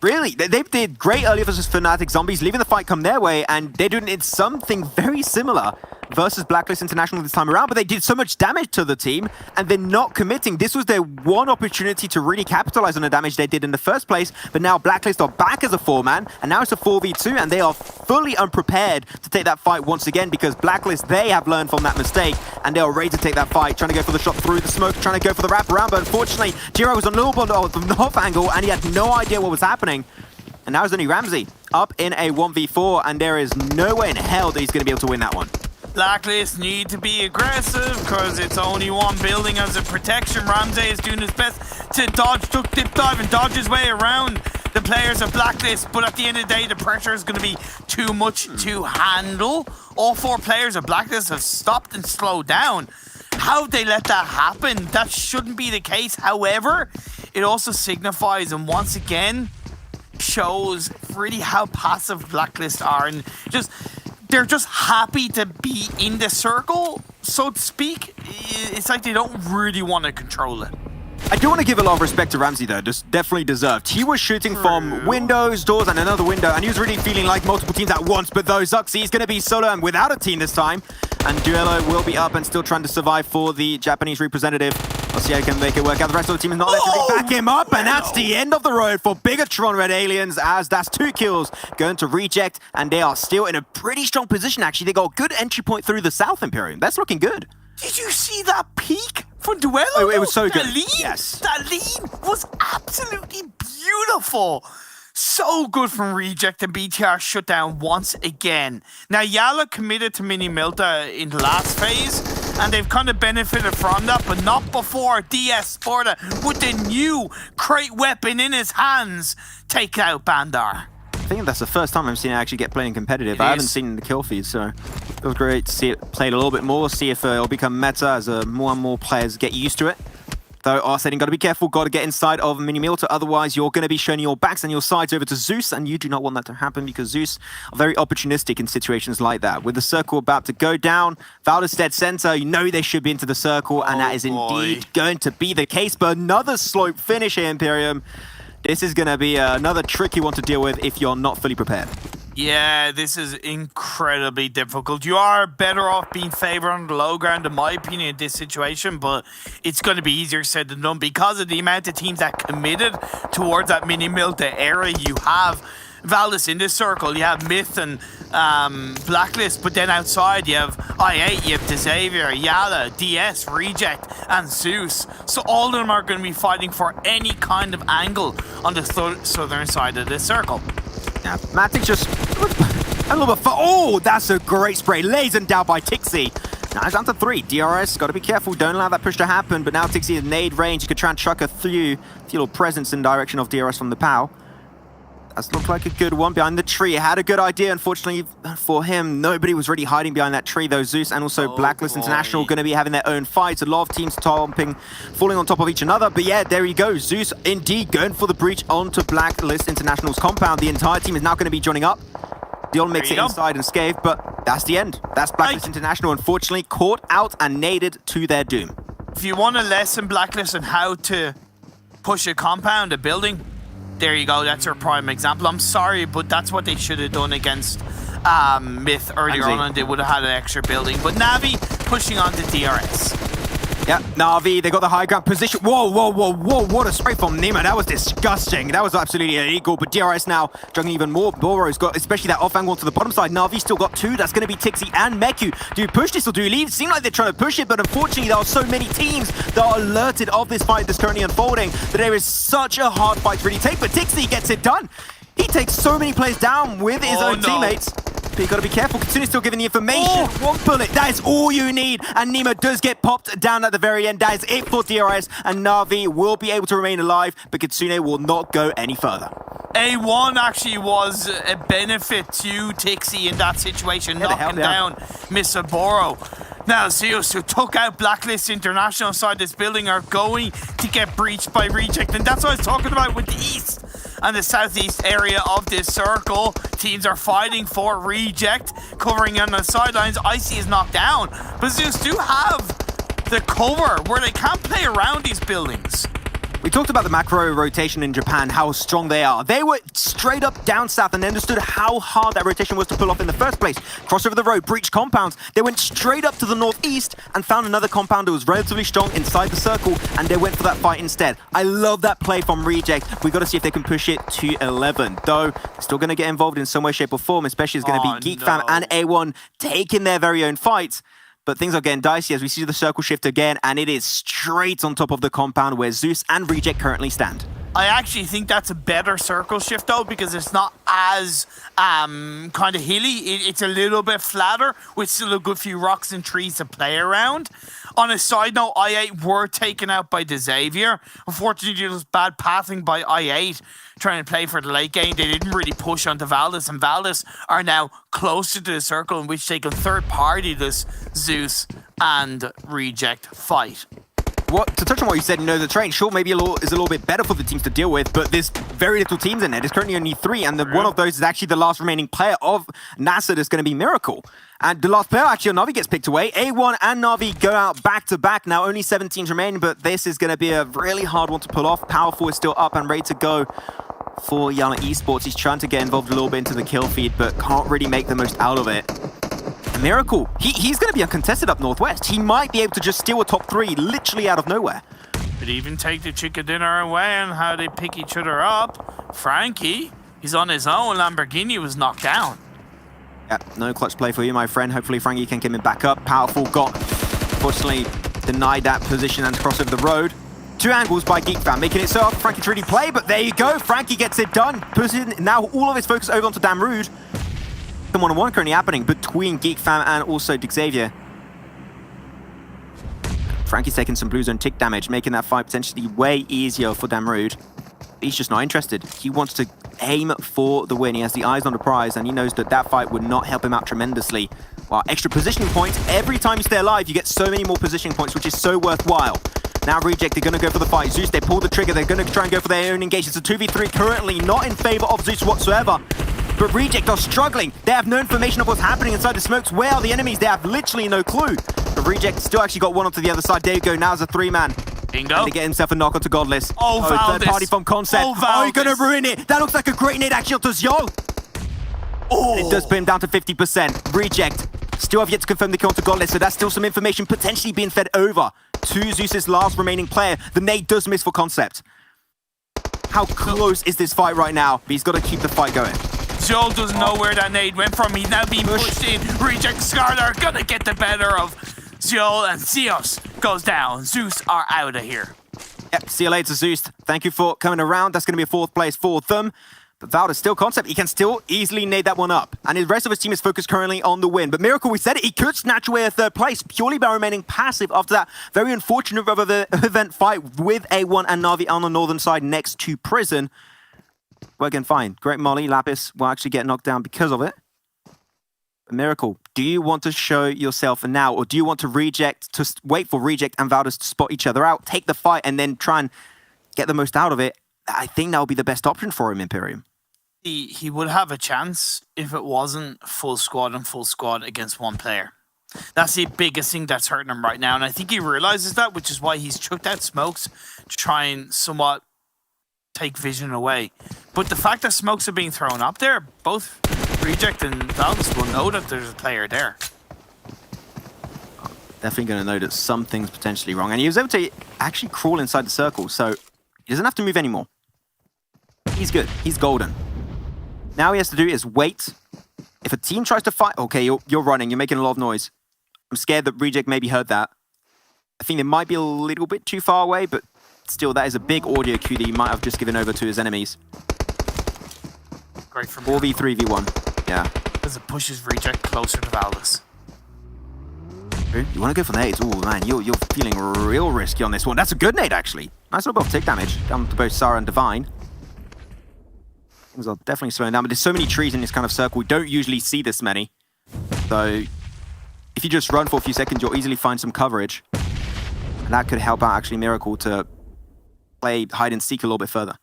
really, they did great earlier versus Fnatic Zombies, leaving the fight come their way, and they're doing it something very similar versus Blacklist International this time around, but they did so much damage to the team, and they're not committing. This was their one opportunity to really capitalize on the damage they did in the first place, but now Blacklist are back as a 4-man, and now it's a 4v2, and they are fully unprepared to take that fight once again, because Blacklist, they have learned from that mistake, and they are ready to take that fight, trying to go for the shot through the smoke, trying to go for the wraparound, but unfortunately, Giro was on a little bit of the off angle, and he had no idea what was happening. And now it's only Ramsey up in a 1v4, and there is no way in hell that he's going to be able to win that one. Blacklist need to be aggressive because it's only one building as a protection. Ramsey is doing his best to dodge, duck, dip, dive, and dodge his way around the players of Blacklist, but at the end of the day, the pressure is going to be too much to handle. All 4 players of Blacklist have stopped and slowed down. How they let that happen? That shouldn't be the case. However, it also signifies, and once again, shows really how passive Blacklist are, and they're just happy to be in the circle, so to speak. It's like they don't really want to control it. I do want to give a lot of respect to Ramsey though, just definitely deserved. He was shooting from windows, doors, and another window, and he was really feeling like multiple teams at once, but though Zuxi is going to be solo and without a team this time, and Duello will be up and still trying to survive for the Japanese representative. We'll see how he can make it work out. The rest of the team is not there to back him up, and that's the end of the road for Bigatron Red Aliens, as that's 2 kills going to Reject, and they are still in a pretty strong position actually. They got a good entry point through the South Imperium. That's looking good. Did you see that peak from Duello? Oh, it was so good. That lead, yes. That lead was absolutely beautiful. So good from Reject, and BTR shut down once again. Now, Yala committed to Mini Milta in the last phase, and they've kind of benefited from that, but not before DS Sporta, with the new crate weapon in his hands, take out Bandar. I think that's the first time I've seen it actually get playing competitive. I haven't seen the kill feed, so it was great to see it played a little bit more, see if it'll become meta as more and more players get used to it. Though Arsenal, got to be careful, got to get inside of Mini Milta, otherwise you're going to be showing your backs and your sides over to Zeus, and you do not want that to happen because Zeus are very opportunistic in situations like that. With the circle about to go down, Valdez dead center, you know they should be into the circle, and that is indeed going to be the case, but another slope finish here, Imperium. This is going to be another tricky one to deal with if you're not fully prepared. Yeah, this is incredibly difficult. You are better off being favored on the low ground, in my opinion, in this situation, but it's going to be easier said than done because of the amount of teams that committed towards that Mini Milta area. You have Valdez in this circle, you have Myth and Blacklist, but then outside you have I8, you have DeXavier, Yala, DS, Reject, and Zeus. So all of them are going to be fighting for any kind of angle on the southern side of this circle. Now, Matic just a little bit. Oh, that's a great spray. Lasered down by Tixie. Now it's down to 3. DRS, got to be careful. Don't allow that push to happen. But now Tixie is nade range. You could try and chuck a few little presence in direction of DRS from the POW. That's looked like a good one behind the tree. Had a good idea. Unfortunately for him, nobody was really hiding behind that tree, though. Zeus and also Blacklist International going to be having their own fights. A lot of teams falling on top of each another. But yeah, there you go. Zeus indeed going for the breach onto Blacklist International's compound. The entire team is now going to be joining up. Dion makes it inside and Scathe, but that's the end. That's Blacklist International, unfortunately, caught out and naded to their doom. If you want a lesson, Blacklist, on how to push a compound, a building, there you go. That's your prime example. I'm sorry, but that's what they should have done against Myth earlier on, and they would have had an extra building. But Na'Vi pushing on to DRS. Yeah, Na'Vi, they got the high ground position. Whoa, whoa, whoa, whoa, what a spray from Nima. That was disgusting. That was absolutely illegal, but DRS now juggling even more. Boro's got, especially that off angle to the bottom side. Na'Vi still got two. That's going to be Tixi and Meku. Do you push this or do you leave? It seems like they're trying to push it, but unfortunately there are so many teams that are alerted of this fight that's currently unfolding that there is such a hard fight to really take, but Tixi gets it done. He takes so many players down with his own teammates. But you gotta be careful. Consider's still giving the information. One bullet, that is all you need. And Nemo does get popped down at the very end. That is it for DRS. And Na'Vi will be able to remain alive, but Kitsune will not go any further. A1 actually was a benefit to Tixi in that situation, knocking down Misaboro. Now, Zeus, who took out Blacklist International inside this building, are going to get breached by Reject. And that's what I was talking about with the East and the southeast area of this circle. Teams are fighting for Reject, covering on the sidelines. Icy is knocked down, but Zeus do have the cover where they can't play around these buildings. We talked about the macro rotation in Japan, how strong they are. They were straight up down south and understood how hard that rotation was to pull off in the first place. Cross over the road, breach compounds. They went straight up to the northeast and found another compound that was relatively strong inside the circle, and they went for that fight instead. I love that play from Reject. We got to see if they can push it to 11. Though, they're still going to get involved in some way, shape, or form, especially it's going to be GeekFam and A1 taking their very own fights. But things are getting dicey as we see the circle shift again, and it is straight on top of the compound where Zeus and Reject currently stand. I actually think that's a better circle shift, though, because it's not as kind of hilly. It's a little bit flatter, with still a good few rocks and trees to play around. On a side note, I8 were taken out by the Xavier. Unfortunately, it was bad pathing by I8 trying to play for the late game. They didn't really push onto Valdez, and Valdez are now closer to the circle in which they can third-party this Zeus and Reject fight. To touch on what you said, the terrain sure maybe is a little bit better for the teams to deal with, but there's very little teams in there. There's currently only 3, and one of those is actually the last remaining player of NASA that's going to be Miracle. And the last player, actually, Na'Vi gets picked away. A1 and Na'Vi go out back-to-back. Now, only 7 teams remain, but this is going to be a really hard one to pull off. Powerful is still up and ready to go for Yana Esports. He's trying to get involved a little bit into the kill feed, but can't really make the most out of it. Miracle, he's going to be uncontested up northwest. He might be able to just steal a top 3 literally out of nowhere. Could even take the chicken dinner away and how they pick each other up. Frankie, he's on his own. Lamborghini was knocked down. Yeah, no clutch play for you, my friend. Hopefully Frankie can get him back up. Powerful got, unfortunately, denied that position and cross over the road. 2 angles by GeekFam, making it so hard for Frankie to really play, but there you go. Frankie gets it done. Pushing now all of his focus over onto Damrude. The 1-on-1 currently happening between GeekFam and also Xavier. Frankie's taking some blue zone tick damage, making that fight potentially way easier for Damrude. He's just not interested. He wants to aim for the win. He has the eyes on the prize, and he knows that that fight would not help him out tremendously. While extra positioning points, every time you stay alive, you get so many more positioning points, which is so worthwhile. Now Reject, they're going to go for the fight. Zeus, they pull the trigger. They're going to try and go for their own engagement. It's a 2v3 currently, not in favor of Zeus whatsoever. But Reject are struggling. They have no information of what's happening inside the smokes. Where are the enemies? They have literally no clue. But Reject still actually got one onto the other side. There you go. Now it's a 3-man. Bingo. And to get himself a knock onto Godless. Oh, third party from Concept. Oh, you're going to ruin it. That looks like a great nade actually onto Zyol. Oh. It does put him down to 50%. Reject still have yet to confirm the kill onto Godless, so that's still some information potentially being fed over to Zeus's last remaining player. The nade does miss for Concept. How close is this fight right now? But he's got to keep the fight going. Joel doesn't know where that nade went from. He's now being pushed in. Reject Scarler gonna get the better of Joel, and Zeus goes down. Zeus are out of here. Yep, see you later, Zeus. Thank you for coming around. That's going to be a 4th place for them. But Valda's still Concept. He can still easily nade that one up. And the rest of his team is focused currently on the win. But Miracle, we said it, he could snatch away a 3rd place purely by remaining passive after that very unfortunate rubber event fight with A1 and Na'Vi on the northern side next to Prison. Working fine. Great molly. Lapis will actually get knocked down because of it. Miracle, do you want to show yourself now, or do you want to wait for Reject and Valdez to spot each other out, take the fight, and then try and get the most out of it? I think that would be the best option for him, Imperium. He would have a chance if it wasn't full squad against one player. That's the biggest thing that's hurting him right now, and I think he realizes that, which is why he's chucked out smokes to try and somewhat take vision away. But the fact that smokes are being thrown up there, both Reject and Valdez will know that there's a player there. Definitely going to know that something's potentially wrong. And he was able to actually crawl inside the circle, so he doesn't have to move anymore. He's good. He's golden. Now he has to do is wait. If a team tries to fight... Okay, you're running. You're making a lot of noise. I'm scared that Reject maybe heard that. I think they might be a little bit too far away, but still, that is a big audio cue that he might have just given over to his enemies. Great for 4v3v1. Yeah. As it pushes Reject closer to Valdez. You want to go for nades? Oh, man, you're feeling real risky on this one. That's a good nade, actually. Nice little bit of tick damage down to both Sarah and Divine. Things are definitely slowing down, but there's so many trees in this kind of circle. We don't usually see this many. So if you just run for a few seconds, you'll easily find some coverage. And that could help out, actually, Miracle to play hide and seek a little bit further.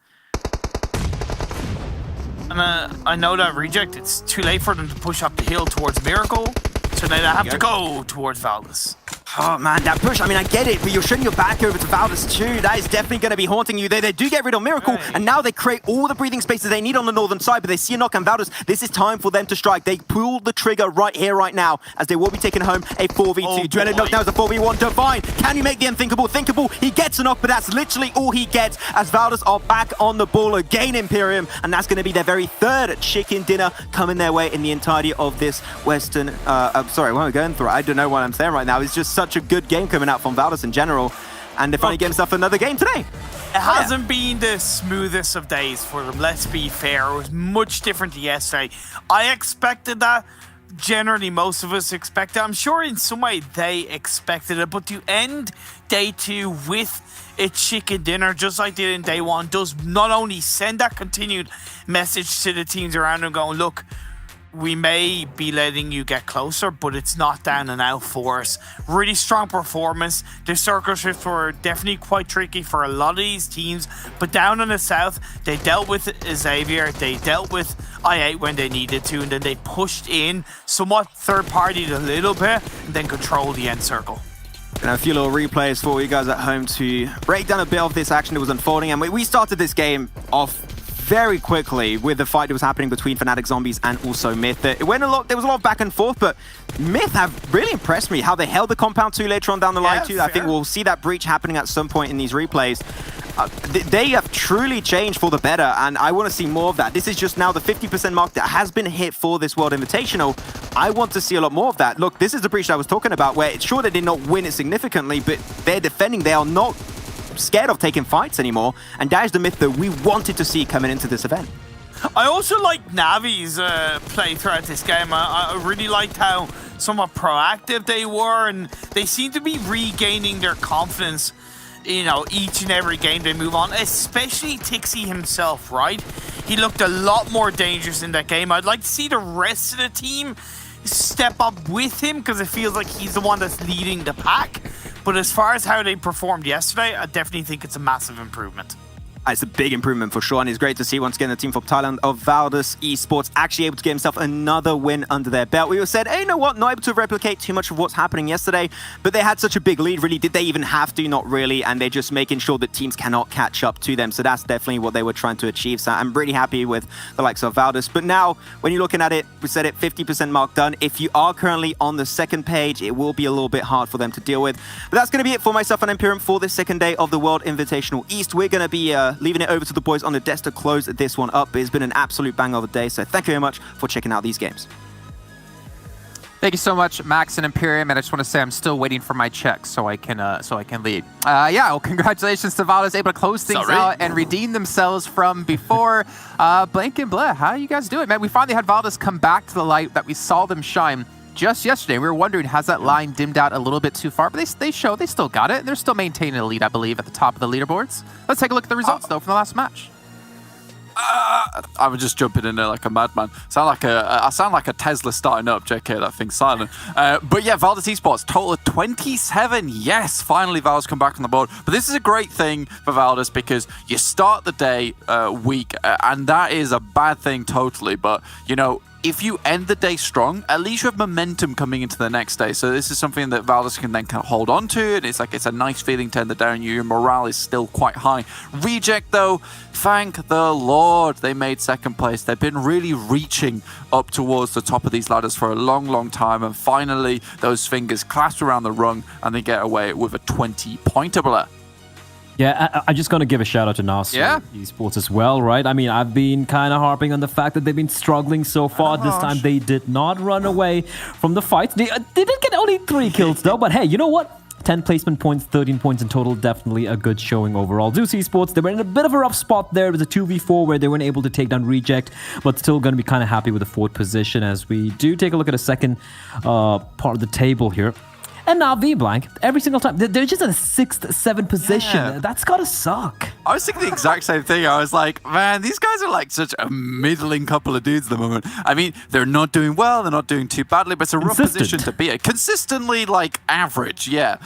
And I know that Reject, it's too late for them to push up the hill towards Miracle, so they have to go towards Valdez. Oh, man, that push, I mean, I get it, but you're showing your back over to Valdez too. That is definitely going to be haunting you. They do get rid of Miracle, and now they create all the breathing spaces they need on the northern side, but they see a knock on Valdez. This is time for them to strike. They pull the trigger right here, right now, as they will be taking home a 4v2. Dwellin knocked down as a 4v1. Divine, can he make the unthinkable? Thinkable, he gets a knock, but that's literally all he gets, as Valdez are back on the ball again, Imperium, and that's going to be their very third chicken dinner coming their way in the entirety of this Western... I'm sorry, what am I going through? I don't know what I'm saying right now. It's just such a good game coming out from Valdez in general, and they finally get himself another game today. It hasn't been the smoothest of days for them, let's be fair. It was much different to yesterday. I expected that. Generally, most of us expect it. I'm sure in some way they expected it, but to end day 2 with a chicken dinner, just like they did in day 1, does not only send that continued message to the teams around them going, look, we may be letting you get closer, but it's not down and out for us. Really strong performance. The circle shifts were definitely quite tricky for a lot of these teams, but down in the south, they dealt with Xavier, they dealt with I8 when they needed to, and then they pushed in, somewhat third-partied a little bit, and then controlled the end circle. And a few little replays for you guys at home to break down a bit of this action that was unfolding, and we started this game off very quickly with the fight that was happening between Fnatic Zombies and also Myth. There was a lot of back and forth, but Myth have really impressed me how they held the compound 2 later on down the line too. Fair. I think we'll see that breach happening at some point in these replays. They have truly changed for the better, and I want to see more of that. This is just now the 50% mark that has been hit for this World Invitational. I want to see a lot more of that. Look, this is the breach I was talking about, where sure they did not win it significantly, but they're defending. They are not scared of taking fights anymore, and that is the Myth that we wanted to see coming into this event. I also like Navi's play throughout this game. I really liked how somewhat proactive they were, and they seem to be regaining their confidence, you know, each and every game they move on, especially Tixie himself, right? He looked a lot more dangerous in that game. I'd like to see the rest of the team step up with him, because it feels like he's the one that's leading the pack. But as far as how they performed yesterday, I definitely think it's a massive improvement. It's a big improvement for sure, and it's great to see once again the team from Thailand of Valdez Esports actually able to get himself another win under their belt. We all said, hey, you know what, not able to replicate too much of what's happening yesterday, but they had such a big lead, really. Did they even have to? Not really, and they're just making sure that teams cannot catch up to them, so that's definitely what they were trying to achieve. So I'm really happy with the likes of Valdez. But now, when you're looking at it, we said it, 50% mark done. If you are currently on the second page, it will be a little bit hard for them to deal with. But that's going to be it for myself and Imperium for this second day of the World Invitational East. We're going to be leaving it over to the boys on the desk to close this one up. It's been an absolute bang of a day, so thank you very much for checking out these games. Thank you so much, Max and Imperium, and I just want to say I'm still waiting for my check so I can lead. Yeah, well, congratulations to Valdez, able to close things out and redeem themselves from before. Blank and Bleh, how you guys doing, man? We finally had Valdez come back to the light that we saw them shine just yesterday. We were wondering, has that line dimmed out a little bit too far? But they still got it. They're still maintaining a lead, I believe, at the top of the leaderboards. Let's take a look at the results, though, from the last match. I'm just jumping in there like a madman. I sound like a Tesla starting up. JK, that thing's silent. But yeah, Valdez Esports, total of 27. Yes, finally Valdez come back on the board. But this is a great thing for Valdez because you start the day weak, and that is a bad thing totally. But, you know, if you end the day strong, at least you have momentum coming into the next day. So this is something that Valdez can then kind of hold on to. And it's a nice feeling to end the day and your morale is still quite high. Reject, though, thank the Lord they made second place. They've been really reaching up towards the top of these ladders for a long, long time. And finally, those fingers clasp around the rung and they get away with a 20-pointer. Yeah, I'm just going to give a shout out to Nasser Esports as well, right? I mean, I've been kind of harping on the fact that they've been struggling so far. This time they did not run away from the fight. They did get only 3 kills though, but hey, you know what? 10 placement points, 13 points in total. Definitely a good showing overall. Zeus Esports, they were in a bit of a rough spot there. It was a 2v4 where they weren't able to take down Reject, but still going to be kind of happy with the 4th position as we do take a look at the second part of the table here. And now V-Blank, every single time, they're just in a 6th, 7th position. Yeah. That's gotta suck. I was thinking the exact same thing. I was like, man, these guys are like such a middling couple of dudes at the moment. I mean, they're not doing well, they're not doing too badly, but it's a rough position to be in. Consistently, like, average, yeah.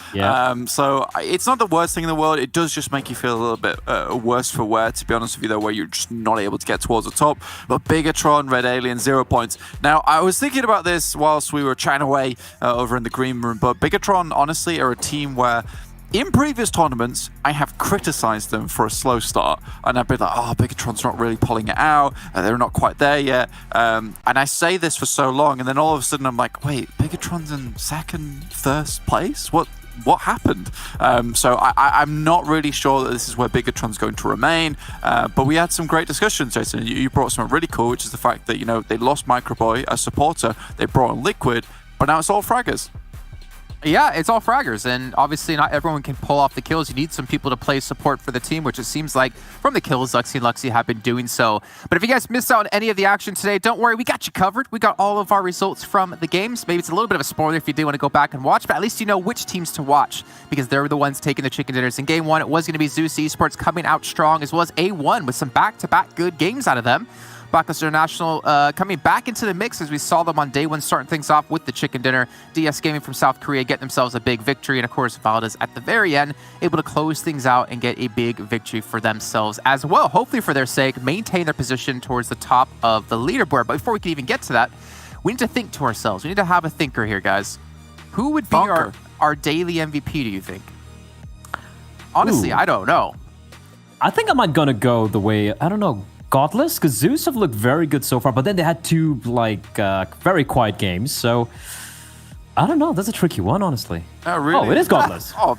So it's not the worst thing in the world. It does just make you feel a little bit worse for wear, to be honest with you, though, where you're just not able to get towards the top. But Bigatron, Red Alien, 0 points. Now, I was thinking about this whilst we were chatting away over in the green room, but Bigatron, honestly, are a team where in previous tournaments, I have criticized them for a slow start. And I've been like, oh, Bigatron's not really pulling it out. They're not quite there yet. And I say this for so long, and then all of a sudden I'm like, wait, Bigatron's in 2nd, 1st place? What happened? So I'm not really sure that this is where Bigatron's going to remain. But we had some great discussions, Jason. You brought something really cool, which is the fact that, you know, they lost Microboy as supporter. They brought in Liquid, but now it's all fraggers. Yeah, it's all fraggers, and obviously not everyone can pull off the kills. You need some people to play support for the team, which it seems like from the kills, Luxy and Luxy have been doing so. But if you guys missed out on any of the action today, don't worry, we got you covered. We got all of our results from the games. Maybe it's a little bit of a spoiler if you do want to go back and watch, but at least you know which teams to watch, because they're the ones taking the chicken dinners. In game 1, it was going to be Zeus Esports coming out strong, as well as A1 with some back-to-back good games out of them. Blacklist International coming back into the mix as we saw them on day 1 starting things off with the chicken dinner. DS Gaming from South Korea getting themselves a big victory, and of course Valdez at the very end able to close things out and get a big victory for themselves as well. Hopefully for their sake, maintain their position towards the top of the leaderboard. But before we can even get to that, we need to think to ourselves. We need to have a thinker here, guys. Who would be our daily MVP, do you think? Honestly, I don't know. I think I might gonna go the way, I don't know, Godless, because Zeus have looked very good so far, but then they had 2 very quiet games, so I don't know. That's a tricky one, honestly. Oh, really? Oh, it is Godless. Oh,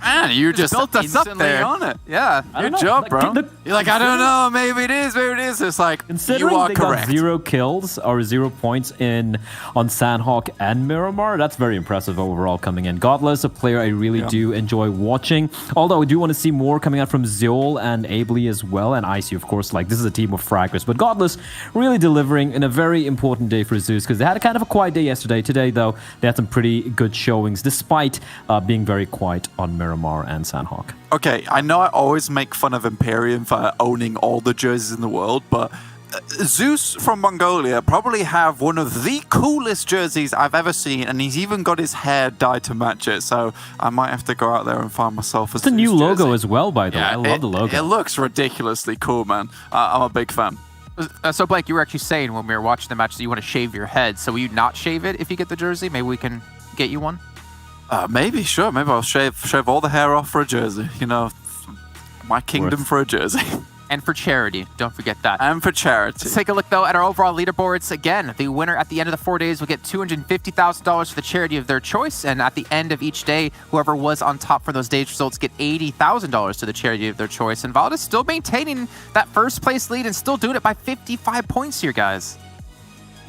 man, you just built us up there on it. Yeah, good job, bro. You're like, I don't know, maybe it is, maybe it is. It's like, you are they correct. Got 0 kills or 0 points on Sandhawk and Miramar. That's very impressive overall coming in. Godless, a player I really do enjoy watching. Although I do want to see more coming out from Zeol and Ably as well, and Icy, of course. Like, this is a team of fraggers. But Godless really delivering in a very important day for Zeus, because they had a kind of a quiet day yesterday. Today, though, they had some pretty good showings, despite being very quiet on Miramar and Sandhawk. Okay, I know I always make fun of Imperium for owning all the jerseys in the world, but Zeus from Mongolia probably have one of the coolest jerseys I've ever seen, and he's even got his hair dyed to match it, so I might have to go out there and find myself a Zeus It's a new logo jersey. as well, by the way. I love the logo. It looks ridiculously cool, man. I'm a big fan. So, Blake, you were actually saying when we were watching the match that you want to shave your head, so will you not shave it if you get the jersey? Maybe we can get you one? Maybe, sure. Maybe I'll shave all the hair off for a jersey. You know, my kingdom for a jersey. And for charity. Don't forget that. And for charity. Let's take a look, though, at our overall leaderboards. Again, the winner at the end of the 4 days will get $250,000 for the charity of their choice. And at the end of each day, whoever was on top for those days' results get $80,000 to the charity of their choice. And Valdez still maintaining that first place lead and still doing it by 55 points here, guys.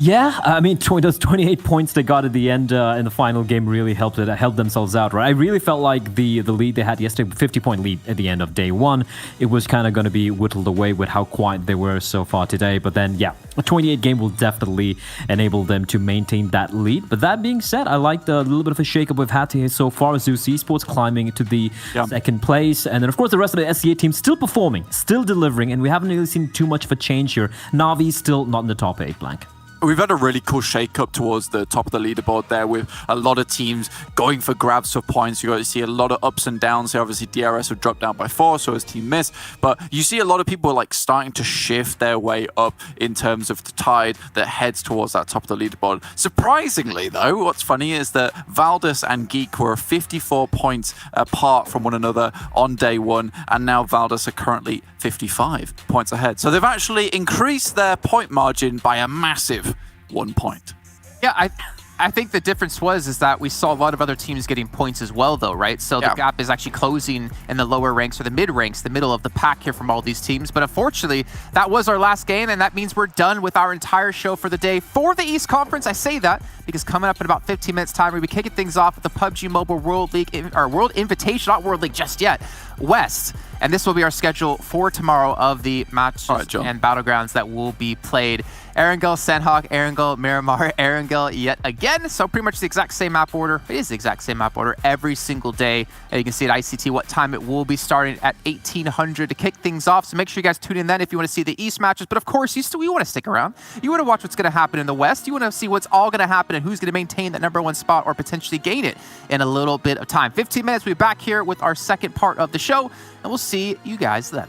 Yeah, I mean, those 28 points they got at the end in the final game really held themselves out, right? I really felt like the lead they had yesterday, 50-point lead at the end of day one, it was kind of going to be whittled away with how quiet they were so far today. But then, yeah, a 28 game will definitely enable them to maintain that lead. But that being said, I like the little bit of a shakeup we've had here so far. Zeus Esports climbing to the second place. And then, of course, the rest of the SCA team still performing, still delivering. And we haven't really seen too much of a change here. Na'Vi still not in the top 8, Blank. We've had a really cool shake-up towards the top of the leaderboard there with a lot of teams going for grabs for points. You got to see a lot of ups and downs here. Obviously, DRS would drop down by 4, so as Team Miss. But you see a lot of people like starting to shift their way up in terms of the tide that heads towards that top of the leaderboard. Surprisingly, though, what's funny is that Valdus and Geek were 54 points apart from one another on day one, and now Valdus are currently 55 points ahead. So they've actually increased their point margin by a massive 1 point. Yeah, I think the difference is that we saw a lot of other teams getting points as well, though, right? So the gap is actually closing in the lower ranks or the mid ranks, the middle of the pack here from all these teams. But unfortunately, that was our last game, and that means we're done with our entire show for the day for the East Conference. I say that because coming up in about 15 minutes time, we'll be kicking things off with the PUBG Mobile World League, or World Invitational, not World League just yet, West. And this will be our schedule for tomorrow of the matches and battlegrounds that will be played. Erangel, Sandhawk, Erangel, Miramar, Erangel yet again. So pretty much the exact same map order. It is the exact same map order every single day. And you can see at ICT what time it will be starting at 1800 to kick things off. So make sure you guys tune in then if you want to see the East matches. But of course, you want to stick around. You want to watch what's going to happen in the West. You want to see what's all going to happen and who's going to maintain that #1 spot or potentially gain it in a little bit of time. 15 minutes, we'll be back here with our second part of the show. And we'll see you guys then.